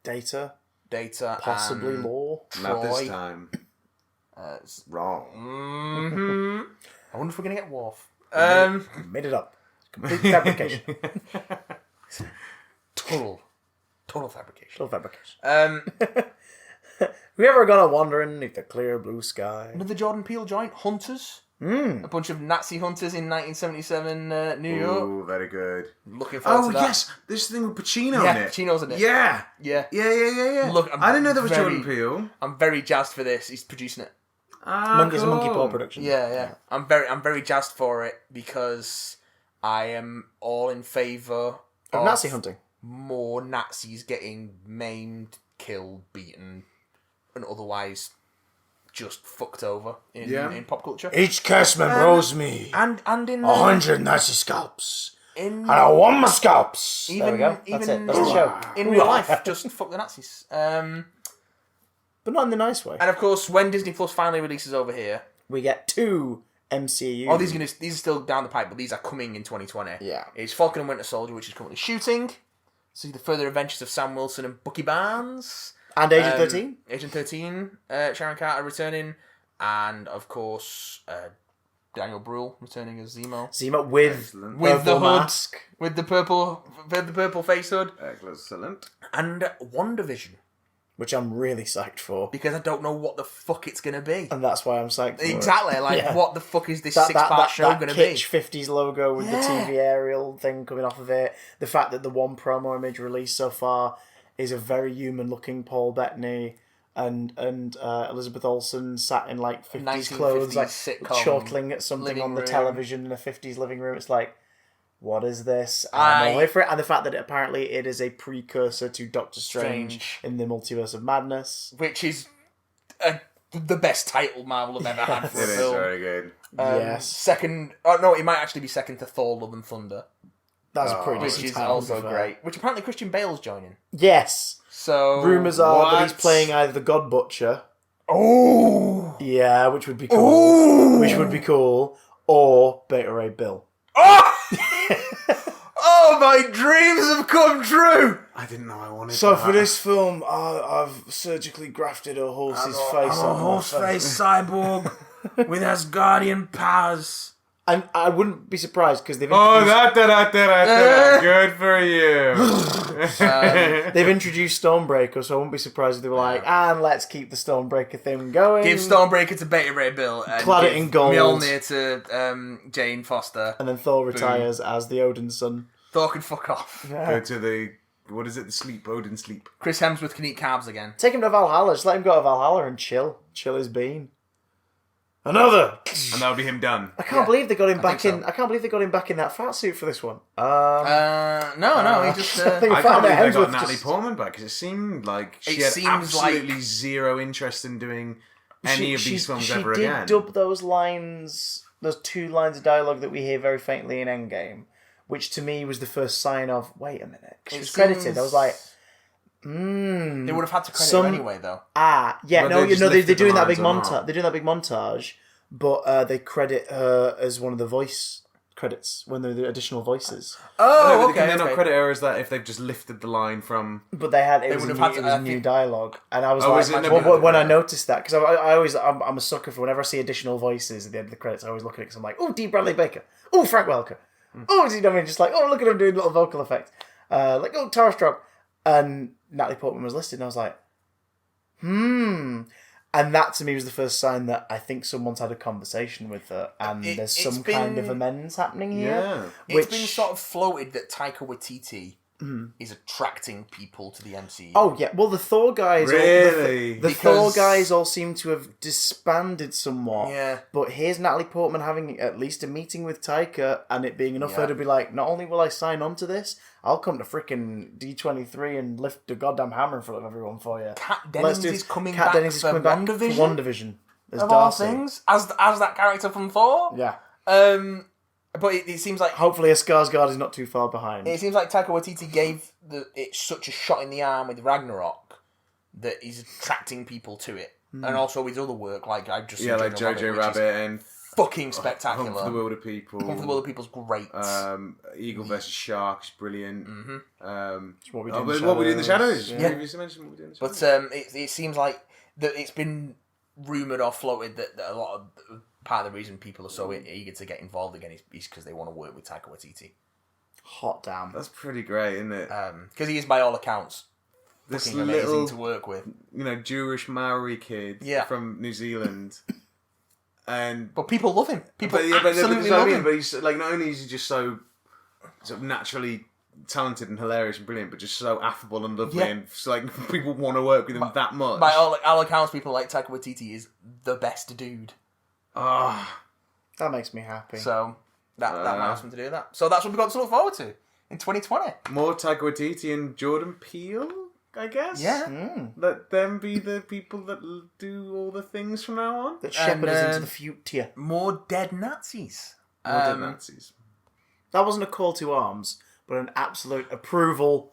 Speaker 1: Data.
Speaker 2: and
Speaker 1: Possibly Law.
Speaker 3: Not this
Speaker 2: Troy.
Speaker 3: time.
Speaker 2: It's
Speaker 3: Wrong.
Speaker 2: I wonder if we're going to get Worf.
Speaker 1: Made it up. Complete fabrication.
Speaker 2: Total fabrication.
Speaker 1: Total fabrication. We ever gone wandering beneath the clear blue sky?
Speaker 2: Another Jordan Peele joint, Hunters. A bunch of Nazi hunters in 1977 New York.
Speaker 3: Oh, very good.
Speaker 2: Looking forward to that.
Speaker 3: Oh, yes. This thing with Pacino in it.
Speaker 2: Pacino's in it.
Speaker 3: Yeah.
Speaker 2: Yeah.
Speaker 3: Look, I didn't know that was Jordan Peele.
Speaker 2: I'm very jazzed for this. He's producing it.
Speaker 1: It's a Monkey Paw production.
Speaker 2: Yeah. I'm very jazzed for it because I am all in favour of
Speaker 1: Nazi hunting.
Speaker 2: More Nazis getting maimed, killed, beaten, and otherwise just fucked over in pop culture.
Speaker 1: Each castman owes me
Speaker 2: and in
Speaker 1: 100 Nazi scalps. And I want my scalps. There we go. That's it. That's the show.
Speaker 2: In real life, just fuck the Nazis.
Speaker 1: But not in the nice way.
Speaker 2: And of course, when Disney Plus finally releases over here,
Speaker 1: we get 2 MCU.
Speaker 2: Oh, these are still down the pipe, but these are coming in 2020.
Speaker 1: Yeah.
Speaker 2: It's Falcon and Winter Soldier, which is currently shooting. See the further adventures of Sam Wilson and Bucky Barnes.
Speaker 1: And Agent 13.
Speaker 2: Agent 13, Sharon Carter returning. And, of course, Daniel Bruhl returning as Zemo.
Speaker 1: Zemo with
Speaker 2: the hood.
Speaker 1: Mask.
Speaker 2: With the purple face hood.
Speaker 3: Excellent.
Speaker 2: And WandaVision.
Speaker 1: Which I'm really psyched for.
Speaker 2: Because I don't know what the fuck it's going to be.
Speaker 1: And that's why I'm psyched for
Speaker 2: Exactly. What the fuck is this 6-part show going to be?
Speaker 1: That kitsch 50s logo with the TV aerial thing coming off of it. The fact that the one promo image released so far is a very human-looking Paul Bettany and Elizabeth Olsen sat in like 50s clothes, like chortling at something on the television in a 50s living room. It's like, what is this? I'm all here for it. And the fact that apparently it is a precursor to Doctor Strange in the Multiverse of Madness.
Speaker 2: Which is the best title Marvel have ever had for a film. It is
Speaker 3: very good.
Speaker 1: Yes.
Speaker 2: Second... Oh, no, it might actually be second to Thor, Love and Thunder.
Speaker 1: That's a pretty
Speaker 2: Which is also great. Which apparently Christian Bale's joining.
Speaker 1: Yes.
Speaker 2: So...
Speaker 1: Rumours are that he's playing either the God Butcher.
Speaker 2: Oh!
Speaker 1: Yeah, which would be cool. Which would be cool. Or Beta Ray Bill.
Speaker 2: Oh! Oh, my dreams have come true!
Speaker 3: I didn't know I wanted
Speaker 1: So
Speaker 3: that.
Speaker 1: for this film, I've surgically grafted a horse's face
Speaker 2: I'm a
Speaker 1: on my
Speaker 2: horse
Speaker 1: face.
Speaker 2: face cyborg with Asgardian powers.
Speaker 1: And I wouldn't be surprised because they've
Speaker 3: Oh,
Speaker 1: introduced,
Speaker 3: good for you.
Speaker 1: they've introduced Stormbreaker, so I wouldn't be surprised if they were like, and let's keep the Stormbreaker thing going.
Speaker 2: Give Stormbreaker to Beta Ray Bill and
Speaker 1: Clad it
Speaker 2: give
Speaker 1: in gold.
Speaker 2: Mjolnir to Jane Foster.
Speaker 1: And then Thor retires as the Odin's son.
Speaker 2: Thor can fuck off.
Speaker 3: Go to the sleep, Odin sleep.
Speaker 2: Chris Hemsworth can eat carbs again.
Speaker 1: Take him to Valhalla. Just let him go to Valhalla and chill. Chill his bean. Another.
Speaker 3: And that'll be him done.
Speaker 1: I can't believe they got him back
Speaker 2: think
Speaker 1: in.
Speaker 2: so.
Speaker 1: I can't believe they got him back in that fat suit for this one.
Speaker 2: No, he just.
Speaker 1: I think
Speaker 3: I can't believe they got
Speaker 1: Hemsworth
Speaker 3: Natalie
Speaker 1: just-
Speaker 3: Portman back, because it seemed like she
Speaker 2: It
Speaker 3: had
Speaker 2: seems
Speaker 3: absolutely
Speaker 2: like-
Speaker 3: zero interest in doing any of these films ever
Speaker 1: She
Speaker 3: again.
Speaker 1: did dub those lines, those 2 lines of dialogue that we hear very faintly in Endgame, which to me was the first sign of, wait a minute. 'Cause she was credited. I was like,
Speaker 2: They would have had to credit
Speaker 1: Some-
Speaker 2: her anyway, though.
Speaker 1: yeah,
Speaker 3: But
Speaker 1: no,
Speaker 3: they just
Speaker 1: they're
Speaker 3: lifted
Speaker 1: doing
Speaker 3: the
Speaker 1: that big
Speaker 3: lines or not?
Speaker 1: montage. They're doing that big montage, but they credit her as one of the voice credits when they're the additional voices.
Speaker 2: Oh,
Speaker 3: Can they not credit her as that if they've just lifted the line from...
Speaker 1: But they had it was,
Speaker 2: would
Speaker 1: a
Speaker 2: have
Speaker 1: new,
Speaker 2: had to-
Speaker 1: it was
Speaker 2: I
Speaker 1: new
Speaker 2: think-
Speaker 1: dialogue, and I was
Speaker 3: Oh, is it?
Speaker 1: like,
Speaker 3: No,
Speaker 1: when I noticed that, because I'm a sucker for whenever I see additional voices at the end of the credits, I always look at it because I'm like, oh, D. Bradley Baker, oh, Frank Welker, oh, you know what I mean? Just like, oh, look at him doing little vocal effects, like, oh, Tara Strong, and Natalie Portman was listed, and I was like, and that to me was the first sign that I think someone's had a conversation with her, and there's some kind of amends happening here.
Speaker 3: Yeah.
Speaker 2: It's been sort of floated that Taika Waititi is attracting people to the MCU.
Speaker 1: Oh yeah, well the Thor guys,
Speaker 3: Really?
Speaker 1: the Thor guys all seem to have disbanded somewhat.
Speaker 2: Yeah.
Speaker 1: But here's Natalie Portman having at least a meeting with Taika, and it being enough for her to be like, not only will I sign on to this, I'll come to frickin' D23 and lift the goddamn hammer in front of everyone for you.
Speaker 2: Kat Dennings is coming
Speaker 1: Kat
Speaker 2: back
Speaker 1: Dennings is
Speaker 2: for
Speaker 1: coming back
Speaker 2: WandaVision?
Speaker 1: for WandaVision. As
Speaker 2: Of all
Speaker 1: Darcy.
Speaker 2: things, as that character from Thor.
Speaker 1: Yeah.
Speaker 2: But it seems like
Speaker 1: Hopefully a Skarsgård is not too far behind.
Speaker 2: it seems like Taika Waititi gave it such a shot in the arm with Ragnarok that he's attracting people to it, and also with other work like I've just seen
Speaker 3: like Jojo Rabbit and
Speaker 2: fucking spectacular.
Speaker 3: Hunt for the Wilder People.
Speaker 2: Hunt for the Wilder People's great.
Speaker 3: Eagle vs Shark is brilliant.
Speaker 1: It's what we do
Speaker 3: What we do in the shadows.
Speaker 1: Yeah.
Speaker 3: Previously mentioned what we do in the shadows.
Speaker 2: But it seems like that it's been rumoured or floated that a lot of part of the reason people are so eager to get involved again is because they want to work with Taika Waititi.
Speaker 1: Hot damn.
Speaker 3: That's pretty great, isn't it?
Speaker 2: Because he is, by all accounts,
Speaker 3: This
Speaker 2: fucking amazing
Speaker 3: little,
Speaker 2: to work with.
Speaker 3: Jewish Maori kid from New Zealand.
Speaker 2: But people love him. People
Speaker 3: But
Speaker 2: absolutely love him.
Speaker 3: But he's like, not only is he just so sort of naturally talented and hilarious and brilliant, but just so affable and lovely, and so, like people want to work with him that much.
Speaker 2: By all accounts, people like Taika Waititi is the best dude.
Speaker 1: That makes me happy.
Speaker 2: So that might have something to do with that. So that's what we've got to look forward to in 2020.
Speaker 3: More Taika Waititi and Jordan Peele, I guess.
Speaker 2: Yeah.
Speaker 3: Let them be the people that do all the things from now on.
Speaker 1: That shepherd us into the future.
Speaker 2: More dead Nazis.
Speaker 3: More dead Nazis.
Speaker 1: That wasn't a call to arms, but an absolute approval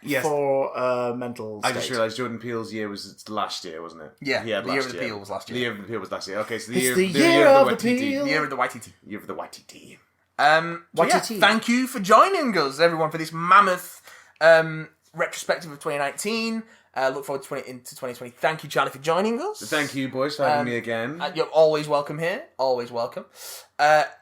Speaker 3: Yes.
Speaker 1: for mental state.
Speaker 3: I just realised Jordan Peele's year was last year, wasn't it?
Speaker 2: Yeah,
Speaker 3: He had
Speaker 2: the year
Speaker 3: last
Speaker 2: of the
Speaker 3: year.
Speaker 2: Peel was last year.
Speaker 3: The year of the Peel was last year. Okay, so
Speaker 1: It's
Speaker 3: the
Speaker 1: the
Speaker 3: year
Speaker 1: year of the
Speaker 3: YTT.
Speaker 1: Peel.
Speaker 2: The year of the YTT.
Speaker 3: Year of the YTT.
Speaker 2: So yeah,
Speaker 1: YTT.
Speaker 2: thank you for joining us, everyone, for this mammoth retrospective of 2019. Look forward to into 2020. Thank you, Charlie, for joining us.
Speaker 3: Thank you, boys, for having me again.
Speaker 2: You're always welcome here. Always welcome.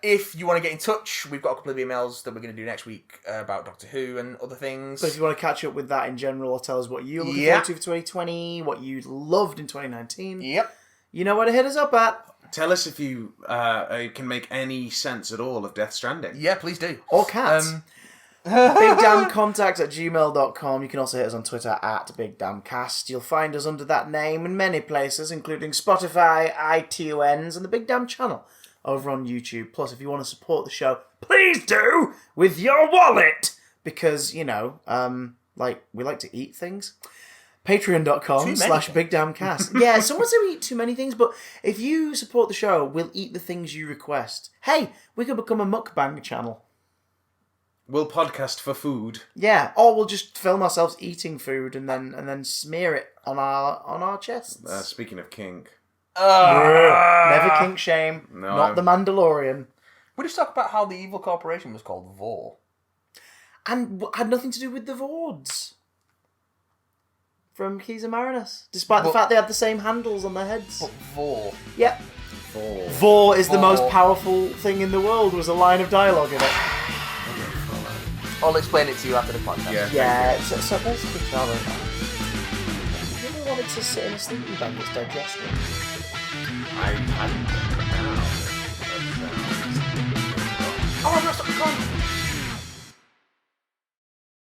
Speaker 2: If you want to get in touch, we've got a couple of emails that we're going to do next week about Doctor Who and other things.
Speaker 1: So if you want to catch up with that in general, or tell us what you're looking forward to for 2020, what you loved in 2019,
Speaker 2: Yep.
Speaker 1: you know where to hit us up at.
Speaker 3: Tell us if you can make any sense at all of Death Stranding.
Speaker 2: Yeah, please do.
Speaker 1: Or cats. BigDamnContact@gmail.com. You can also hit us on Twitter @BigDamnCast. You'll find us under that name in many places, including Spotify, iTunes, and the Big Damn channel over on YouTube. Plus, if you want to support the show, please do with your wallet. Because, we like to eat things. Patreon.com/BigDamnCast. Yeah, someone said we eat too many things, but if you support the show, we'll eat the things you request. Hey, we could become a mukbang channel.
Speaker 3: We'll podcast for food.
Speaker 1: Yeah, or we'll just film ourselves eating food and then smear it on our chests.
Speaker 3: Speaking of kink.
Speaker 1: Never kink shame.
Speaker 3: No,
Speaker 1: Not the Mandalorian.
Speaker 2: We just talk about how the evil corporation was called Vor.
Speaker 1: and had nothing to do with the Vords from Keys of Marinus, despite the fact they had the same handles on their heads.
Speaker 2: But Vor.
Speaker 1: Yep. Vor is the most powerful thing in the world, was a line of dialogue in it.
Speaker 2: I'll explain it to you after the podcast.
Speaker 1: Yeah, so basically, Charlie, have you ever wanted to sit in a sleeping bag that's digesting?
Speaker 3: I hadn't done it now.